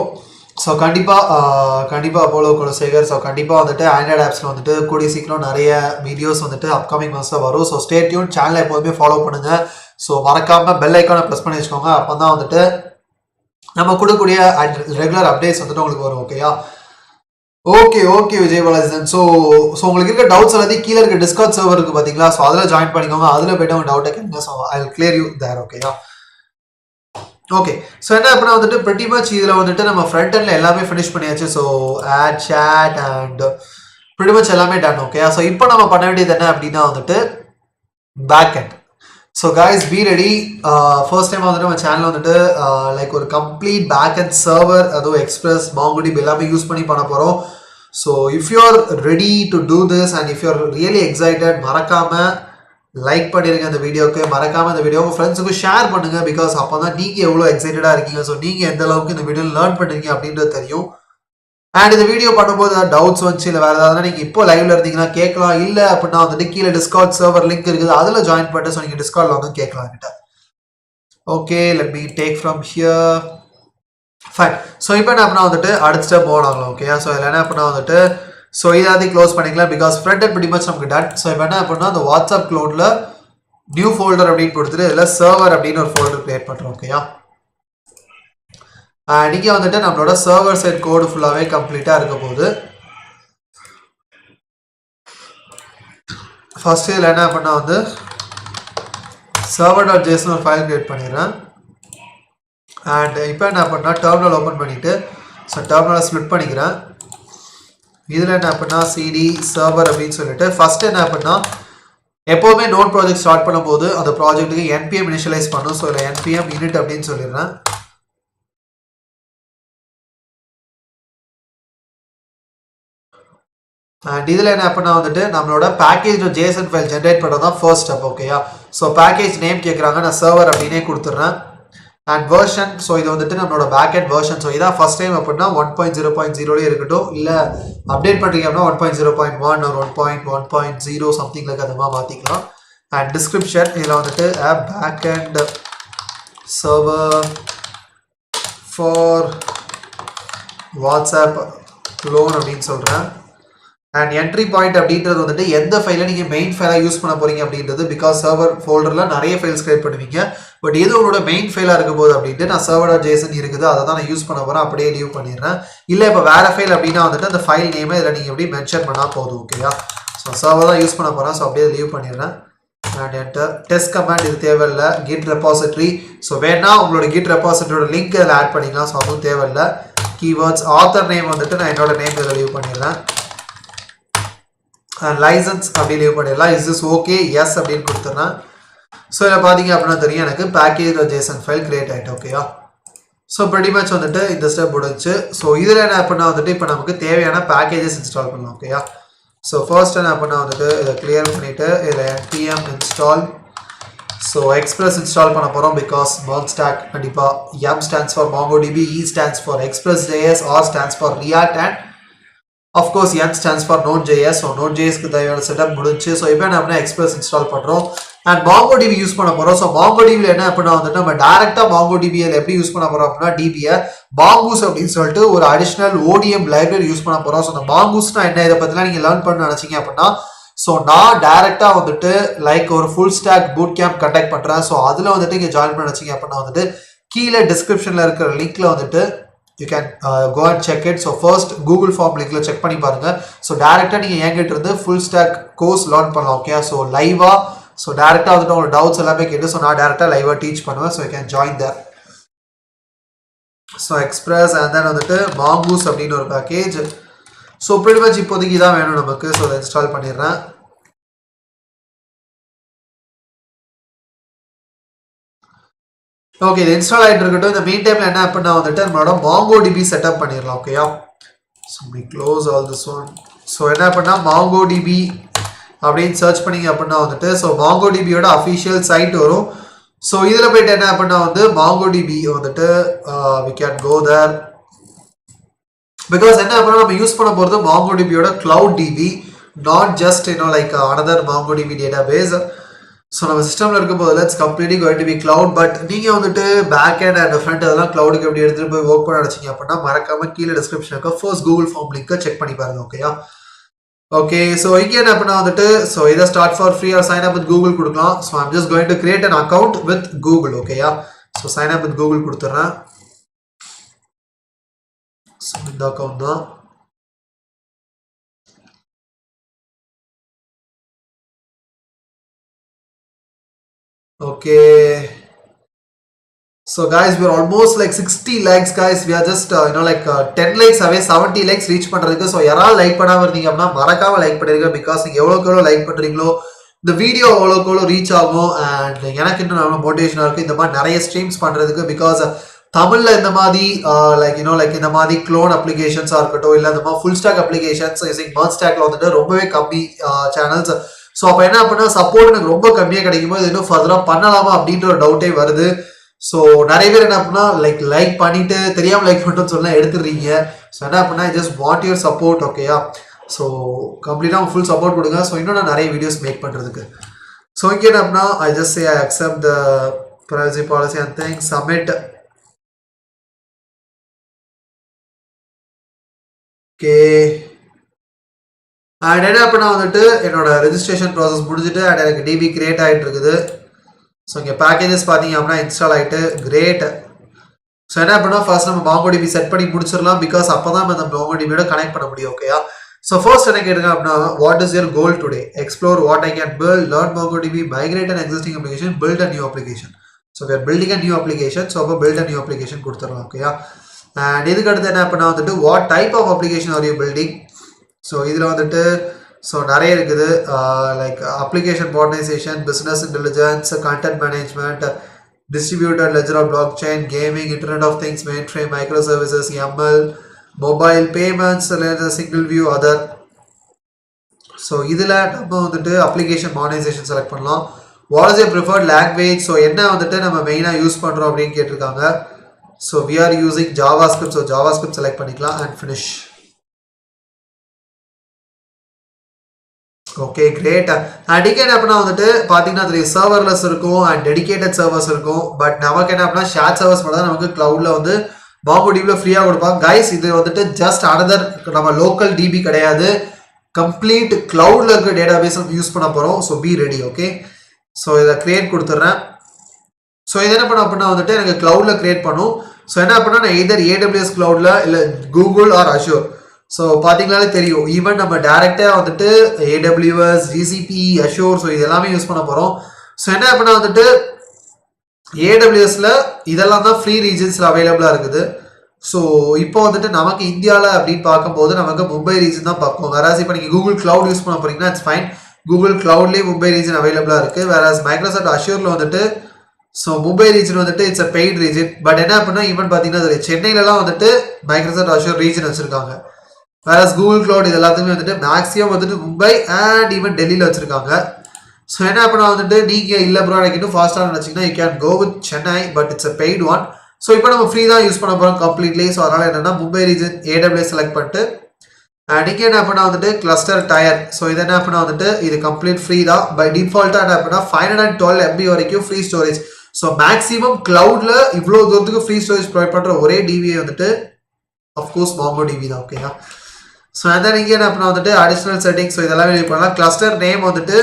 ஸோ கண்டிப்பாக அப்போலோ குலசேகர். ஸோ கண்டிப்பாக வந்துட்டு ஆண்ட்ராய்டு ஆப்ஸில் வந்துட்டு கூடிய சீக்கிரம் நிறைய வீடியோஸ் வந்துட்டு அப்கமிங் மந்த்ஸில் வரும். ஸோ ஸ்டே டியூன், சேனலை எப்போதுமே ஃபாலோ பண்ணுங்கள். ஸோ மறக்காமல் பெல் ஐக்கானை ப்ரெஸ் பண்ணி வச்சுக்கோங்க. அப்போ தான் வந்துட்டு நம்ம கொடுக்கக்கூடிய ரெகுலர் அப்டேட்ஸ் வந்துட்டு உங்களுக்கு வரும். ஓகேயா? ஓகே விஜய் பாலாஜன். ஸோ உங்களுக்கு இருக்க டவுட்ஸ் எல்லாத்தையும் கீழே இருக்க டிஸ்கார்ட் சர்வர் இருக்குது பார்த்தீங்களா? ஸோ அதில் ஜாயின் பண்ணிக்கோங்க. அதில் போய்ட்டு உங்கள் டவுட்டை கேட்குங்க. So I will clear you there. ஓகேயா? ஓகே, ஸோ என்ன அப்படின்னா வந்துட்டு pretty much இதில் வந்துட்டு நம்ம ஃப்ரண்ட் எண்டில் எல்லாமே ஃபினிஷ் பண்ணியாச்சு. ஸோ ஆட் chat அண்ட் pretty much எல்லாமே டன். ஓகே, ஸோ இப்போ நம்ம பண்ண வேண்டியது என்ன அப்படின்னா வந்துட்டு backend. So guys be ready. First time வந்துட்டு நம்ம சேனல் வந்துட்டு லைக் ஒரு கம்ப்ளீட் பேக் அண்ட் சர்வர், அதுவும் எக்ஸ்பிரஸ், MongoDB எல்லாமே யூஸ் பண்ணி பண்ண போகிறோம். So if you are ready to do this and if you are really excited, மறக்காமல் லைக் பண்ணிடுங்க இந்த வீடியோக்கு. மறக்காமல் இந்த வீடியோ உங்கள் ஃப்ரெண்ட்ஸுக்கு ஷேர் பண்ணுங்கள். பிகாஸ் அப்போ தான் நீங்கள் எவ்வளோ எக்ஸைட்டடாக இருக்கீங்க, ஸோ நீங்கள் எந்த அளவுக்கு இந்த வீடியோ லேர்ன் பண்ணுறீங்க அப்படின்றது தெரியும். அண்ட் இந்த வீடியோ பண்ணும்போது டவுட்ஸ் வந்துச்சு, இல்லை வேறு ஏதாவது நீங்கள் இப்போ லைவ்ல இருந்தீங்கன்னா கேட்கலாம். இல்லை அப்படின்னா வந்துட்டு கீழே டிஸ்கார்ட் சர்வர் லிங்க் இருக்குது, அதில் ஜாயின் பண்ணிட்டு ஸோ நீங்கள் டிஸ்கார்டில் வந்து கேட்கலாம் கிட்ட. Okay, let me take from here. Fine. So இப்போ என்ன பண்ணால் வந்துட்டு அடுத்த ஸ்டெப் போன் ஆகலாம். ஓகே, ஸோ இதில் என்ன பண்ணால் வந்துட்டு ஸோ இதை க்ளோஸ் பண்ணிக்கலாம். Because front and pretty much நமக்கு டன். ஸோ இப்போ என்ன பண்ணால் அந்த வாட்ஸ்அப் க்ளோடில் நியூ ஃபோல்டர் அப்படின்னு கொடுத்துட்டு இதில் சர்வர் அப்படின்னு ஒரு ஃபோல்டர் கிரியேட் பண்ணுறோம். ஓகேயா? இங்கே வந்துட்டு நம்மளோட சர்வர் சைட் கோடு ஃபுல்லாகவே கம்ப்ளீட்டாக இருக்க போகுது. ஃபர்ஸ்ட் இதில் என்ன பண்ணால் வந்து server.js ஒரு ஃபைல் கிரியேட் பண்ணிடுறேன். அண்ட் இப்போ என்ன பண்ணால் டெர்மினல் ஓப்பன் பண்ணிவிட்டு ஸோ டெர்மினலை ஸ்ப்ளிட் பண்ணிக்கிறேன். இதில் என்ன பண்ணால் சிடி சர்வர் அப்படின்னு சொல்லிட்டு ஃபர்ஸ்ட் என்ன பண்ணால் எப்போவுமே நோட் ப்ராஜெக்ட் ஸ்டார்ட் பண்ணும்போது அந்த ப்ராஜெக்ட்டுக்கு npm இனிஷியலைஸ் பண்ணும். ஸோ இதில் npm init அப்படின்னு சொல்லிடுறேன். அண்ட் இதில் என்ன பண்ணால் வந்துட்டு நம்மளோட பேக்கேஜ் JSON ஃபைல் ஜென்ரேட் பண்ணுறது தான் ஃபர்ஸ்ட் ஸ்டெப். ஓகேயா? ஸோ பேக்கேஜ் நேம் கேட்குறாங்க, நான் சர்வர் அப்படின்னே கொடுத்துட்றேன். அண்ட் வெர்ஷன், ஸோ இது வந்துட்டு நம்மளோட பேக் அண்ட் வெர்ஷன். ஸோ இதான் ஃபர்ஸ்ட் டைம் அப்படின்னா 1.0.0 இருக்கட்டும், இல்லை அப்டேட் பண்ணுறீங்க அப்படின்னா 1.0.1 ஒரு 1.1.0 சம்திங் லைக் அது மாதிரி மாற்றிக்கலாம். அண்ட் டிஸ்கிரிப்ஷன் இதில் வந்துட்டு back and server for WhatsApp clone அப்படின்னு சொல்கிறேன். அண்ட் என்ட்ரி பாயிண்ட் அப்படின்றது வந்துட்டு எந்த ஃபைலை நீங்கள் மெயின் ஃபைலாக யூஸ் பண்ண போறீங்க அப்படின்றது, பிகாஸ் சர்வர் ஃபோல்டரில் நிறைய ஃபைல்ஸ் கிரியேட் பண்ணுவீங்க. பட் எது உங்களோட மெயின் ஃபைலாக இருக்க போது அப்படின்ட்டு நான் server.json இருக்குது அதை தான் நான் யூஸ் பண்ண போகிறேன், அப்படியே லீவ் பண்ணிடுறேன். இல்லை இப்போ வேற ஃபைல் அப்படின்னா வந்துட்டு அந்த ஃபைல் நேமை இதில் நீங்கள் எப்படி மென்ஷன் பண்ணால் போதும். ஓகேயா, ஸோ சர்வர் தான் யூஸ் பண்ண போகிறேன். ஸோ அப்படியே லீவ் பண்ணிடுறேன். And enter. டெஸ்ட் கமாண்ட் இது தேவையில்லை. கிட் ரெபாசிட்டரி, ஸோ வேணா உங்களோட கிட் ரெபாசிட்டரியோட லிங்க் இதில் ஆட் பண்ணிக்கலாம். ஸோ அதுவும் தேவையில்லை. கீவேர்ட்ஸ் ஆத்தர் நேம் வந்துட்டு நான் என்னோட நேம் இதில் லீவ் பண்ணிடுறேன். அண்ட் லைசன்ஸ் அப்படி லீவ் பண்ணிடலாம். இஸ் திஸ் ஓகே, எஸ் அப்படின்னு கொடுத்துட்றேன். ஸோ இதில் பார்த்தீங்க அப்படின்னா தெரியும் எனக்கு package.json ஃபைல் கிரியேட் ஆகிட்டு. ஓகேயா, ஸோ pretty much வந்துட்டு இந்த ஸ்டெப் முடிஞ்சு. ஸோ இதில் என்ன பண்ணால் வந்துட்டு இப்போ நமக்கு தேவையான பேக்கேஜஸ் இன்ஸ்டால் பண்ணலாம். ஓகேயா, ஸோ ஃபர்ஸ்ட் என்ன பண்ணால் வந்துட்டு இதை கிளியர் பண்ணிவிட்டு இதில் npm install. So express install பண்ண போகிறோம், பிகாஸ் merge stack கண்டிப்பாக. m stands for MongoDB, e stands for Express.js, r stands for React, and of course n stands for Node.js. So Node.jsக்கு தேவையான செட்டப் முடிஞ்சு. ஸோ இப்போ என்ன பண்ணால் எக்ஸ்பிரஸ் இன்ஸ்டால் பண்ணுறோம் அண்ட் MongoDB யூஸ் பண்ண போகிறோம். ஸோ MongoDB என்ன அப்படின்னா வந்துட்டு நம்ம டேரெக்டாக MongoDB எப்படி யூஸ் பண்ண போகிறோம் அப்படின்னா டிபியை மாங்கூஸ் அப்படின்னு சொல்லிட்டு ஒரு அடிஷ்னல் ODM லைப்ரரி யூஸ் பண்ண போகிறோம். ஸோ அந்த மாங்கூஸ்னா என்ன, இதை பற்றிலாம் நீங்கள் லேர்ன் பண்ண நினச்சிங்க அப்படின்னா, ஸோ நான் டேரெக்டாக வந்துட்டு லைக் ஒரு full stack bootcamp conduct பண்ணுறேன். ஸோ அதில் வந்துட்டு இங்கே ஜாயின் பண்ண நினச்சிங்க அப்படின்னா வந்துட்டு கீழே டிஸ்கிரிப்ஷனில் இருக்கிற லிங்க்ல வந்துட்டு you can go and check it. So first Google form linkல check பண்ணி பாருங்க. ஸோ டேரெக்டாக நீங்கள் என்கிட்ட இருந்து ஃபுல் ஸ்டாக் கோர்ஸ் லேர்ன் பண்ணலாம். ஓகே, ஸோ லைவாக, ஸோ டேரெக்டாக வந்துட்டு உங்களோட டவுட்ஸ் எல்லாமே கேட்டு, ஸோ நான் டேரெக்டாக லைவாக டீச் பண்ணுவேன். So you can join there. So Express and then வந்துட்டு மாங்கூஸ் அப்படின்னு ஒரு பேக்கேஜ். ஸோ pretty much இப்போதைக்கு இதான் வேணும் நமக்கு. ஸோ அதை இன்ஸ்டால் பண்ணிடுறேன். ஓகே, இது இன்ஸ்டால் ஆகிட்டு இருக்கட்டும். இந்த மீன் டைமில் என்ன பண்ணால் வந்துட்டு நம்மளோட MongoDB செட்டப் பண்ணிடலாம். ஓகேயா, so we close all this one. So என்ன பண்ணால் MongoDB அப்படின்னு சர்ச் பண்ணிங்க அப்படின்னா வந்துட்டு ஸோ MongoDBயோட அஃபிஷியல் சைட் வரும். ஸோ இதில் போய்ட்டு என்ன பண்ணால் வந்து MongoDB வந்துட்டு we can go there. Because என்ன அப்படின்னா நம்ம யூஸ் பண்ண போகிறது MongoDBயோட cloud DB, not just like another MongoDB database. ஸோ நம்ம சிஸ்டமில் இருக்கும்போது it's completely going to be cloud. But நீங்கள் வந்துட்டு பேக் அண்ட் அண்ட் ஃப்ரண்ட் அதெல்லாம் கிளவுடுக்கு எப்படி எடுத்துகிட்டு போய் ஒர்க் பண்ண நினச்சிங்க அப்படின்னா மறக்காம கீழே டிஸ்கிரிப்ஷனுக்கு ஃபர்ஸ்ட் கூகுள் ஃபார்ம் லிங்கை செக் பண்ணி பாருங்க. ஓகேயா, ஓகே, ஸோ இங்கே என்ன பண்ணால் வந்துட்டு ஸோ இதை start for free or sign up with Google கொடுக்கலாம். So I'm just going to create an account with Google. ஓகேயா, so sign up with Google கொடுத்துட்றேன். ஸோ இந்த அக்கௌண்ட் தான். Okay, so guys, we're almost like 60 likes guys. We are just 10 likes away 70 likes reach பண்றதுக்கு. So யாராவது like பண்ணாம இருந்தீங்க அப்படின்னா மறக்காம லைக் பண்ணிருங்க. பிகாஸ் நீங்க எவ்வளோக்கு எவ்வளோ லைக் பண்றீங்களோ இந்த வீடியோ அவ்வளோக்கு எவ்வளோ ரீச் ஆகும். அண்ட் எனக்கு இன்னும் நல்ல மோட்டிவேஷனாக இருக்கு இந்த மாதிரி நிறைய ஸ்ட்ரீம்ஸ் பண்றதுக்கு. பிகாஸ் தமிழ்ல இந்த மாதிரி லைக் இந்த மாதிரி க்ளோன் அப்ளிகேஷன்ஸா இருக்கட்டும், இல்லை இந்த மாதிரி ஃபுல் ஸ்டாக் அப்ளிகேஷன்ஸ் merge stackல வந்துட்டு ரொம்பவே கம்மி சேனல்ஸ். ஸோ அப்போ என்ன பண்ணால் சப்போர்ட் எனக்கு ரொம்ப கம்மியாக கிடைக்கும் போது இன்னும் ஃபர்தராக பண்ணலாமா அப்படின்ற ஒரு டவுட்டே வருது. ஸோ நிறைய பேர் என்ன பண்ணா லைக் பண்ணிட்டு தெரியாமல் லைக் பண்ணிட்டு சொல்லலாம் எடுத்துடுறீங்க. ஸோ என்ன பண்ணா ஜஸ்ட் வாண்ட் யுவர் சப்போர்ட். ஓகேயா, ஸோ கம்ப்ளீட்டாக ஃபுல் சப்போர்ட் கொடுங்க. ஸோ இன்னும் நான் நிறைய வீடியோஸ் மேக் பண்ணுறதுக்கு. ஸோ இங்கே என்ன பண்ணா I just say I accept the privacy policy and things, submit. Okay, and என்ன பண்ணா வந்துட்டு என்னோட ரெஜிஸ்ட்ரேஷன் ப்ராசஸ் முடிஞ்சுட்டு அண்ட் எனக்கு டிபி கிரியேட் ஆகிட்டு இருக்குது. ஸோ இங்கே பேக்கேஜஸ் பார்த்தீங்க அப்படின்னா இன்ஸ்டால் ஆகிட்டு கிரேட். ஸோ என்ன பண்ணால் ஃபர்ஸ்ட் நம்ம MongoDB செட் பண்ணி முடிச்சிடலாம். பிகாஸ் அப்போ தான் நம்ம MongoDBயோட கனெக்ட் பண்ண முடியும். ஓகேயா, ஸோ ஃபர்ஸ்ட் என்ன கேட்டுங்க அப்படின்னா what is your goal today? Explore what I can build, learn MongoDB, migrate an existing application, build a new application. So we are building a new application. So அப்போ build a new application கொடுத்துடலாம். ஓகேயா, and இதுக்கு அடுத்து என்ன பண்ணால் வந்துட்டு what type of application are you building? So இதில் வந்துட்டு ஸோ நிறைய இருக்குது. Like application modernisation, business intelligence, content management, distributed ledger of block chain, gaming, internet of things, mainframe, microservices, ML, mobile payments, single view, other. So இதில் நம்ம வந்துட்டு application modernisation select பண்ணலாம். What is your preferred language? So என்ன வந்துட்டு நம்ம மெயினாக use பண்ணுறோம் அப்படின்னு கேட்டிருக்காங்க. So we are using JavaScript. So JavaScript select பண்ணிக்கலாம் and finish. Okay, great. And இங்கே என்ன பண்ணால் வந்துட்டு பார்த்தீங்கன்னா அதில் சர்வர்லெஸ் இருக்கும் அண்ட் டெடிகேட்டட் சர்வர்ஸ் இருக்கும். பட் நமக்கு என்ன அப்படின்னா ஷேர் சர்வர்ஸ் மட்டும் தான் நமக்கு க்ளவுடில் வந்து MongoDBல ஃப்ரீயாக கொடுப்பாங்க. கைஸ் இது வந்துட்டு ஜஸ்ட் அனதர் நம்ம லோக்கல் டிபி கிடையாது. கம்ப்ளீட் கிளவுட்ல இருக்க டேட்டாபேஸ் யூஸ் பண்ண போறோம். So be ready. Okay, so இதை கிரியேட் கொடுத்துட்றேன். ஸோ இது என்ன பண்ண அப்படின்னா வந்துட்டு எனக்கு கிளவுட்ல கிரியேட் பண்ணும். ஸோ என்ன அப்படின்னா நான் எதர் ஏடபிள்யூஎஸ் கிளவுட்ல இல்லை கூகுள் ஆர் அஷூர். ஸோ பார்த்தீங்கனாலே தெரியும், ஈவன் நம்ம டேரெக்டாக வந்துட்டு ஏடபிள்யூஎஸ், ஜிசிபி, அஷூர், ஸோ இது எல்லாமே யூஸ் பண்ண போகிறோம். ஸோ என்ன அப்படின்னா வந்துட்டு ஏடபிள்யூஎஸ்ல இதெல்லாம் தான் ஃப்ரீ ரீஜன்ஸில் அவைலபிளாக இருக்குது. ஸோ இப்போ வந்துட்டு நமக்கு இந்தியாவில் அப்படின்னு பார்க்கும்போது நமக்கு மும்பை ரீஜன் தான் பார்க்கும். வேற இப்போ நீங்கள் கூகுள் கிளவுட் யூஸ் பண்ண போறீங்கன்னா இட்ஸ் ஃபைன், கூகுள் கிளவுட்லேயே மும்பை ரீஜன் அவைலபிளாக இருக்குது. வேற மைக்ரோசாஃப்ட் அஷூரில் வந்துட்டு ஸோ மும்பை ரீஜன் வந்துட்டு it's a paid region. But என்ன அப்படின்னா ஈவன் பார்த்தீங்கன்னா சென்னையிலலாம் வந்துட்டு மைக்ரோசாஃப்ட் அஷூர் ரீஜன் வச்சிருக்காங்க. வேற கூகுள் கிளவுட் இது எல்லாத்துக்குமே வந்துட்டு மேக்ஸிமம் வந்துட்டு மும்பை அண்ட் ஈவன் டெல்லியில் வச்சிருக்காங்க. ஸோ என்ன அப்படின்னா வந்துட்டு நீங்கள் இல்லை ப்ரோ எனக்கு இன்னும் ஃபாஸ்ட்டாக நினச்சிங்கன்னா you can go with Chennai, but it's a paid one. So இப்போ நம்ம ஃப்ரீ தான் யூஸ் பண்ண போகிறோம் கம்ப்ளீட்லி. ஸோ அதனால் என்னென்னா மும்பை ரீஜன் ஏடபிள்யூஎஸ் செலக்ட் பண்ணிட்டு நீங்கள் என்ன அப்படின்னா வந்துட்டு கிளஸ்டர் டயர். ஸோ இது என்ன அப்படின்னா வந்துட்டு இது கம்ப்ளீட் ஃப்ரீ தான். பை டிஃபால்ட்டாக என்ன அப்படின்னா 512 MB வரைக்கும் ஃப்ரீ ஸ்டோரேஜ். ஸோ மேக்ஸிமம் கிளவுட்ல இவ்வளோ தூரத்துக்கு ஃப்ரீ ஸ்டோரேஜ் ப்ரொவைட் பண்ணுற ஒரே டிவியை வந்துட்டு அஃப்கோர்ஸ் MongoDB தான். ஓகேயா, ஸோ அந்த நீங்கள் என்ன அப்படின்னா வந்துட்டு அடிஷ்னல் செட்டிங்ஸ், ஸோ இதெல்லாம் இது பண்ணலாம். கிளஸ்டர் நேம் வந்துட்டு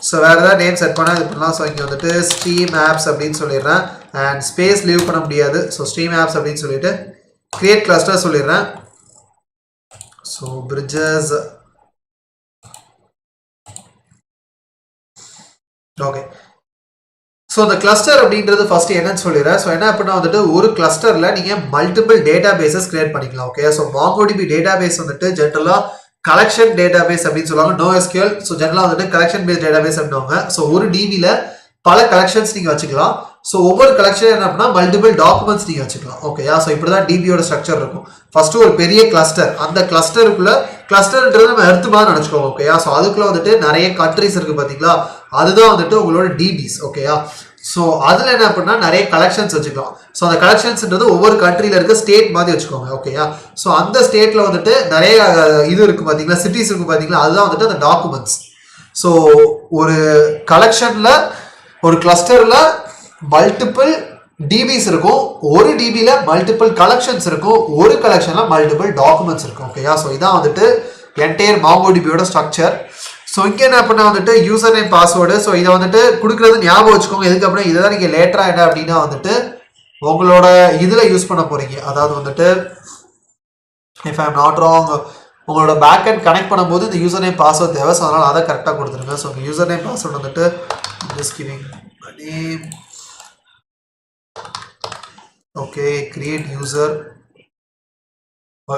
ஸோ வேறு ஏதாவது நேம் செட் பண்ணால் இது பண்ணலாம். ஸோ இங்கே வந்துட்டு ஸ்ட்ரீம் ஆப்ஸ் அப்படின்னு சொல்லிடுறேன். அண்ட் ஸ்பேஸ் லீவ் பண்ண முடியாது. ஸோ ஸ்ட்ரீம் ஆப்ஸ் அப்படின்னு சொல்லிட்டு கிரியேட் கிளஸ்டர் சொல்லிடுறேன். So bridges. ஓகே, ஸோ இந்த கிளஸ்டர் அப்படின்றது ஃபர்ஸ்ட் என்னன்னு சொல்லிடுறேன். ஸோ என்ன அப்படின்னா வந்துட்டு ஒரு கிளஸ்டரில் நீங்கள் மல்டிபிள் டேட்டா பேசஸ் கிரியேட் பண்ணிக்கலாம். Okay, so MongoDB database வந்துட்டு ஜென்ரலாக கலெக்ஷன் டேட்டா பேஸ் அப்படின்னு சொல்லுவாங்க. NoSQL ஸோ ஜென்ரலாக வந்துட்டு கலெக்ஷன் பேஸ் டேட்டா பேஸ் அப்படின்வாங்க. ஸோ ஒரு டிவியில் பல கலெக்ஷன்ஸ் நீங்கள் வச்சுக்கலாம். ஸோ ஒவ்வொரு கலெக்ஷன் என்ன அப்படின்னா மல்டிபிள் டாக்குமெண்ட்ஸ் நீங்கள் வச்சுக்கலாம். ஓகேயா, ஸோ இப்படி தான் டிபியோட ஸ்ட்ரக்சர் இருக்கும். ஃபர்ஸ்ட் ஒரு பெரிய கிளஸ்டர், அந்த கிளஸ்டருக்குள்ள கிளஸ்டர்ன்றது நம்ம எடுத்து மாதிரி நினச்சிக்கோங்க. ஓகேயா, ஸோ அதுக்குள்ள வந்துட்டு நிறைய கண்ட்ரிஸ் இருக்கு பார்த்தீங்களா, அதுதான் வந்துட்டு உங்களோட டிபிஸ். ஓகேயா, ஸோ அதில் என்ன அப்படின்னா நிறைய கலெக்ஷன்ஸ் வச்சுக்கலாம். ஸோ அந்த கலெக்ஷன்ஸ்ன்றது ஒவ்வொரு கண்ட்ரியில் இருக்க ஸ்டேட் மாதிரி வச்சுக்கோங்க. ஓகேயா, ஸோ அந்த ஸ்டேட்டில் வந்துட்டு நிறைய இது இருக்குது பார்த்தீங்களா, சிட்டிஸ் இருக்குது பார்த்தீங்களா, அதுதான் வந்துட்டு அந்த டாக்குமெண்ட்ஸ். ஸோ ஒரு கலெக்ஷனில் ஒரு கிளஸ்டரில் மல்டிபிள் டிபிஸ் இருக்கும், ஒரு டிபியில் மல்டிபிள் கலெக்ஷன்ஸ் இருக்கும், ஒரு கலெக்ஷனில் மல்டிபிள் டாக்குமெண்ட்ஸ் இருக்கும். ஓகேயா, ஸோ இதான் வந்துட்டு என்டையர் MongoDBயோட ஸ்ட்ரக்சர். ஸோ இங்கே என்ன பண்ண வந்துட்டு யூசர் நேம் பாஸ்வேர்டு. ஸோ இதை வந்துட்டு கொடுக்குறது ஞாபகம் வச்சுக்கோங்க. எதுக்கு அப்படின்னா இதை தான் நீங்கள் லேட்டராக என்ன அப்படின்னா வந்துட்டு உங்களோட இதில் யூஸ் பண்ண போகிறீங்க. அதாவது வந்துட்டு if I am not wrong உங்களோட பேக் அண்ட் கனெக்ட் பண்ணும்போது இந்த யூசர் நேம் பாஸ்வேர்ட் தேவை. ஸோ அதனால் அதை கரெக்டாக கொடுத்துருங்க. ஸோ உங்கள் யூசர் நேம் பாஸ்வேர்டு வந்துட்டு just giving name. Okay, create user.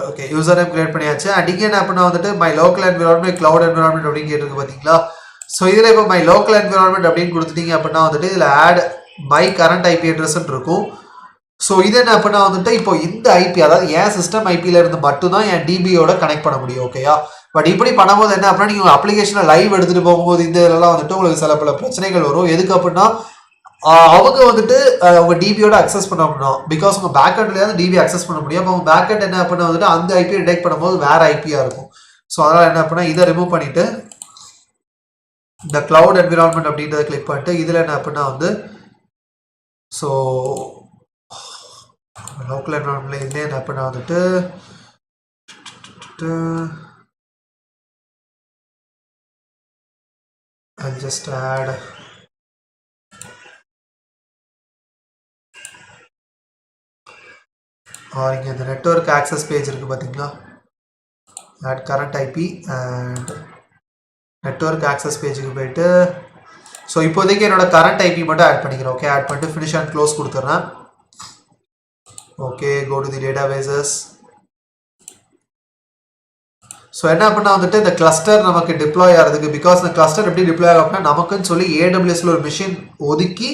Okay, user name create பண்ணியாச்சு. அண்ட் இங்கே என்ன அப்படின்னா வந்துட்டு my local environment, cloud environment அப்படின்னு கேட்டிருக்கு பார்த்தீங்களா. ஸோ இதில் இப்போ மை லோக்கல் என்விரான்மெண்ட் அப்படின்னு கொடுத்துட்டீங்க அப்படின்னா வந்துட்டு இதில் ஆட் மை கரண்ட் ஐபி அட்ரஸ்ன்னு இருக்கும். ஸோ இது என்ன அப்படின்னா வந்துட்டு இப்போ இந்த ஐபி, அதாவது என் சிஸ்டம் ஐபியில் இருந்து மட்டும்தான் என் டிபியோட கனெக்ட் பண்ண முடியும். ஓகேயா, பட் இப்படி பண்ணும்போது என்ன அப்படின்னா நீங்கள் அப்ளிகேஷனை லைவ் எடுத்துகிட்டு போகும்போது இந்த இதெல்லாம் வந்துட்டு உங்களுக்கு சில பல பிரச்சனைகள் வரும். எதுக்கு அப்படின்னா அவங்க வந்துட்டு உங்கள் டிபியோட அக்சஸ் பண்ண முடியும். பிகாஸ் உங்கள் பேக்அண்ட்லேயே டிபி அக்சஸ் பண்ண முடியும். அப்போ உங்கள் பேக்அண்ட் என்ன பண்ண வந்துட்டு அந்த ஐபியை டிடெக்ட் பண்ணும்போது வேறு ஐபியாக இருக்கும். ஸோ அதனால் என்ன பண்ணால் இதை ரிமூவ் பண்ணிவிட்டு இந்த கிளவுட் என்விரான்மெண்ட் அப்படின்றத கிளிக் பண்ணிட்டு இதில் என்ன பண்ணால் வந்து ஸோ லோக்கல் என்விரான்மெண்ட்ல இதுலேயே என்ன பண்ணால் வந்துட்டு I'll just add இங்கே இந்த நெட்வொர்க் ஆக்சஸ் பேஜ் இருக்குது பார்த்தீங்களா, add current IP and network access பேஜுக்கு போயிட்டு ஸோ இப்போதைக்கு என்னோட கரண்ட் ஐபி மட்டும் ஆட் பண்ணிக்கிறேன். ஓகே, ஆட் பண்ணிட்டு ஃபினிஷ் அண்ட் க்ளோஸ் கொடுத்துட்றேன். Okay, go to the databases. So என்ன பண்ணால் வந்துட்டு இந்த கிளஸ்டர் நமக்கு டிப்ளாய் ஆகிறதுக்கு, பிகாஸ் இந்த கிளஸ்டர் எப்படி டிப்ளாய் ஆகும் அப்படின்னா நமக்குன்னு சொல்லி ஏடபிள்யூஎஸ்ல ஒரு மிஷின் ஒதுக்கி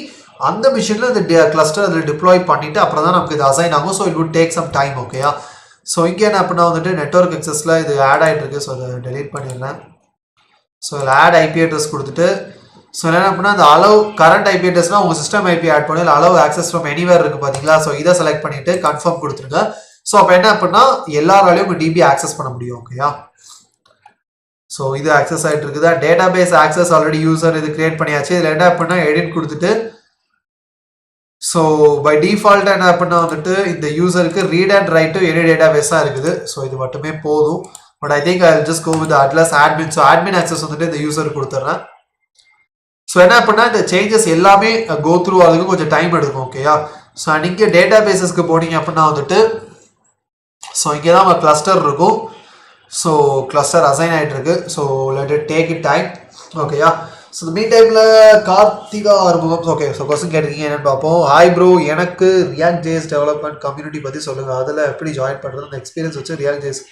அந்த மிஷினில் இந்த கிளஸ்டர் அதில் டிப்ளாய் பண்ணிவிட்டு அப்புறம் தான் நமக்கு இது அசைன் ஆகும். So it would take some time. ஓகேயா, ஸோ இங்கே என்ன பண்ணால் வந்துட்டு நெட்வொர்க் அக்சஸில் இது ஆட் ஆகிட்டு இருக்கு. ஸோ அதை டெலீட் பண்ணிடுறேன். ஸோ அதில் ஆட் ஐபி அட்ரஸ் கொடுத்துட்டு ஸோ என்ன பண்ணால் அந்த அளவு கரண்ட் ஐபி அட்ரஸ்னால் உங்கள் சிஸ்டம் ஐபி ஆட் பண்ணி அளவு ஆக்சஸ் ஃப்ரம் எனிவேர் இருக்குது பார்த்தீங்களா. ஸோ இதை செலக்ட் பண்ணிவிட்டு கன்ஃபார்ம் கொடுத்துருங்க. ஸோ அப்போ என்ன அப்படின்னா எல்லாராலையும் உங்கள் டிபி ஆக்சஸ் பண்ண முடியும். ஓகேயா, ஸோ இது ஆக்சஸ் ஆகிட்டு இருக்குது. Database access already user இது கிரியேட் பண்ணியாச்சு. இதில் என்ன அப்படின்னா எடிட் கொடுத்துட்டு ஸோ பை டிஃபால்ட்டாக என்ன அப்படின்னா வந்துட்டு இந்த யூசருக்கு read and write to any database தான் இருக்குது. ஸோ இது மட்டுமே போதும். But I think I just go with Atlas admin. So admin access வந்துட்டு இந்த யூசர் கொடுத்துட்றேன். ஸோ என்ன பண்ணால் இந்த சேஞ்சஸ் எல்லாமே கோ த்ரூ ஆகுதுக்கு கொஞ்சம் டைம் எடுக்கும். ஓகேயா? ஸோ நீங்கள் டேட்டா பேசஸ்க்கு போனீங்க அப்படின்னா வந்துட்டு ஸோ இங்கே தான் நம்ம கிளஸ்டர் இருக்கும். ஸோ கிளஸ்டர் அசைன் ஆகிட்டு இருக்கு. So let it take it time. ஓகேயா? ஸோ இந்த மீன் டைமில் Karthika Arumugam okay so question கேட்டிருக்கீங்க என்னென்னு பார்ப்போம். ஹாய் ப்ரோ, எனக்கு ரியாக்ட் ஜேஎஸ் டெவலப்மெண்ட் கம்யூனிட்டி பற்றி சொல்லுங்கள், அதில் எப்படி ஜாயின் பண்ணுறது, அந்த எக்ஸ்பீரியன்ஸ் வச்சு ரியாக்ட் ஜேஎஸ்.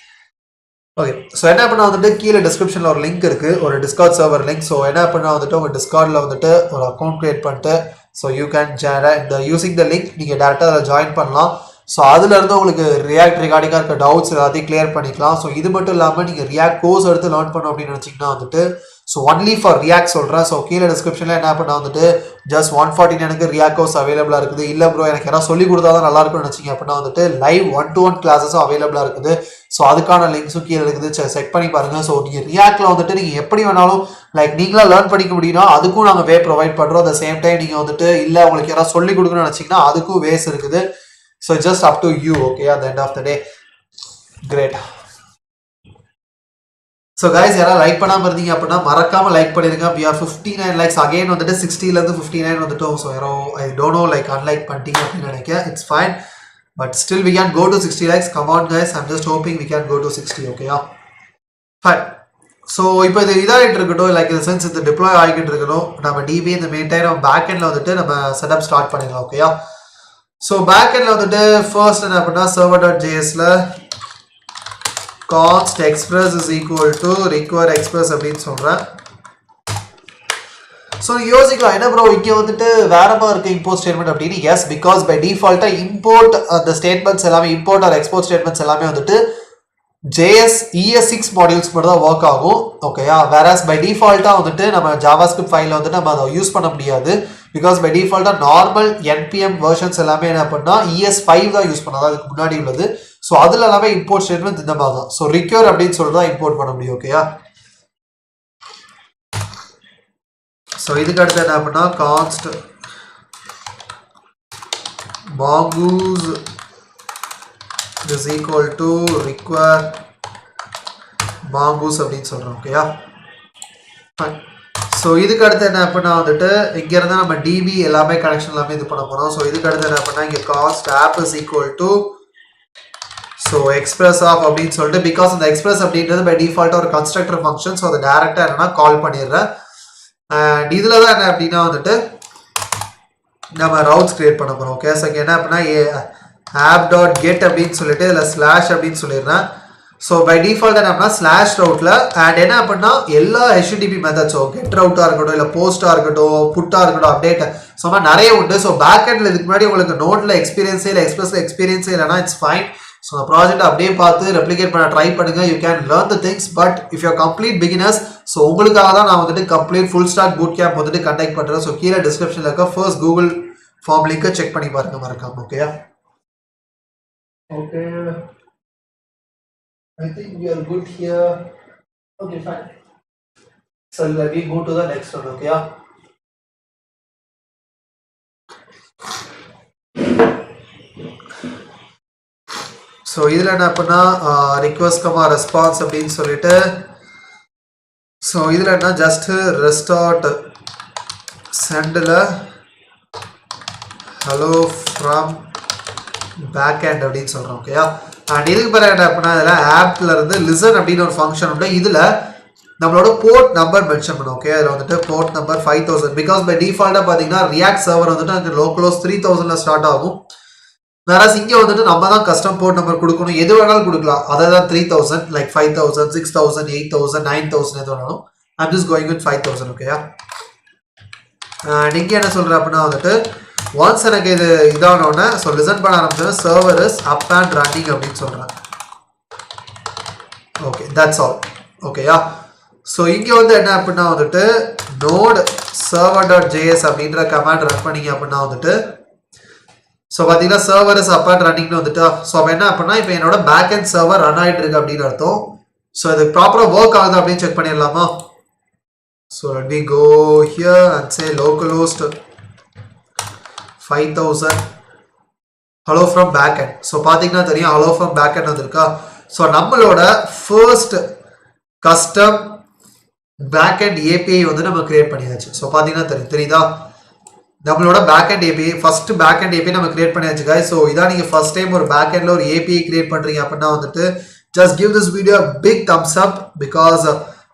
ஓகே ஸோ என்ன பண்ணால் வந்துட்டு கீழே டிஸ்கிரிப்ஷனில் ஒரு லிங்க் இருக்குது, ஒரு டிஸ்கார்ட் சர்வர் லிங்க். ஸோ என்ன பண்ணால் வந்துட்டு உங்கள் டிஸ்கார்டில் வந்துட்டு ஒரு அக்கௌண்ட் க்ரியேட் பண்ணிட்டு ஸோ யூ கேன் இந்த யூஸிங் த லிங்க் நீங்கள் டேரெக்டாக அதில் ஜாயின் பண்ணலாம். ஸோ அதுலேருந்து உங்களுக்கு ரியாக்ட் ரிகார்டிங்காக இருக்க டவுட்ஸ் எல்லாத்தையும் கிளியர் பண்ணிக்கலாம். ஸோ இது மட்டும் இல்லாமல் நீங்கள் ரியாக்ட் கோர்ஸ் எடுத்து லேர்ன் பண்ணோம் அப்படின்னு நினச்சிங்கன்னா வந்துட்டு ஸோ ஒன்லி ஃபார் ரியாக்ட் சொல்கிறேன். ஸோ கீழே டிஸ்கிரிப்ஷனில் என்ன பண்ணால் வந்துட்டு ஜஸ்ட் 149 ரியாக்ட் கோர்ஸ் அவைலபிளாக இருக்குது. இல்லை ப்ரோ எனக்கு யாராவது சொல்லி கொடுத்தா தான் நல்லாயிருக்கும்னு நினச்சிங்க அப்படின்னா வந்துட்டு லைவ் 1-to-1 கிளாஸஸும் அவைலபிளாக இருக்குது. ஸோ அதுக்கான லிங்க்ஸும் கீழே இருக்குது, செக் பண்ணி பாருங்கள். ஸோ நீங்கள் ரியாக்டில் வந்துட்டு நீங்கள் எப்படி வேணாலும் லைக் நீங்களாக லேர்ன் பண்ணிக்க முடியும்னா அதுக்கும் நாங்கள் வே ப்ரொவைட் பண்ணுறோம். அட் த சேம் டைம் நீங்கள் வந்துட்டு இல்லை உங்களுக்கு யாராவது சொல்லி கொடுக்கணும்னு நினச்சிங்கன்னா அதுக்கும் வேஸ் இருக்குது. So just up to you, okay, at the end of the day. Great. So guys, யாரா லைக் பண்ணாம இருந்தீங்க அப்படின்னா மறக்காம லைக் பண்ணிருங்க. we are 59 likes again வந்துட்டு 60 ல இருந்து 59 வந்துட்டோம். so யாரோ I don't know like unlike பண்ணிட்டீங்க அப்படின்னு நினைக்கிறேன். it's fine but still we can go to 60 likes. come on guys, I'm just hoping we can go to 60. okay yeah fine. so இப்போ இது இதாகிட்டு இருக்கட்டும், லைக் இந்த சென்ஸ் இது deploy ஆகிட்டு இருக்கணும். நம்ம DB இந்த மெயின் டைம் நம்ம பேக் எண்ட்ல வந்துட்டு நம்ம செட்டப் ஸ்டார்ட் பண்ணிடலாம். ஓகேயா? ஸோ பேக் எண்ட்ல வந்துட்டு ஃபர்ஸ்ட் என்ன பண்ணா server.jsல const express is equal to require express அப்படின்னு சொல்றேன். ஸோ யோசிக்கலாம் என்ன ப்ரோ இங்கே வந்துட்டு வேற மாதிரி இருக்கு இம்போர்ட் ஸ்டேட்மெண்ட் அப்படின்னு. எஸ், பிகாஸ் பை டிஃபால்ட்டாக இம்போர்ட் அந்த ஸ்டேட்மெண்ட்ஸ் எல்லாமே இம்போர்ட் ஆர் எக்ஸ்போர்ட் ஸ்டேட்மெண்ட்ஸ் எல்லாமே வந்துட்டு JS ES6 மாடியூல்ஸ் மட்டும் தான் ஒர்க் ஆகும். ஓகேயா? வேறஸ் பை டிஃபால்ட்டாக வந்துட்டு நம்ம ஜாவாஸ்கிரிப்ட் ஃபைலில் வந்துட்டு நம்ம அதை யூஸ் பண்ண முடியாது. பிகாஸ் பை டிஃபால்ட்டாக நார்மல் NPM வெர்ஷன்ஸ் எல்லாமே என்ன பண்ணால் ES5 தான் யூஸ் பண்ணாது, அதுக்கு முன்னாடி உள்ளது. ஸோ அதில் எல்லாமே இம்போர்ட் ஸ்டேட்மெண்ட் இந்த மாதிரி தான். ஸோ ரிக்யூர் அப்படின்னு சொல்லிட்டு தான் இம்போர்ட் பண்ண முடியும். ஓகேயா? ஸோ இதுக்கு அடுத்து என்ன பண்ணால் கான்ஸ்ட் mongoose is equal to require mongoose அப்படின்னு சொல்கிறோம். ஓகேயா? ஸோ இதுக்கு அடுத்து என்ன பண்ணால் வந்துட்டு இங்கேருந்து நம்ம DB எல்லாமே கனெக்ஷன் எல்லாமே இது பண்ண போகிறோம். ஸோ இதுக்கு அடுத்து என்ன பண்ணால் இங்கே const app is equal to so Express of அப்படின்னு சொல்லிட்டு, பிகாஸ் இந்த எக்ஸ்பிரஸ் அப்படின்றது பை டிஃபால்ட்டாக ஒரு கன்ஸ்ட்ரக்டர் ஃபங்க்ஷன். ஸோ அதை டேரெக்டாக என்னன்னா கால் பண்ணிடுறேன். அண்ட் இதில் தான் என்ன அப்படின்னா வந்துட்டு நம்ம ரவுட்ஸ் கிரியேட் பண்ண போகிறோம். ஓகே? ஸோ இங்கே என்ன அப்படின்னா app.get அப்படின்னு சொல்லிட்டு இதில் ஸ்லாஷ் அப்படின்னு சொல்லிடுறேன். ஸோ பை டிஃபால்ட் என்ன அப்படின்னா ஸ்லாஷ் ரவுட்டில் அண்ட் என்ன அப்படின்னா எல்லா HTTP மெத்தட்ஸோ கெட் ரவுட்டாக இருக்கட்டும், இல்லை போஸ்ட்டாக இருக்கட்டும், புட்டாக இருக்கட்டும், அப்டேட் ஸோ மாதிரி நிறைய உண்டு. ஸோ பேக் எண்டில் இதுக்கு முன்னாடி உங்களுக்கு நோட்டில் எக்ஸ்பீரியன்ஸே இல்லை, எக்ஸ்பிரஸில் எக்ஸ்பீரியன்ஸே இல்லைனா இட்ஸ் ஃபைன். ஸோ அந்த ப்ராஜெக்ட் அப்படியே பார்த்து ரெப்ளிகேட் பண்ண ட்ரை பண்ணுங்க. You can learn the things. But if you complete beginners, so உங்களுக்காக தான் நான் வந்துட்டு complete full stack bootcamp வந்துட்டு கண்டக்ட் பண்ணுறேன். ஸோ கீழே டிஸ்கிரிப்ஷனில் இருக்க ஃபர்ஸ்ட் கூகுள் ஃபார்ம் லிங்கை செக் பண்ணி பாருங்க மறக்காம. ஓகேயா? Okay, I think we are good here. Okay, fine. So let me go to the next one. Okay, yeah. So இதில் என்ன பண்ணா request comma response அப்படின்னு சொல்லிட்டு, ஸோ இதில் என்ன just restart sendல hello from backend அப்படின்னு சொல்கிறோம். ஓகேயா? அண்ட் இதுக்கு பிறகு என்ன அப்படின்னா இதில் ஆப்ல இருந்து லிசன் அப்படின்னு ஒரு ஃபங்க்ஷன் உண்டு. இதில் நம்மளோட போர்ட் நம்பர் மென்ஷன் பண்ணும். ஓகே? அதில் வந்துட்டு போர்ட் நம்பர் 5000. பிகாஸ் பை டிஃபால்ட்டாக பார்த்தீங்கன்னா ரியாக்ட் சர்வர் வந்துட்டு அங்கே லோக்கலோஸ் 3000ல் ஸ்டார்ட் ஆகும். வேற இங்கே வந்துட்டு நம்ம தான் கஸ்டம் போர்ட் நம்பர் கொடுக்கணும். எது வேணாலும் கொடுக்கலாம். அதை தான் 3000 லைக் 5000 6000 8000 9000 எது வேணாலும். I'm just going with 5000. ஓகேயா? இங்கே என்ன சொல்கிறேன் அப்படின்னா வந்துட்டு ஒன்ஸ் எனக்கு இது இதானோடனே ஸோ லிசன் பண்ண ஆரம்பிச்சோன்னா server is up and running அப்படின்னு சொல்கிறேன். Okay, that's all. ஓகேயா? ஸோ இங்கே வந்து என்ன அப்படின்னா வந்துட்டு நோட் server.js அப்படின்ற கமாண்ட் ரன் பண்ணிங்க அப்படின்னா வந்துட்டு ஸோ பார்த்தீங்கன்னா சர்வர் இஸ் அப் அண்ட் ரன்னிங்னு வந்துட்டு ஸோ அப்போ என்ன அப்படின்னா இப்போ என்னோட பேக் அண்ட் சர்வர் ரன் ஆகிட்டு இருக்கு அப்படின்னு அர்த்தம். ஸோ இது ப்ராப்பராக ஒர்க் ஆகுது அப்படின்னு செக் பண்ணிடலாமா? So let me go here and say localhost 5000 hello from backend. So பார்த்தீங்கன்னா தெரியும் hello from backend வந்திருக்கா. ஸோ நம்மளோட ஃபர்ஸ்ட் கஸ்டம் பேக்எண்ட் ஏபிஐ வந்து நம்ம கிரியேட் பண்ணியாச்சு. ஸோ பார்த்தீங்கன்னா தெரியுதா, நம்மளோட backend API first backend API நம்ம கிரியேட் பண்ணியாச்சு guys. ஸோ இதான் நீங்கள் ஃபர்ஸ்ட் டைம் ஒரு பேக்எண்ட்ல ஒரு ஏபிஐ கிரியேட் பண்ணுறீங்க அப்படின்னா வந்துட்டு just give this video big thumbs up, because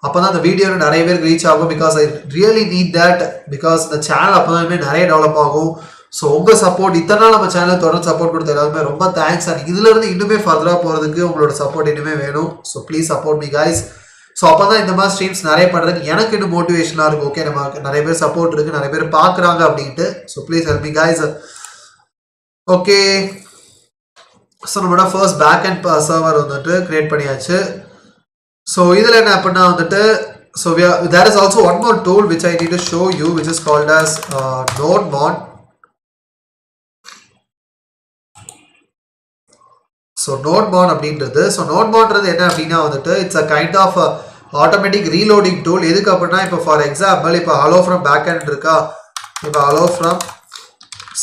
அப்போ தான் அந்த வீடியோ நிறைய பேருக்கு ரீச் ஆகும். Because I really need that, because இந்த சேனல் அப்போ தான் நிறைய டெவலப் ஆகும். ஸோ உங்கள் சப்போர்ட் இத்தனை நாள் நம்ம சேனல் தொடர்ந்து சப்போர்ட் கொடுத்த எல்லாருமே ரொம்ப தேங்க்ஸ். அண்ட் இதுலேருந்து இன்னுமே ஃபர்தராக போகிறதுக்கு உங்களோட சப்போர்ட் இன்னுமே வேணும். So please support me guys. So அப்போ தான் இந்த மாதிரி ஸ்ட்ரீம்ஸ் நிறைய பண்ணுறதுக்கு எனக்கு இன்னும் மோட்டிவேஷனாக இருக்கும். ஓகே, நம்ம நிறைய பேர் சப்போர்ட் இருக்குது, நிறைய பேர் பார்க்குறாங்க அப்படின்ட்டு. So please help me guys. Okay, so நம்மளோட ஃபர்ஸ்ட் பேக் அண்ட் சர்வர் வந்துட்டு கிரியேட் பண்ணியாச்சு. ஸோ இதில் என்ன அப்படின்னா வந்துட்டு so there is also one more tool which I need to show you, which is called as Node.js. So Node.js அப்படின்றது, so Node.js என்ன அப்படின்னா வந்துட்டு it's a kind of automatic reloading tool. எதுக்கு அப்படின்னா இப்போ ஃபார் எக்ஸாம்பிள் இப்போ hello from backend இருக்கா, இப்போ ஹலோ ஃப்ரம்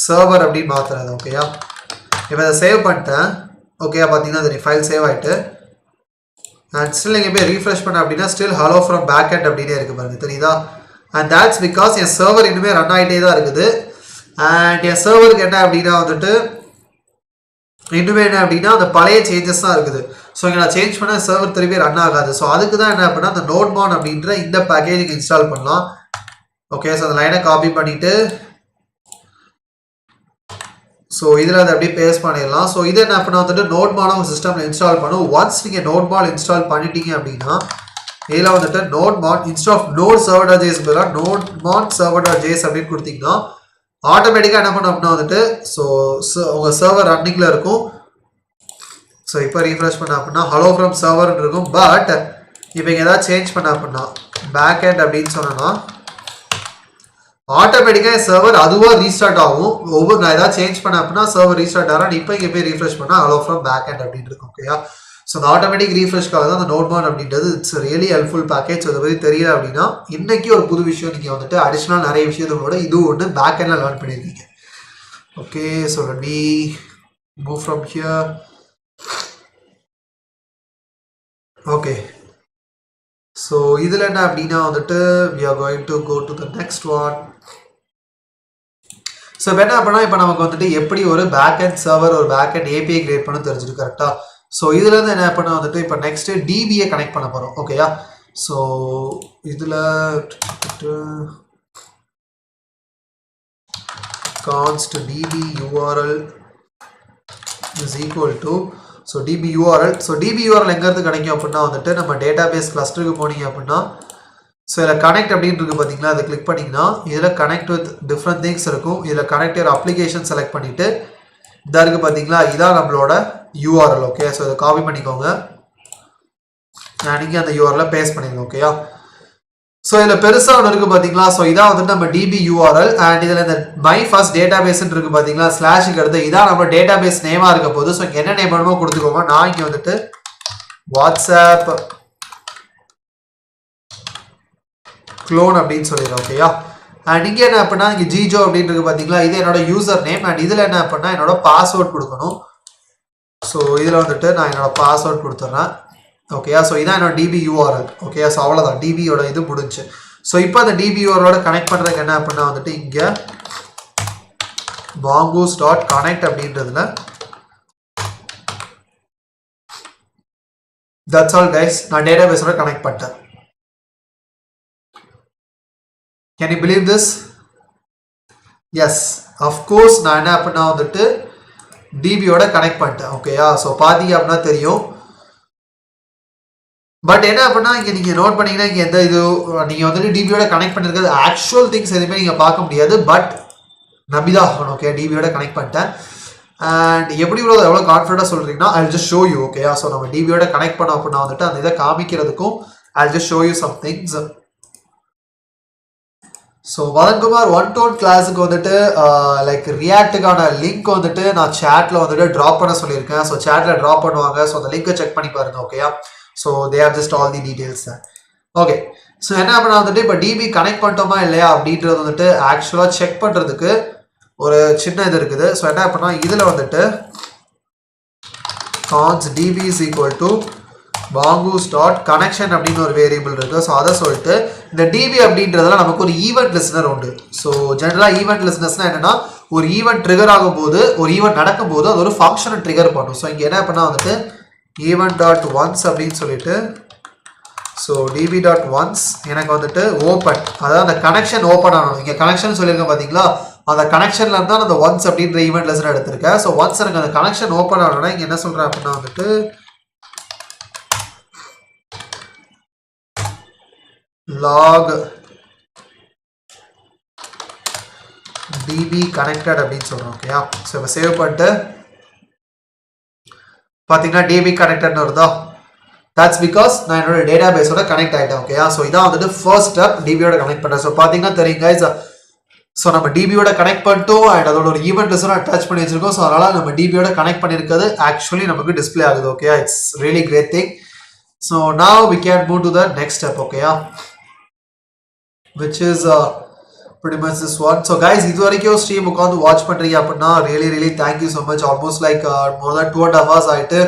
சர்வர் அப்படின்னு மாற்றுறது. ஓகேயா, இப்போ அதை சேவ் பண்ணிட்டேன். ஓகேயா, பார்த்தீங்கன்னா அது ஃபைல் சேவ் ஆகிட்டு அண்ட் ஸ்டில் நீங்கள் போய் ரீஃப்ரெஷ் பண்ண அப்படின்னா still hello from backend அப்படின்னே இருக்குது பாருங்க, தெரியுதா. அண்ட் தேட்ஸ் பிகாஸ் என் சர்வர் இன்னுமே ரன் ஆகிட்டே தான் இருக்குது. அண்ட் என் சர்வருக்கு என்ன அப்படின்னா வந்துட்டு இன்னுமே என்ன அப்படின்னா அந்த பழைய சேஞ்சஸ் தான் இருக்குது. ஸோ இங்கே நான் சேஞ்ச் பண்ண சர்வர் திருப்பி ரன் ஆகாது. ஸோ அதுக்கு தான் என்ன அப்படின்னா அந்த Node.js அப்படின்ற இந்த பேக்கேஜ் இன்ஸ்டால் பண்ணலாம். ஓகே, ஸோ அந்த லைனை காப்பி பண்ணிவிட்டு ஸோ இதில் அதை அப்படியே பேஸ்ட் பண்ணிடலாம். ஸோ இது என்ன அப்படின்னா வந்துட்டு Node.js உங்கள் சிஸ்டமில் இன்ஸ்டால் பண்ணும். ஒன்ஸ் நீங்கள் Node.js இன்ஸ்டால் பண்ணிட்டீங்க அப்படின்னா இதில் வந்துட்டு Node.js இன்ஸ்ட் ஆஃப் நோட் சர்வர்.js பதிலாக Node.js server.js அப்படின்னு கொடுத்தீங்கன்னா ஆட்டோமேட்டிக்காக என்ன பண்ணோம் அப்படின்னா வந்துட்டு ஸோ உங்கள் சர்வர் ரன்னிங்கில் இருக்கும். ஸோ இப்போ ரீஃப்ரெஷ் பண்ண அப்படின்னா ஹலோ ஃப்ரம் சர்வர்னு இருக்கும். பட் இப்போ இங்கே ஏதாவது சேஞ்ச் பண்ண அப்படின்னா பேக் எண்ட் அப்படின்னு சொன்னோன்னா ஆட்டோமேட்டிக்காக சர்வர் அதுவாக ரீஸ்டார்ட் ஆகும். ஒவ்வொரு நான் ஏதாவது சேஞ்ச் பண்ண அப்படின்னா சர்வர் ரீஸ்டார்ட் ஆகும். இப்போ இங்கே போய் ரீஃப்ரெஷ் பண்ணால் ஹலோ ஃப்ரம் பேக் எண்ட் அப்படின்னு இருக்கும். ஓகேயா, ஸோ அந்த ஆட்டோமேட்டிக் ரீஃப்ரெஷ்க்காக தான் அந்த Node.js அப்படின்றது இட்ஸ் ரியலி ஹெல்ப்ஃபுல் பேக்கேஜ். அதை பற்றி தெரியல அப்படின்னா இன்னைக்கு ஒரு புது விஷயம் நீங்கள் வந்துட்டு அடிஷ்னல் நிறைய விஷயத்தோட இது ஒன்று பேக் எண்டில் லேர்ன் பண்ணியிருக்கீங்க. Okay, so let me move from here. Okay, so இதில் என்ன அப்படின்னா வந்துட்டு we are going to go to the next one. So இப்போ என்ன பண்ணால் இப்போ நமக்கு வந்துட்டு எப்படி ஒரு பேக் அண்ட் சர்வர் ஒரு பேக் அண்ட் ஏபிஐ கிரியேட் பண்ண தெரிஞ்சுட்டு கரெக்டாக. ஸோ இதுலேருந்து என்ன பண்ண வந்துட்டு இப்போ நெக்ஸ்ட்டு டிபியை கனெக்ட் பண்ண போகிறோம். ஓகேயா, ஸோ இதில் const db url is equal to so DB URL. So DB URL எங்கேருந்து கிடைக்கும் அப்படின்னா வந்துட்டு நம்ம டேட்டாபேஸ் கிளஸ்டருக்கு போனீங்க அப்படின்னா ஸோ இதில் கனெக்ட் அப்படின்னு இருக்குது பார்த்தீங்களா, அதை கிளிக் பண்ணிங்கன்னா இதில் கனெக்ட் வித் டிஃப்ரெண்ட் திங்ஸ் இருக்கும். இதில் கனெக்ட் யுவர் அப்ளிகேஷன் செலக்ட் பண்ணிவிட்டு இதாக இருக்குது பார்த்தீங்களா, இதான் நம்மளோட யூஆர்எல். ஓகே, ஸோ இதை காப்பி பண்ணிக்கோங்க, நீங்கள் அந்த யூஆர்எல் பேஸ்ட் பண்ணிடுங்க. ஓகேயா, ஸோ இதில் பெருசாக ஒன்று இருக்குது பார்த்தீங்களா, ஸோ இதான் வந்துட்டு நம்ம டிபி யூஆர்எல். அண்ட் இதில் இந்த மை ஃபர்ஸ்ட் டேட்டாபேஸ்ன்னு இருக்குது பார்த்தீங்களா, ஸ்லாஷுக்கு அடுத்து இதான் நம்ம டேட்டாபேஸ் நேமாக இருக்க போது. ஸோ இங்கே என்ன நேம் வேணுமோ கொடுத்துக்கோங்க. நான் இங்கே வந்துட்டு வாட்ஸ்அப் க்ளோன் அப்படின்னு சொல்லிடுறேன். ஓகேயா, அண்ட் இங்கே என்ன அப்படின்னா இங்கே ஜிஜோ அப்படின்னு இருக்குது பார்த்தீங்களா, இது என்னோட யூசர் நேம். அண்ட் இதில் என்ன அப்படின்னா என்னோட பாஸ்வேர்ட் கொடுக்கணும். ஸோ இதில் வந்துட்டு நான் என்னோட பாஸ்வேர்ட் கொடுத்துட்றேன். ஓகேயா, ஸோ இதான் என்னோட டிபி யூஆர்எல். ஓகேயா, ஸோ அவ்வளோதான், டிபியோட இது முடிஞ்சு. ஸோ இப்போ அந்த டிபி யூஆர்எலோட கனெக்ட் பண்ணுறதுக்கு என்ன அப்படின்னா வந்துட்டு இங்கே mongoose.connect அப்படின்றதுல that's all guys, நான் டேட்டாபேஸோட கனெக்ட் பண்ணிட்டேன். Can you believe this? Yes, of course. நான் என்ன அப்படின்னா வந்துட்டு டிபியோட கனெக்ட் பண்ணிட்டேன். ஓகேயா, ஸோ பார்த்தீங்க அப்படின்னா தெரியும். பட் என்ன அப்படின்னா இங்கே நீங்கள் நோட் பண்ணிங்கன்னா இங்கே எந்த இது நீங்கள் வந்துட்டு டிபியோட கனெக்ட் பண்ணிருக்கிறது ஆக்சுவல் திங்ஸ் எதுவுமே நீங்கள் பார்க்க முடியாது. பட் நம்பிதான் ஆகணும். ஓகே, டிபியோட கனெக்ட் பண்ணிட்டேன். அண்ட் எப்படி எவ்வளோ கான்ஃபிடண்டாக சொல்கிறீங்கன்னா ஐ ஜஸ்ட் ஷோ யூ. ஓகேயா, ஸோ நம்ம டிபியோட கனெக்ட் பண்ணோம் அப்படின்னா வந்துட்டு அந்த இதை காமிக்கிறதுக்கும் I just show you some things. So வதன்குமார் ஒன் டோன் கிளாஸுக்கு வந்துட்டு லைக் ரியாக்டுக்கான லிங்க் வந்துட்டு நான் சேட்டில் வந்துட்டு ட்ராப் பண்ண சொல்லியிருக்கேன். ஸோ சேட்டில் ட்ராப் பண்ணுவாங்க. ஸோ அந்த லிங்கை செக் பண்ணி பாருங்கள். ஓகேயா, so they are just all the details. Okay, so என்ன பண்ண வந்துட்டு இப்போ டிபி கனெக்ட் பண்ணிட்டோமா இல்லையா அப்படின்றது வந்துட்டு ஆக்சுவலாக செக் பண்ணுறதுக்கு ஒரு சின்ன இது இருக்குது. ஸோ என்ன பண்ணால் இதில் வந்துட்டு const db is equal to mongoose dot connection அப்படின்னு ஒரு வேரியபிள் இருக்கு. ஸோ அதை சொல்லிட்டு இந்த db அப்படின்றதுல நமக்கு ஒரு ஈவெண்ட் லிஸ்னர் உண்டு. ஸோ ஜென்ரலாக ஈவெண்ட் லிஸ்னர்ஸ்னா என்னன்னா ஒரு ஈவெண்ட் ட்ரிகர் ஆகும்போது ஒரு ஈவெண்ட் நடக்கும்போது அது ஒரு ஃபங்க்ஷனை ட்ரிகர் பண்ணும். ஸோ இங்கே என்ன பண்ணால் வந்துட்டு ஈவெண்ட் டாட் ஒன்ஸ் அப்படின்னு சொல்லிட்டு ஸோ டிபி டாட் ஒன்ஸ் எனக்கு வந்துட்டு ஓப்பன், அதாவது அந்த கனெக்ஷன் ஓப்பன் ஆகணும். இங்கே கனெக்ஷன் சொல்லியிருக்கேன் பார்த்தீங்களா, அந்த கனெக்ஷன்ல இருந்தால் அந்த ஒன்ஸ் அப்படின்ற ஈவெண்ட் லெசன் எடுத்திருக்கேன். ஸோ ஒன்ஸ் எனக்கு அந்த கனெக்ஷன் ஓப்பன் ஆகணும்னா இங்கே என்ன சொல்கிறேன் அப்படின்னா வந்துட்டு லாக் டிபி கனெக்டட் அப்படின்னு சொல்கிறோம். ஓகேயா, ஸோ இப்போ சேவ் பண்ணிட்டு பார்த்தீங்கன்னா டிபி கனெக்டட்னு வருதா, தட்ஸ் பிகாஸ் நான் என்னோட டேட்டா பேஸோட கனெக்ட் ஆகிட்டேன். ஓகேயா, ஸோ இதான் வந்துட்டு ஃபர்ஸ்ட் ஸ்டெப் டிபியோட கனெக்ட் பண்ணுறேன். ஸோ பார்த்தீங்கன்னா தெரியும் கைஸ், ஸோ நம்ம டிபியோட கனெக்ட் பண்ணிட்டோம் அண்ட் அதோட ஒரு ஈவெண்ட் லிஸ்டரும் அட்டாச் பண்ணி வச்சிருக்கோம். ஸோ அதனால் நம்ம டிபியோட கனெக்ட் பண்ணியிருக்கிறது ஆக்சுவலி நமக்கு டிஸ்பிளே ஆகுது. Okay, it's really great thing. So now we can move to the next step. ஓகேயா, which is pretty much this one. So guys, இது வரைக்கும் ஸ்ட்ரீம் உட்காந்து வாட்ச் பண்றீங்க அப்படின்னா really thank you so much. Almost like more than 2.5 hours ஆயிட்டு.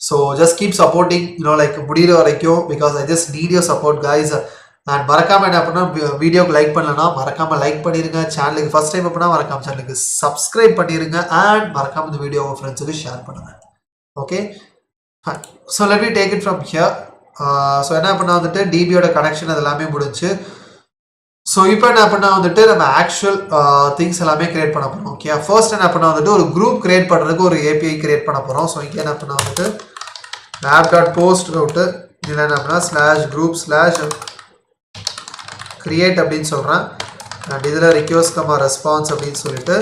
So just keep supporting, like முடிகிற வரைக்கும், because I just need your support guys. And மறக்காம என்ன அப்படின்னா வீடியோக்கு லைக் பண்ணலன்னா மறக்காம லைக் பண்ணிருங்க. சேனலுக்கு ஃபர்ஸ்ட் டைம் அப்படின்னா மறக்காம சேனலுக்கு சப்ஸ்கிரைப் பண்ணிருங்க. அண்ட் மறக்காம இந்த வீடியோ உங்க ஃப்ரெண்ட்ஸுக்கு ஷேர் பண்ணுங்க. Okay, so let me take it from here. So என்ன பண்ணா வந்துட்டு டிபியோட கனெக்ஷன் அது எல்லாமே முடிஞ்சு. ஸோ இப்போ என்ன பண்ணால் வந்துட்டு நம்ம ஆக்சுவல் திங்ஸ் எல்லாமே கிரியேட் பண்ண போகிறோம். ஓகே, ஃபர்ஸ்ட் என்ன பண்ணால் வந்துட்டு ஒரு குரூப் கிரியேட் பண்ணுறதுக்கு ஒரு ஏபிஐ கிரியேட் பண்ண போகிறோம். ஸோ இங்கே என்ன பண்ணால் வந்துட்டு ஆப் டாட் போஸ்ட் விட்டு இதில் என்ன பண்ணால் ஸ்லாஷ் குரூப் ஸ்லாஷ் கிரியேட் அப்படின்னு சொல்கிறேன். அண்ட் இதில் ரிக்வெஸ்ட் கமா ரெஸ்பான்ஸ் அப்படின்னு சொல்லிட்டு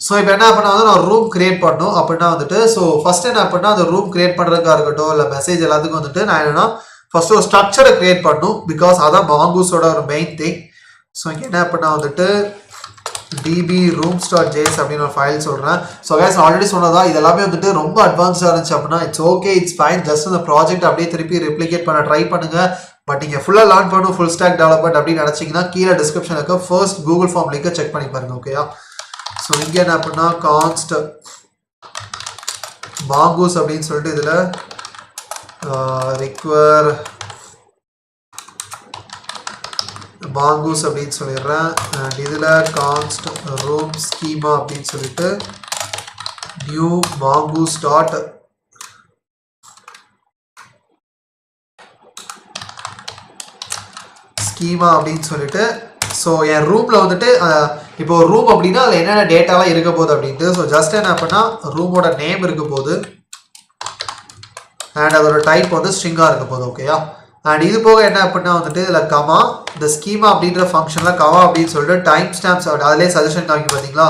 ஸோ இப்போ என்ன பண்ணால் வந்து நான் ரூம் கிரியேட் பண்ணணும் அப்படின்னா வந்துட்டு ஸோ ஃபஸ்ட்டு என்ன பண்ணால் அந்த ரூம் கிரியேட் பண்ணுறதுக்காக இருக்கட்டும் இல்லை மெசேஜ் எல்லாத்துக்கும் வந்துட்டு நான் என்னென்னா ஃபஸ்ட்டு ஒரு ஸ்ட்ரக்சரை கிரியேட் பண்ணணும். பிகாஸ் அதான் மாங்கூஸோட ஒரு மெயின் திங். ஸோ இங்கே என்ன பண்ணால் வந்துட்டு டிபி rooms.js அப்படின்னு ஒரு ஃபைல் சொல்கிறேன். ஸோ கேஸ் ஆல்ரெடி சொன்னதா இது எல்லாமே வந்துட்டு ரொம்ப அட்வான்ஸாக இருந்துச்சு அப்படின்னா it's okay, it's fine. Just அந்த ப்ராஜெக்ட் அப்படியே திருப்பி ரெப்ளிகேட் பண்ண ட்ரை பண்ணுங்கள். பட் நீங்கள் ஃபுல்லாக லேர்ன் பண்ணணும் ஃபுல் ஸ்டாக் டெவலப்மெண்ட் அப்படின்னு நினச்சிங்கன்னா கீழே டிஸ்கிரிப்ஷன் இருக்க ஃபர்ஸ்ட் கூகுள் ஃபார்ம் லிங்கை செக் பண்ணி பாருங்க. ஓகேயா, ஸோ இங்கே என்ன அப்படின்னா கான்ஸ்ட் மாங்கூஸ் அப்படின்னு சொல்லிட்டு இதில் ரிக்வயர் மாங்கூஸ் அப்படின்னு சொல்லிடுறேன். அண்ட் இதில் கான்ஸ்ட் ரூம் ஸ்கீமா அப்படின்னு சொல்லிட்டு நியூ மாங்கூஸ் டாட் ஸ்கீமா அப்படின்னு சொல்லிட்டு ஸோ என் ரூமில் வந்துட்டு இப்போ ஒரு ரூம் அப்படின்னா அதில் என்னென்ன டேட்டாலாம் இருக்க போகுது அப்படின்ட்டு. ஸோ ஜஸ்ட் என்ன பண்ணால் ரூமோட நேம் இருக்க போகுது அண்ட் அதோட டைப் வந்து ஸ்ட்ரிங்காக இருக்க போகுது. ஓகேயா, அண்ட் இது போக என்ன அப்படின்னா வந்துட்டு இதில் கமா இந்த ஸ்கீமா அப்படின்ற ஃபங்க்ஷனில் கமா அப்படின்னு சொல்லிட்டு டைம் ஸ்டாம்ப்ஸ் அதிலே சஜஷன் காமிக்க பார்த்தீங்களா,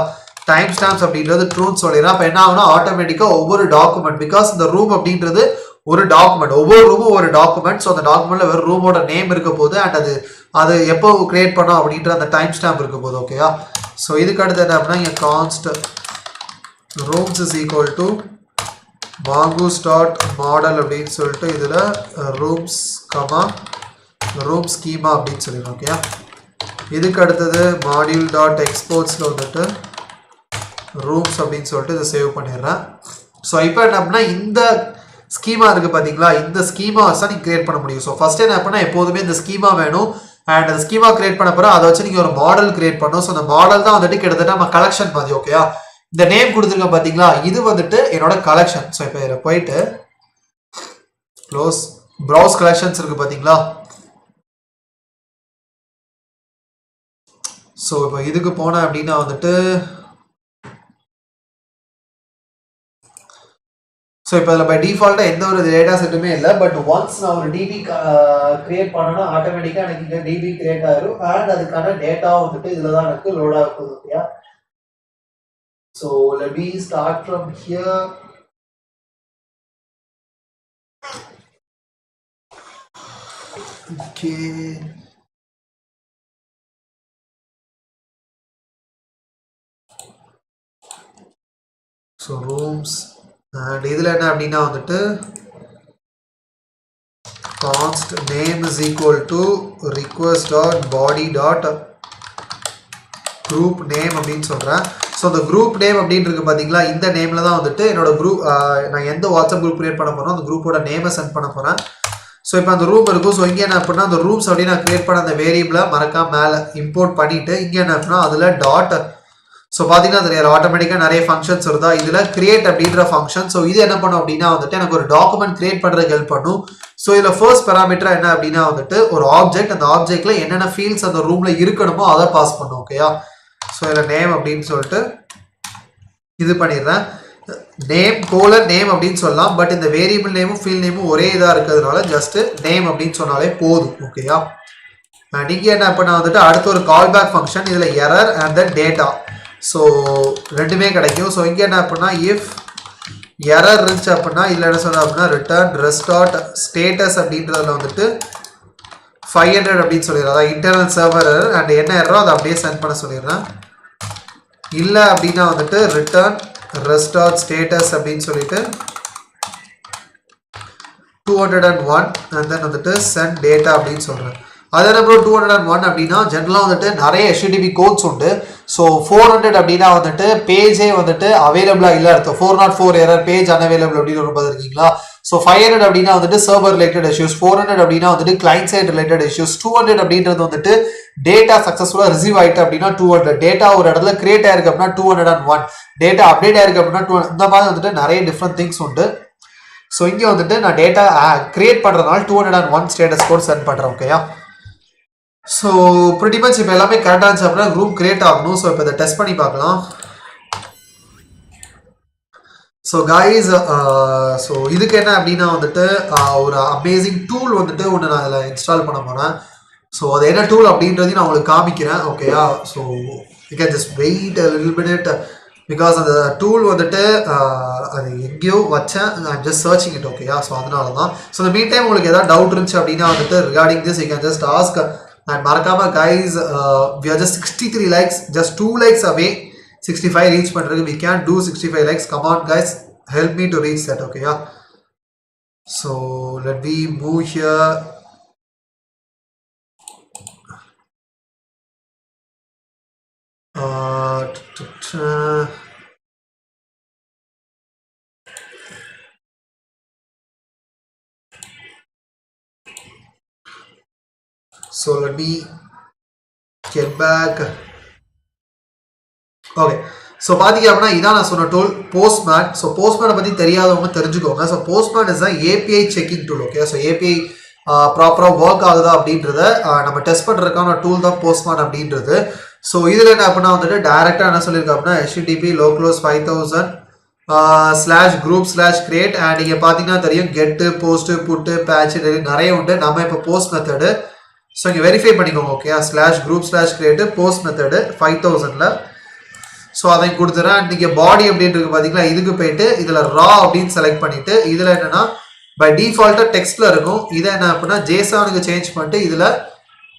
டைம் ஸ்டாம்ப்ஸ் அப்படின்றது ட்ரூத் சொல்லிடுறேன். அப்போ என்ன ஆகுனா ஆட்டோமேட்டிக்காக ஒவ்வொரு டாக்குமெண்ட், பிகாஸ் இந்த ரூம் அப்படின்றது ஒரு டாக்குமெண்ட், ஒவ்வொரு ரூமும் ஒரு டாக்குமெண்ட். ஸோ அந்த டாக்குமெண்ட்டில் வெறும் ரூமோட நேம் இருக்க போது அண்ட் அது எப்போ கிரியேட் பண்ணோம் அப்படின்ற அந்த டைம் ஸ்டாம்ப் இருக்க போது. ஓகேயா, ஸோ இதுக்கு அடுத்து என்ன அப்படின்னா இங்கே const rooms is equal to mongoose dot model அப்படின்னு சொல்லிட்டு இதில் ரூம்ஸ் கமா ரூம் ஸ்கீமா அப்படின்னு சொல்லிடுறோம். ஓகே, இதுக்கு அடுத்தது மாடியூல் டாட் எக்ஸ்போர்ட்ஸில் வந்துட்டு ரூம்ஸ் அப்படின்னு சொல்லிட்டு இதை சேவ் பண்ணிடுறேன். ஸோ இப்போ என்ன அப்படின்னா இந்த ஸ்கீமா இருக்குது பார்த்தீங்களா, இந்த ஸ்கீமா வச்சு நீங்கள் கிரியேட் பண்ண முடியும். ஸோ ஃபஸ்ட்டு என்ன அப்படின்னா எப்போதுமே இந்த ஸ்கீமா வேணும் அண்ட் அந்த ஸ்கீமா கிரியேட் பண்ண போகிறோம். அதை வச்சு நீங்கள் ஒரு மாடல் கிரியேட் பண்ணணும். ஸோ அந்த மாடல் தான் வந்துட்டு கிட்டத்தட்ட நம்ம கலெக்ஷன் மாதிரி. ஓகேயா, இந்த நேம் கொடுத்துருக்க பார்த்தீங்களா, இது வந்துட்டு என்னோட கலெக்ஷன். ஸோ இப்போ இதில் போயிட்டு க்ளோஸ் ப்ரௌஸ் கலெக்ஷன்ஸ் இருக்கு பார்த்தீங்களா. ஸோ இப்போ இதுக்கு போனேன் அப்படின்னா வந்துட்டு ஸோ இப்போ இதில் பை டிஃபால்ட்டாக எந்த ஒரு டேட்டா செட்டுமே இல்லை. பட் ஒன்ஸ் நான் ஒரு டிபி கிரியேட் பண்ணேன்னா ஆட்டோமேட்டிக்காக எனக்கு இங்கே டிபி கிரியேட் ஆகிரும் அண்ட் அதுக்கான டேட்டாவும் வந்துட்டு இதில் தான் எனக்கு லோட் ஆக போகுது. ஓகேயா, so let me start from here. Okay, so rooms and இதில் என்ன அப்படின்னா வந்துட்டு const name is equal to request dot body dot group name அப்படின்னு சொல்கிறேன். ஸோ ஸோ அந்த குரூப் நேம் அப்படின்னு இருக்கு பார்த்தீங்களா, இந்த நேமில் தான் வந்துட்டு என்னோட குரூப் நான் எந்த வாட்ஸ்அப் குரூப் கிரியேட் பண்ண போகிறோம் அந்த குரூப்போட நேமை சென்ட் பண்ண போகிறேன். ஸோ இப்போ அந்த ரூம் இருக்கும். ஸோ இங்கே என்ன அப்படின்னா அந்த ரூம்ஸ் அப்படின்னு நான் கிரியேட் பண்ண அந்த வேரியபிளை மறக்காம மேலே இம்போர்ட் பண்ணிவிட்டு இங்கே என்ன அப்படின்னா அதில் டாட். ஸோ பார்த்தீங்கன்னா அதில் ஆட்டோமேட்டிக்காக நிறைய ஃபங்க்ஷன்ஸ் வருதா, இதில் கிரியேட் அப்படின்ற ஃபங்க்ஷன். ஸோ இது என்ன பண்ணும் அப்படின்னா வந்துட்டு எனக்கு ஒரு டாக்குமெண்ட் கிரியேட் பண்ணுறதுக்கு ஹெல்ப் பண்ணும். ஸோ இதில் ஃபர்ஸ்ட் பேராமீட்டர் என்ன அப்படின்னா வந்துட்டு ஒரு ஆப்ஜெக்ட், அந்த ஆப்ஜெக்ட்ல என்னென்ன ஃபீல்ட்ஸ் அந்த ரூமில் இருக்கணுமோ அதை பாஸ் பண்ணும். ஓகேயா. ஸோ இதில் நேம் அப்படின்னு சொல்லிட்டு இது பண்ணிடுறேன். நேம் கோலன் நேம் அப்படின்னு சொல்லலாம். பட் இந்த வேரியபிள் நேமும் ஃபீல்ட் நேமும் ஒரே இதாக இருக்கிறதுனால ஜஸ்ட் நேம் அப்படின்னு சொன்னாலே போதும். ஓகேயா. நீங்கள் என்ன பண்ண வந்துட்டு அடுத்து ஒரு கால் பேக் ஃபங்க்ஷன், இதில் error and then data. So ரெண்டுமே கிடைக்கும். ஸோ இங்கே என்ன அப்படின்னா இஃப் எரர் இருந்துச்சு அப்படின்னா இதில் என்ன சொன்ன அப்படின்னா ரிட்டர்ன் ரெஸ்டார்ட் ஸ்டேட்டஸ் அப்படின்றதுல வந்துட்டு 500 அப்படின்னு சொல்லிடுறேன். அதாவது இன்டர்னல் சர்வர் எரர் அண்ட் என்ன எரரோ அதை அப்படியே சென்ட் பண்ண சொல்லிடுறேன். இல்லை அப்படின்னா வந்துட்டு ரிட்டர்ன் ரெஸ்டார்ட் ஸ்டேட்டஸ் அப்படின்னு சொல்லிட்டு 201 அண்ட் தென் வந்துட்டு சென்ட் டேட்டா அப்படின்னு சொல்கிறேன். அது என்ன ப்ரோ 201 அப்படின்னா ஜென்ரலாக வந்துட்டு நிறைய HTTP கோட்ஸ் உண்டு. ஸோ 400 அப்படின்னா வந்துட்டு பேஜே வந்துட்டு அவைலபிளாக இல்லை அர்த்தம். 404 எரர் பேஜ் அன்அவைலபிள் அப்படின்னு ஒரு பார்த்துருக்கீங்களா. ஸோ 500 அப்படின்னா வந்துட்டு சர்வர் ரிலேட்டட் இஷ்யூஸ், 400 அப்படின்னா வந்துட்டு கிளைண்ட் சைட் ரிலேட்டட் இஷ்யூஸ், 200 அப்படின்றது வந்துட்டு டேட்டா சக்ஸஸ்ஃபுல்லாக ரிசீவ் ஆகிட்டு அப்படின்னா 200, டேட்டா ஒரு இடத்துல கிரியேட் ஆயிருக்கு அப்படின்னா 201, டேட்டா அப்டேட் ஆயிருக்கு அப்படின்னா 200. இந்த மாதிரி வந்துட்டு நிறைய டிஃப்ரெண்ட் திங்ஸ் உண்டு. ஸோ இங்கே வந்துட்டு நான் டேட்டா கிரியேட் பண்ணுறதுனால 201 ஸ்டேட்டஸ் கோட் சென்ட் பண்ணுறேன். ஓகேயா. ஸோ ப்ரிட்டி மச் இப்போ எல்லாமே கரெக்டாக இருந்துச்சு அப்படின்னா குரூப் கிரியேட் ஆகணும். ஸோ இப்போ இதை டெஸ்ட் பண்ணி பார்க்கலாம். ஸோ கைஸ் ஸோ இதுக்கு என்ன அப்படின்னா வந்துட்டு ஒரு அமேசிங் டூல் வந்துட்டு ஒன்று நான் இதில் இன்ஸ்டால் பண்ண போகிறேன். ஸோ அது என்ன டூல் அப்படின்றதையும் நான் உங்களுக்கு காமிக்கிறேன். ஓகேயா. So you can just wait a little bit because அந்த டூல் வந்துட்டு அது எங்கேயோ வச்சேன், ஐம் ஜஸ்ட் சர்ச்சிங் இட். ஓகேயா. ஸோ அதனால தான். ஸோ இந்த மீன் டைம் உங்களுக்கு ஏதாவது டவுட் இருந்துச்சு அப்படின்னா வந்துட்டு regarding this you can just ask. And மறக்காம guys we are just 63 likes, just 2 likes away 65 reach பண்றதுக்கு. we can do 65 likes. come on guys, help me to reach that. okay yeah. So let me move here. So let me get back. Okay. So பார்த்தீங்க அப்படின்னா இதான் நான் சொன்ன tool postman. So போஸ்ட்மேனை பற்றி தெரியாதவங்க தெரிஞ்சுக்கோங்க. So postman is தான் API checking tool. Okay. So API ப்ராப்பராக ஒர்க் ஆகுதா அப்படின்றத நம்ம டெஸ்ட் பண்ணுறதுக்கான டூல் தான் போஸ்ட்மேன் அப்படின்றது. ஸோ இதில் என்ன அப்படின்னா வந்துட்டு டேரெக்டாக என்ன சொல்லியிருக்கேன் அப்படின்னா HTTP localhost 5000 /group/create அண்ட் நீங்கள் பார்த்தீங்கன்னா தெரியும் கெட்டு போஸ்ட்டு புட்டு பேட்ச் நிறைய உண்டு. நம்ம இப்போ போஸ்ட் மெத்தடு. ஸோ இங்கே வெரிஃபை பண்ணிக்கோங்க. ஓகே. /group/create போஸ்ட் மெத்தடு 5000ல். ஸோ அதை கொடுத்துறேன். நீங்கள் பாடி அப்படின்றது பார்த்தீங்கன்னா இதுக்கு போயிட்டு இதில் ரா அப்படின்னு செலக்ட் பண்ணிவிட்டு இதில் என்னென்னா பை டிஃபால்ட்டாக டெக்ஸ்ட்டில் இருக்கும். இதை என்ன அப்படின்னா ஜேசானுக்கு சேஞ்ச் பண்ணிட்டு இதில்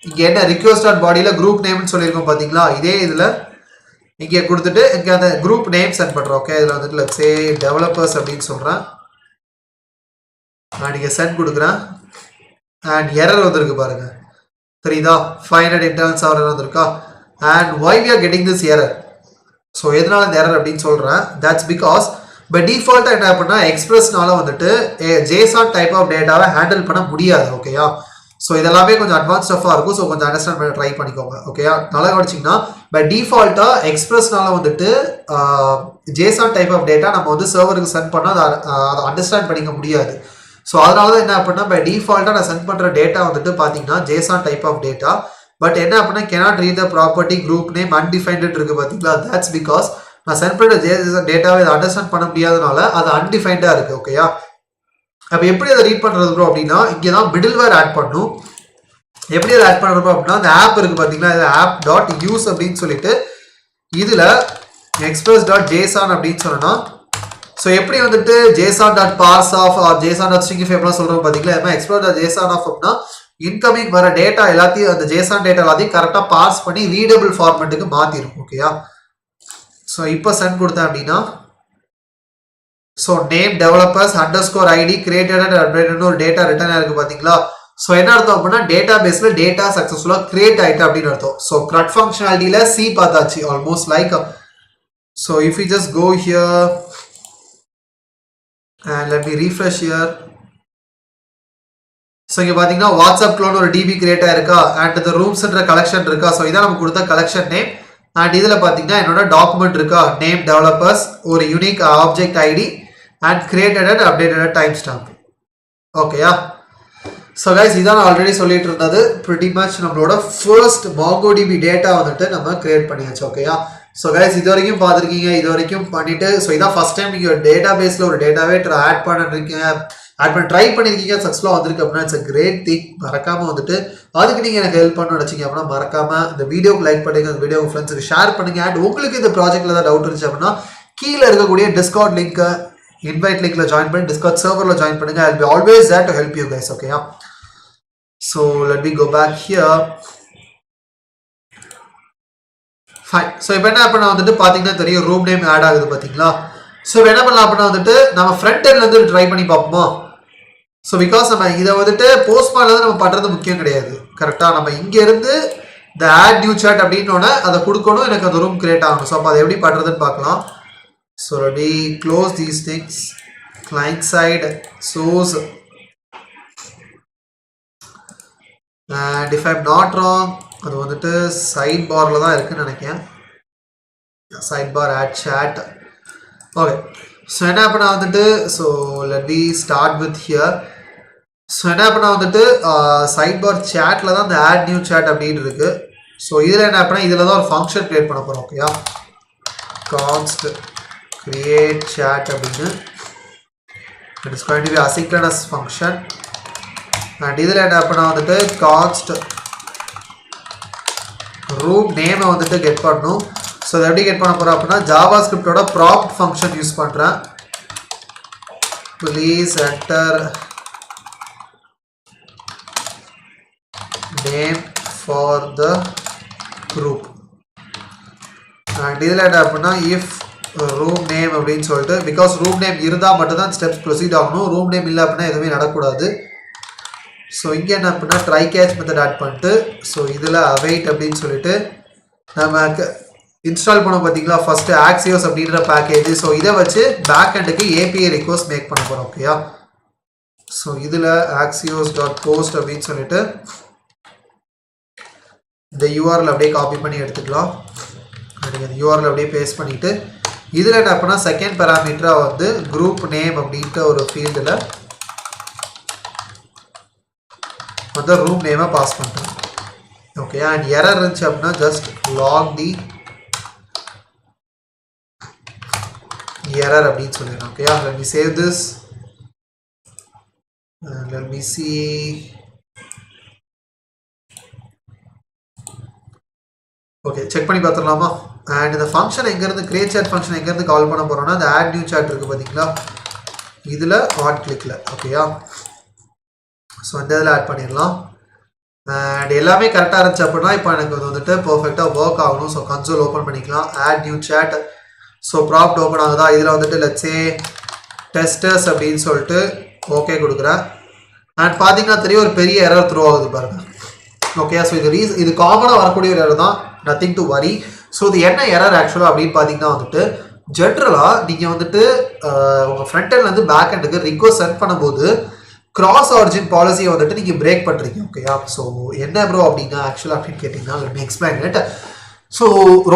இங்கே என்ன ரிக்வெஸ்ட் டாட் பாடியில் குரூப் நேம்னு சொல்லியிருக்கோம் பார்த்தீங்களா, இதே இதில் இங்கே கொடுத்துட்டு இங்கே அந்த குரூப் நேம் சென்ட் பண்ணுறோம். ஓகே. இதில் வந்துட்டு லெட்ஸ் சே டெவலப்பர்ஸ் அப்படின்னு சொல்கிறேன். நான் இங்கே சென்ட் கொடுக்குறேன் அண்ட் எரர் வந்திருக்கு பாருங்கள், தெரியுதா. 500 இன்டர்னல் சர்வர் வந்திருக்கா. And why we are getting this error. So எதனால இந்த எரர் அப்படின்னு சொல்கிறேன். தட்ஸ் பிகாஸ் பை டிஃபால்ட்டாக என்ன அப்படின்னா எக்ஸ்பிரஸ்னால வந்துட்டு ஜேசான் டைப் ஆஃப் டேட்டாவை ஹேண்டில் பண்ண முடியாது. ஓகேயா. ஸோ இதெல்லாமே கொஞ்சம் அட்வான்ஸ் ஸ்டஃபாக இருக்கும். ஸோ கொஞ்சம் அண்டர்ஸ்டாண்ட் பண்ண ட்ரை பண்ணிக்கோங்க. ஓகேயா. நல்லா கவனிச்சிங்கன்னா பை டிஃபால்ட்டாக எக்ஸ்பிரஸ்னால வந்துட்டு ஜேசான் டைப் ஆஃப் டேட்டா நம்ம வந்து சர்வருக்கு சென்ட் பண்ணால் அதை அண்டர்ஸ்டாண்ட் பண்ணிக்க முடியாது. ஸோ அதனால தான் என்ன அப்படின்னா பை டிஃபால்ட்டாக நான் சென்ட் பண்ணுற டேட்டா வந்துட்டு பார்த்தீங்கன்னா JSON type of data. But என்ன அப்படின்னா cannot read the property group name undefined இருக்கு பார்த்தீங்களா. that's because நான் சென்ட் பண்ணுற ஜேசன் டேட்டாவை இதை அண்டர்ஸ்டாண்ட் பண்ண முடியாதனால அது அன்டிஃபைண்டாக இருக்குது. ஓகேயா. அப்போ எப்படி அதை ரீட் பண்ணுறது ப்ரோ அப்படின்னா இங்கே தான் மிடில்வேர் ஆட் பண்ணணும். எப்படி அதை ஆட் பண்ணுறோம் அப்படின்னா அந்த ஆப் இருக்குது பார்த்தீங்களா, இது app.use அப்படின்னு சொல்லிட்டு இதில் express.json அப்படின்னு சொன்னோன்னா ஸோ எப்படி வந்துட்டு json.parseoff ஆர் json.stringify அப்படிலாம் சொல்கிறோம் பார்த்தீங்களா. இது மாதிரி express.json ஆஃப் அப்படின்னா இன்கமிங் வர டேட்டா எல்லாத்தையும் அந்த ஜேசான் டேட்டா எல்லாத்தையும் கரெக்டாக பார்ஸ் பண்ணி ரீடபிள் ஃபார்மேட்டுக்கு மாற்றிடும். ஓகேயா. ஸோ இப்போ சென்ட் கொடுத்தேன் அப்படின்னா so name developers _ID created and அப்டேட்டட்னு ஒரு டேட்டா ரிட்டர்ன் ஆயிருக்கு பார்த்தீங்களா. ஸோ என்ன அர்த்தம் அப்படின்னா டேட்டா பேஸில் டேட்டா சக்ஸஸ்ஃபுல்லாக கிரியேட் ஆகிட்டு அப்படின்னு அர்த்தம். ஸோ CRUD ஃபங்க்ஷனாலிட்டியில் C பார்த்தாச்சு almost like So if we just go here and let me refresh here. So இங்க பாத்தீங்கன்னா வாட்ஸ்அப் க்ளோன் ஒரு DB கிரியேட் ஆயிருக்கா and the roomsன்ற கலெக்ஷன் இருக்கா. ஸோ இதான் நம்ம கொடுத்த கலெக்ஷன் நேம் and இதில் பார்த்தீங்கன்னா என்னோட டாக்குமெண்ட் இருக்கா, நேம் டெவலப்பர்ஸ், ஒரு unique object ID and created and updated time stamp. ஓகேயா. ஸோ கைஸ் இதான் நான் ஆல்ரெடி சொல்லிட்டு இருந்தது. ப்ரிட்டி மச் நம்மளோட ஃபர்ஸ்ட் MongoDB டேட்டா வந்துட்டு நம்ம கிரியேட் பண்ணியாச்சு. ஓகேயா. ஸோ கைஸ் இது வரைக்கும் பார்த்துருக்கீங்க, இது வரைக்கும் பண்ணிட்டு ஸோ இதான் ஃபர்ஸ்ட் டைம் நீங்கள் டேட்டா பேஸில் ஒரு டேட்டாவே ஆட் பண்ணிருக்கீங்க, ஆட் பண்ண ட்ரை பண்ணியிருக்கீங்க, சக்ஸஸ்ஃபுல்லாக வந்திருக்கு அப்படின்னா இட்ஸ் அ கிரேட் திங். மறக்காமல் வந்துட்டு அதுக்கு நீங்கள் எனக்கு ஹெல்ப் பண்ண நினச்சிங்க அப்படின்னா மறக்காமல் இந்த வீடியோக்கு லைக் பண்ணுங்க, இந்த வீடியோ ஃப்ரெண்ட்ஸுக்கு ஷேர் பண்ணுங்க. அண்ட் உங்களுக்கு இந்த ப்ராஜெக்ட்டில் ஏதாவது டவுட் இருந்துச்சு அப்படின்னா கீழே இருக்கக்கூடிய டிஸ்கார்ட் லிங்க்கை இன்வைட் லிங்க்ல ஜாயின் பண்ணி டிஸ்கார்ட் சர்வரில் ஜாயின் பண்ணுங்க. I will be always there to help you guys. ஓகேயா. So let me go back here. Fine. So இப்போ என்ன பண்ண வந்துட்டு பார்த்தீங்கன்னா தெரியும் ரூம் நேம் ஆட் ஆகுது பார்த்தீங்களா. ஸோ என்ன பண்ணலாம் அப்படின்னா வந்துட்டு நம்ம ஃப்ரண்ட் எண்ட்லேருந்து ட்ரை பண்ணி பார்ப்போமா. ஸோ பிகாஸ் நம்ம இதை வந்துட்டு போஸ்ட் பண்ணது நம்ம பண்ணுறது முக்கியம் கிடையாது. கரெக்டாக நம்ம இங்கேருந்து இந்த ஆட் நியூ சாட் அப்படின்னோடனே அதை கொடுக்கணும், எனக்கு அந்த ரூம் கிரியேட் ஆகணும். ஸோ அப்போ அதை எப்படி பண்ணுறதுன்னு பார்க்கலாம். So ready close these things, client side, source, and if I'm not wrong அது வந்துட்டு சைட் பாரில் தான் இருக்குன்னு நினைக்கிறேன். Side bar add chat. Okay. So என்ன பண்ண வந்துட்டு so let me start with here. So என்ன பண்ண வந்துட்டு சைட் பார் சேட்டில் தான் இந்த ஆட் நியூ சாட் அப்படின்னு இருக்குது. ஸோ இதில் என்ன பண்ணால் இதில் தான் ஒரு ஃபங்க்ஷன் க்ரியேட் பண்ண போகிறோம். ஓகேயா. கான்ஸ்ட் கிரியேட் சாட் அப்படின்னு it is going to be asynchronous function. And இதில் என்ன பண்ணால் வந்துட்டு கான்ஸ்ட் ரூம் நேமை வந்துட்டு கெட் பண்ணணும். ஸோ அதை எப்படி கெட் பண்ண போகிறோம் அப்படின்னா ஜாவா ஸ்கிரிப்டோட ப்ராம்ப்ட் ஃபங்க்ஷன் யூஸ் பண்ணுறேன். Please enter name for the group. And இதில் என்ன அப்படின்னா இஃப் ரூம் நேம் அப்படின்னு சொல்லிட்டு, பிகாஸ் ரூம் நேம் இருந்தால் மட்டும்தான் ஸ்டெப்ஸ் ப்ரொசீட் ஆகணும், ரூம் நேம் இல்லை அப்படின்னா எதுவுமே நடக்கூடாது. ஸோ இங்கே என்ன அப்படின்னா ட்ரை கேட்ச் மெத்தட் ஆட் பண்ணிட்டு ஸோ இதில் அவைட் அப்படின்னு சொல்லிட்டு நம்ம இன்ஸ்டால் பண்ண பார்த்தீங்களா ஃபஸ்ட்டு ஆக்சியோஸ் அப்படின்ற பேக்கேஜ். ஸோ இதை வச்சு பேக் எண்டுக்கு ஏபிஐ ரிக்வஸ்ட் மேக் பண்ண போகிறோம். ஓகேயா. ஸோ இதில் ஆக்சியோஸ் டாட் போஸ்ட் அப்படின்னு சொல்லிட்டு இந்த யூஆர்எல் அப்படியே காப்பி பண்ணி எடுத்துக்கலாம். இந்த யூஆர்எல் அப்படியே பேஸ்ட் பண்ணிவிட்டு இதில் என்ன பண்ணால் செகண்ட் பேராமீட்டராக வந்து குரூப் நேம் அப்படின்ட்டு ஒரு ஃபீல்டில் வந்து ரூம் நேமை பாஸ் பண்ணுறேன். ஓகே. அண்ட் எரர் இருந்துச்சு அப்படின்னா ஜஸ்ட் லாக் தி எரர் அப்படின்னு சொல்லிடுறேன். Okay. let me save this and let me see. Okay, check பண்ணி பார்த்துடலாமா. அண்ட் இந்த ஃபங்க்ஷன் எங்கேருந்து கிரியேட் சாட் ஃபங்க்ஷன் எங்கேருந்து கால் பண்ண போகிறோம்னா இந்த ஆட் நியூ சாட் இருக்குது பார்த்தீங்களா, இதில் ஹாட் கிளிக்கில். ஓகேயா. ஸோ இந்த இதில் ஆட் பண்ணிடலாம். அண்ட் எல்லாமே கரெக்டாக இருந்துச்சு அப்படின்னா இப்போ எனக்கு அது வந்துட்டு பர்ஃபெக்டாக ஒர்க் ஆகணும். ஸோ கன்சோல் ஓப்பன் பண்ணிக்கலாம். Add new chat. So prompt open ஆகுதா, இதில் வந்துட்டு லெட்ஸே டெஸ்டர்ஸ் அப்படின்னு சொல்லிட்டு ஓகே கொடுக்குறேன். அண்ட் பார்த்தீங்கன்னா தெரியும் ஒரு பெரிய எரர் த்ரோ ஆகுது பாருங்கள். ஓகே. ஸோ இது காமனாக வரக்கூடிய ஒரு எரர் தான், நத்திங் டு வரி. ஸோ இது என்ன எரர் ஆக்சுவலாக அப்படின்னு பார்த்தீங்கன்னா வந்துட்டு ஜென்ரலாக நீங்கள் வந்துட்டு உங்கள் ஃப்ரண்ட் எண்ட்லேருந்து பேக் எண்டுக்கு ரிக்வஸ்ட் சென்ட் பண்ணும்போது கிராஸ் ஆரிஜின் பாலிசியை வந்துட்டு நீங்கள் பிரேக் பண்ணுறீங்க. ஓகேயா. ஸோ என்ன ப்ரோ அப்படின்னா ஆக்சுவலாக அப்படின்னு கேட்டிங்கன்னா let me explain it. So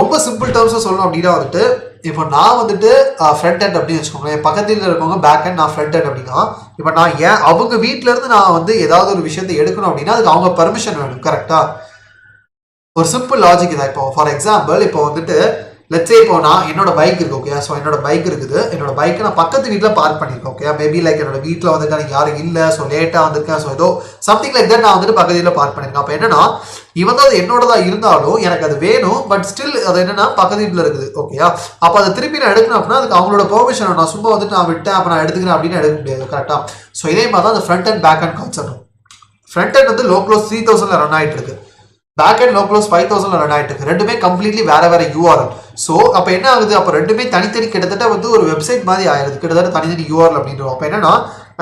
ரொம்ப சிம்பிள் டேர்ம்ஸாக சொல்லணும் அப்படின்னா வந்துட்டு இப்போ நான் வந்துட்டு ஃப்ரண்ட் எண்ட் அப்படின்னு வச்சுக்கோங்களேன், என் பக்கத்தில் இருக்கவங்க பேக் எண்ட், நான் ஃப்ரண்ட் எண்ட் அப்படின்னா இப்போ நான் ஏன் அவங்க வீட்டிலேருந்து நான் வந்து ஏதாவது ஒரு விஷயத்தை எடுக்கணும் அப்படின்னா அதுக்கு அவங்க பர்மிஷன் வேணும். கரெக்டாக. ஒரு சிம்பிள் லாஜிக் இதான். இப்போ ஃபார் எக்ஸாம்பிள் இப்போ வந்துட்டு லெட்ஸே இப்போ நான் என்னோட பைக் இருக்குது. ஓகே. ஸோ என்னோட பைக் இருக்குது, என்னோட பைக்கை நான் பக்கத்து வீட்டில் பார்க் பண்ணியிருக்கேன். ஓகே. மேபி லைக் என்னோட வீட்டில் வந்துட்டு எனக்கு யாரும் இல்லை, ஸோ லேட்டாக வந்திருக்கேன், ஸோ ஏதோ சம்திங் லைக் தட் நான் வந்துட்டு பக்கத்து வீட்டில் பார்க் பண்ணியிருக்கேன். அப்போ என்னன்னா இவன் தான் அது என்னோடதான் இருந்தாலும் எனக்கு அது வேணும், பட் ஸ்டில் அது என்னன்னா பக்கத்து வீட்டில் இருக்குது. ஓகேயா. அப்போ அதை திருப்பி நான் எடுக்கணும் அப்படின்னா அதுக்கு அவங்களோட பெர்மிஷன், நான் சும்மா வந்துட்டு நான் விட்டேன் அப்போ நான் எடுத்துக்கிறேன் அப்படின்னு எடுக்க முடியாது. கரெக்டாக. ஸோ இதே மாதிரி தான் அந்த front and back end concept. Front end வந்து லோக்லோஸ் 3000 ரன் ஆகிட்டு இருக்கு, பேக் அண்ட் லோக்லோஸ் 5000 ரன் ஆகிட்டு இருக்கு. ரெண்டுமே கம்ப்ளீட்லி வேற வேற யூஆர்எல். ஸோ அப்போ என்ன ஆகுது, அப்போ ரெண்டுமே தனித்தனி கிட்டத்தட்ட வந்து ஒரு வெப்சைட் மாதிரி ஆயிடுது, கிட்டத்தட்ட தனித்தனி யூஆர்எல் அப்படின்றோம். அப்போ என்னன்னா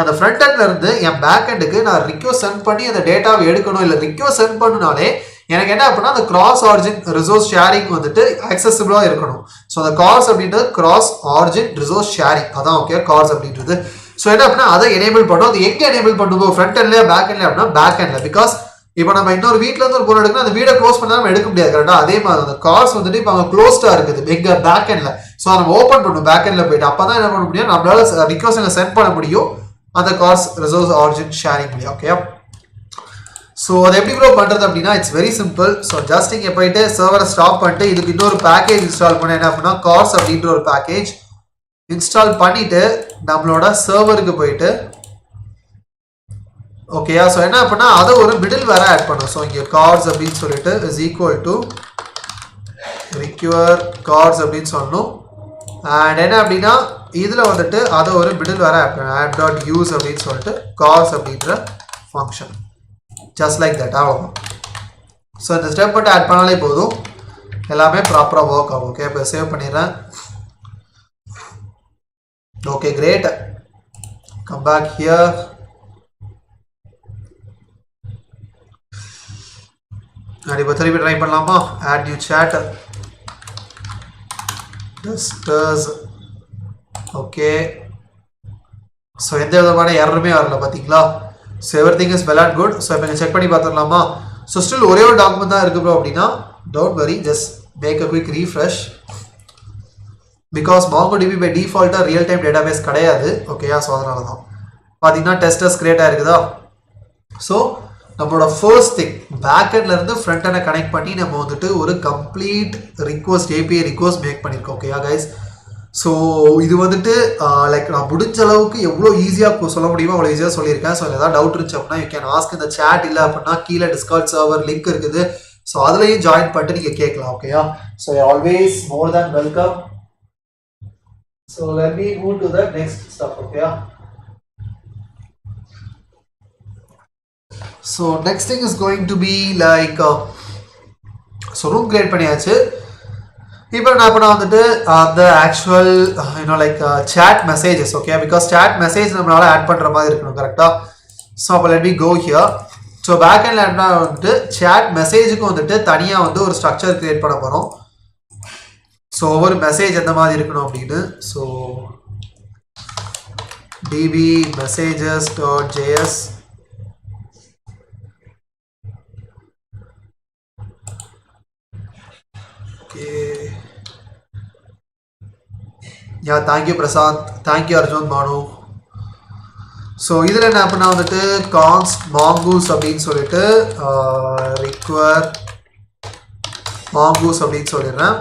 அந்த ஃப்ரண்ட் எண்ட்ல இருந்து என் பேக் எண்டுக்கு நான் ரிக்வஸ்ட் சென்ட் பண்ணி அந்த டேட்டாவை எடுக்கணும், இல்லை ரிக்வஸ்ட் சென்ட் பண்ணினாலே எனக்கு என்ன அப்படின்னா அந்த கிராஸ் ஆரிஜின் ரிசோர்ஸ் ஷேரிங் வந்துட்டு ஆக்சசிபிளா இருக்கணும். ஸோ அந்த கார்ஸ் அப்படின்றது கிராஸ் ஆரிஜின் ரிசோர்ஸ் ஷேரிங், அதான் ஓகே கார்ஸ் அப்படின்றது. ஸோ என்ன அப்படின்னா அதை எனேபிள் பண்ணும். அது எங்கே எனேபிள் பண்ணுவோம், ஃப்ரண்ட் எண்ட்லயா பேக் எண்ட்ல அப்படின்னா பேக் எண்ட்ல. பிகாஸ் இப்போ நம்ம இன்னொரு வீட்ல இருந்து ஒரு பொருள் எடுக்கணும், அந்த வீடை க்ளோஸ் பண்ணா நம்ம எடுக்க முடியாது கரெக்டா. அதே மாதிரி அந்த கார்ஸ் வந்துட்டு இப்போ அங்கே க்ளோஸ்டா இருக்குது எங்க பேக் எண்ட்ல. ஸோ நம்ம ஓப்பன் பண்ணணும் பேக் எண்ட்ல போயிட்டு, அப்பதான் என்ன பண்ண முடியும், நம்மளால ரிக்வெஸ்ட் சென்ட் பண்ண முடியும் அந்த கார்ஸ் ரிசோர்ஸ் ஆரிஜின் ஷேரிங் முடியும். ஓகே, ஸோ அது எப்படி ப்ரோ பண்ணுறது அப்படின்னா it's very simple. So just இங்கே போயிட்டு சர்வரை ஸ்டாப் பண்ணிட்டு இதுக்கு இன்னொரு பேக்கேஜ் இன்ஸ்டால் பண்ண என்ன அப்படின்னா கார்ஸ் அப்படின்ற ஒரு பேக்கேஜ் இன்ஸ்டால் பண்ணிட்டு நம்மளோட சர்வருக்கு போயிட்டு ஓகேயா. ஸோ என்ன அப்படின்னா அதை ஒரு மிடில் வேற ஆட் பண்ணும். ஸோ இங்கே கார்ஸ் அப்படின்னு சொல்லிட்டு is equal to require cars அப்படின்னு சொல்லணும். அண்ட் என்ன அப்படின்னா இதில் வந்துட்டு அதை ஒரு மிடில் வேற ஆட் பண்ணும், ஆப் டாட் யூஸ் அப்படின்னு சொல்லிட்டு கார்ஸ் அப்படின்ற ஃபங்க்ஷன். ஜஸ்ட் லைக் தட், அவ்வளோதான். ஸோ இந்த ஸ்டெப் மட்டும் ஆட் பண்ணாலே போதும், எல்லாமே ப்ராப்பராக ஒர்க் ஆகும். ஓகே, இப்போ சேவ் பண்ணிடுறேன். Okay, great. Come back here. இப்போ திருப்பி ட்ரை பண்ணலாமா? Add new chat testers. Okay, so எந்த விதமான எரருமே வரல பார்த்தீங்களா. So everything is well and good. So இப்போ செக் பண்ணி பார்த்துடலாமா? ஸோ ஸ்டில் ஒரே ஒரு டாக்குமெண்ட் தான் இருக்கு ப்ரோ அப்படின்னா don't worry, just make a quick refresh. Because MongoDB by டிஃபால்ட்டாக ரியல் டைம் டேட்டாபேஸ் கிடையாது. ஓகேயா, ஸோ அதனால தான் பார்த்தீங்கன்னா டெஸ்டர்ஸ் கிரியேட் ஆயிருக்குதா. ஸோ நம்மளோட ஃபர்ஸ்ட் திங் பேக்கெண்ட்ல இருந்து ஃப்ரண்ட் எண்டை கனெக்ட் பண்ணி நம்ம வந்துட்டு ஒரு complete request API request make பண்ணியிருக்கோம். ஓகேயா கைஸ், ஸோ இது வந்துட்டு லைக் நான் முடிஞ்ச அளவுக்கு எவ்வளோ ஈஸியாக சொல்ல முடியுமோ அவ்வளோ ஈஸியாக சொல்லியிருக்கேன். ஸோ ஏதாவது டவுட் இருந்துச்சு அப்படின்னா யூ கேன் ஆஸ்க். இந்த சேட் இல்லை அப்படின்னா கீழே டிஸ்கார்ட் சர்வர் லிங்க் இருக்குது, ஸோ அதுலேயும் ஜாயின் பண்ணிட்டு நீங்கள் கேட்கலாம். ஓகேயா, so always more than welcome. So let me move to the next step. ஓகேயா, so next thing is going to be like so room create பண்ணியாச்சு. இப்போ நான் இப்போ வந்துட்டு அந்த actual like chat messages. Okay, because chat message நம்மளால add பண்ணுற மாதிரி இருக்கணும் கரெக்டாக. ஸோ அப்போ let me go here. So back எண்ட்ல என்ன வந்துட்டு சேட் மெசேஜுக்கு வந்துட்டு தனியாக வந்து ஒரு ஸ்ட்ரக்சர் கிரியேட் பண்ண போகிறோம். ஸோ ஒவ்வொரு மெசேஜ் எந்த மாதிரி இருக்கணும் அப்படின்னு. So db messages.js. Yeah, thank you Prasad, thank you Arjun Manu. So இதில் என்ன பண்ணால் வந்துட்டு கான்ஸ்ட் மாங்கூஸ் அப்படின்னு சொல்லிட்டு ரிக்வயர் மாங்கூஸ் அப்படின்னு சொல்லிடுறேன்.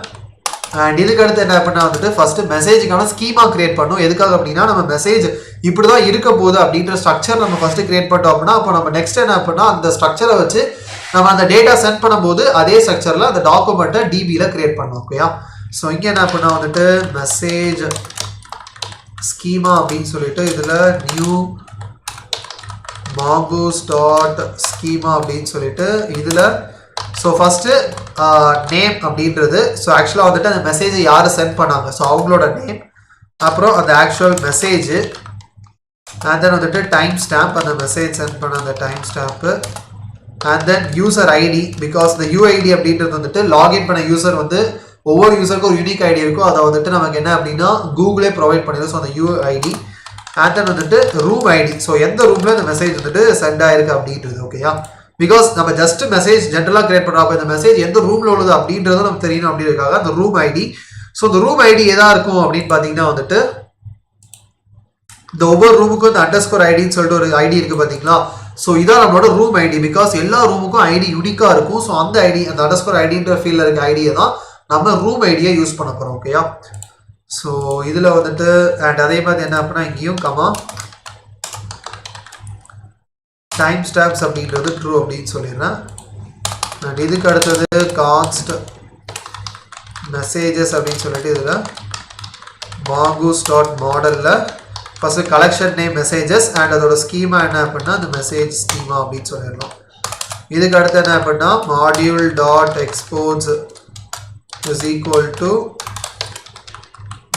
அண்ட் இதுக்கு அடுத்து என்ன பண்ணால் வந்துட்டு ஃபஸ்ட்டு மெசேஜுக்கான ஸ்கீமா கிரியேட் பண்ணும். எதுக்காக அப்படின்னா நம்ம மெசேஜ் இப்படி தான் இருக்க போகுது அப்படின்ற ஸ்ட்ரக்சர் நம்ம ஃபஸ்ட்டு கிரியேட் பண்ணிட்டோம் அப்படின்னா அப்போ நம்ம நெக்ஸ்ட் என்ன பண்ணால் அந்த ஸ்ட்ரக்சரை வச்சு நம்ம அந்த டேட்டா சென்ட் பண்ணும்போது அதே ஸ்ட்ரக்சரில் அந்த டாக்குமெண்ட்டை டிபியில் கிரியேட் பண்ணோம். ஓகேயா, ஸோ இங்கே என்ன பண்ணால் வந்துட்டு மெசேஜ் ஸ்கீமா அப்படின்னு சொல்லிட்டு இதில் நியூ mongoose டாட் ஸ்கீமா அப்படின்னு சொல்லிட்டு இதில் ஸோ ஃபஸ்ட்டு நேம் அப்படின்றது. ஸோ ஆக்சுவலாக வந்துட்டு அந்த மெசேஜை யார் சென்ட் பண்ணாங்க, ஸோ அவங்களோட நேம், அப்புறம் அந்த ஆக்சுவல் மெசேஜு, அண்ட் தென் வந்துட்டு டைம் ஸ்டாம்ப், அந்த மெசேஜ் சென்ட் பண்ண அந்த time stamp, and then user ID. Because இந்த யூஐடி அப்படின்றது வந்துட்டு லாகின் பண்ண யூசர் வந்து ஒவ்வொரு யூசருக்கும் ஒரு யூனிக் ஐடி இருக்கும், அதை வந்துட்டு நமக்கு என்ன அப்படின்னா கூகுளே ப்ரொவைட் பண்ணிடும். ஸோ அந்த யூஐடி அண்ட் தென் வந்துட்டு ரூம் ஐடி. ஸோ எந்த ரூமில் இந்த மெசேஜ் வந்துட்டு சென்ட் ஆயிருக்கு அப்படின்றது. ஓகேயா, பிகாஸ் நம்ம ஜஸ்ட் மெசேஜ் ஜென்ரலாக கிரியேட் பண்ணுறோம், இந்த மெசேஜ் எந்த ரூமில் உள்ளது அப்படின்றதும் நமக்கு தெரியணும் அப்படின்றதுக்காக அந்த ரூம் ஐடி. ஸோ இந்த ரூம் ஐடி எதா இருக்கும் அப்படின்னு பார்த்தீங்கன்னா வந்துட்டு இந்த ஒவ்வொரு ரூமுக்கும் இந்த அண்டர்ஸ்கோர் ஐடின்னு சொல்லிட்டு ஒரு ஐடி இருக்குது பார்த்தீங்களா. ஸோ இதான் நம்மளோட ரூம் ஐடி. பிகாஸ் எல்லா ரூமுக்கும் ஐடி யூனிக்காக இருக்கும். ஸோ அந்த ஐடி, அந்த அண்டர்ஸ்கோர் ஐடின்ற ஃபீல்டில் இருக்க ஐடியை தான் நம்ம ரூம் ஐடியை யூஸ் பண்ண போகிறோம். ஓகேயா, ஸோ இதில் வந்துட்டு அண்ட் அதே மாதிரி என்ன அப்படின்னா இங்கேயும் கமா டைம் ஸ்டாம்ப்ஸ் அப்படின்றது ட்ரூ அப்படின்னு சொல்லிடுறேன். அண்ட் இதுக்கு அடுத்தது கான்ஸ்ட் மெசேஜஸ் அப்படின்னு சொல்லிட்டு இதில் mongoose டாட் மாடலில் first collection name messages and அதோட ஸ்கீமா என்ன அப்படின்னா அந்த மெசேஜ் ஸ்கீமா அப்படின்னு சொல்லிடலாம். இதுக்கு அடுத்து என்ன அப்படின்னா module dot exports is equal to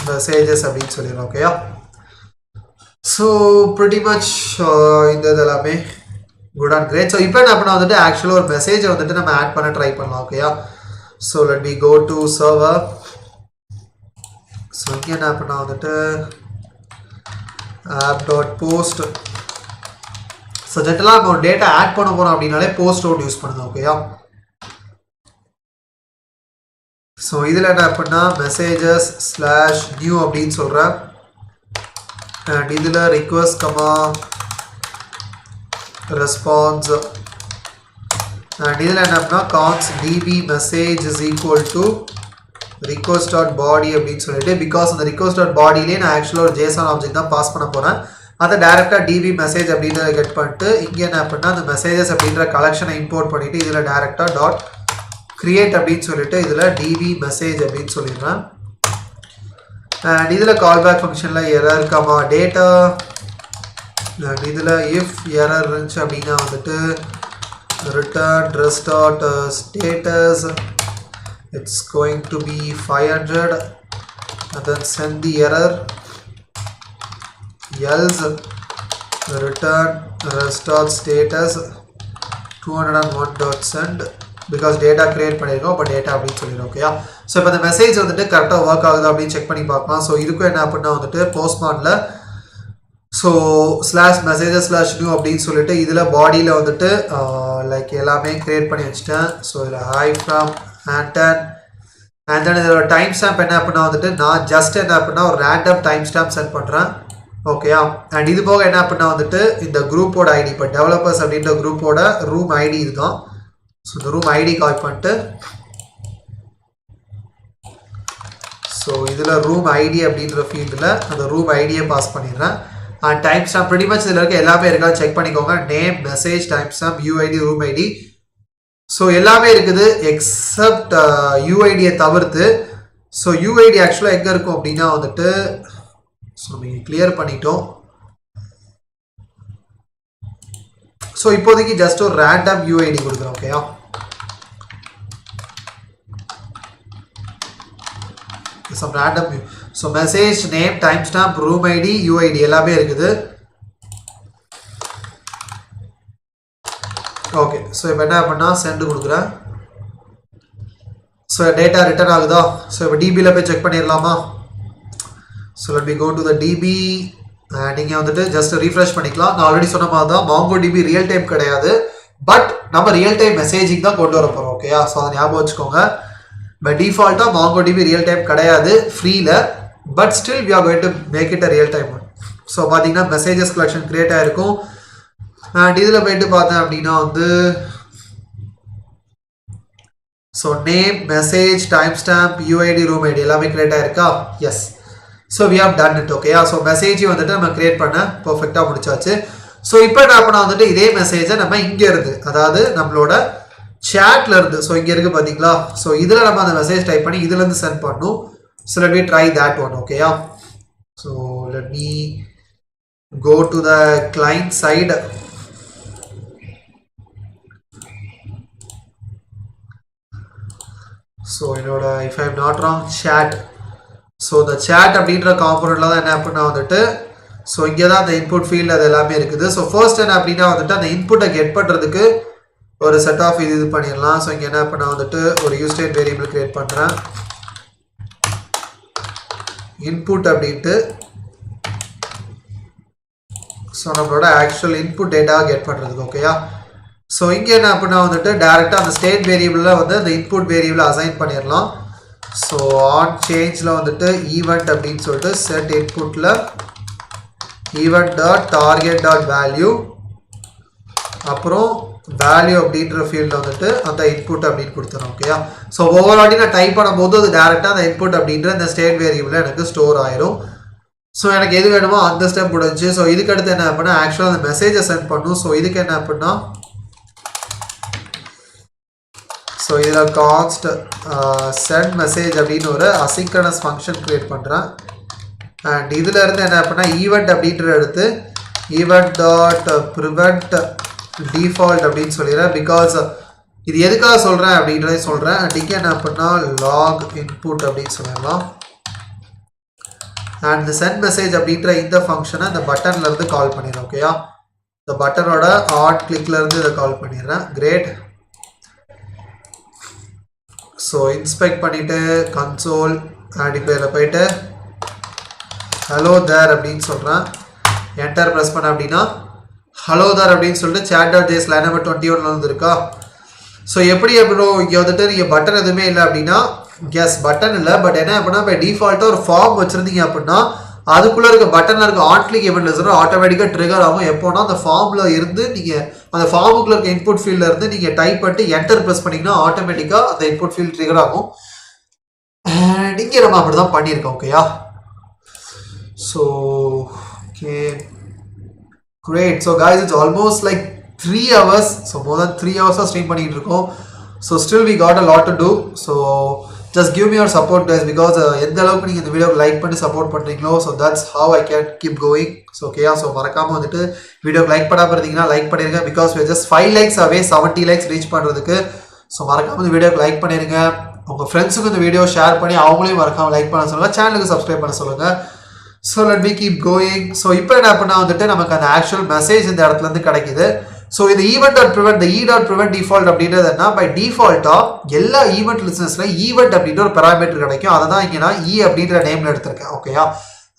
messages அப்படின்னு சொல்லிடுறோம். ஓகேயா, ஸோ pretty much இந்த இதெல்லாமே குட் அண்ட் கிரேட். ஸோ இப்போ என்ன பண்ண வந்துட்டு ஆக்சுவலாக ஒரு மெசேஜை வந்துட்டு நம்ம ஆட் பண்ண ட்ரை பண்ணலாம். ஓகேயா? So let me go to server. So இங்கே என்ன பண்ண வந்துட்டு app.post. ஸோ ஜென்ரலாக நம்ம ஒரு டேட்டா ஆட் பண்ண போகிறோம் அப்படின்னாலே போஸ்ட் அவுட் யூஸ் பண்ணுங்க. ஓகேயா? ஸோ இதில் என்ன அப்படின்னா மெசேஜஸ் ஸ்லாஷ் நியூ அப்படின்னு சொல்கிறேன். அண்ட் இதில் ரிக்வஸ்ட் கமா ரெஸ்பான்ஸ். அண்ட் இதில் என்ன அப்படின்னா const db message is equal to request.body அப்படின்னு சொல்லிட்டு, பிகாஸ் அந்த request.bodyலேயே நான் ஆக்சுவலாக ஒரு ஜேசன் ஆப்ஜெக்ட் தான் பாஸ் பண்ண போகிறேன். அதை டேரெக்டாக db மெசேஜ் அப்படின்றத கெட் பண்ணிட்டு இங்கே என்ன அப்படின்னா அந்த மெசேஜஸ் அப்படின்ற கலெக்ஷனை இம்போர்ட் பண்ணிவிட்டு இதில் டேரெக்டாக டாட் கிரியேட் அப்படின்னு சொல்லிட்டு இதில் db மெசேஜ் அப்படின்னு சொல்லிடுறேன். அண்ட் இதில் கால்பேக் ஃபங்க்ஷனில் எரர் கமா டேட்டா. அண்ட் இதில் இஃப் எரர் இருந்துச்சு அப்படின்னா வந்துட்டு return dress dot status it's going to be 500 and then send the error, else return restart status 201.send because data create பண்ணிருக்கோம். அப்போ டேட்டா அப்படின்னு சொல்லிடுறோம். ஓகேயா? ஸோ இப்போ இந்த மெசேஜ் வந்துட்டு கரெக்டாக ஒர்க் ஆகுது அப்படின்னு செக் பண்ணி பார்க்கலாம். ஸோ இதுக்கும் என்ன அப்படின்னா வந்துட்டு போஸ்ட்மானில் so slash messages slash new அப்படின்னு சொல்லிட்டு இதில் பாடியில் வந்துட்டு லைக் எல்லாமே க்ரியேட் பண்ணி வச்சுட்டேன். ஸோ இதில் hi from Anton and then இதோட டைம் ஸ்டாம்ப் என்ன அப்படின்னா வந்துட்டு நான் ஜஸ்ட் என்ன அப்படின்னா ஒரு ரேண்டம் டைம் ஸ்டாம்ப் சென்ட் பண்ணுறேன். ஓகேயா? அண்ட் இது போக என்ன அப்படின்னா வந்துட்டு இந்த குரூப்போட ஐடி, இப்போ டெவலப்பர்ஸ் அப்படின்ற குரூப்போட ரூம் ஐடி இதுதான். ஸோ இந்த ரூம் ஐடி கால் பண்ணிட்டு ஸோ இதில் ரூம் ஐடி அப்படின்ற ஃபீல்டில் அந்த ரூம் ஐடியை பாஸ் பண்ணிடுறேன். And time stamp pretty much இதில் இருக்க எல்லாமே இருக்கான்னு செக் பண்ணிக்கோங்க. Name, message, time stamp, UID, room ID. So எல்லாமே இருக்குது எக்ஸப்ட் யூஐடியை தவிர்த்து. ஸோ யூஐடி ஆக்சுவலாக எங்கே இருக்கும் அப்படின்னா வந்துட்டு ஸோ நம்ம கிளியர் பண்ணிட்டோம். ஸோ இப்போதைக்கு ஜஸ்ட் ஒரு ரேண்டம் யூஐடி கொடுக்குறோம். ஓகேயா? Some random. So message, name, time stamp, room ID, UID எல்லாமே இருக்குது. ஓகே. ஸோ இப்போ என்ன பண்ணால் சென்ட் கொடுக்குறேன். ஸோ டேட்டா ரிட்டர்ன் ஆகுதா? ஸோ இப்போ டிபியில் போய் செக் பண்ணிடலாமா? So let me go to the DB. நீங்கள் வந்துட்டு ஜஸ்ட் ரீஃப்ரெஷ் பண்ணிக்கலாம். நான் ஆல்ரெடி சொன்ன மாதிரி தான் MongoDB ரியல் டைம் கிடையாது, பட் நம்ம ரியல் டைம் மெசேஜிங் தான் கொண்டு வர போகிறோம். ஓகேயா? ஸோ அதை ஞாபகம் வச்சுக்கோங்க. பை டிஃபால்ட்டாக MongoDB ரியல் டைம் கிடையாது ஃப்ரீயில், but still we are going to make it a real time. So பார்த்தீங்கன்னா மெசேஜஸ் கலெக்ஷன் கிரியேட் ஆகிருக்கும். அண்ட் இதில் போயிட்டு பார்த்தேன் அப்படின்னா வந்து so name, message, time stamp, UID, room ID எல்லாமே கிரியேட் ஆயிருக்கா? Yes. So we have done it. ஓகேயா? ஸோ மெசேஜையும் வந்துட்டு நம்ம கிரியேட் பண்ண பர்ஃபெக்டாக முடிச்சாச்சு. ஸோ இப்போ என்ன பண்ணால் வந்துட்டு இதே மெசேஜை நம்ம இங்கே இருந்து, அதாவது நம்மளோட சேட்ல இருந்து, ஸோ இங்கே இருக்குது பார்த்தீங்களா? ஸோ இதில் நம்ம அந்த மெசேஜ் டைப் பண்ணி இதுலேருந்து சென்ட் பண்ணணும். So let me try that one. ஓகேயா? So let me go to the client side. So என்னோட if I'm not wrong chat. So இந்த சேட் அப்படின்ற காம்பனண்ட்டில் தான் என்ன அப்படின்னா வந்துட்டு ஸோ இங்கே தான் அந்த இன்புட் ஃபீல்டு அது எல்லாமே இருக்குது. ஸோ ஃபர்ஸ்ட் என்ன அப்படின்னா வந்துட்டு அந்த இன்புட்டை கெட் பண்ணுறதுக்கு ஒரு செட் ஆஃப் இது பண்ணிடலாம். ஸோ இங்கே என்ன பண்ணால் வந்துட்டு ஒரு யூஸ்டேட் வேரியபிள் கிரியேட் பண்ணுறேன். இன்புட் அப்படின்ட்டு ஸோ நம்மளோட ஆக்சுவல் இன்புட் டேட்டாவை கெட் பண்ணுறதுக்கு. ஓகேயா? ஸோ இங்கே என்ன அப்படின்னா வந்துட்டு டேரெக்டாக அந்த ஸ்டேட் வேரியபிளில் வந்து அந்த இன்புட் வேரியபிளை அசைன் பண்ணிடலாம். ஸோ ஆன் சேஞ்சில் வந்துட்டு ஈவெண்ட் அப்படின்னு சொல்லிட்டு செட் இன்புட்டில் event dot target dot value, அப்புறம் வேல்யூ அப்படின்ற ஃபீல்டில் வந்துட்டு அந்த இன்புட் அப்படின்னு கொடுத்துறோம். ஓகேயா? ஸோ ஒவ்வொரு வாட்டி நான் டைப் பண்ணும்போது அது டேரெக்டாக அந்த இன்புட் அப்படின்ற அந்த ஸ்டேட் வேரியபிளில் எனக்கு ஸ்டோர் ஆயிரும். ஸோ எனக்கு எது வேணுமோ அந்த ஸ்டெப் முடிஞ்சு. ஸோ இதுக்கு அடுத்து என்ன அப்படின்னா ஆக்சுவலாக அந்த மெசேஜை சென்ட் பண்ணும். ஸோ இதுக்கு என்ன அப்படின்னா ஸோ இதில் கான்ஸ்ட் சென்ட் மெசேஜ் அப்படின்னு ஒரு அசிங்கனஸ் ஃபங்க்ஷன் க்ரியேட் பண்ணுறேன். அண்ட் இதில் இருந்து என்ன அப்படின்னா ஈவெண்ட் அப்படின்ற எடுத்து ஈவெண்ட் டாட் ப்ரிவெண்ட் டிஃபால்ட் அப்படின்னு சொல்லிடுறேன். பிகாஸ் இது எதுக்காக சொல்கிறேன் அப்படின்றத சொல்கிறேன். அண்ட் இங்கே என்ன அப்படின்னா லாக் இன்புட் அப்படின்னு சொல்லிடலாம். அண்ட் இந்த சென்ட் மெசேஜ் அப்படின்ற இந்த ஃபங்க்ஷனை இந்த பட்டன்லேருந்து கால் பண்ணிடுறேன். ஓகேயா? இந்த பட்டனோட ஆன் கிளிக்ல இருந்து இதை கால் பண்ணிடுறேன். கிரேட். ஸோ இன்ஸ்பெக்ட் பண்ணிட்டு கன்சோல் ஆடிஃபைல போயிட்டு ஹலோ தேர் அப்படின்னு சொல்கிறேன். என்டர் ப்ரெஸ் பண்ண அப்படின்னா ஹலோ தேர் அப்படின்னு சொல்லிட்டு chat.js லைன் நம்பர் 21 வந்துருக்கா. ஸோ எப்படி எப்படோ இங்கே வந்துட்டு நீங்கள் பட்டன் எதுவுமே இல்லை அப்படின்னா எஸ் பட்டன் இல்லை. பட் என்ன அப்படின்னா பை டிஃபால்ட்டாக ஒரு ஃபார்ம் வச்சுருந்தீங்க அப்படின்னா அதுக்குள்ளே இருக்க பட்டனில் இருக்க ஆன் கிளிக் ஈவெண்ட் லிஸ்டர் ஆட்டோமேட்டிக்காக ட்ரிகர் ஆகும். எப்போனா அந்த ஃபார்மில் இருந்து நீங்கள் அந்த ஃபார்முக்குள்ள இருக்க இன்புட் ஃபீல்டில் இருந்து நீங்கள் டைப் பண்ணிட்டு என்டர் ப்ரெஸ் பண்ணிங்கன்னா ஆட்டோமேட்டிக்காக அந்த இன்புட் ஃபீல்ட் ட்ரிகர் ஆகும். இங்கே நம்ம அப்படி தான் பண்ணியிருக்கோம். ஓகேயா. So okay great. So guys, it's almost like 3 hours. So more than 3 hours stream பண்ணிட்டு இருக்கோம். So still we got a lot to do. So just give me your support guys, because எந்த அளவுக்கு நீங்க இந்த வீடியோக்கு லைக் பண்ணி support பண்றீங்களோ so that's how I can keep going. So okay, so மறக்காம வந்துட்டு வீடியோக்கு லைக் பண்ணாம இருந்தீங்கன்னா லைக் பண்ணிருங்க, because we are just 5 likes away 70 likes reach பண்றதுக்கு. So மறக்காம இந்த வீடியோக்கு லைக் பண்ணிருங்க. உங்க ஃப்ரெண்ட்ஸுக்கு இந்த வீடியோ ஷேர் பண்ணி அவங்களையும் மறக்காம லைக் பண்ண சொல்லுங்க, சேனலுக்கு சப்ஸ்கிரைப் பண்ண சொல்லுங்க. So let me keep going. So இப்போ என்ன பண்ணா வந்துட்டு நமக்கு அந்த ஆக்சுவல் மெசேஜ் இந்த இடத்துல இருந்து கிடைக்குது. ஸோ இந்த event.prevent the e.prevent default அப்படின்றது என்ன, பை டிஃபால்ட்டாக எல்லா ஈவெண்ட் லிஸ்னஸ்ல ஈவெண்ட் அப்படின்ற ஒரு பெராமீட்டர் கிடைக்கும். அதை தான் இங்கே நான் அப்படின்ற நேம்ல எடுத்திருக்கேன். ஓகேயா.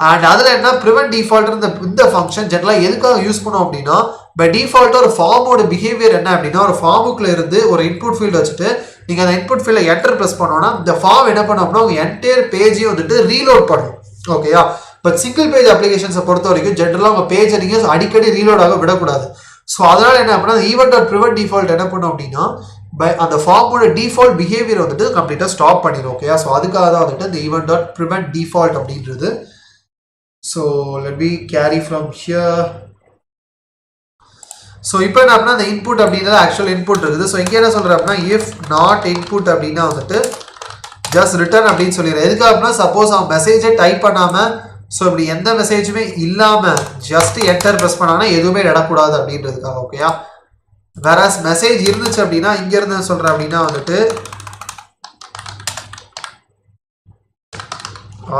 அண்ட் அதில் என்ன ப்ரிவென்ட் டிஃபால்ட் இந்த ஃபங்க்ஷன் ஜென்ரலாக எதுக்காக யூஸ் பண்ணோம் அப்படின்னா பை டிஃபால்ட்டாக ஒரு ஃபார்மோட பிஹேவியர் என்ன அப்படின்னா ஒரு ஃபார்முக்குள்ள இருந்து ஒரு இன்புட் ஃபீல்டு வச்சுட்டு நீங்கள் அந்த இன்புட் ஃபீல்டை என்டர் ப்ரெஸ் பண்ணோன்னா இந்த ஃபார்ம் என்ன பண்ணோம் அப்படின்னா உங்கள் என்டையர் பேஜையும் வந்துட்டு ரீலோட் பண்ணும். ஓகேயா. பட் சிங்கிள் பேஜ் அப்ளிகேஷன்ஸை பொறுத்த வரைக்கும் ஜென்ரலாக உங்கள் பேஜை நீங்கள் அடிக்கடி ரீலோட் ஆக விடக்கூடாது. ஸோ அதனால என்ன அப்படின்னா event.prevent default என்ன பண்ணும் அப்படின்னா பை அந்த ஃபார்மோட டிஃபால்ட் பிஹேவியர் வந்துட்டு கம்ப்ளீட்டாக ஸ்டாப் பண்ணிடும். ஓகேயா. ஸோ அதுக்காக தான் வந்துட்டு இந்த event.prevent default அப்படின்றது. So let me carry from here. So இப்போ என்ன அப்படின்னா இந்த இன்புட் அப்படின்றது ஆக்சுவல் இன்புட் இருக்குது. ஸோ இங்கே என்ன சொல்கிறேன் அப்படின்னா இஃப் நாட் இன்புட் அப்படின்னா வந்துட்டு ஜஸ்ட் ரிட்டர்ன் அப்படின்னு சொல்லிடுறேன். எதுக்காக அப்படின்னா சப்போஸ் அவன் மெசேஜை டைப் பண்ணாமல் ஸோ இப்படி எந்த மெசேஜுமே இல்லாமல் ஜஸ்ட் என்டர் ப்ரெஸ் பண்ணாங்கன்னா எதுவுமே நடக்கூடாது அப்படின்றதுக்காக. ஓகேயா. வேற மெசேஜ் இருந்துச்சு அப்படின்னா இங்கேருந்து சொல்கிறேன் அப்படின்னா வந்துட்டு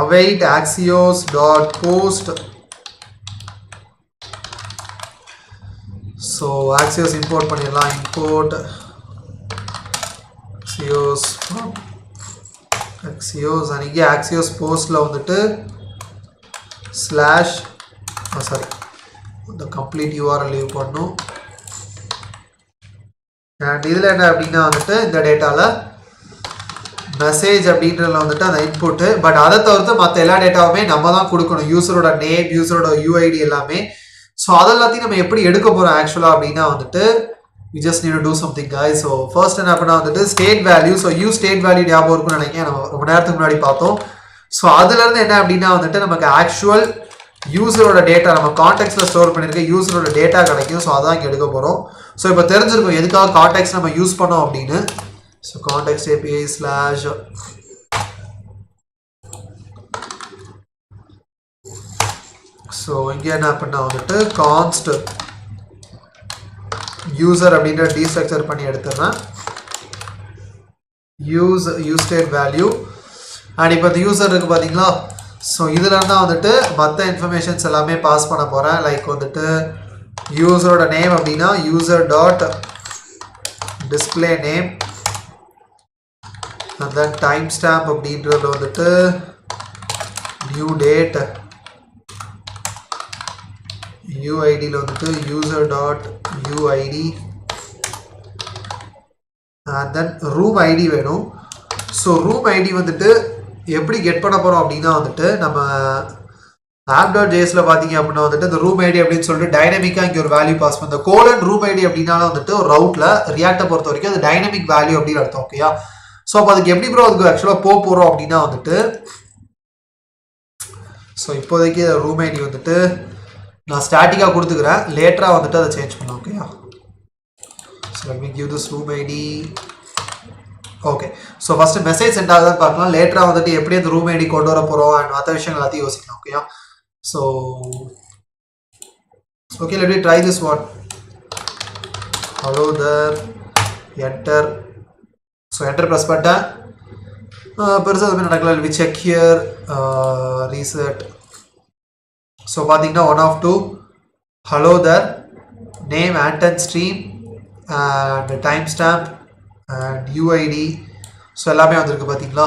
await axios.post. So axios import பண்ணிடலாம். இம்போர்ட் axios and இங்கே axios போஸ்ட்டில் வந்துட்டு ஸ்லாஷ் சாரி இந்த கம்ப்ளீட் யூஆர்எல் லீவ் பண்ணும். அண்ட் இதில் என்ன அப்படின்னா வந்துட்டு இந்த டேட்டாவில் மெசேஜ் அப்படின்றதுல வந்துட்டு அந்த இன்புட்டு. பட் அதை தவிர்த்து மற்ற எல்லா டேட்டாவுமே நம்ம தான் கொடுக்கணும். யூசரோட நேம், யூசரோட யூஐடி எல்லாமே. ஸோ அதெல்லாத்தையும் நம்ம எப்படி எடுக்க போகிறோம் ஆக்சுவலாக அப்படின்னா வந்துட்டு we just need to do something guys. So first என்ன அப்படின்னா வந்துட்டு state value. So state value ஞாபகம் இருக்குன்னு நினைக்கிறேன், நம்ம ரொம்ப நேரத்துக்கு முன்னாடி பார்த்தோம். ஸோ அதுலேருந்து என்ன அப்படின்னா வந்துட்டு நமக்கு ஆக்சுவல் யூசரோட டேட்டா நம்ம கான்டெக்ட்ல ஸ்டோர் பண்ணியிருக்க யூசரோட டேட்டா கிடைக்கும். ஸோ அதான் இங்கே எடுக்க போகிறோம். ஸோ இப்போ தெரிஞ்சிருக்கும் எதுக்காக கான்டெக்ட்ஸ் நம்ம யூஸ் பண்ணோம் அப்படின்னு. So contact API slash so இங்கே என்ன பண்ணால் வந்துட்டு கான்ஸ்ட் யூசர் அப்படின்ற டீஸ்ட்ரக்சர் பண்ணி எடுத்துடுறேன். Use state value. அண்ட் இப்போ இந்த யூசர் இருக்குது பார்த்தீங்களா. ஸோ இதில் இருந்தால் வந்துட்டு மற்ற இன்ஃபர்மேஷன்ஸ் எல்லாமே பாஸ் பண்ண போகிறேன். லைக் வந்துட்டு யூசரோட நேம் அப்படின்னா user dot display name. and then timestamp அப்படின்றது வந்துட்டு நியூ டேட். யூஐடியில் வந்துட்டு user dot UID and then room ID வேணும். ஸோ ரூம் ஐடி வந்துட்டு எப்படி கெட் பண்ண போகிறோம் அப்படின்னா வந்துட்டு நம்ம app.jsல பார்த்தீங்க அப்படின்னா வந்துட்டு இந்த ரூம் ஐடி அப்படின்னு சொல்லிட்டு டைனமிக்காக இங்கே ஒரு வேல்யூ பாஸ் பண்ண கோலன் ரூம் ஐடி அப்படின்னாலும் வந்துட்டு ஒரு ரவுட்டில் ரியாக்டை பொறுத்த வரைக்கும் அது டைனமிக் வேல்யூ அப்படின்னு அர்த்தம். ஓகேயா. ஸோ அப்போ அதுக்கு எப்படி ப்ரோ அதுக்கு ஆக்சுவலாக போகிறோம் அப்படின்னா வந்துட்டு ஸோ இப்போதைக்கு ரூம் ஐடி வந்துட்டு நான் ஸ்டாட்டிக்காக கொடுத்துக்கிறேன், லேட்டராக வந்துட்டு அதை சேஞ்ச் பண்ணலாம். ஓகேயா. So let me give this room ID. Okay. So first message sent ஆகுதான்னு பார்க்கலாம். லேட்டராக வந்துட்டு எப்படி அந்த ரூம் ஐடி கொண்டு வர போகிறோம் அண்ட் மற்ற விஷயங்கள் எல்லாத்தையும் யோசிக்கலாம். ஓகேயா. So okay, let me try this one. hello there, enter. So enter press பண்ணிட்டேன். பெருசாக எதுவுமே நடக்கல. let me check here, reset. So பார்த்தீங்கன்னா 1 of 2 hello there name Anton stream and time stamp and UID. So எல்லாமே வந்துருக்கு பார்த்தீங்களா.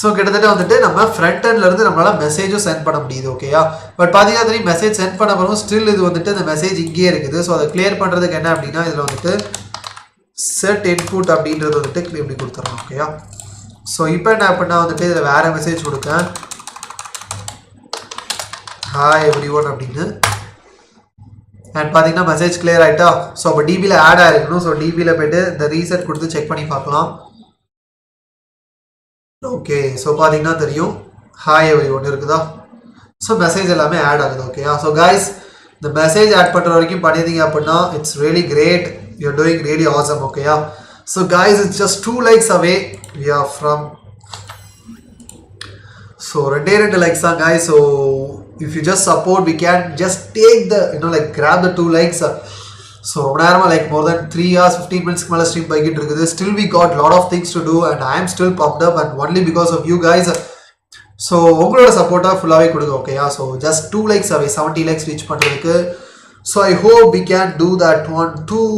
ஸோ கிட்டத்தட்ட வந்துட்டு நம்ம ஃப்ரண்ட் எண்ட்லேருந்து நம்மளால் மெசேஜும் சென்ட் பண்ண முடியுது. ஓகேயா. பட் பார்த்தீங்கன்னா தெரியும் மெசேஜ் சென்ட் பண்ண போகிறோம் ஸ்டில் இது வந்துட்டு இந்த மெசேஜ் இங்கேயே இருக்குது. ஸோ அதை கிளியர் பண்ணுறதுக்கு என்ன அப்படின்னா இதில் வந்துட்டு செட் இன்புட் அப்படின்றது வந்துட்டு இப்படி கொடுத்துறோம். ஓகேயா. ஸோ இப்போ என்ன அப்படின்னா வந்துட்டு இதில் வேறு மெசேஜ் கொடுக்கேன், ஹாய் எவ்ரி ஒன் அப்படின்னு. அண்ட் பார்த்தீங்கன்னா மெசேஜ் கிளியர் ஆகிட்டா. ஸோ அப்போ டிபியில் ஆட் ஆகிருக்கணும். ஸோ டிபியில் போய்ட்டு இந்த ரீசெட் கொடுத்து செக் பண்ணி பார்க்கலாம். ஓகே. ஸோ பார்த்தீங்கன்னா தெரியும் ஹாய் எவ்ரி ஒன் இருக்குதா. ஸோ மெசேஜ் எல்லாமே ஆட் ஆகுது. ஓகேயா. ஸோ கைஸ் இந்த மெசேஜ் ஆட் பண்ணுற வரைக்கும் பண்ணியிருந்தீங்க அப்படின்னா it's really great, you are doing really awesome. ஓகேயா. So guys it's just 2 likes away we are from. So 2 likes தான் guys. So if you just support we can just take the like grab the 2 likes. So ரொம்ப நேரமாக like more than 3 hours 15 minutes மேலே stream போய்கிட்டு இருக்குது. Still we got lot of things to do and I am still pumped up and only because of you guys. So உங்களோட சப்போர்ட்டாக ஃபுல்லாகவே கொடுங்க. ஓகேயா. So just 2 likes away 70 likes reach பண்ணுறதுக்கு. So I hope we can do that one too.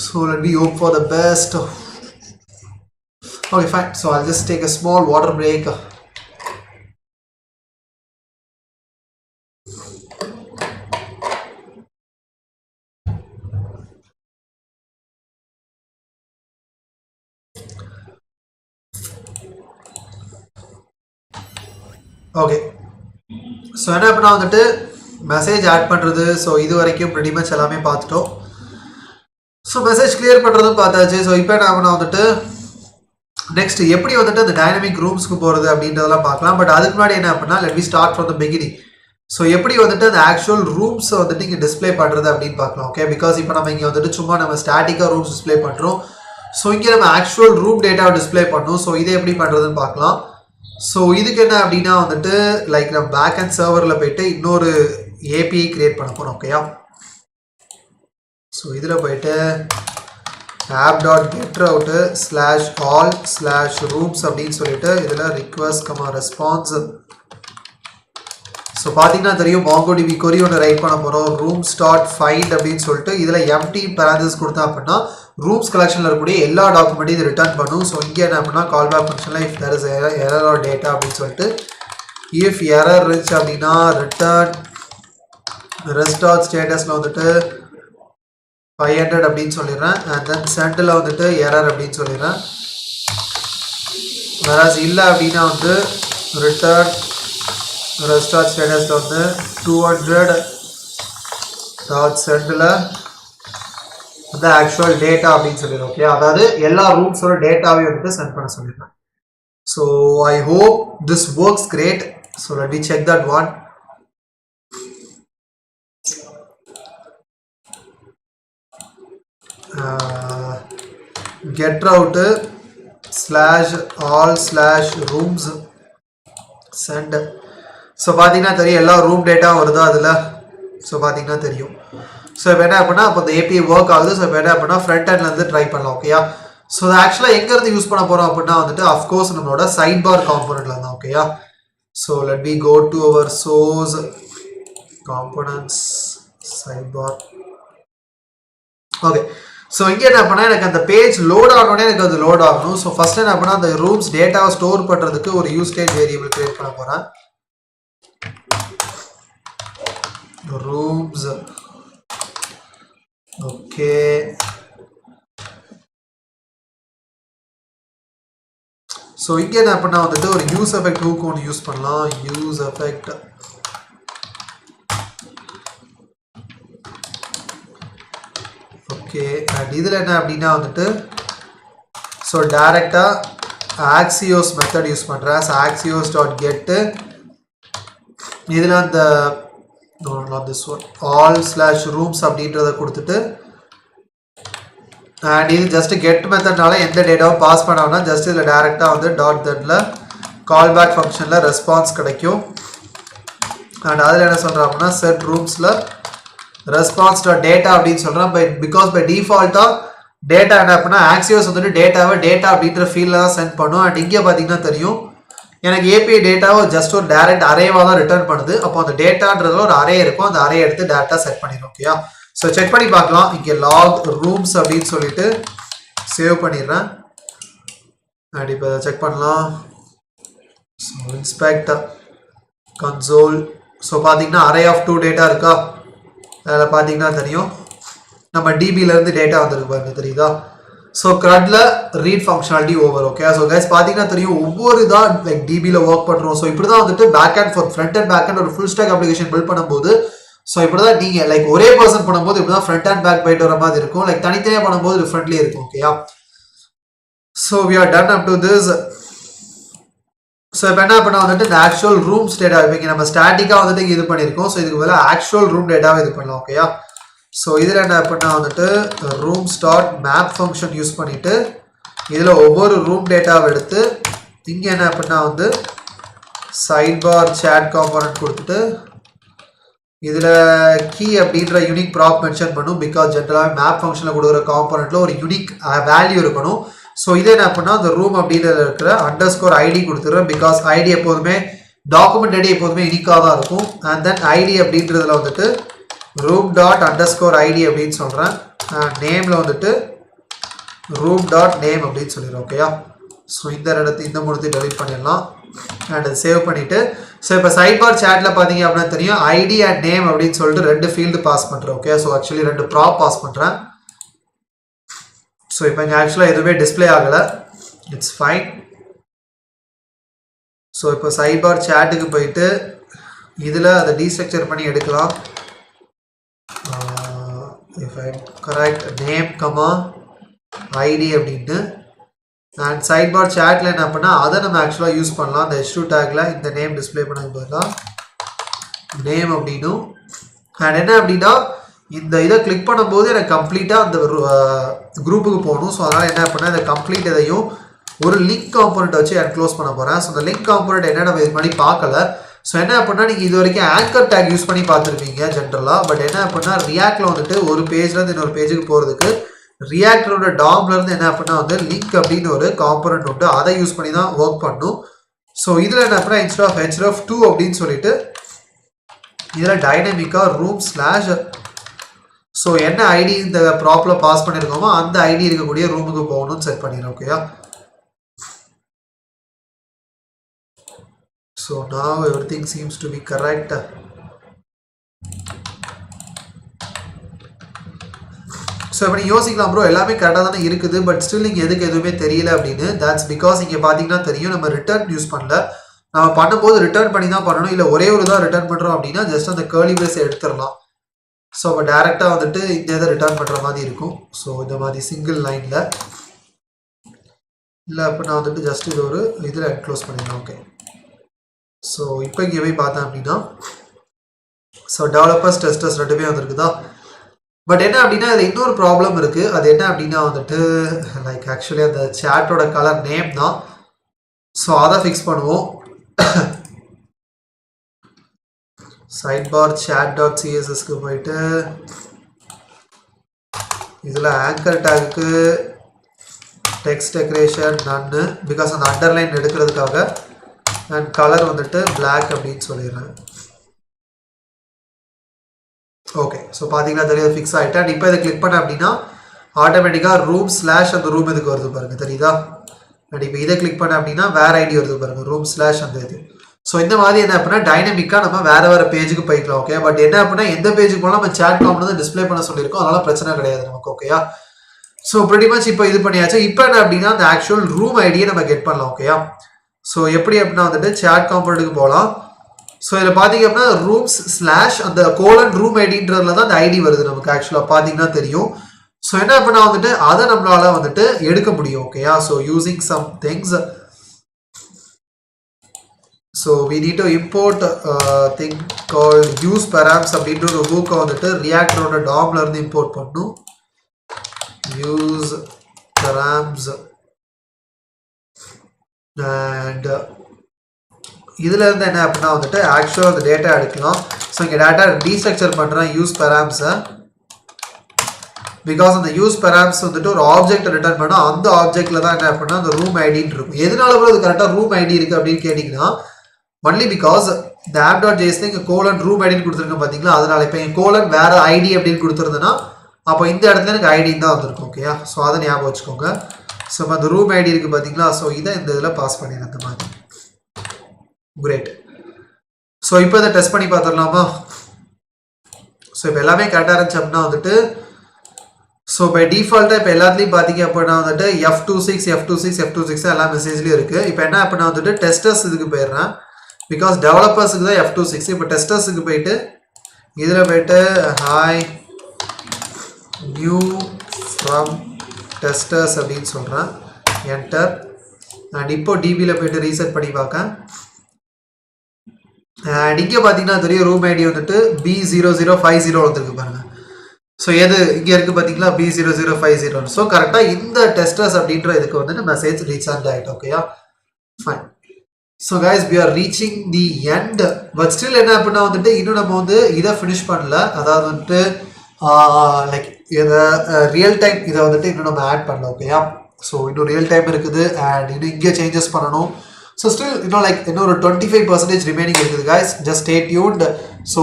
So let me hope for the best. Okay fine. So I'll just take a small water break. Okay. So என்ன பண்ணால் வந்துட்டு message add பண்ணுறது. So இது வரைக்கும் pretty much எல்லாமே பார்த்துட்டோம். So message clear பண்ணுறதும் பார்த்தாச்சு. ஸோ இப்போ என்ன பண்ணால் வந்துட்டு நெக்ஸ்ட் எப்படி வந்துட்டு அந்த டைனமிக் ரூம்ஸ்க்கு போகிறது அப்படின்றதெல்லாம் பார்க்கலாம். பட் அதுக்கு முன்னாடி என்ன அப்படின்னா let we start from the beginning. So எப்படி வந்துட்டு அந்த ஆக்சுவல் ரூம்ஸை வந்துட்டு இங்கே டிஸ்பிளே பண்ணுறது அப்படின்னு பார்க்கலாம். ஓகே. பிகாஸ் இப்போ நம்ம இங்கே வந்துட்டு சும்மா நம்ம ஸ்டாட்டிக்காக ரூம்ஸ் டிஸ்பிளே பண்ணுறோம். ஸோ இங்கே நம்ம ஆக்சுவல் ரூம் டேட்டாவை டிஸ்பிளே பண்ணணும். ஸோ இதை எப்படி பண்ணுறதுன்னு பார்க்கலாம். ஸோ இதுக்கு என்ன அப்படின்னா வந்துட்டு லைக் நம்ம பேக் அண்ட் சர்வரில் போயிட்டு இன்னொரு ஏபிஐ கிரியேட் பண்ண போகிறோம். ஓகேயா. ஸோ இதில் போயிட்டு app.getRoute/all/rooms அப்படின்னு சொல்லிட்டு இதில் request, response. ஸோ பார்த்தீங்கன்னா தெரியும் MongoDB கொரி ஒன்று ரைட் பண்ண போகிறோம். ரூம்ஸ் டாட் ஃபைண்ட் அப்படின்னு சொல்லிட்டு இதில் எம்டி பேரந்தஸ் கொடுத்தா அப்படின்னா ரூம்ஸ் கலெக்ஷனில் இருக்கக்கூடிய எல்லா டாக்குமெண்ட்டையும் இது ரிட்டர்ன் பண்ணும். ஸோ இங்கே என்ன அப்படின்னா கால் பேக் ஃபங்க்ஷனில் if there is error or data அப்படின்னு சொல்லிட்டு இஃப் எரர் இருந்துச்சு அப்படின்னா ரிட்டர்ன் ரெஸ்டார்ட் ஸ்டேட்டஸில் வந்துட்டு 500 அப்படின்னு சொல்லிடுறேன். அண்ட் தென் சென்டில் வந்துட்டு எரர் அப்படின்னு சொல்லிடுறேன். வேறாஸ் இல்லை அப்படின்னா வந்து ரிட்டர்ன் ரெஸ்டார்ட் ஸ்டேட்டஸில் வந்து 200 டாட் சென்டில் வந்து ஆக்சுவல் டேட்டா அப்படின்னு சொல்லிடுறேன். ஓகே. அதாவது எல்லா ரூம்ஸோட டேட்டாவையும் வந்துட்டு சென்ட் பண்ண சொல்லிடுறேன். So I hope this works great. So let me check that one. GetRoute/all/rooms send. ஸோ பார்த்தீங்கன்னா தெரியும் எல்லா ரூம் டேட்டாவும் வருதா அதில். ஸோ பார்த்தீங்கன்னா தெரியும். ஸோ இப்போ என்ன அப்படின்னா இப்போ இந்த ஏபிஐ ஒர்க் ஆகுது. ஸோ இப்போ என்ன அப்படின்னா ஃப்ரண்ட் ஹேண்ட்லேருந்து ட்ரை பண்ணலாம். ஓகேயா. ஸோ அது ஆக்சுவலாக எங்கேருந்து யூஸ் பண்ண போகிறோம் அப்படின்னா வந்துட்டு அஃப்கோர்ஸ் நம்மளோட சைட் பார் காம்பனண்ட்ல தான். ஓகேயா. So let me go to our source components side bar. Okay. So இங்கே என்ன பண்ணால் எனக்கு அந்த பேஜ் லோட் ஆகணுன்னே எனக்கு அது லோட் ஆகணும். ஸோ ஃபஸ்ட் என்ன பண்ணால் அந்த ரூம்ஸ் டேட்டாவை ஸ்டோர் பண்ணுறதுக்கு ஒரு யூஸ்டேஜ் வேரியபிள் கிரியேட் பண்ண போகிறேன். ரூம்ஸ். ஓகே. ஸோ இங்கே என்ன பண்ணால் வந்துட்டு ஒரு யூஸ் எஃபெக்ட் ஹூக் ஒன்று யூஸ் பண்ணலாம். Use effect. ஓகே. அண்ட் இதில் என்ன அப்படின்னா வந்துட்டு ஸோ டைரெக்டாக ஆக்சியோஸ் மெத்தட் யூஸ் பண்ணுறேன். ஆக்சியோஸ் டாட் கெட்டு இதில் அந்த திஸ் ஒன் all/rooms அப்படின்றத கொடுத்துட்டு அண்ட் இது ஜஸ்ட் கெட் மெத்தட்னால எந்த டேட்டாவும் பாஸ் பண்ணோம்னா ஜஸ்ட் இதில் டேரெக்டாக வந்து டாட் தட்டில் கால் பேக் ஃபங்க்ஷனில் ரெஸ்பான்ஸ் கிடைக்கும். அண்ட் அதில் என்ன சொல்கிறேன் அப்படின்னா செட் ரூம்ஸில் ரெஸ்பான்ஸ் டாட் டேட்டா அப்படின்னு சொல்கிறேன். பிகாஸ் பை டிஃபால்ட்டாக டேட்டா என்ன அப்படின்னா ஆக்சியோஸ் வந்துட்டு டேட்டா அப்படின்ற ஃபீல்டில் தான் சென்ட் பண்ணும். அண்ட் இங்கே பார்த்தீங்கன்னா தெரியும் எனக்கு API டேட்டாவை ஜஸ்ட் ஒரு டைரக்ட் அரேவாக தான் ரிட்டர்ன் பண்ணுது. அப்போ அந்த டேட்டான்றதுல ஒரு அரே இருக்கும், அந்த அரே எடுத்து டேட்டா செட் பண்ணிடும். ஓகேயா? ஸோ செக் பண்ணி பார்க்கலாம். இங்கே லாக் ரூம்ஸ் அப்படின்னு சொல்லிட்டு சேவ் பண்ணிடுறேன். அண்ட் இப்போ செக் பண்ணலாம். So inspect console. ஸோ பார்த்தீங்கன்னா அரே ஆஃப் 2 டேட்டா இருக்கா, அதில் பார்த்தீங்கன்னா தெரியும் நம்ம டிபியிலேருந்து டேட்டா வந்துருக்கு பாருங்க, தெரியுதா? ஸோ க்ரட்ல read functionality over. Okay, so guys பார்த்தீங்கன்னா தெரியும் ஒவ்வொரு தான் லைக் டிபியில் ஒர்க் பண்ணுறோம். ஸோ இப்படி தான் வந்துட்டு back and front and back and ஒரு ஃபுல் ஸ்டாக் அப்ளிகேஷன் பில்ட் பண்ணும்போது ஸோ இப்படி தான் நீங்கள் லைக் ஒரே பர்சன் பண்ணும்போது இப்படி தான் ஃப்ரண்ட் அண்ட் பேக் போயிட்டு வர மாதிரி இருக்கும். லைக் தனித்தனியாக பண்ணும்போது டிஃப்ரெண்ட்லேயே இருக்கும். ஓகேயா? So we are done up to this. So இப்போ என்ன பண்ணால் வந்துட்டு இந்த ஆக்சுவல் ரூம்ஸ் டேட்டா இப்போ நம்ம ஸ்டாட்டிக்காக வந்துட்டு இது பண்ணியிருக்கோம். ஸோ இதுக்கு பதிலாக ஆக்சுவல் ரூம் டேட்டாவை இது பண்ணலாம். ஓகேயா? ஸோ இதில் என்ன பண்ணால் வந்துட்டு room start map function use பண்ணிவிட்டு இதில் ஒவ்வொரு ரூம் டேட்டாவை எடுத்து இங்கே என்ன பண்ணால் வந்து சைட் பார் சேட் காம்பனன்ட் கொடுத்துட்டு இதில் கீ அப்படின்ற யூனிக் ப்ராப் மென்ஷன் பண்ணும். பிகாஸ் ஜென்ரலாக மேப் ஃபங்க்ஷனில் கொடுக்குற காம்பனண்ட்டில் ஒரு யூனிக் வேல்யூ இருக்கணும். ஸோ இதே என்ன பண்ணால் அந்த ரூம் அப்படின்றத இருக்கிற அண்டர்ஸ்கோர் ஐடி கொடுத்துட்றேன். பிகாஸ் ஐடி எப்போதுமே டாக்குமெண்ட் ஐடி எப்போதுமே யூனிக்காக தான் இருக்கும். அண்ட் தென் ஐடி அப்படின்றதுல வந்துட்டு room dot underscore id அப்படின்னு சொல்கிறேன். நேமில் வந்துட்டு room dot name அப்படின்னு சொல்லிடுறோம். ஓகேயா? ஸோ இந்த மூணுத்தையும் டெலிட் பண்ணிடலாம். அண்ட் அதை சேவ் பண்ணிவிட்டு ஸோ இப்போ சைட் பார் சேட்டில் பார்த்தீங்க அப்படின்னா தெரியும் ஐடி அண்ட் நேம் அப்படின்னு சொல்லிட்டு 2 ஃபீல்டு பாஸ் பண்ணுறேன். Okay, so actually 2 prop pass பண்ணுறேன். ஸோ இப்போ இங்கே ஆக்சுவலாக எதுவுமே டிஸ்பிளே ஆகலை, இட்ஸ் ஃபைன். ஸோ இப்போ சைட் பார் சேட்டுக்கு போயிட்டு இதில் அதை டீஸ்ட்ரக்சர் பண்ணி எடுக்கலாம். if I'm correct name comma id அப்படின்ட்டு அண்ட் சைட் பார் சேட்டில் என்ன பண்ணால் அதை நம்ம ஆக்சுவலாக யூஸ் பண்ணலாம். இந்த h2 டேக்கில் இந்த நேம் டிஸ்பிளே பண்ணது பதிலாக நேம் அப்படின்னும் அண்ட் என்ன அப்படின்னா இந்த இதை கிளிக் பண்ணும்போது எனக்கு கம்ப்ளீட்டாக அந்த குரூப்புக்கு போகணும். ஸோ அதனால் என்ன பண்ணால் இந்த கம்ப்ளீட் இதையும் ஒரு லிங்க் காம்பனண்ட் வச்சு க்ளோஸ் பண்ண போகிறேன். ஸோ இந்த லிங்க் காம்பனண்ட் என்ன நம்ம இது மாதிரி பார்க்கல. ஸோ என்ன அப்படின்னா நீங்கள் இது வரைக்கும் ஆங்கர் டேக் யூஸ் பண்ணி பார்த்துருப்பீங்க ஜென்ரலாக. பட் என்ன அப்படின்னா ரியாக்டில் வந்துட்டு ஒரு பேஜ்லேருந்து இன்னொரு பேஜுக்கு போகிறதுக்கு ரியாக்டரோட டாம்லேருந்து என்ன அப்படின்னா வந்து லிங்க் அப்படின்னு ஒரு காம்பனண்ட் உண்டு, அதை யூஸ் பண்ணி தான் ஒர்க் பண்ணும். ஸோ இதில் என்ன அப்படின்னா இன்ஸ்ட் ஆஃப் href2 அப்படின்னு சொல்லிட்டு இதில் டைனமிக்காக ரூம் ஸ்லாஷ் ஸோ என்ன ஐடி இந்த ப்ராப்ளம் பாஸ் பண்ணியிருக்கோமோ அந்த ஐடி இருக்கக்கூடிய ரூமுக்கு போகணும்னு செட் பண்ணிடுறோம். ஓகேயா? So now everything seems to be correct. So இப்போ நீங்கள் யோசிக்கலாம் ப்ரோ எல்லாமே கரெக்டாக தானே இருக்குது, பட் ஸ்டில் நீங்கள் எதுக்கு எதுவுமே தெரியல அப்படின்னு. தட்ஸ் பிகாஸ் இங்கே பார்த்தீங்கன்னா தெரியும் நம்ம ரிட்டர்ன் யூஸ் பண்ணல. நம்ம பண்ணும்போது ரிட்டர்ன் பண்ணி தான் பண்ணணும். இல்லை ஒரே ஒரு தான் ரிட்டர்ன் பண்ணுறோம் அப்படின்னா ஜஸ்ட் அந்த கேர்லி பிரேஸை எடுத்துடலாம். ஸோ இப்போ டேரெக்டாக வந்துட்டு இந்த இதை ரிட்டர்ன் பண்ணுற மாதிரி இருக்கும். ஸோ இந்த மாதிரி சிங்கிள் லைனில் இல்லை அப்போ நான் வந்துட்டு ஜஸ்ட் இது ஒரு இதில் க்ளோஸ் பண்ணிடலாம். ஓகே, ஸோ இப்போ இங்கே போய் பார்த்தேன் அப்படின்னா ஸோ டெவலப்பர்ஸ் டெஸ்டர்ஸ் 2 வந்துருக்குதா. பட் என்ன அப்படின்னா இது இன்னொரு ப்ராப்ளம் இருக்குது. அது என்ன அப்படின்னா வந்துட்டு லைக் ஆக்சுவலி அந்த சேட்டோட கலர் நேம் தான். ஸோ அதை ஃபிக்ஸ் பண்ணுவோம். சைட் பார் சேட் டாட் சிஎஸ்எஸ்க்கு போயிட்டு இதில் anchor tag text decoration none because அந்த அண்டர்லைன் எடுக்கிறதுக்காக அண்ட் கலர் வந்துட்டு பிளாக் அப்படின்னு சொல்லிடுறேன். ஓகே, ஸோ பார்த்தீங்கன்னா தெரியாது ஃபிக்ஸ் ஆகிட்டு. அண்ட் இப்போ இதை கிளிக் பண்ண அப்படின்னா ஆட்டோமேட்டிக்காக ரூம் ஸ்லாஷ் அந்த ரூம் இதுக்கு வருது பாருங்க, தெரியுதா? அண்ட் இப்போ இதை கிளிக் பண்ண அப்படின்னா வேறு ஐடி வருது பாருங்க, ரூம் ஸ்லாஷ் அந்த இது. ஸோ இந்த மாதிரி என்ன அப்படின்னா டைனமிக்காக நம்ம வேறு பேஜுக்கு போய்க்கலாம். ஓகே, பட் என்ன அப்படின்னா எந்த பேஜுக்கு போனால் நம்ம சேட் காம்பனன்ட் டிஸ்பிளே பண்ண சொல்லியிருக்கோம், அதனால பிரச்சனை கிடையாது நமக்கு. ஓகேயா? ஸோ ப்ரிட்டி மச் இப்போ இது பண்ணியாச்சு. இப்போ என்ன அப்படின்னா அந்த ஆக்சுவல் ரூம் ஐடியை நம்ம கெட் பண்ணலாம். ஓகேயா? ஸோ எப்படி அப்படின்னா வந்துட்டு சேட் காம்பனன்ட்டுக்கு போகலாம். ஸோ இதில் பார்த்தீங்க அப்படின்னா ரூம்ஸ் ஸ்லாஷ் அந்த கோலன் ரூம் ஐடின்றதுல தான் அந்த ஐடி வருது நமக்கு ஆக்சுவலாக பார்த்தீங்கன்னா தெரியும். ஸோ என்ன அப்படின்னா வந்துட்டு அதை நம்மளால வந்துட்டு எடுக்க முடியும். ஓகேயா? So using some things. So we need to import thing call use params அப்படின்ற ஒரு ஹூக்கை வந்துட்டு ரியாக்டரோட டாம்ல இருந்து இம்போர்ட் பண்ணணும். யூஸ் பெராம்ஸ் அண்ட் இதில் இருந்து என்ன அப்படின்னா வந்துட்டு ஆக்சுவலாக அந்த டேட்டா எடுக்கலாம். ஸோ இங்கே டேட்டா டீஸ்ட்ரக்சர் பண்ணுறேன் யூஸ் பெராம்ஸை பிகாஸ் அந்த யூஸ் பெராம்ஸ் வந்துட்டு ஒரு ஆப்ஜெக்ட் ரிட்டர்ன் பண்ணால் அந்த ஆப்ஜெக்ட்ல தான் என்ன அப்படின்னா அந்த ரூம் ஐடின்னு இருக்கும். எதனால கூட அது கரெக்டாக ரூம் ஐடி இருக்குது அப்படின்னு கேட்டிங்கன்னா ஒன்லி பிகாஸ் இந்த app.jsல இங்கே கோலன் ரூம் ஐடின்னு கொடுத்துருக்கேன் பார்த்தீங்களா, அதனால இப்போ என் கோலன் வேறு ஐடி அப்படின்னு கொடுத்துருந்தேன்னா அப்போ இந்த இடத்துல எனக்கு ஐடின்னு தான் வந்திருக்கும். ஓகேயா, ஸோ அதை ஞாபகம் வச்சுக்கோங்க. ஸோ இப்போ அந்த ரூம் ஐடி இருக்குது பார்த்தீங்களா, ஸோ இதை இந்த இதில் பாஸ் பண்ணிடுறேன் அந்த மாதிரி. கிரேட். ஸோ இப்போ இதை டெஸ்ட் பண்ணி பார்த்துடலாமா? ஸோ இப்போ எல்லாமே கரெக்டாக இருந்துச்சு அப்படின்னா வந்துட்டு ஸோ பை டிஃபால்ட்டாக இப்போ எல்லாத்துலேயும் பார்த்தீங்க அப்படின்னா வந்துட்டு F26 எல்லா மெசேஜ்லேயும் இருக்குது. இப்போ என்ன அப்படின்னா வந்துட்டு டெஸ்டர்ஸ் இதுக்கு போயிடுறேன். பிகாஸ் டெவலப்பர்ஸுக்கு தான் F26. இப்போ டெஸ்டர்ஸுக்கு போயிட்டு இதில் போயிட்டு ஹாய் நியூ ஃப்ரம் டெஸ்டர்ஸ் அப்படின்னு சொல்கிறேன். என்டர். அண்ட் இப்போ டிபியில் போயிட்டு ரீசெட் பண்ணி பார்க்கேன். அண்ட் இங்கே பார்த்தீங்கன்னா தெரியும் ரூம் ஐடி வந்துட்டு B0050 வந்துருக்கு பாருங்கள். ஸோ எது இங்கே இருக்குது பார்த்தீங்களா, B0050. ஸோ கரெக்டாக இந்த டெஸ்டர்ஸ் அப்படின்ற இதுக்கு வந்துட்டு மெசேஜ் ரீச் ஆகிட்டு. ஓகேயா, fine. So guys we are reaching the end. But still என்ன அப்படின்னா வந்துட்டு இன்னும் நம்ம வந்து இதை ஃபினிஷ் பண்ணல. அதாவது வந்துட்டு லைக் இதை ரியல் டைம் இதை வந்துட்டு இன்னும் நம்ம ஆட் பண்ணல. ஓகேயா, ஸோ இன்னும் ரியல் டைம் இருக்குது அண்ட் இன்னும் இங்கே சேஞ்சஸ் பண்ணணும். ஸோ ஸ்டில் இன்னும் லைக் இன்னும் ஒரு 25% ரிமைனிங் இருக்குது guys. Just stay tuned. So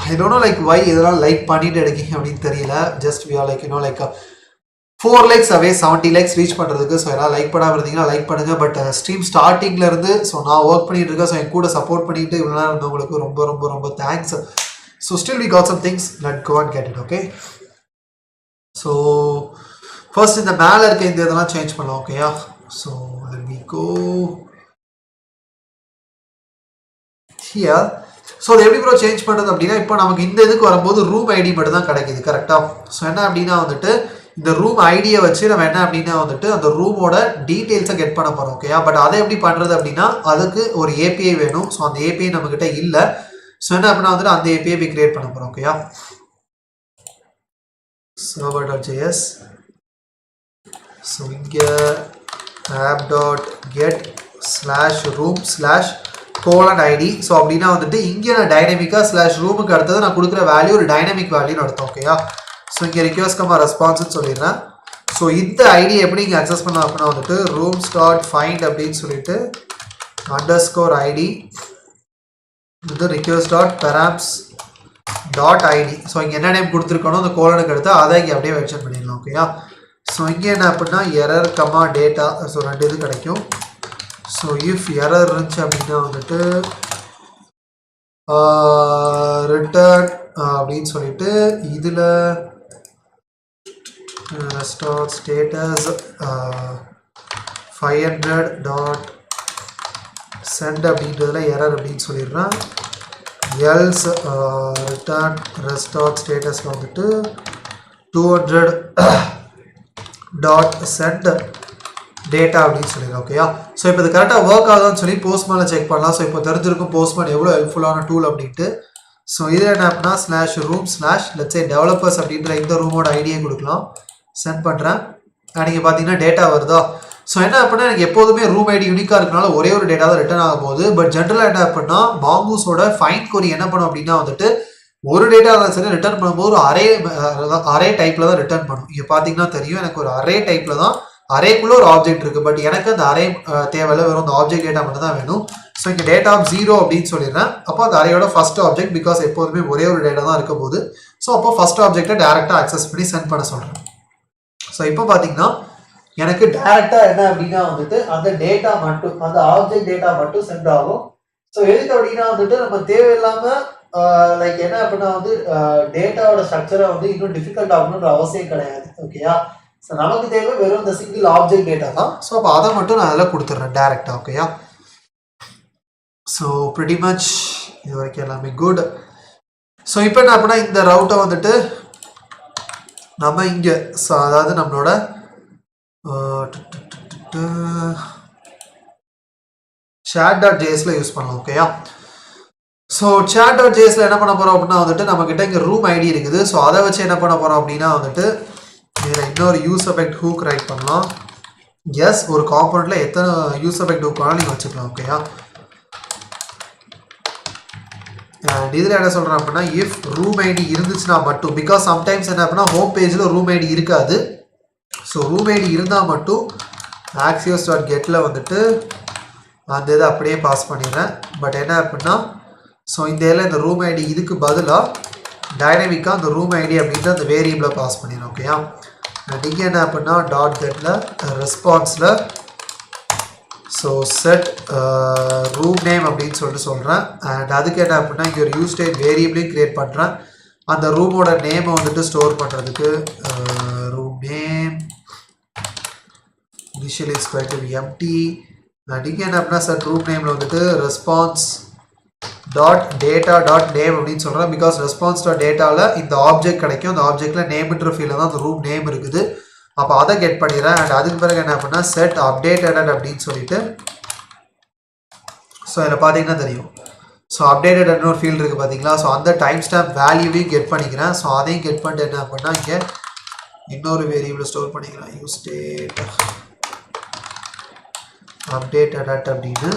I don't know like why இதெல்லாம் லைக் பண்ணிட்டு எடுக்கீங்க அப்படின்னு தெரியல. Just we are like like 4 likes away 70 likes reach பண்ணுறதுக்கு. ஸோ எல்லாம் லைக் பண்ணாமல் இருந்தீங்கன்னா லைக் பண்ணுங்கள். பட் ஸ்ட்ரீம் ஸ்டார்டிங்லேருந்து ஸோ நான் ஒர்க் பண்ணிட்டு இருக்கேன். ஸோ என் கூட சப்போர்ட் பண்ணிட்டு இவ்வளோ நேரம் இருந்தவங்களுக்கு ரொம்ப ரொம்ப ரொம்ப thanks. So still we got some things, let go and get it. Okay, so first இந்த மேலே இருக்க இந்த இதெல்லாம் சேஞ்ச் பண்ணலாம். ஓகேயா, so let me go here. So அது எப்படி ப்ரோ சேஞ்ச் பண்ணுறது அப்படின்னா இப்போ நமக்கு இந்த இதுக்கு வரும்போது ரூம் ஐடி மட்டும் தான் கிடைக்குது. கரெக்டாக. ஸோ என்ன அப்படின்னா வந்துட்டு இந்த ரூம் ஐடியை வச்சு நம்ம என்ன அப்படின்னா வந்துட்டு அந்த ரூமோட டீட்டெயில்ஸை கெட் பண்ண போகிறோம். ஓகேயா, பட் அதை எப்படி பண்ணுறது அப்படின்னா அதுக்கு ஒரு ஏபிஐ வேணும். ஸோ அந்த ஏபிஐ நம்மக்கிட்ட இல்லை. ஸோ என்ன அப்படின்னா வந்துட்டு அந்த ஏபிஐ கிரியேட் பண்ண போகிறோம். ஓகேயா, server.js. ஸோ இங்கே app.get/room/:id. ஸோ அப்படின்னா வந்துட்டு இங்கே நான் டைனமிக்காக /ரூமுக்கு அடுத்தது நான் கொடுக்குற வேல்யூ ஒரு டைனமிக் வேல்யூன்னு அர்த்தம். ஓகேயா, ஸோ இங்கே ரிக்வெஸ்ட் ரெஸ்பான்ஸ்ன்னு சொல்லிடுறேன். ஸோ இந்த ஐடி எப்படி இங்கே அக்சஸ் பண்ணலாம் அப்படின்னா வந்துட்டு rooms.find அப்படின்னு சொல்லிட்டு _id இது request.params.id. ஸோ இங்கே என்ன நேம் கொடுத்துருக்கணும் அந்த கோலனுக்கு எடுத்து அதை இங்கே அப்படியே மென்ஷன் பண்ணிடலாம். ஓகேயா, ஸோ இங்கே என்ன அப்படின்னா எரர் டேட்டா. ஸோ 2 இது கிடைக்கும். ஸோ இஃப் எரர் இருந்துச்சு அப்படின்னா வந்துட்டு ரிட்டர்ன் அப்படின்னு சொல்லிட்டு இதில் restore status 500.send அப்படின்றதுல எரர் அப்படின்னு சொல்லிடுறேன். else return restore statusல வந்துட்டு 200.send டேட்டா அப்படின்னு சொல்லிடுறேன். ஓகேயா, ஸோ இப்போ இது கரெக்டாக ஒர்க் ஆகுதுன்னு சொல்லி போஸ்ட்மேனில் செக் பண்ணலாம். ஸோ இப்போ தெரிஞ்சிருக்கும் போஸ்ட்மேன் எவ்வளோ ஹெல்ப்ஃபுல்லான டூல் அப்படின்ட்டு. ஸோ இதில் என்ன அப்படின்னா /room/let's say developers அப்படின்ற இந்த ரூமோட ஐடியை கொடுக்கலாம். சென்ட் பண்ணுறேன். நீங்கள் பார்த்தீங்கன்னா டேட்டா வருதா. ஸோ என்ன அப்படின்னா எனக்கு எப்போதுமே ரூம் ஐடி யூனிக்காக இருக்கனால ஒரே ஒரு டேட்டா தான் ரிட்டர்ன் ஆக போகுது. பட் ஜென்ரலாக என்ன அப்படின்னா மாங்கூஸோட ஃபைன் கொரி என்ன பண்ணும் அப்படின்னா வந்துட்டு ஒரு டேட்டா தான் சரி ரிட்டர்ன் பண்ணும்போது ஒரு அரே டைப்பில் தான் ரிட்டர்ன் பண்ணும். இங்கே பார்த்தீங்கன்னா தெரியும் எனக்கு ஒரு அரே டைப்பில் தான் அரேக்குள்ளே ஒரு ஆப்ஜெக்ட் இருக்குது. பட் எனக்கு அந்த அரே தேவையில்லை, வெறும் அந்த ஆப்ஜெக்ட் டேட்டா மட்டும் தான் வேணும். ஸோ இங்கே டேட்டா ஆஃப் 0 அப்படின்னு சொல்லிடுறேன். அப்போ அந்த அரேயோட ஃபர்ஸ்ட் ஆப்ஜெக்ட் பிகாஸ் எப்போதுமே ஒரே ஒரு டேட்டா தான் இருக்க போகுது. ஸோ அப்போ ஃபர்ஸ்ட் ஆப்ஜெக்டை டேரெக்டாக அக்சஸ் பண்ணி சென்ட் பண்ண சொல்கிறேன். ஸோ இப்போ பார்த்தீங்கன்னா எனக்கு டேரெக்டாக என்ன அப்படின்னா வந்துட்டு அந்த டேட்டா மட்டும் அந்த ஆப்ஜெக்ட் டேட்டா மட்டும் சென்ட் ஆகும். ஸோ எதுக்கு அப்படின்னா வந்துட்டு நம்ம தேவையில்லாமல் லைக் என்ன அப்படின்னா வந்து டேட்டாவோட ஸ்ட்ரக்சரை வந்து இன்னும் டிஃபிகல்ட் ஆகணுன்ற அவசியம் கிடையாது. ஓகேயா, ஸோ நமக்கு தேவை வெறும் இந்த சிங்கிள் ஆப்ஜெக்ட் டேட்டா தான். ஸோ அப்போ அதை மட்டும் நான் அதில் கொடுத்துட்றேன் டேரெக்டாக. ஓகேயா, ஸோ ப்ரிட்டி மச் இது வரைக்கும் எல்லாமே குட். ஸோ இப்போ என்ன அப்படின்னா இந்த ரவுட்டை வந்துட்டு நம்ம இங்கே ஸோ அதாவது நம்மளோட chat.jsல யூஸ் பண்ணலாம். ஓகேயா, ஸோ chat.jsல என்ன பண்ண போகிறோம் அப்படின்னா வந்துட்டு நம்மக்கிட்ட இங்கே ரூம் ஐடி இருக்குது. ஸோ அதை வச்சு என்ன பண்ண போகிறோம் அப்படின்னா வந்துட்டு இதில் இன்னொரு யூஸ் எஃபெக்ட் ஹூக் ரைட் பண்ணலாம். எஸ், ஒரு காம்பனண்ட்டில் எத்தனை யூஸ் எஃபெக்ட் ஹூக் வேணாலும் நீங்கள் வச்சுக்கலாம். ஓகேயா, அண்ட் இதில் என்ன சொல்கிறேன் அப்படின்னா இஃப் ரூம் ஐடி இருந்துச்சுன்னா மட்டும், பிகாஸ் சம்டைம்ஸ் என்ன அப்படின்னா ஹோம் பேஜில் ரூம் ஐடி இருக்காது. ஸோ ரூம் ஐடி இருந்தால் மட்டும் axios.getல வந்துட்டு அந்த இதை அப்படியே பாஸ் பண்ணிடுறேன். பட் என்ன அப்படின்னா ஸோ இந்த இதில் இந்த ரூம் ஐடி இதுக்கு பதிலாக டைனமிக்காக அந்த ரூம் ஐடி அப்படின்ற அந்த வேரியபிளை பாஸ் பண்ணிடுறேன். ஓகேயா? அண்ட் இங்கே என்ன அப்படின்னா டாட் கெட்டில் ரெஸ்பான்ஸில் ஸோ செட் ரூம் நேம் அப்படின்னு சொல்லிட்டு சொல்கிறேன். அண்ட் அதுக்கு என்ன அப்படின்னா இங்கே ஒரு யூஸ்டேட் வேரியபிளையும் க்ரியேட் பண்ணுறேன். அந்த ரூமோட நேமை வந்துட்டு ஸ்டோர் பண்ணுறதுக்கு room name initially is going to be empty. And இங்கே என்ன அப்படின்னா செட் ரூம் நேமில் வந்துட்டு response dot data dot name அப்படின்னு சொல்கிறேன். பிகாஸ் ரெஸ்பான்ஸ் டாட் டேட்டாவில் இந்த ஆப்ஜெக்ட் கிடைக்கும். அந்த ஆப்ஜெக்டில் நேம்ன்ற ஃபீல்டில் தான் அந்த ரூம் நேம் இருக்குது. அப்போ அதை கெட் பண்ணிடுறேன். அண்ட் அதுக்கு பிறகு என்ன அப்படின்னா செட் அப்டேட்டட் அப்படின்னு சொல்லிட்டு ஸோ இதில் பார்த்தீங்கன்னா தெரியும். ஸோ அப்டேட்டட்னு ஒரு ஃபீல்டு இருக்குது பார்த்தீங்களா? ஸோ அந்த டைம் ஸ்டாம்ப் வேல்யூவையும் கெட் பண்ணிக்கிறேன். ஸோ அதையும் கெட் பண்ணிட்டு என்ன அப்படின்னா இங்கே இன்னொரு வேரியபிளை ஸ்டோர் பண்ணிக்கிறேன். யூஸ் ஸ்டேட் அப்டேட்டட் அப்படின்னு.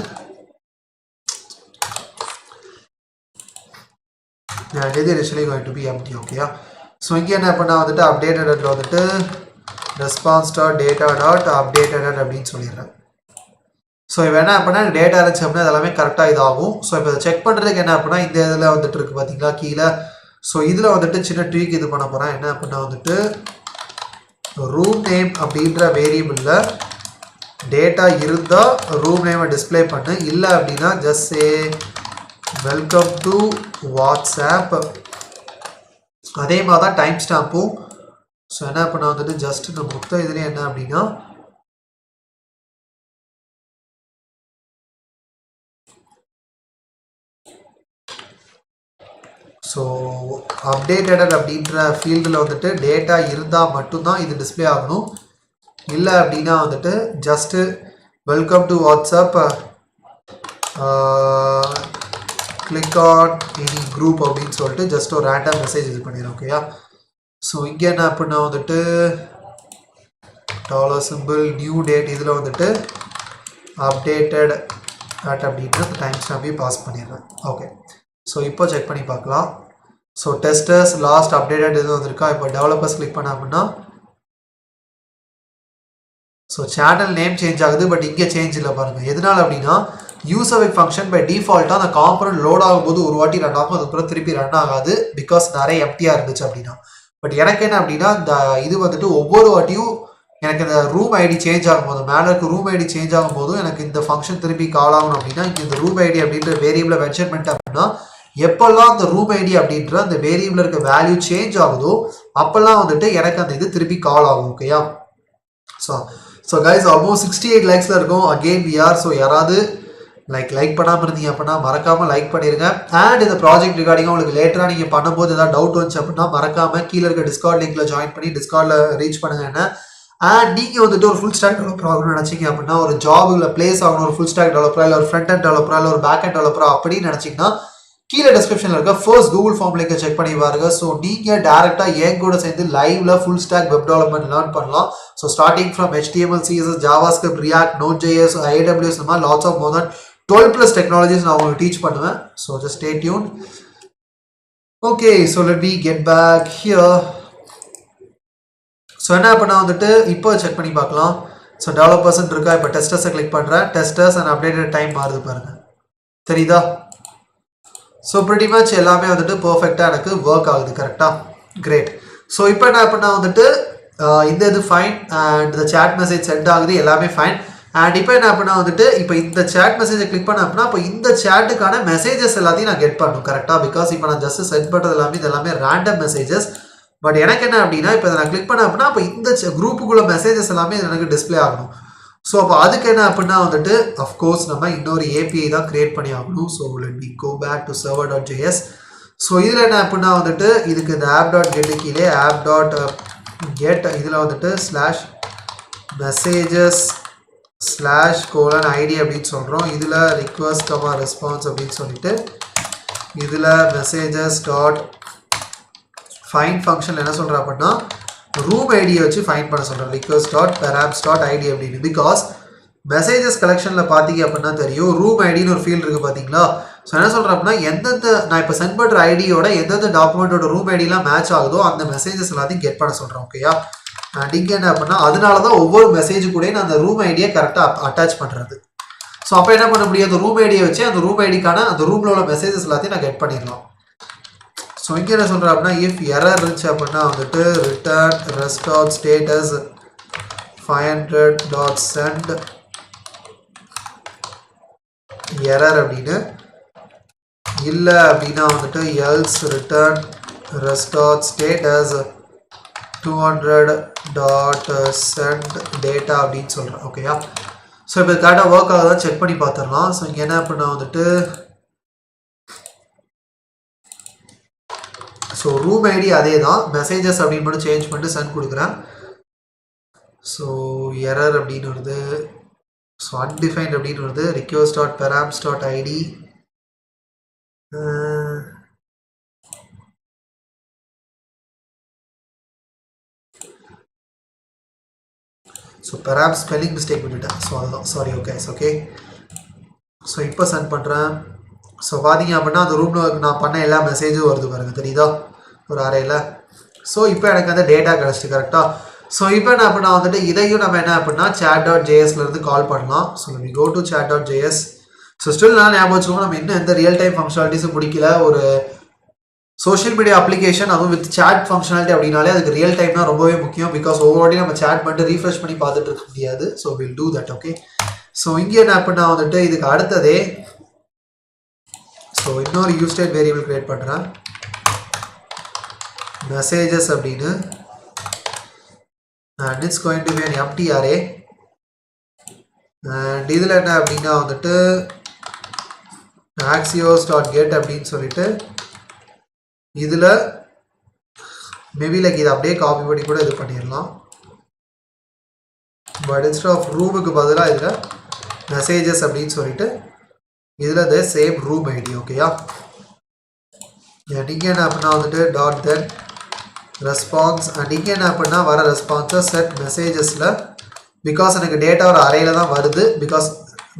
and இது initially going to be empty. ஓகேயா? ஸோ இங்கே என்ன பண்ணால் வந்துட்டு அப்டேட்டடில் வந்துட்டு response.data.updated அப்படின்னு சொல்லிடுறேன். ஸோ இப்போ என்ன அப்படின்னா டேட்டா இருந்துச்சு அப்படின்னா அதெல்லாமே கரெக்டாக இதாகும். ஸோ இப்போ இதை செக் பண்ணுறதுக்கு என்ன அப்படின்னா இந்த இதில் வந்துட்டு இருக்குது பார்த்தீங்களா கீழே. ஸோ இதில் வந்துட்டு சின்ன ட்வீக் இது பண்ண போகிறேன். என்ன அப்படின்னா வந்துட்டு ரூம் நேம் அப்படின்ற வேரியபிளில் டேட்டா இருந்தால் ரூம் நேமை டிஸ்பிளே பண்ணு, இல்லை அப்படின்னா just say welcome to WhatsApp. அதே மாதிரி தான் டைம் ஸ்டாம்பும். ஸோ என்ன பண்ண வந்துட்டு ஜஸ்ட் இந்த மொத்த இதுலேயே என்ன அப்படின்னா ஸோ அப்டேட்டட் அப்படின்ற ஃபீல்டில் வந்துட்டு டேட்டா இருந்தால் மட்டும்தான் இது டிஸ்பிளே ஆகணும். இல்லை அப்படின்னா வந்துட்டு just welcome to WhatsApp click on any group அப்படின்னு சொல்லிட்டு ஜஸ்ட் ஒரு ரேண்டம் மெசேஜ் இது பண்ணிடுறேன். ஓகேயா? ஸோ இங்கே என்ன அப்படின்னா வந்துட்டு $symbol நியூ டேட் இதில் வந்துட்டு அப்டேட்டட் அப்படின்ற டைம் ஸ்டாம்பையும் பாஸ் பண்ணிடுறேன். ஓகே, ஸோ இப்போ செக் பண்ணி பார்க்கலாம். ஸோ டெஸ்டர்ஸ் லாஸ்ட் அப்டேட்டட் இது வந்துருக்கா. இப்போ டெவலப்பர்ஸ் கிளிக் பண்ண அப்படின்னா ஸோ சேனல் நேம் சேஞ்ச் ஆகுது. பட் இங்கே சேஞ்ச் இல்லை பாருங்கள். எதனால் அப்படின்னா யூசர்விக் ஃபங்க்ஷன் பை டிஃபால்ட்டாக அந்த காம்பனண்ட் லோட் ஆகும்போது ஒரு வாட்டி ரன் ஆகும், அதுக்கப்புறம் திருப்பி ரன் ஆகாது. பிகாஸ் நிறைய எம்டியாக இருந்துச்சு அப்படின்னா. பட் எனக்கு என்ன அப்படின்னா இந்த இது வந்துட்டு ஒவ்வொரு வாட்டியும் எனக்கு இந்த ரூம் ஐடி சேஞ்ச் ஆகும்போது மேலே இருக்க ரூம் ஐடி சேஞ்ச் ஆகும்போதும் எனக்கு இந்த ஃபங்க்ஷன் திருப்பி கால் ஆகணும் அப்படின்னா இங்கே இந்த ரூம் ஐடி அப்படின்ற வேரியபிளை மென்ஷன் பண்ணிட்டேன் அப்படின்னா எப்பெல்லாம் அந்த ரூம் ஐடி அப்படின்ற அந்த வேரியபிள் இருக்க வேல்யூ சேஞ்ச் ஆகுதோ அப்பெல்லாம் வந்துட்டு எனக்கு அந்த இது திருப்பி கால் ஆகும். ஓகேயா? ஸோ கைஸ் ஆல்மோஸ்ட் 68 லைக்ஸில் இருக்கும். Again we are. ஸோ யாராவது லைக் பண்ணாமல் இருந்தீங்க அப்படின்னா மறக்காமல் லைக் பண்ணிடுங்க. அண்ட் இந்த ப்ராஜெக்ட் ரிகார்டிங்காக உங்களுக்கு லேட்டராக நீங்கள் பண்ணும்போது ஏதாவது டவுட் வந்துச்சு அப்படின்னா மறக்காமல் கீழே இருக்க டிஸ்கார்ட் லிங்க்கில் ஜாயின் பண்ணி டிஸ்கார்டில் ரீச் பண்ணுங்க. என்ன அண்ட் நீங்கள் வந்துட்டு ஒரு ஃபுல் ஸ்டாக் டெவலப்பர் ஆகணும்னு நினச்சிங்க அப்படின்னா ஒரு ஜாபில் பிளேஸ் ஆகணும், ஒரு ஃபுல் ஸ்டாக் டெவலப்பரா இல்லை ஒரு ஃப்ரண்ட் அண்ட் டெவலப்பரா இல்லை ஒரு பேக் அண்ட் டெவலப்பரா அப்படின்னு நினச்சிங்கன்னா கீழே டிஸ்கிரிப்ஷனில் இருக்க ஃபர்ஸ்ட் கூகுள் ஃபார்ம் லிங்கை செக் பண்ணி பாருங்க. ஸோ நீங்கள் டேரெக்டாக என் கூட சேர்ந்து லைவ்ல full stack web development learn பண்ணலாம். So starting from HTML, CSS, JavaScript, React, Node.js, AWS இந்த மாதிரி lots of more than 12+ technologies நான் உங்களுக்கு டீச் பண்ணுவேன். So just stay tune. Okay, so let me get back here. So என்ன பண்ணால் வந்துட்டு இப்போ செக் பண்ணி பார்க்கலாம். ஸோ டெவலப்பர்ஸ் இருக்கா. இப்போ டெஸ்டர்ஸை கிளிக் பண்ணுறேன். டெஸ்டர்ஸ் அண்ட் அப்டேட்டட் டைம் மாறுது பாருங்க, தெரியுதா? ஸோ ப்ரிட்டி மச் எல்லாமே வந்துட்டு பர்ஃபெக்டாக எனக்கு ஒர்க் ஆகுது. கரெக்டாக? கிரேட். ஸோ இப்போ என்ன பண்ணால் வந்துட்டு இந்த இது ஃபைன் அண்ட் இந்த சேட் மெசேஜ் சென்ட் ஆகுது, எல்லாமே ஃபைன். அண்ட் இப்போ என்ன பண்ணால் வந்துட்டு இப்போ இந்த சேட் மெசேஜை கிளிக் பண்ண அப்படின்னா இப்போ இந்த சேட்டுக்கான மெசேஜஸ் எல்லாத்தையும் நான் கெட் பண்ணணும். கரெக்டாக? பிகாஸ் இப்போ நான் ஜஸ்ட் சென்ட் பண்ணுறது எல்லாமே இது எல்லாமே ரேண்டம் மெசேஜஸ். பட் எனக்கு என்ன அப்படின்னா இப்போ இதை நான் கிளிக் பண்ண அப்படின்னா இப்போ இந்த குரூப்புக்குள்ள மெசேஜஸ் எல்லாமே எனக்கு டிஸ்பிளே ஆகணும். ஸோ அப்போ அதுக்கு என்ன அப்படின்னா வந்துட்டு அஃப்கோர்ஸ் நம்ம இன்னொரு ஏபிஐ தான் கிரியேட் பண்ணி ஆகணும். So let me go back to server.js. So இதில் என்ன அப்படின்னா வந்துட்டு இதுக்கு இந்த app.get கீழே app.get இதில் வந்துட்டு /messages/:id அப்படின்னு சொல்கிறோம். இதில் request, response அப்படின்னு சொல்லிட்டு இதில் messages.find ஃபங்க்ஷன் என்ன சொல்கிறேன் அப்படின்னா ரூம் ஐடியை வச்சு ஃபைண்ட் பண்ண சொல்கிறேன். request.params.id அப்படின்னு. பிகாஸ் மெசேஜஸ் கலெக்ஷனில் பார்த்தீங்க அப்படின்னா தெரியும், ரூம் ஐடின்னு ஒரு ஃபீல்டு இருக்குது பார்த்தீங்களா. ஸோ என்ன சொல்கிறேன் அப்படின்னா, எந்தெந்த நான் இப்போ சென்ட் பண்ணுற ஐடியோட எந்தெந்த டாக்குமெண்ட்டோட ரூம் ஐடிலாம் மேட்ச் ஆகுதோ அந்த மெசேஜஸ் எல்லாத்தையும் கெட் பண்ண சொல்கிறேன். ஓகேயா. அண்ட் இங்கே என்ன அப்படின்னா, அதனால தான் ஒவ்வொரு மெசேஜ் கூட நான் அந்த ரூம் ஐடியை கரெக்டாக அட்டாச் பண்ணுறது. ஸோ அப்போ என்ன பண்ண முடியும், அந்த ரூம் ஐடியை வச்சு அந்த ரூம் ஐடிக்கான அந்த ரூமில் உள்ள மெசேஜஸ் எல்லாத்தையும் நான் கெட் பண்ணிடலாம். ஸோ இங்கே என்ன சொல்கிறேன் அப்படின்னா, இஃப் எரர் இருந்துச்சு அப்படின்னா வந்துட்டு return restart status 500.send error அப்படின்னு, இல்லை அப்படின்னா வந்துட்டு else return restart status 200.send data அப்படின்னு சொல்கிறேன். ஓகேயா. ஸோ இப்போ கரெக்டாக ஒர்க் ஆகுதான் செக் பண்ணி பார்த்துடலாம். ஸோ இங்கே என்ன அப்படின்னா வந்துட்டு, ஸோ ரூம் ஐடி அதே தான், மெசேஜஸ் அப்படின்னு மட்டும் சேஞ்ச் பண்ணிட்டு சென்ட் கொடுக்குறேன். ஸோ எரர் அப்படின்னு வருது, ஸோ அன்டிஃபைன்ட் அப்படின்னு வருது, request dot params dot ID, so params spelling mistake பண்ணிட்டேன். ஸோ அதுதான், சாரி. ஓகே. ஸோ இப்போ சென்ட் பண்ணுறேன். ஸோ பார்த்தீங்க அப்படின்னா அந்த ரூமில் நான் பண்ண எல்லா மெசேஜும் வருது பாருங்கள், தெரியுதா, ஒரு அறையில். ஸோ இப்போ எனக்கு அந்த டேட்டா கிடச்சிட்டு கரெக்டாக. ஸோ இப்போ என்ன அப்படின்னா வந்துட்டு இதையும் நம்ம என்ன அப்படின்னா chat.jsலேருந்து கால் பண்ணலாம். So we go to chat.js. So still நான் ஞாபகம் வச்சுக்கோங்க, நம்ம இன்னும் எந்த ரியல் டைம் ஃபங்க்ஷனாலிட்டிஸும் முடிக்கல. ஒரு சோஷியல் மீடியா அப்ளிகேஷன், அதுவும் வித் சேட் ஃபங்க்ஷனாலிட்டி அப்படின்னாலே அதுக்கு ரியல் டைம் தான் ரொம்பவே முக்கியம். பிகாஸ் ஒவ்வொரு நம்ம சேட் பண்ணிட்டு ரீஃப்ரெஷ் பண்ணி பார்த்துட்டு இருக்க முடியாது. So will do that. Okay. So இங்கே என்ன அப்படின்னா வந்துட்டு இதுக்கு அடுத்ததே, ஸோ இன்னொரு யூஸ்டேட் வேரியபிள் கிரியேட் பண்ணுறேன், மெசேஜஸ் அப்படின்னு, and it's going to be an empty array. and இதில் என்ன அப்படின்னா வந்துட்டு axios.get அப்படின்னு சொல்லிட்டு இதில் மேபி லைக் இதை அப்படியே காப்பி பண்ணி கூட இது பண்ணிடலாம். பட் இன்ஸ்டெட் ஆஃப் ரூமுக்கு பதிலாக இதில் மெசேஜஸ் அப்படின்னு சொல்லிட்டு இதில் த சேம் ரூம் ஐடி. ஓகேயா. நீங்கள் என்ன அப்படின்னா வந்துட்டு டாட் தென் ரெஸ்பான்ஸ், அண்ட் இங்கே என்ன அப்படின்னா வர ரெஸ்பான்ஸை செட் மெசேஜஸில், பிகாஸ் எனக்கு டேட்டா ஒரு அறையில் தான் வருது, பிகாஸ்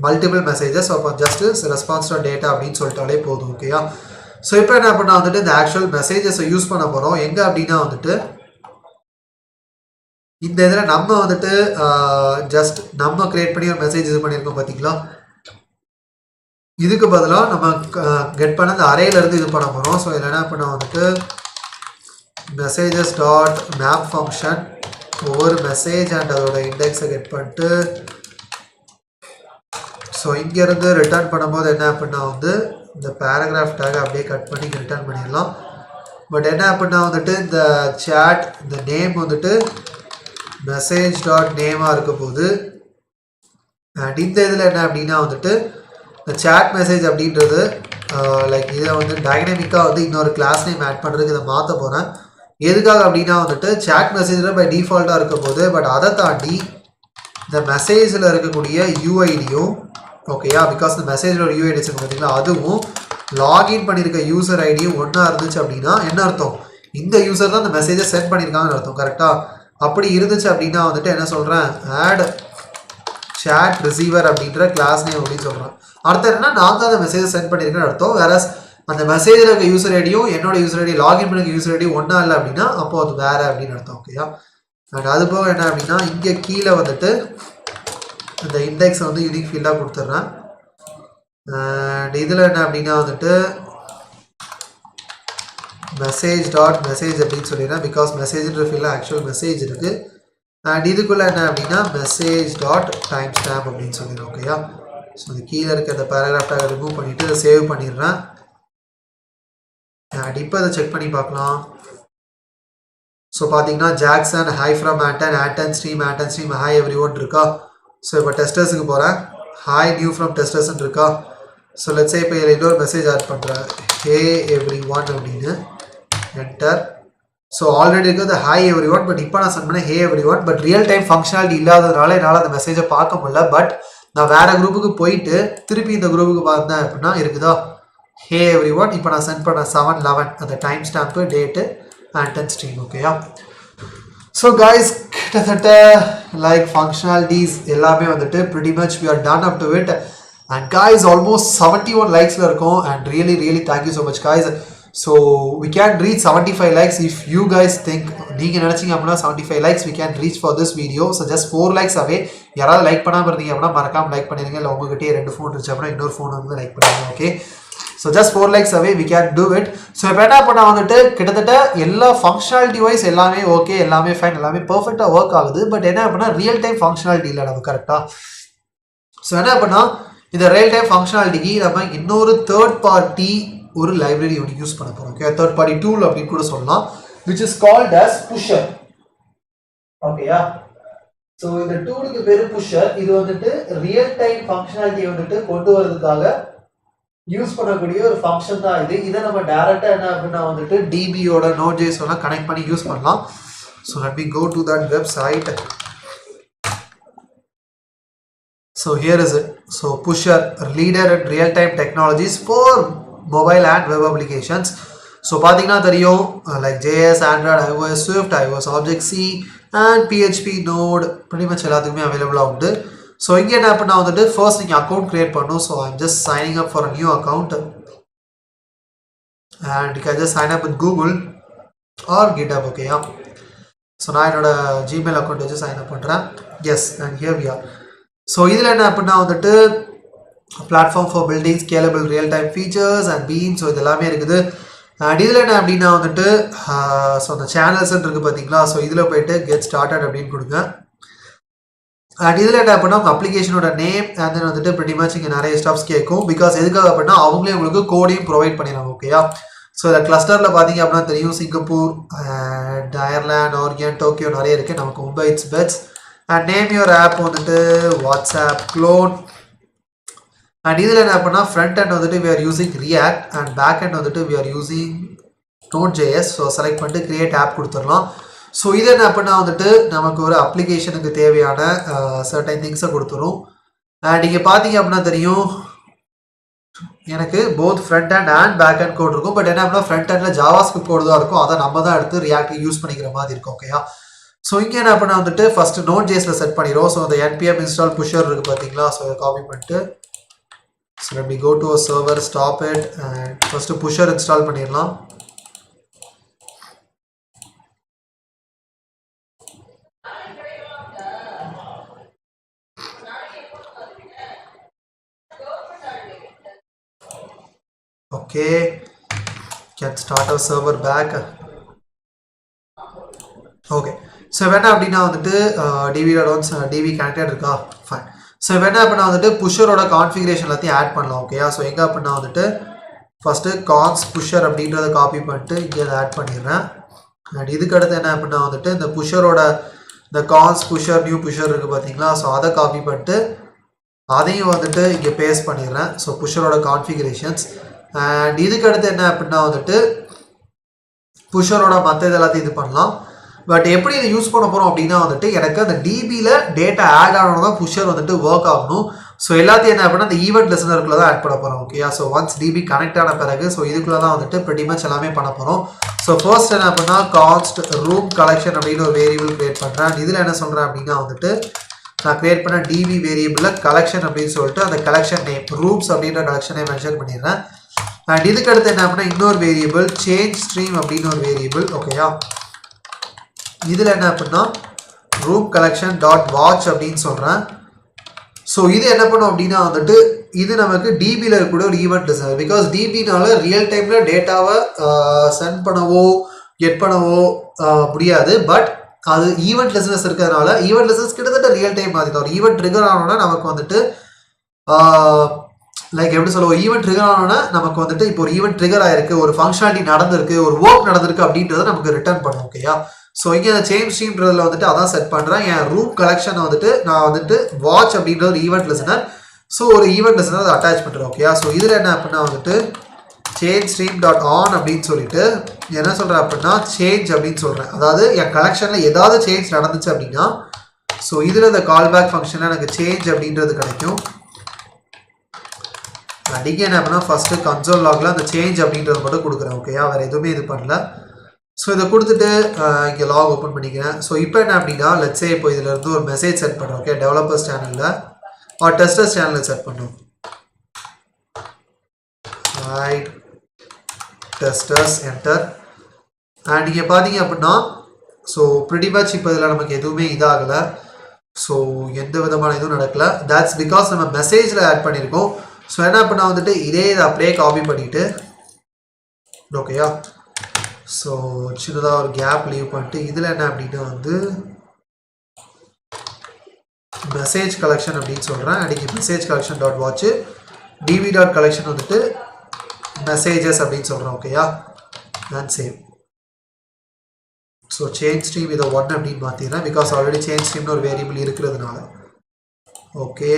மல்டிபிள் மெசேஜஸ். அப்போ ஜஸ்ட்டு ரெஸ்பான்ஸ் டு டேட்டா அப்படின்னு சொல்லிட்டாலே போதும். ஓகேயா. ஸோ இப்போ என்ன அப்படின்னா வந்துட்டு இந்த ஆக்சுவல் மெசேஜஸை யூஸ் பண்ண போகிறோம் எங்கே அப்படின்னா வந்துட்டு இந்த இதில் நம்ம வந்துட்டு ஜஸ்ட் நம்ம கிரியேட் பண்ணி ஒரு மெசேஜ் இது பண்ணியிருக்கோம் பார்த்தீங்களா. இதுக்கு பதிலாக நம்ம கெட் பண்ண அந்த அறையிலேருந்து இது பண்ண போகிறோம். ஸோ இதில் என்ன பண்ண வந்துட்டு மெசேஜஸ் டாட் மேப் ஃபங்க்ஷன் ஒவ்வொரு மெசேஜ் அண்ட் அதோட இண்டெக்ஸை கெட் பண்ணிட்டு, ஸோ இங்கேருந்து ரிட்டர்ன் பண்ணும்போது என்ன அப்படின்னா வந்து இந்த பேராகிராஃப் டேக் அப்படியே கட் பண்ணி ரிட்டர்ன் பண்ணிடலாம். பட் என்ன அப்படின்னா வந்துட்டு இந்த சேட் இந்த நேம் வந்துட்டு மெசேஜ் டாட் நேமாக இருக்க போது, அண்ட் இந்த இதில் என்ன அப்படின்னா வந்துட்டு இந்த சேட் மெசேஜ் அப்படின்றது லைக் இதை வந்து டைனமிக்காக வந்து இன்னொரு கிளாஸ் நேம் ஆட் பண்ணுறதுக்கு இதை மாற்ற போகிறேன். எதுக்காக அப்படின்னா வந்துட்டு சேட் மெசேஜில் பை டிஃபால்ட்டாக இருக்க போது, பட் அதை தாண்டி இந்த மெசேஜில் இருக்கக்கூடிய யூஐடியும், ஓகேயா, பிகாஸ் இந்த மெசேஜோட யூஐடி வச்சுருக்கோம் பார்த்தீங்களா, அதுவும் லாகின் பண்ணியிருக்க யூசர் ஐடியும் ஒன்றா இருந்துச்சு அப்படின்னா என்ன அர்த்தம், இந்த யூசர் தான் இந்த மெசேஜை சென்ட் பண்ணியிருக்காங்கன்னு அர்த்தம். கரெக்டாக. அப்படி இருந்துச்சு அப்படின்னா வந்துட்டு என்ன சொல்கிறேன், ஆட் சேட் ரிசீவர் அப்படின்ற கிளாஸ் நேம் அப்படின்னு சொல்கிறேன். அர்த்தம் என்னன்னா நான் தான் அந்த மெசேஜை சென்ட் பண்ணியிருக்கேன்னு அர்த்தம். வேற அந்த மெசேஜில் இருக்க யூசர் ஐடியும் என்னோட யூசர் ஐடி லாகின் பண்ணிருக்க யூசர் ஐடி ஒன்றா இல்லை அப்படின்னா அப்போது அது வேறு அப்படின்னு அர்த்தம். ஓகேயா. அண்ட் அது போக என்ன அப்படின்னா இங்கே கீழே வந்துட்டு இந்த இண்டெக்ஸை வந்து யூனிக் ஃபீல்டாக கொடுத்துட்றேன். அண்ட் இதில் என்ன அப்படின்னா வந்துட்டு மெசேஜ் டாட் மெசேஜ் அப்படின்னு சொல்லிடுறேன், பிகாஸ் மெசேஜ்ன்ற ஃபீல்டில் ஆக்சுவல் மெசேஜ் இருக்குது. அண்ட் இதுக்குள்ளே என்ன அப்படின்னா மெசேஜ் டாட் டைம் ஸ்டாம்ப் அப்படின்னு சொல்லிடுறேன். ஓகேயா. ஸோ இது கீழே இருக்க அந்த பேராகிராஃப்டாக ரிமூவ் பண்ணிவிட்டு இதை சேவ் பண்ணிடுறேன். அண்ட் இப்போ அதை செக் பண்ணி பார்க்கலாம். ஸோ பார்த்தீங்கன்னா Jackson high from Anton stream hi every one இருக்கா. ஸோ இப்போ டெஸ்டர்ஸுக்கு போகிறேன், ஹாய் நியூ ஃப்ரம் டெஸ்டர்ஸ்ன்னு இருக்கா. ஸோ லெட்ஸே இப்போ இதில் இன்னொரு மெசேஜ் ஆட் பண்ணுறேன், ஹே எவ்ரி ஒன் அப்படின்னு என்டர். ஸோ ஆல்ரெடி இருக்கிறது ஹாய் எவ்ரி ஒன், பட் இப்போ நான் சென்ட் பண்ணேன் hey everyone. But real time functionality இல்லாததுனால என்னால் அந்த மெசேஜை பார்க்க முடியல. பட் நான் வேறு குரூப்புக்கு போயிட்டு திருப்பி இந்த குரூப்புக்கு பார்த்தேன் அப்படின்னா இருக்குதா ஹே எவ்ரி ஒன். இப்போ நான் சென்ட் பண்ணேன் 7/11 அந்த time stamp date Anton stream. ஓகேயா. So guys, கிட்டத்தட்ட like functionalities எல்லாமே வந்துட்டு pretty much we are done up to it. And guys, almost 71 likes ல இருக்கோம். And really thank you so much guys. So we can reach 75 likes if you guys think நீங்க நினைச்சீங்க அப்படின்னா 75 likes we can reach for this video. So just 4 likes away. யாராவது like பண்ணாம இருந்தீங்க அப்படின்னா மறக்காம லைக் பண்ணிருங்க. இல்லை உங்ககிட்டயே 2 ஃபோன் இருந்துச்சு அப்படின்னா இன்னொரு ஃபோன் வந்து லைக் பண்ணுங்க. Okay, so just 4 likes away we can do it. So இப்போ என்ன பண்ண வந்துட்டு கிட்டத்தட்ட எல்லா ஃபங்க்ஷனாலிட்டி வைஸ் எல்லாமே ஓகே, எல்லாமே ஃபைன், எல்லாமே பர்ஃபெக்டாக ஒர்க் ஆகுது. பட் என்ன அப்படின்னா ரியல் டைம் ஃபங்க்ஷனாலிட்டி இல்லை நம்ம கரெக்டாக. ஸோ என்ன அப்படின்னா இந்த ரியல் டைம் ஃபங்க்ஷனாலிட்டிக்கு நம்ம இன்னொரு தேர்ட் பார்ட்டி ஒரு லைப்ரரி ஒன்று யூஸ் பண்ண போகிறோம். ஓகே, தேர்ட் பார்ட்டி டூல் அப்படின்னு கூட சொல்லலாம், which is called as pusher. ஓகேயா, ஸோ இந்த டூலுக்கு பேரு புஷர். இது வந்துட்டு ரியல் டைம் ஃபங்க்ஷனாலிட்டியை வந்துட்டு கொண்டு வரதுக்காக யூஸ் பண்ணக்கூடிய ஒரு ஃபங்க்ஷன் தான் இது. இதை நம்ம டைரக்டா என்ன அப்படின்னா வந்துட்டு டிபியோட Node.js எல்லாம் கனெக்ட் பண்ணி யூஸ் பண்ணலாம். So let me go to that website. So here is it. So pusher leader in real time technologies for mobile and web applications. So பார்த்தீங்கன்னா தெரியும், like JS, Android, iOS, Swift, iOS, Object-C and PHP, Node pretty much எல்லாத்துக்குமே அவைலபிளாக உண்டு. So இங்கே என்ன அப்படின்னா வந்துட்டு first நீங்கள் அக்கௌண்ட் கிரியேட் பண்ணணும். So I'm just signing up for a new account and you can just sign up with Google or GitHub. ஓகேயா, ஸோ நான் என்னோட ஜிமெயில் அக்கௌண்ட் வச்சு சைன் அப் பண்ணுறேன். Yes, and here we are. So இதில் என்ன அப்படின்னா வந்துட்டு platform for building scalable real time features and beam. So இது எல்லாமே இருக்குது. அண்ட் இதில் என்ன அப்படின்னா வந்துட்டு ஸோ அந்த சேனல்ஸ் இருக்குது பார்த்தீங்களா. ஸோ இதில் போயிட்டு கெட் ஸ்டார்டட் அப்படின்னு கொடுங்க. அண்ட் இதில் என்ன அப்படின்னா உங்கள் அப்ளிகேஷனோட நேம் அண்ட் தென் வந்துட்டு pretty much இங்கே நிறைய ஸ்டாப்ஸ் கேட்கும். பிகாஸ் எதுக்காக அப்படின்னா அவங்களே உங்களுக்கு கோடையும் ப்ரொவைட் பண்ணிடுறாங்க. ஓகேயா, ஸோ இந்த கிளஸ்டரில் பார்த்தீங்க அப்படின்னா தெரியும் Singapore and Ireland, Oregon, Tokyo நிறைய இருக்குது. நமக்கு Mumbai it's best. And name your app வந்துட்டு வாட்ஸ்அப் க்ளோன். அண்ட் இதில் என்ன அப்படின்னா ஃப்ரண்ட் அண்ட் வந்துட்டு we are using React and back end வந்துட்டு we are using Node.js. So select பண்ணிட்டு கிரியேட் ஆப் கொடுத்துடலாம். ஸோ இது என்ன அப்படின்னா வந்துட்டு நமக்கு ஒரு அப்ளிகேஷனுக்கு தேவையான சர்டைன் திங்ஸை கொடுத்துரும். அண்ட் இங்கே பார்த்தீங்க அப்படின்னா தெரியும் எனக்கு both front end and back end code இருக்கும். பட் என்ன அப்படின்னா ஃப்ரண்ட் அண்டில் ஜாவாஸ்கிரிப்ட் கோடு தான் இருக்கும். அதை நம்ம தான் எடுத்து ரியாக்ட் யூஸ் பண்ணிக்கிற மாதிரி இருக்கும். ஓகேயா, ஸோ இங்கே என்ன அப்படின்னா வந்துட்டு ஃபர்ஸ்ட் Node.jsல செட் பண்ணிடுவோம். ஸோ அந்த npm install pusher இருக்குது பார்த்தீங்களா. ஸோ அதை காப்பி பண்ணிட்டு so let me go to a server, stop it and first pusher install பண்ணிடலாம். Okay, can start our server back. Okay, so என்ன அப்படின்னா வந்துட்டு டிவி கனெக்டட் இருக்கா, ஃபைன். ஸோ என்ன அப்படின்னா வந்துட்டு புஷரோட கான்ஃபிகரேஷன் எல்லாத்தையும் ஆட் பண்ணலாம். ஓகேயா, ஸோ எங்கே அப்படின்னா வந்துட்டு ஃபஸ்ட்டு கான்ஸ் புஷர் அப்படின்றத காப்பி பண்ணிட்டு இங்கே அதை ஆட் பண்ணிடுறேன். அண்ட் இதுக்கு அடுத்து என்ன அப்படின்னா வந்துட்டு இந்த புஷரோட இந்த கான்ஸ் புஷர் நியூ புஷர் இருக்குது பார்த்தீங்களா. ஸோ அதை காப்பி பண்ணிட்டு அதையும் வந்துட்டு இங்கே பேஸ்ட் பண்ணிடுறேன். So புஷரோட configurations. அண்ட் இதுக்கு அடுத்து என்ன அப்படின்னா வந்துட்டு புஷரோட மற்ற இது எல்லாத்தையும் இது பண்ணலாம். பட் எப்படி இதை யூஸ் பண்ண போகிறோம் அப்படின்னா வந்துட்டு எனக்கு அந்த டிபியில் டேட்டா ஆட் ஆகணும் தான் புஷர் வந்துட்டு ஒர்க் ஆகணும். ஸோ எல்லாத்தையும் என்ன அப்படின்னா அந்த ஈவெண்ட் லிசனருக்குள்ள தான் ஆட் பண்ண போகிறோம். ஓகேயா, ஸோ ஒன்ஸ் டிபி கனெக்ட் ஆன பிறகு ஸோ இதுக்குள்ள தான் வந்துட்டு pretty much எல்லாமே பண்ண போகிறோம். ஸோ ஃபர்ஸ்ட் என்ன அப்படின்னா கான்ஸ்ட் ரூம் கலெக்ஷன் அப்படின்னு ஒரு வேரியபிள் கிரியேட் பண்ணுறேன். இதில் என்ன சொல்கிறேன் அப்படின்னா வந்துட்டு நான் கிரியேட் பண்ண டிபி வேரியபிளில் கலெக்ஷன் அப்படின்னு சொல்லிட்டு அந்த கலெக்ஷன் நேம் ரூம்ஸ் அப்படின்ற கலெக்ஷனை மென்ஷன் பண்ணிடுறேன். அண்ட் இதுக்கு அடுத்து என்ன அப்படின்னா இன்னொரு வேரியபிள் சேஞ்ச் ஸ்ட்ரீம் அப்படின்னு ஒரு வேரியபிள். ஓகேயா, இதில் என்ன அப்படின்னா ரூம் கலெக்ஷன் டாட் வாட்ச் அப்படின்னு சொல்கிறேன். ஸோ இது என்ன பண்ணும் அப்படின்னா வந்துட்டு இது நமக்கு டிபியில் இருக்கக்கூடிய ஒரு ஈவெண்ட் லிசனர். பிகாஸ் டிபினால ரியல் டைமில் டேட்டாவை சென்ட் பண்ணவோ கெட் பண்ணவோ முடியாது. பட் அது ஈவெண்ட் லிசனர்ஸ் இருக்கிறதுனால ஈவெண்ட் லிசனர்ஸ் கிட்டத்தட்ட ரியல் டைம் மாதிரி தான். ஒரு ஈவெண்ட் ட்ரிகர் ஆனோன்னா நமக்கு வந்துட்டு லைக் எப்படி சொல்லுவோம், ஈவெண்ட் ட்ரிகர் ஆனோன்னா நமக்கு வந்துட்டு இப்போ ஒரு ஈவெண்ட் ட்ரிகர் ஆயிருக்கு, ஒரு ஃபங்க்ஷனாலிட்டி நடந்திருக்கு, ஒரு ஒர்க் நடந்திருக்கு அப்படின்றத நமக்கு ரிட்டர்ன் பண்ணும். ஓகேயா, ஸோ இங்கே அந்த சேஞ்ச் ஸ்ட்ரீம்ன்றதில் வந்துட்டு அதான் செட் பண்ணுறேன். என் ரூம் கலெக்ஷனை வந்துட்டு நான் வந்துட்டு வாட்ச் அப்படின்ற ஒரு ஈவெண்ட் லிசனர். ஸோ ஒரு ஈவெண்ட் லிசனர் அதை அட்டாச் பண்ணுறேன். ஓகேயா, ஸோ இதில் என்ன அப்படின்னா வந்துட்டு சேஞ்ச் ஸ்ட்ரீம் டாட் ஆன் அப்படின்னு சொல்லிட்டு என்ன சொல்கிறேன் அப்படின்னா சேஞ்ச் அப்படின்னு சொல்கிறேன். அதாவது என் கலெக்ஷனில் ஏதாவது சேஞ்ச் நடந்துச்சு அப்படின்னா ஸோ இதில் இந்த கால் பேக் ஃபங்க்ஷனில் எனக்கு சேஞ்ச் அப்படின்றது கிடைக்கும். அடிக்க என்ன பண்ணால் ஃபஸ்ட்டு கன்சோல் லாகில் அந்த சேஞ்ச் அப்படின்றது மட்டும் கொடுக்குறேன். ஓகேயா, வேறு எதுவுமே இது பண்ணல. ஸோ இதை கொடுத்துட்டு இங்கே லாக் ஓப்பன் பண்ணிக்கிறேன். ஸோ இப்போ என்ன அப்படின்னா லெட்ஸே இப்போ இதில் இருந்து ஒரு மெசேஜ் செட் பண்ணுறோம். ஓகே, டெவலப்பர்ஸ் சேனலில் ஆர் டெஸ்டர்ஸ் சேனலில் செட் பண்ணும். Right testers enter. அண்ட் நீங்கள் பார்த்தீங்க அப்படின்னா ஸோ ப்ரிட்டி மச் இப்போ இதில் நமக்கு எதுவுமே இதாகலை. ஸோ எந்த விதமான இதுவும் நடக்கலை. தட்ஸ் பிகாஸ் நம்ம மெசேஜில் ஆட் பண்ணியிருக்கோம். ஸோ என்ன பண்ணால் வந்துட்டு இதே இதை அப்படியே காப்பி பண்ணிவிட்டு ஓகேயா, ஸோ சின்னதாக ஒரு கேப் லீவ் பண்ணிட்டு இதில் என்ன அப்படின்னா வந்து மெசேஜ் கலெக்ஷன் அப்படின்னு சொல்கிறேன். அன்றைக்கி message collection dot watch TV dot collection வந்துட்டு மெசேஜஸ் அப்படின்னு சொல்கிறேன். ஓகேயா, and save. So change stream இதை 1 அப்படின்னு மாற்றிடுறேன் பிகாஸ் ஆல்ரெடி சேஞ்ச் ஸ்ட்ரீம்னு ஒரு வேரியபிள் இருக்கிறதுனால. ஓகே,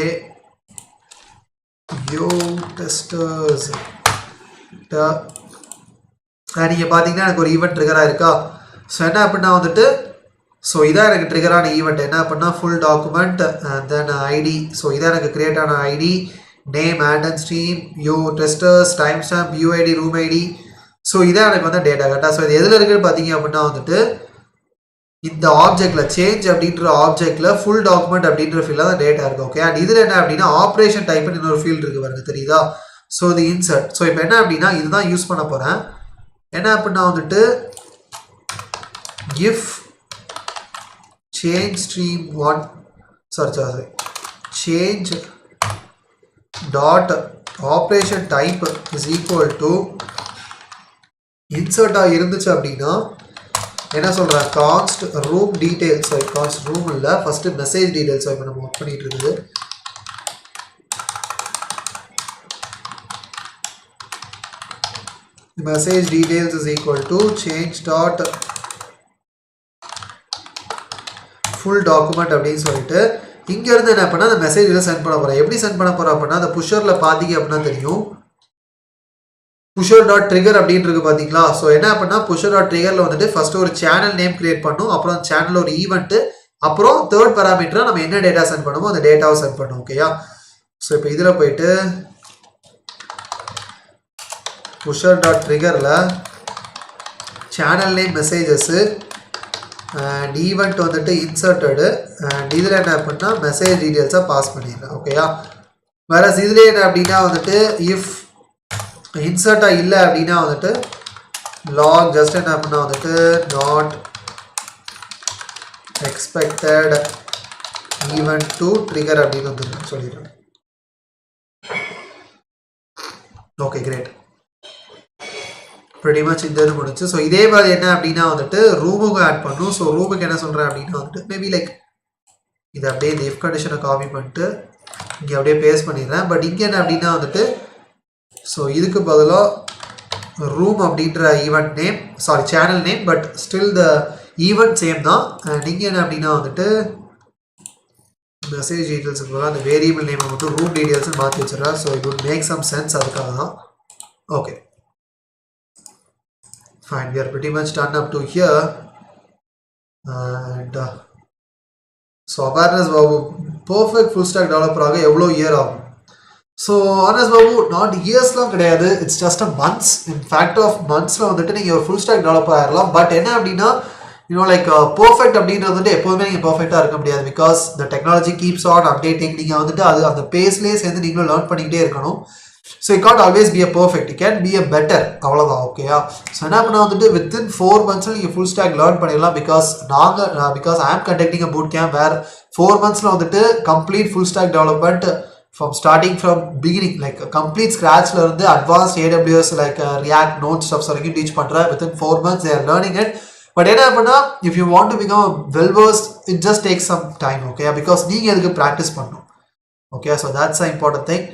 யோ டெஸ்டர்ஸ். நீங்கள் பார்த்தீங்கன்னா எனக்கு ஒரு ஈவெண்ட் ட்ரிகராக இருக்கா. ஸோ என்ன அப்படின்னா வந்துட்டு ஸோ இதான் எனக்கு ட்ரிகரான ஈவெண்ட். என்ன அப்படின்னா full document and then ID. So இதான் எனக்கு கிரியேட் ஆன ID, name, add and stream, you testers, time stamp, UID, room ID. So இதான் எனக்கு வந்து டேட்டா கரெக்டாக. ஸோ இது எதில் இருக்குன்னு பார்த்தீங்க அப்படின்னா வந்துட்டு இந்த ஆப்ஜெக்டில் சேஞ்ச் அப்படின்ற ஆப்ஜெக்டில் ஃபுல் டாக்குமெண்ட் அப்படின்ற ஃபீல்டில் தான் டேட்டா இருக்குது. ஓகே, அண்ட் இதில் என்ன அப்படின்னா ஆப்ரேஷன் டைப்னு இன்னொரு ஃபீல்டு இருக்குது பாருங்க, தெரியுதா. ஸோ இது இன்சர்ட். ஸோ இப்போ என்ன அப்படின்னா இதுதான் யூஸ் பண்ண போகிறேன். என்ன அப்படின்னா வந்துட்டு if change stream 1 sorry change dot operation type is equal to insert இருந்துச்சு அப்படின்னா என்ன சொல்கிறேன், கான்ஸ்ட் ரூம் டீட்டெயில்ஸ். கான்ஸ்ட் ரூம் இல்லை, ஃபஸ்ட்டு மெசேஜ் டீட்டெயில்ஸ் இப்போ நம்ம ஒர்க் பண்ணிகிட்டு இருக்குது. message details is equal to change dot full document அப்படின்னு சொல்லிட்டு இங்கேருந்து என்ன பண்ணால் அந்த மெசேஜில் சென்ட் பண்ண போகிறேன். எப்படி சென்ட் பண்ண போகிறோம் அப்படின்னா அந்த புஷரில் பார்த்தீங்க அப்படின்னா தெரியும், புஷர் டாட் ட்ரிகர் அப்படின்னு இருக்கு பார்த்தீங்களா. ஸோ என்ன அப்படின்னா புஷர் டாட் ட்ரிகரில் வந்துட்டு ஃபஸ்ட்டு ஒரு சேனல் நேம் கிரியேட் பண்ணும், அப்புறம் அந்த சேனலில் ஒரு ஈவெண்ட்டு, அப்புறம் தேர்ட் பேராமீட்டராக நம்ம என்ன டேட்டா சென்ட் பண்ணுமோ அந்த டேட்டாவை சென்ட் பண்ணும். ஓகேயா, ஸோ இப்போ இதில் போயிட்டு pusher dot triggerல channel name messages and event வந்துட்டு inserted and இதில் என்ன அப்படின்னா message details பாஸ் பண்ணிடுறேன். ஓகேயா, வேற இதில் என்ன அப்படின்னா வந்துட்டு if insert இல்லை அப்படின்னா வந்துட்டு log just என்ன அப்படின்னா வந்துட்டு not expected event to trigger அப்படின்னு வந்து சொல்லிடுறேன். Okay, great. pretty much இந்த இது முடிச்சு. ஸோ இதே மாதிரி என்ன அப்படின்னா வந்துட்டு ரூமுக்கு ஆட் பண்ணும். ஸோ ரூமுக்கு என்ன சொல்கிறேன் அப்படின்னா வந்துட்டு மேபி லைக் இதை அப்படியே இந்த இஃப் கண்டிஷனை காப்பி பண்ணிட்டு இங்கே அப்படியே பேஸ்ட் பண்ணிடுறேன். பட் இங்கே என்ன அப்படின்னா வந்துட்டு ஸோ இதுக்கு பதிலாக ரூம் அப்படின்ற event name, sorry channel name, but still the event same தான். அண்ட் இங்கே என்ன அப்படின்னா வந்துட்டு மெசேஜ் டீட்டெயில்ஸுக்கு பதிலாக அந்த வேரியபிள் நேமை மட்டும் ரூம் டீட்டெயில்ஸ்னு மாற்றி வச்சுருறேன். So it would make some sense, அதுக்காக தான். Okay, fine, we are pretty much done up to here. And so awareness babu perfect full stack developer ஆக எவ்வளோ இயர் ஆகும்? ஸோ awareness babu not இயர்ஸ்லாம் கிடையாது, it's just a months. In fact of மந்த்ஸில் வந்துட்டு நீங்கள் ஒரு ஃபுல் ஸ்டாக் டெவலப்பர் ஆகிடலாம். பட் என்ன அப்படின்னா லைக் பர்ஃபெக்ட் அப்படின்றது வந்துட்டு எப்போதுமே நீங்கள் பர்ஃபெக்டாக இருக்க முடியாது. Because the technology keeps on updating. நீங்கள் வந்துட்டு அது அந்த பேஸ்லேயே சேர்ந்து நீங்களும் லேர்ன் பண்ணிக்கிட்டே இருக்கணும். So it can't always be a perfect, it can be a better, அவ்வளோதான். ஓகேயா, ஸோ என்ன பண்ணால் வந்துட்டு வித்தின் 4 months நீங்கள் ஃபுல் ஸ்டாக் லேர்ன் பண்ணிடலாம். Because I am conducting a boot camp where 4 months வந்துட்டு complete full stack development starting from beginning like complete ஸ்க்ராட்ச்ல இருந்து advanced AWS like react node stubs வரைக்கும் டீச் பண்ணுறேன். Within 4 months they are learning it. பட் என்ன பண்ணால் if you want to become well versed it just take some time. Okay, because நீங்கள் எதுக்கு practice பண்ணணும். Okay, so that's a important thing.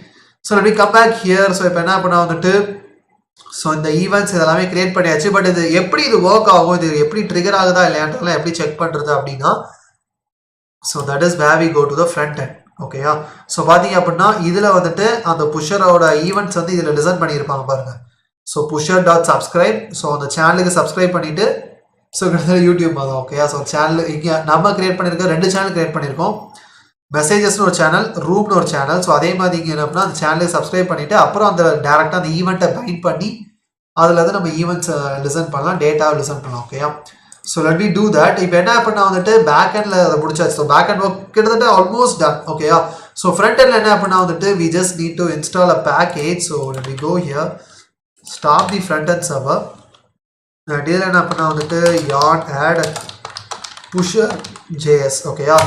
So let me come back here. So இப்போ என்ன பண்ணால் வந்துட்டு ஸோ இந்த ஈவெண்ட்ஸ் இதெல்லாமே கிரியேட் பண்ணியாச்சு. பட் இது எப்படி இது ஒர்க் ஆகும், இது எப்படி ட்ரிகர் ஆகுதா இல்லையான்றலாம் எப்படி செக் பண்ணுறது அப்படின்னா so that is where we go to the front end. ஓகேயா, ஸோ பார்த்தீங்க அப்படின்னா இதில் வந்துட்டு அந்த புஷரோட ஈவெண்ட்ஸ் வந்து இதில் டிசைன் பண்ணியிருப்பாங்க பாருங்கள். So pusher dot subscribe. So அந்த சேனலுக்கு சப்ஸ்கிரைப் பண்ணிவிட்டு ஸோ கிட்டத்தட்ட யூடியூப் தான். ஓகேயா, ஸோ சேனல் இங்கே நம்ம கிரியேட் பண்ணியிருக்கோம், 2 சேனல் கிரியேட் பண்ணியிருக்கோம். மெசேஜஸ்னு ஒரு சேனல், ரூம்னு ஒரு சேனல். ஸோ அதே மாதிரி இங்கே என்ன அப்படின்னா அந்த சேனலுக்கு சப்ஸ்கிரைப் பண்ணிவிட்டு அப்புறம் அந்த டேரெக்டாக அந்த ஈவெண்ட்டை பைண்ட் பண்ணி அதில் வந்து நம்ம ஈவெண்ட்ஸ் லிசன் பண்ணலாம், டேட்டா லிசன் பண்ணலாம். ஓகேயா? So let me do that. இப்போ என்ன பண்ணால் வந்துட்டு பேக் எண்டில் அதை முடிச்சாச்சு. ஸோ பேக் எண்ட் ஒர்க் கிட்டத்தட்ட ஆல்மோஸ்ட் டன். ஓகேயா? ஸோ ஃப்ரண்ட் எண்டில் என்ன பண்ணால் வந்துட்டு we just need to install a package. So let me go here, stop the front end server. இதில் என்ன பண்ணால் வந்துட்டு யான் ஆட் புஷர் ஜேஎஸ். ஓகேயா?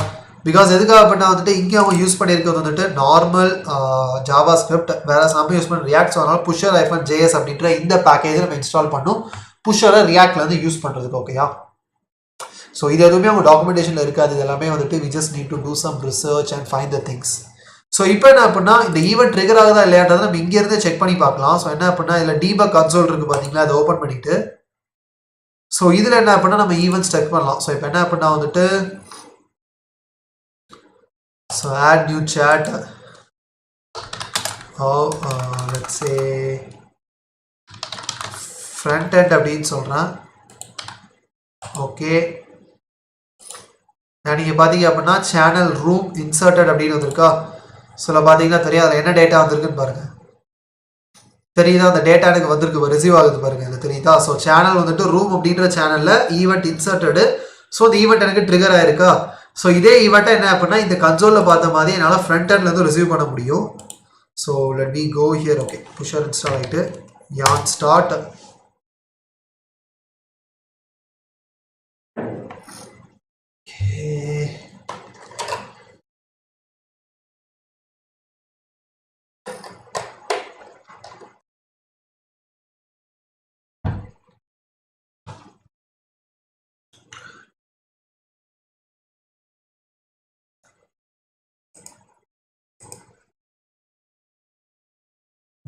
பிகாஸ் எதுக்காக பண்ணால் வந்துட்டு இங்கே அவங்க யூஸ் பண்ணியிருக்கிறது வந்துட்டு நார்மல் ஜாவா ஸ்கிரிப்ட், வேற நம்ம யூஸ் பண்ண ரியாக்ட். ஸோ அதனால புஷர் -js அப்படின்ற இந்த பேக்கேஜை நம்ம இன்ஸ்டால் பண்ணணும், புஷரை ரியாக்ட்ல இருந்து யூஸ் பண்ணுறதுக்கு. ஓகேயா? ஸோ இது எதுவுமே அவங்க டாக்குமெண்டேஷனில் இருக்காது. இது எல்லாமே வந்துட்டு we just need to do some research and find the things. So இப்போ என்ன அப்படின்னா இந்த ஈவெண்ட் ட்ரிகர் ஆகுதா இல்லையான்றதை நம்ம இங்கேருந்து செக் பண்ணி பார்க்கலாம். ஸோ என்ன அப்படின்னா இதில் டீபக் கன்சோல் இருக்குது பார்த்தீங்களா, அதை ஓப்பன் பண்ணிட்டு ஸோ இதில் என்ன அப்படின்னா நம்ம ஈவெண்ட்ஸ் செக் பண்ணலாம். ஸோ இப்போ என்ன அப்படின்னா வந்துட்டு so add new chat, let's say front end அப்படின்னு சொல்கிறேன். ஓகே, நீங்கள் பார்த்தீங்க அப்படின்னா சேனல் ரூம் இன்சர்ட்டட் அப்படின்னு வந்திருக்கா. ஸோ பார்த்தீங்கன்னா தெரியாது என்ன டேட்டா வந்திருக்குன்னு பாருங்கள். தெரியுதா? அந்த டேட்டா எனக்கு வந்திருக்கு, ரிசீவ் ஆகுது பாருங்க, இது தெரியுதா? ஸோ சேனல் வந்துட்டு ரூம் அப்படின்ற சேனலில் ஈவெண்ட் இன்சர்ட்டடு. ஸோ இந்த ஈவெண்ட் எனக்கு ட்ரிகர் ஆயிருக்கா. ஸோ இதே ஈவெண்ட்டை என்ன அப்படின்னா இந்த கன்சோலில் பார்த்த மாதிரி என்னால் ஃப்ரண்ட் எண்ட்லேருந்து ரிசீவ் பண்ண முடியும். So let me go here. Okay, pusher install ஆகிட்டு யான் start.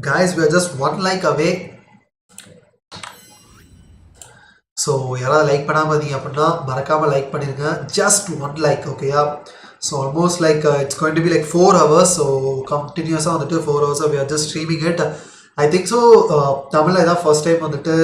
Guys, we are just one like away. So யாராவது லைக் பண்ணாமல் இருந்தீங்க அப்படின்னா மறக்காமல் லைக் பண்ணிடுங்க. Just one like. ஓகேயா? So almost like it's going to be like 4 hours. So கண்டினியூஸாக வந்துட்டு 4 hours we are just streaming it. I think so தமிழில் இதான் ஃபர்ஸ்ட் டைம் வந்துட்டு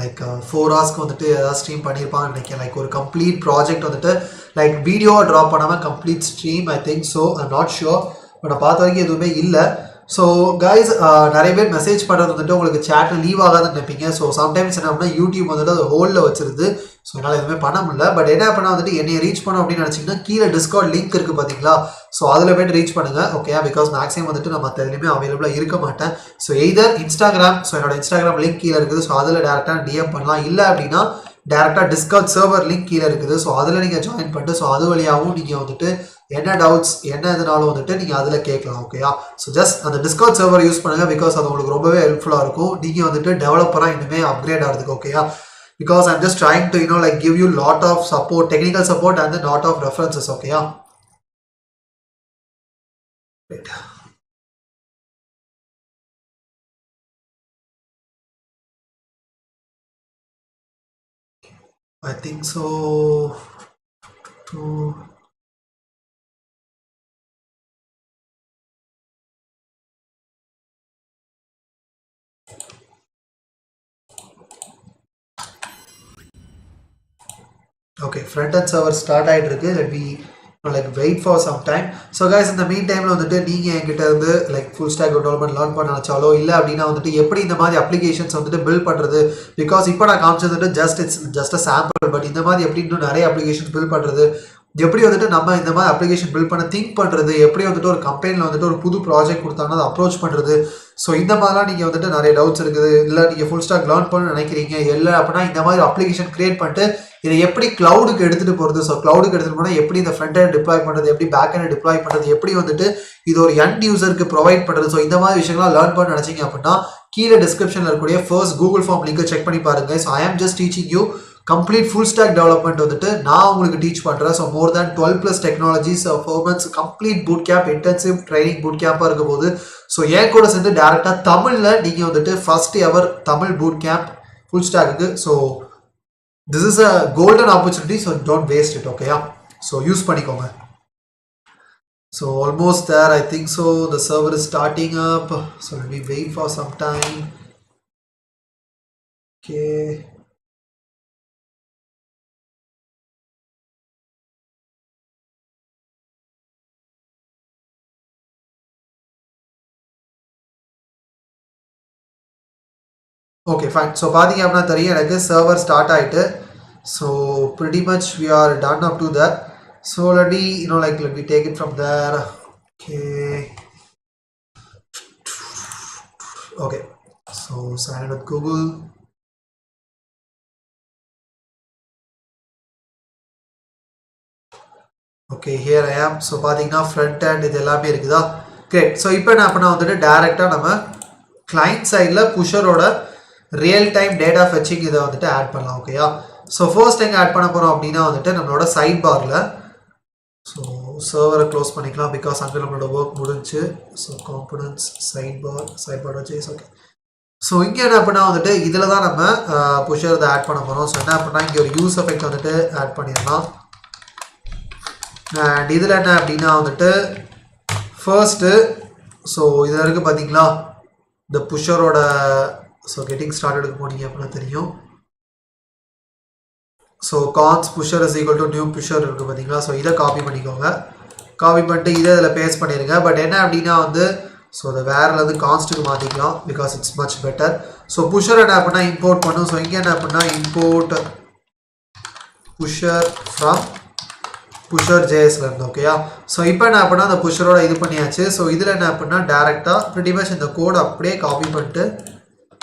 லைக் 4 hours வந்துட்டு ஏதாவது ஸ்ட்ரீம் பண்ணியிருப்பாங்கன்னு நினைக்கிறேன். லைக் ஒரு கம்ப்ளீட் ப்ராஜெக்ட் வந்துட்டு லைக் வீடியோவை ட்ராப் பண்ணாமல் complete stream. I think so, I'm not sure, but நான் பார்த்த வரைக்கும் எதுவுமே இல்லை. ஸோ கைஸ், நிறைய பேர் மெசேஜ் பண்ணுறது வந்துட்டு உங்களுக்கு சேட்டில் லீவ் ஆகாதுன்னு நினைப்பீங்க. ஸோ சம்டைம்ஸ் என்ன அப்படின்னா யூடியூப் வந்துட்டு அது ஹோல்டில் வச்சிருது. ஸோ என்னால் எதுவுமே பண்ண முடியல. பட் என்ன பண்ணால் வந்துட்டு என்னை ரீச் பண்ணோம் அப்படின்னு நினச்சிங்கன்னா கீழே டிஸ்கவுண்ட் லிங்க் இருக்குது பார்த்தீங்களா. ஸோ அதில் போய்ட்டு ரீச் பண்ணுங்கள். ஓகே, பிகாஸ் மேக்ஸிமம் வந்துட்டு நம்ம எதுலையுமே அவைலபிளாக இருக்க மாட்டேன். ஸோ எய்தர் இன்ஸ்டாகிராம், ஸோ என்னோட இன்ஸ்டாகிராம் லிங்க் கீழே இருக்குது. ஸோ அதில் டேரெக்டாக டிஎம் பண்ணலாம். இல்லை அப்படின்னா டேரெக்டாக டிஸ்கவுண்ட் சர்வர் லிங்க் கீழே இருக்குது. ஸோ அதில் நீங்கள் ஜாயின் பண்ணிட்டு ஸோ அது வழியாகவும் நீங்கள் வந்துட்டு என்ன டவுட்ஸ் என்ன இதனாலும் வந்துட்டு நீங்கள் அதில் கேட்கலாம். ஓகேயா? ஸோ ஜஸ்ட் அந்த டிஸ்கவுண்ட் சர்வர் யூஸ் பண்ணுங்கள். பிகாஸ் அது உங்களுக்கு ரொம்பவே ஹெல்ப்ஃபுல்லாக இருக்கும். நீங்கள் வந்துட்டு டெவலப்பராக இன்னுமே அப்கிரேட் ஆகிறதுக்கு. ஓகேயா? Because I'm just trying to like give you lot of support, technical support and lot of references. ஓகேயா? I think so. Okay, front end server start ஆயிட்டு இருக்கு. Let me like wait for some time. So guys, in the meantime வந்துட்டு நீங்க என்கிட்ட இருந்து like full stack development learn பண்ண நினைச்சாலோ இல்ல அப்படின்னா வந்துட்டு எப்படி இந்த மாதிரி அப்ளிகேஷன்ஸ் வந்துட்டு பில்ட் பண்றது, பிகாஸ் இப்போ நான் காமிச்சது ஜஸ்ட் a sample, பட் இந்த மாதிரி எப்படி இன்னும் நிறைய அப்ளிகேஷன்ஸ் பில்ட் பண்றது, எப்படி வந்துட்டு நம்ம இந்த மாதிரி அப்ளிகேஷன் பில்ட் பண்ண திங்க் பண்ணுறது, எப்படி வந்துட்டு ஒரு கம்பெனியில் வந்துட்டு ஒரு புது ப்ராஜெக்ட் கொடுத்தாங்கன்னா அதை அப்ரோச் பண்ணுறது. ஸோ இந்த மாதிரிலாம் நீங்கள் வந்துட்டு நிறைய டவுட்ஸ் இருக்குது, இல்லை நீங்கள் ஃபுல் ஸ்டாக் லேர்ன் பண்ண நினைக்கிறீங்க, இல்லை அப்படின்னா இந்த மாதிரி அப்ளிகேஷன் கிரியேட் பண்ணிட்டு இதை எப்படி க்ளவுடுக்கு எடுத்துகிட்டு போகிறது. ஸோ க்ளவுடுக்கு எடுத்துகிட்டு போனால் எப்படி இந்த ஃப்ரண்ட் எண்ட் டிப்ளாய் பண்ணுறது, எப்படி பேக் எண்ட் டிப்ளாய் பண்ணுறது, எப்படி வந்துட்டு இது ஒரு எண்ட் யூசருக்கு ப்ரொவைட் பண்ணுறது. ஸோ இந்த மாதிரி விஷயங்கள்லாம் லேர்ன் பண்ண நினச்சிங்க அப்படின்னா கீழே டிஸ்கிரிப்ஷனில் இருக்கக்கூடிய ஃபர்ஸ்ட் கூகுள் ஃபார்ம் லிங்கை செக் பண்ணி பாருங்கள். So I am just teaching you complete full stack development வந்துட்டு நான் உங்களுக்கு டீச் பண்ணுறேன். So more than 12+ technologies performance complete boot camp, intensive training boot கேம்பாக இருக்கும் போது ஸோ என் கூட சேர்ந்து டேரெக்டாக தமிழில் நீங்கள் வந்துட்டு first ever Tamil boot camp full stack. So this is a golden opportunity. So don't waste it. ஓகேயா? ஸோ யூஸ் பண்ணிக்கோங்க. So almost there. I think so the server is starting up. So let me wait for some time. Okay. Okay fine. So பார்த்தீங்க அப்படின்னா தெரியும் எனக்கு server start ஆகிட்டு. So pretty much we are done up to that. So let me let me take it from there. Okay. Okay. So sign in with Google. Okay here I ஆம். So பார்த்தீங்கன்னா front hand இது எல்லாமே இருக்குதா. Great. So இப்போ என்ன பண்ணால் வந்துட்டு டேரெக்டாக நம்ம கிளைண்ட் சைடில் புஷரோட ரியல் டைம் டேட்டா ஃபெச்சிங் இதை வந்துட்டு ஆட் பண்ணலாம். ஓகேயா. ஸோ ஃபர்ஸ்ட் எங்கே ஆட் பண்ண போகிறோம் அப்படின்னா வந்துட்டு நம்மளோட சைட் பாரில். ஸோ சர்வரை க்ளோஸ் பண்ணிக்கலாம் பிகாஸ் அங்கே நம்மளோட ஒர்க் முடிஞ்சு. ஸோ காம்பனன்ட்ஸ் சைட் பார் ஜேஸ். ஓகே. ஸோ இங்கே என்ன பண்ணால் வந்துட்டு இதில் தான் நம்ம புஷர் இதை ஆட் பண்ண போகிறோம். ஸோ என்ன பண்ணால் இங்கே ஒரு யூஸ் எஃபெக்ட் வந்துட்டு ஆட் பண்ணிடலாம். அண்ட் இதில் என்ன அப்படின்னா வந்துட்டு ஃபர்ஸ்ட்டு ஸோ இதில் இருக்குது பார்த்தீங்களா இந்த புஷரோட. ஸோ கெட்டிங் ஸ்டார்டடுக்கு போனீங்க அப்படின்னா தெரியும். So const pusher is equal to new pusher இருக்குது பார்த்தீங்களா. ஸோ இதை காப்பி பண்ணிக்கோங்க. காப்பி பண்ணிட்டு இதை இதில் பேஸ்ட் பண்ணிடுங்க. பட் என்ன அப்படின்னா வந்து ஸோ அதை வேறுலேருந்து கான்ஸ்ட்டுக்கு மாற்றிக்கலாம் because it's much better. So pusher என்ன அப்படின்னா இம்போர்ட் பண்ணும். ஸோ இங்கே என்ன அப்படின்னா இம்போர்ட் புஷர் ஃப்ரம் புஷர் ஜேஎஸ்ல இருந்து. ஓகேயா. ஸோ இப்போ என்ன அப்படின்னா அந்த புஷரோட இது பண்ணியாச்சு. ஸோ இதில் என்ன அப்படின்னா டேரெக்டாக pretty much இந்த கோடை அப்படியே காப்பி பண்ணிட்டு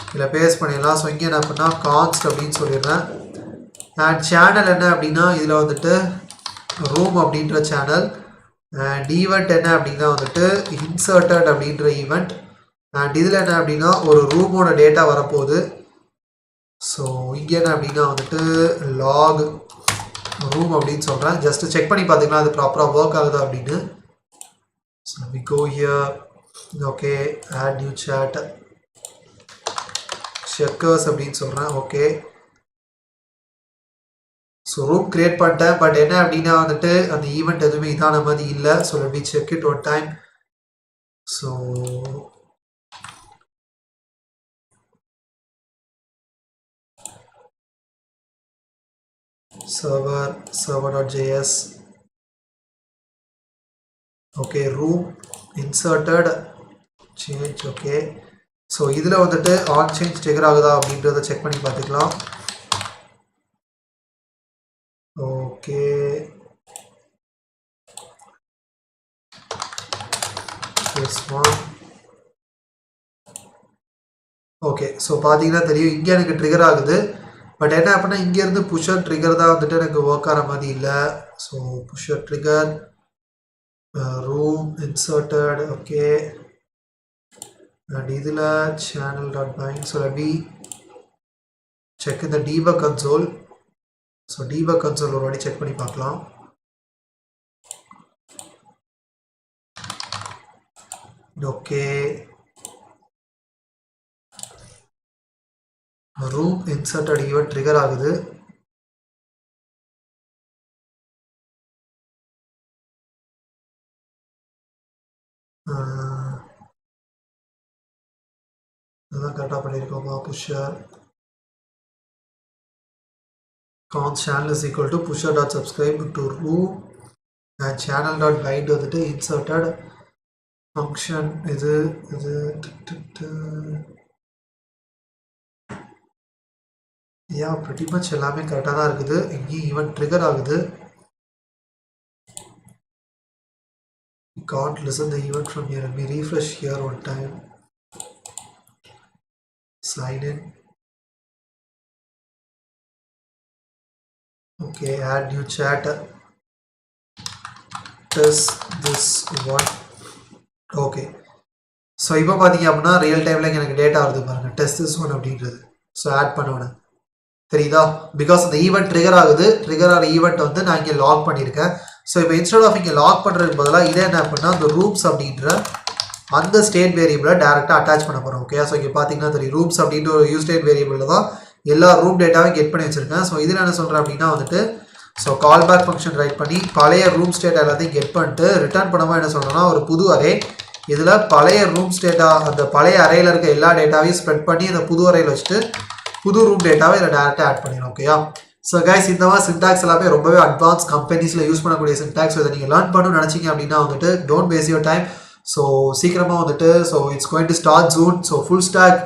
இதில் பேஸ்ட் பண்ணிடலாம். ஸோ இங்கே என்ன அப்படின்னா கான்ஸ்ட் அப்படின்னு சொல்லிடுறேன். அண்ட் சேனல் என்ன அப்படின்னா இதில் வந்துட்டு ரூம் அப்படின்ற சேனல். அண்ட் ஈவெண்ட் என்ன அப்படின்னா வந்துட்டு இன்சர்ட்டட் அப்படின்ற ஈவெண்ட். அண்ட் இதில் என்ன அப்படின்னா ஒரு ரூமோட டேட்டா வரப்போகுது. ஸோ இங்கே என்ன அப்படின்னா வந்துட்டு லாக் ரூம் அப்படின்னு சொல்கிறேன். ஜஸ்ட் செக் பண்ணி பார்த்துக்கலாம் அது ப்ராப்பராக ஒர்க் ஆகுதா அப்படின்னு. So we go here. Okay add new chat checkers அப்படின்னு சொல்கிறேன். ஓகே. ஸோ ரூம் கிரியேட் பண்ணிட்டேன். பட் என்ன அப்படின்னா வந்துட்டு அந்த ஈவெண்ட் எதுவுமே இதான மாதிரி இல்லை. So let me check it one time. So server.js. okay, room inserted change. okay, so இதில் வந்துட்டு on change trigger ஆகுதா அப்படின்றத செக் பண்ணி பார்த்துக்கலாம். Okay this one. Okay. So பார்த்தீங்கன்னா தெரியும் இங்கே எனக்கு ட்ரிகர் ஆகுது. பட் என்ன அப்படின்னா இங்கேருந்து புஷர் ட்ரிகர் தான் வந்துட்டு எனக்கு ஒர்க் ஆகிற மாதிரி இல்லை. So pusher trigger room inserted. Okay. And இதில் channel dot bind. So let me check இந்த debug console. So debug console ஒரு வாட்டி செக் பண்ணி பார்க்கலாம். Okay. Room inserted event trigger ஆகுது. அதான் கரெக்டாக பண்ணியிருக்கோமா. Pusher const channel is equal to pusher dot subscribe to room and channel dot bind வந்துட்டு இன்சர்ட்டட் ஃபங்க்ஷன். இது pretty much எல்லாமே கரெக்டாக தான் இருக்குது. இங்கேயும் ஈவெண்ட் ட்ரிகர் ஆகுது. can't listen the event from here. Let me refresh here one time. Sign in. Okay, add new chat. Test this one. Okay. So இப்போ பார்த்தீங்க அப்படின்னா ரியல் டைமில் எனக்கு டேட்டா வருது பாருங்கள். டெஸ்ட் திஸ் ஒன் அப்படின்றது. ஸோ ஆட் பண்ணுவேன் தெரியுதா. பிகாஸ் அந்த ஈவெண்ட் ட்ரிகர் ஆகுது. ட்ரிகர் ஆகிற ஈவெண்ட் வந்து நான் இங்கே லாக் பண்ணியிருக்கேன். ஸோ இப்போ இன்ஸ்டெட் ஆஃப் இங்கே லாக் பண்ணுறதுக்கு பதிலாக இதை என்ன பண்ணால் அந்த ரூம்ஸ் அப்படின்ற அந்த ஸ்டேட் வேரியபிளை டேரெக்டாக அட்டாச் பண்ண போகிறோம். ஓகே. ஸோ இங்கே பார்த்தீங்கன்னா தெரியும் ரூம்ஸ் அப்படின்ற ஒரு யூஸ் ஸ்டேட் வேரியபிளில் தான் எல்லா ரூம் டேட்டாவையும் கெட் பண்ணி வச்சுருக்கேன். ஸோ இதில் என்ன சொல்கிறேன் அப்படின்னா வந்துட்டு so call back function write பண்ணி பழைய ரூம் ஸ்டேட் எல்லாத்தையும் கெட் பண்ணிட்டு ரிட்டர்ன் பண்ணும்போது என்ன சொல்கிறேன்னா ஒரு புது அரே. இதில் பழைய ரூம் ஸ்டேட்டா அந்த பழைய அறையில் இருக்க எல்லா டேட்டாவையும் ஸ்ப்ரெட் பண்ணி அந்த புது அறையில் வச்சுட்டு புது ரூம் டேட்டாவை இதில் டேரெக்டாக ஆட் பண்ணிடும். ஓகேயா. ஸோ கைஸ் இந்த மாதிரி சின்டாக்ஸ் எல்லாமே ரொம்பவே அட்வான்ஸ் கம்பெனிஸில் யூஸ் பண்ணக்கூடிய சின்டாக்ஸ். இதை நீங்கள் லேர்ன் பண்ணணும்னு நினச்சிங்க அப்படின்னா வந்துட்டு don't waste your time. So சீக்கிரமாக வந்துட்டு so it's going to start June. So full stack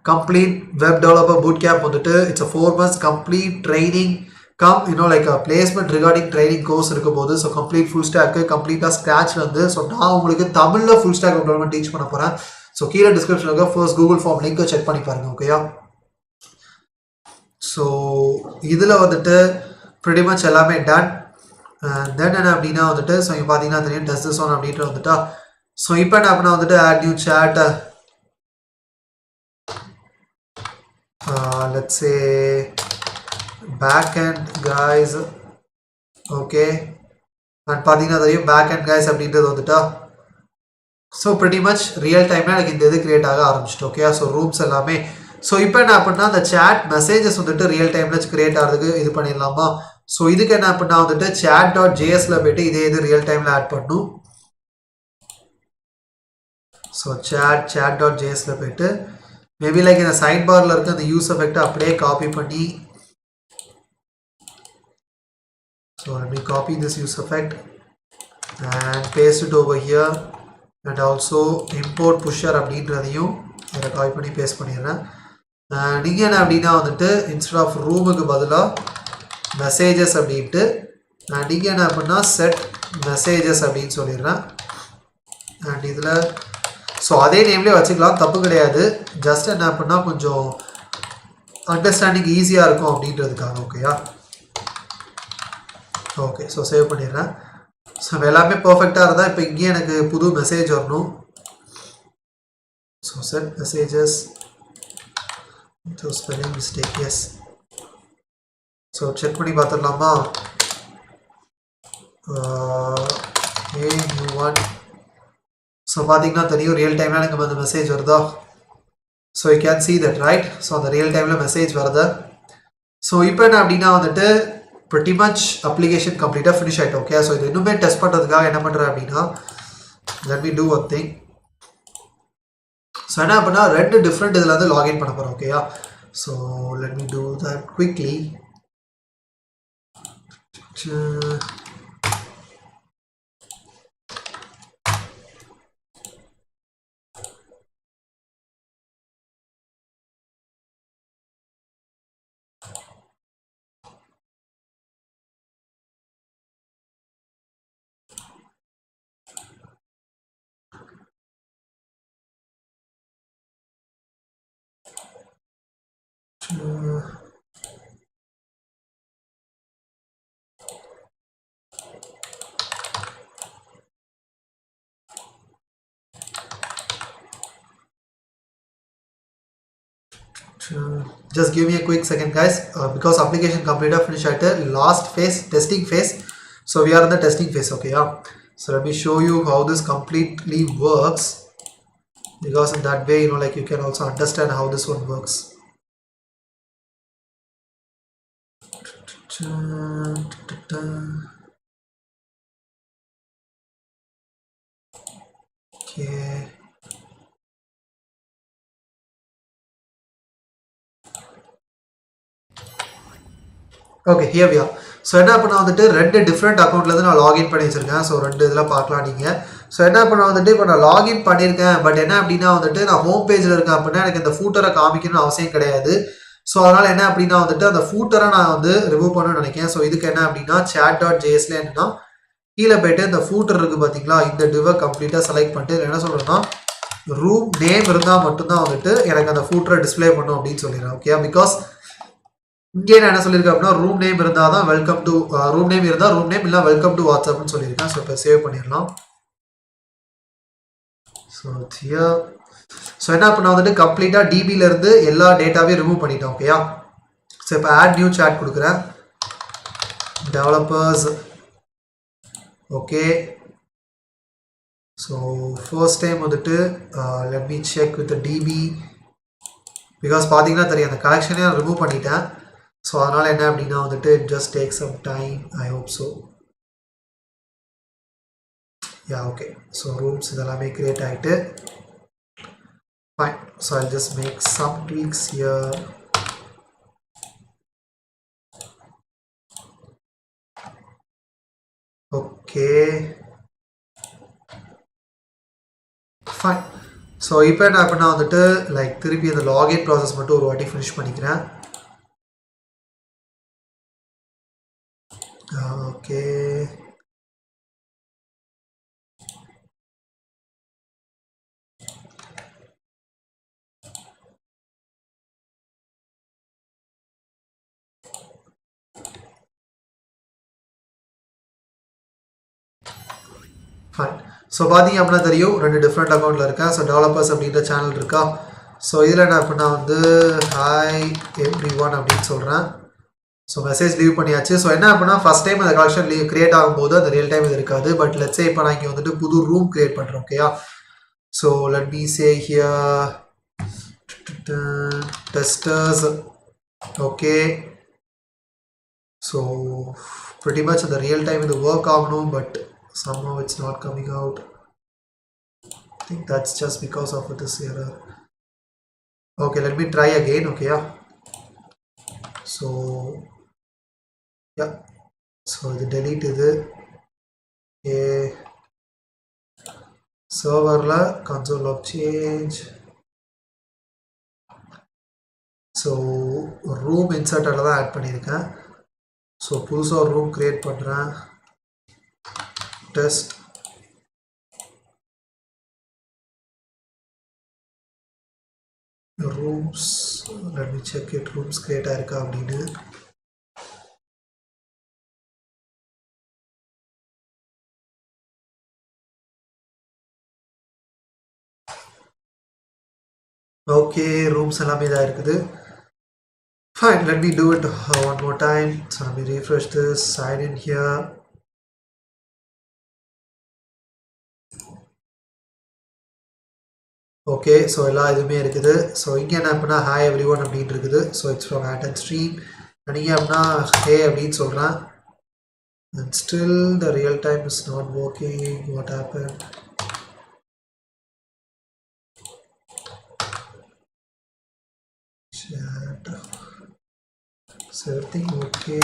complete web developer bootcamp வந்துட்டு it's a 4 months complete training come like a placement regarding training course இருக்கும்போது so complete full stack கம்ப்ளீட்டா ஸ்கிராச்ல இருந்து so நான் உங்களுக்கு தமிழ்ல full stack development teach பண்ண போறேன் so கீழ டிஸ்கிரிப்ஷன்ல இருக்க first Google form link check பண்ணி பாருங்க ஓகேயா so இதுல வந்துட்டு pretty much எல்லாமே done then என்ன அப்படினா வந்துட்டு so இங்க பாத்தீங்கன்னா தெரியும் does this one அப்படிட்டு வந்துட்டா so இப்போ என்ன பண்ணா வந்துட்டு add new chat let's say backend guys okay and பாத்தீங்கன்னா தெரியும் backend guys அப்படின்றது வந்துட்டா so pretty much real time எனக்கு இந்த இது கிரியேட் ஆக ஆரம்பிச்சிட்டு ஓகே so rooms எல்லாமே so இப்போ என்ன பண்ணா அந்த chat messages வந்துட்டு real timeல கிரியேட் ஆகிறதுக்கு இது பண்ணிடலாமா so இதுக்கு என்ன பண்ணா வந்துட்டு chat.js ல போய்ட்டு இதே இது real timeல ஆட் பண்ணனும் so chat.js ல போய்ட்டு maybe like in the sidebar la irukka the use effect அப்படியே copy பண்ணி so let me copy this use effect and paste it over here and also import pusher அப்படின்றதையும் இத copy பண்ணி paste பண்ணிறேன் நீங்க என்ன அப்படினா வந்துட்டு instead of room க்கு பதிலா messages அப்படிட்டு நீங்க என்ன பண்ணா set messages அப்படினு சொல்லிறேன் and இதுல so அதே நேம்லயே வச்சுக்கலாம் தப்பு கிடையாது ஜஸ்ட் என்ன பண்ணா கொஞ்சம் அண்டர்ஸ்டாண்டிங் ஈஸியா இருக்கும் அப்படின்றதுக்காக ஓகேயா ஓகே so சேவ் பண்ணிறேன் so எல்லாமே பெர்ஃபெக்ட்டா இருந்தா இப்போ இங்க எனக்கு புது மெசேஜ் வரணும் so set messages so spelling mistake yes so check பண்ணி பார்த்தறலாமா hey new one so பாத்தீங்கன்னா தெரியும் real time ல எனக்கு வந்து மெசேஜ் வருதா so you can see that right so the real time ல மெசேஜ் வருது so இப்போ என்ன அப்படினா வந்துட்டு pretty much application complete finish ஆயிட்டு ஓகே so இது இன்னுமே டெஸ்ட் பண்றதுக்காக என்ன பண்றேன் அப்படினா let me do one thing so என்ன பண்ணா ரெண்டு டிஃபரண்ட் இதுல இருந்து லாகின் பண்ண போறோம் ஓகேயா so let me do that quickly just give me a quick second guys because application complete finish at last phase testing phase so we are in the testing phase okay yeah so let me show you how this completely works because in that way like you can also understand how this one works okay okay here we are so என்ன பண்ணா வந்துட்டு ரெண்டு different அக்கவுண்ட்ல இருந்து நான் login பண்ணி வச்சிருக்கேன் so ரெண்டு இதல பார்க்கலாம் நீங்க so என்ன பண்ணா வந்துட்டு இப்போ நான் லாகின் பண்ணிருக்கேன் பட் என்ன அப்படினா வந்துட்டு நான் ஹோம் பேஜ்ல இருக்கேன் அப்படினா எனக்கு இந்த ஃபூட்டரை காமிக்கணும் அவசியம் கிடையாது so அதனால என்ன அப்படினா வந்துட்டு அந்த ஃபூட்டரை நான் வந்து ரிமூவ் பண்ணனும்னு நினைக்கிறேன் so இதுக்கு என்ன அப்படினா chat.js ல என்னன்னா கீழ போய்ட்டு இந்த ஃபூட்டர் இருக்கு பாத்தீங்களா இந்த div கம்ப்ளீட்டா செலக்ட் பண்ணிட்டு என்ன சொல்றேன்னா ரூம் நேம் இருந்தா மட்டும் தான் வந்துட்டு எனக்கு அந்த ஃபூட்டரை டிஸ்ப்ளே பண்ணும் அப்படினு சொல்லிறேன் ஓகே because இங்க என்ன சொல்லிருக்கேன் அப்படினா ரூம் நேம் இருந்தா தான் வெல்கம் டு ரூம் நேம் இருந்தா ரூம் நேம் இல்ல வெல்கம் டு வாட்ஸ்அப் னு சொல்லிருக்கேன் சோ இப்போ சேவ் பண்ணிரலாம் சோ here சோ என்ன பண்ணா வந்துட்டு கம்ப்ளீட்டா DB ல இருந்து எல்லா டேட்டாவையும் ரிமூவ் பண்ணிட்டோம் ஓகேயா சோ இப்போ add new chat கொடுக்கிறேன் developers okay so first time வந்துட்டு let me check with the DB because பாத்தீங்கன்னா தெரியும் அந்த கலெக்ஷனை ரிமூவ் பண்ணிட்டேன் so அதனால என்ன அப்படினா வந்துட்டு it just take some time I hope so yeah okay so rooms இதெல்லாமே கிரியேட் ஆயிட்டு fine so I'll just make some tweaks here okay fine so இப்போ என்ன பண்ணால் வந்துட்டு லைக் திருப்பி அந்த லாகின் ப்ராசஸ் மட்டும் ஒரு வாட்டி ஃபினிஷ் பண்ணிக்கிறேன். Okay, fine. ஸோ பார்த்தீங்க அப்படின்னா தெரியும், 2 டிஃப்ரெண்ட் அக்கௌண்ட்டில் இருக்கேன். ஸோ டெவலப்பர்ஸ் அப்படின்ற சேனல் இருக்கா. ஸோ இதில் என்ன அப்படின்னா வந்து ஹாய் எவ்ரி ஒன் அப்படின்னு சொல்கிறேன். ஸோ மெசேஜ் லீவ் பண்ணியாச்சு. ஸோ என்ன அப்படின்னா ஃபஸ்ட் டைம் அந்த கலெக்ஷன் கிரியேட் ஆகும்போது அந்த ரியல் டைம் இது இருக்காது. பட் லெட்ஸே இப்போ நான் இங்கே வந்துட்டு புது ரூம் கிரியேட் பண்ணுறேன். ஓகேயா. So let me say here testers. Okay, so pretty much in the real time in the work ஆகணும், but somehow it's not coming out. I think that's just because of this error. Okay, let me try again. Okay, yeah. So yeah, so the delete இது okay, serverல console log change. So room இன்சர்ட்டில் தான் add பண்ணியிருக்கேன். So புதுசாக ஒரு room create பண்ணுறேன். Test rooms, let me check it, rooms create ஆயிருக்கா அப்படின்னு. ஓகே, ரூம்ஸ் எல்லாமே இதாக இருக்குது. Fine, let me do it one more time. So let me refresh this, sign in here. Okay, so எல்லாம் இதுவுமே இருக்குது. ஸோ இங்கே என்ன அப்படின்னா hi everyone அப்படின்னு இருக்குது. So it's from at and stream. நீங்கள் அப்படின்னா hey அப்படின்னு சொல்கிறேன். and still the real time is not working. What happened? Chat. So everything okay,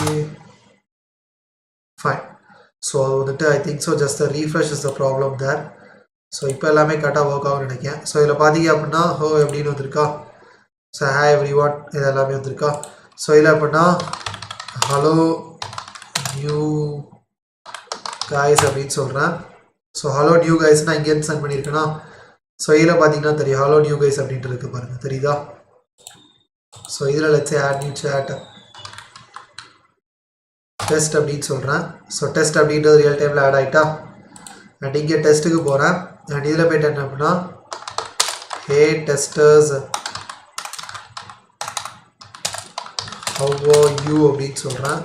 fine. So I think so just the refresh is the problem there. So இப்போ எல்லாமே கரெக்டாக work ஆகும்னு நினைக்கிறேன். So இதில் பார்த்தீங்க அப்படின்னா ஹோ எப்படின்னு வந்திருக்கா. ஸோ ஹாய் எவ்ரி ஒன் இது எல்லாமே வந்திருக்கா. ஸோ இதில் அப்படின்னா ஹலோ நியூ காய்ஸ் அப்படின்னு சொல்கிறேன். ஸோ ஹலோ நியூ காய்ஸ் நான் இங்கேருந்து சென்ட் பண்ணியிருக்கேன்னா. ஸோ இதில் பார்த்தீங்கன்னா தெரியும் ஹலோ நியூ காய்ஸ் அப்படின்ட்டு இருக்குது பாருங்கள், தெரியுதா. ஸோ இதில் let's add new chat test அப்படின்னு சொல்கிறேன். ஸோ டெஸ்ட் அப்படின்றது ரியல் டைமில் ஆட் ஆகிட்டா. அண்ட் இங்கே டெஸ்ட்டுக்கு போகிறேன். அண்ட் இதில் போய்ட்டு என்ன அப்படின்னா hey testers how are you அப்படின்னு சொல்கிறேன்.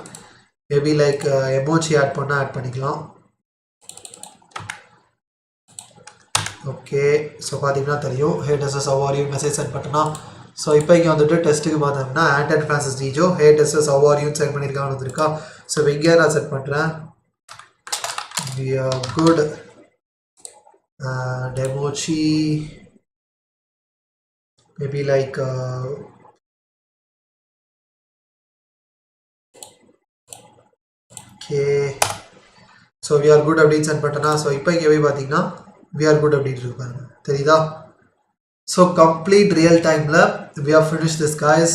மேபி லைக் எமோஜி ஆட் பண்ணால் ஆட் பண்ணிக்கலாம். ஓகே, ஸோ பார்த்தீங்கன்னா தெரியும் hey testers how are you message sent பண்ணனா. ஸோ இப்போ இங்கே வந்துட்டு டெஸ்ட்டுக்கு பார்த்தோம்னா Anton Francis Dijo hey testers how are யூன்னு செட் பண்ணியிருக்கான்னு வந்துருக்கா. ஸோ இங்கே நான் செட் பண்ணுறேன் we are good emoji maybe like okay, so we are good அப்படின்னு சென்ட் பண்ணிட்டேன்னா. ஸோ இப்போ இங்கே போய் பார்த்தீங்கன்னா we are good அப்படின்னு இருக்கு பாருங்க, தெரியுதா. ஸோ கம்ப்ளீட் ரியல் டைமில் we have finished this guys.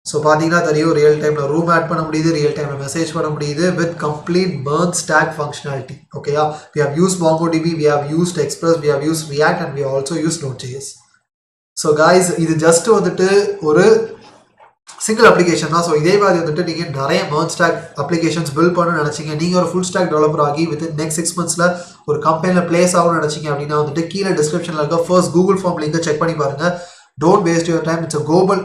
So பார்த்தீங்கன்னா தெரியும் ரியல் டைமில் ரூம் ஆட் பண்ண முடியுது, ரியல் டைமில் மெசேஜ் பண்ண முடியுது with complete burn stack functionality. ஓகேயா, we have used MongoDB, we have used Express, we have used React and we have also used Node.js. So guys இது ஜஸ்ட் வந்துட்டு ஒரு சிங்கிள் அப்ளிகேஷன் தான். ஸோ இதே மாதிரி வந்துட்டு நீங்கள் நிறைய burn stack அப்ளிகேஷன்ஸ் பில்ட் பண்ணணும்னு நினச்சிங்க, நீங்கள் ஒரு ஃபுல் ஸ்டாக் டெவலப்பர் ஆகி வித் நெக்ஸ்ட் 6 monthsல ஒரு கம்பெனியில் பிளேஸ் ஆகணும்னு நினச்சிங்க அப்படின்னா வந்துட்டு கீழே டிஸ்கிரிப்ஷனில் இருக்க ஃபர்ஸ்ட் கூகுள் ஃபார்ம் லிங்கை செக் பண்ணி பாருங்கள். Don't waste your time, it's a global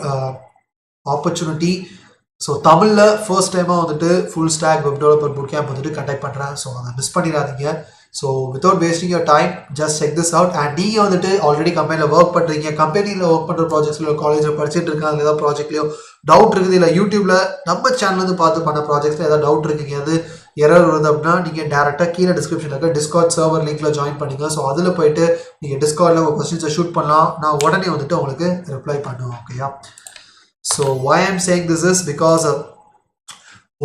opportunity. So தமிழில் ஃபர்ஸ்ட் டைமாக வந்துட்டு full stack web developer book camp வந்துட்டு கண்டக்ட் பண்ணுறேன். ஸோ அதை மிஸ் பண்ணிடாதீங்க. So without wasting your time just check this out. And நீங்கள் வந்துட்டு ஆல்ரெடி கம்பெனியில் ஒர்க் பண்ணுறீங்க, கம்பெனியில் ஒர்க் பண்ணுற ப்ராஜெக்ட்ஸ்லையோ காலேஜில் படிச்சுட்டு இருக்காங்க, அதில் ஏதாவது ப்ராஜெக்ட்லையோ டவுட் இருக்குது, இல்லை யூடியூப்பில் நம்ம சேனல்லேருந்து பார்த்து பண்ண ப்ராஜெக்ட்ஸில் ஏதாவது டவுட் இருக்குங்க, அது எரர் வருது அப்படின்னா நீங்கள் டேரெக்டாக கீழே டிஸ்கிரிப்ஷனில் இருக்க டிஸ்கார்ட் சர்வர் லிங்க்கில் ஜாயின் பண்ணிங்க. ஸோ அதில் போயிட்டு நீங்கள் டிஸ்கார்டில் உங்கள் கொஸ்டின்ஸை ஷூட் பண்ணலாம், நான் உடனே வந்துட்டு உங்களுக்கு ரிப்ளை பண்ணுவேன். ஓகேயா. So why I'm saying this is because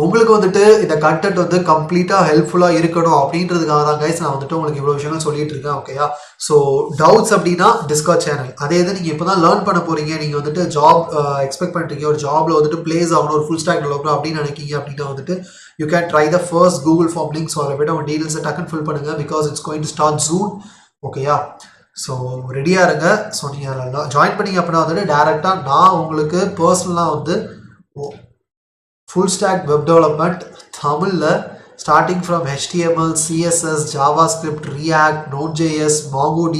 உங்களுக்கு வந்துட்டு இந்த கண்டென்ட் வந்து கம்ப்ளீட்டாக ஹெல்ப்ஃபுல்லாக இருக்கணும் அப்படின்றதுக்காக தான் கைஸ் நான் வந்துட்டு உங்களுக்கு இவ்வளோ விஷயங்கள் சொல்லிட்டு இருக்கேன். ஓகேயா? ஸோ டவுட்ஸ் அப்படின்னா டிஸ்கார்ட் சேனல். அதே இது நீங்கள் இப்போ தான் லேர்ன் பண்ண போகிறீங்க, நீங்கள் வந்துட்டு ஜாப் எக்ஸ்பெக்ட் பண்ணுறீங்க, ஒரு ஜாபில் வந்துட்டு பிளேஸ் ஆகணும், ஒரு ஃபுல் ஸ்டாக் டெவலப்பர் அப்படின்னு நினைக்கிங்க அப்படின்னா வந்துட்டு you can try the first Google form link. So அதை விட உங்கள் டீடைல்ஸை டக்குன்னு ஃபில் பண்ணுங்கள், because it's going to start soon. ஓகேயா? ஸோ ரெடியாக இருங்க. ஸோ நீங்கள் ஜாயின் பண்ணிங்க அப்படின்னா வந்துட்டு டேரெக்டாக நான் உங்களுக்கு பர்சனலாக வந்து full stack web development தமிழ்ல starting from HTML, CSS, JavaScript, React, Node.js, MongoDB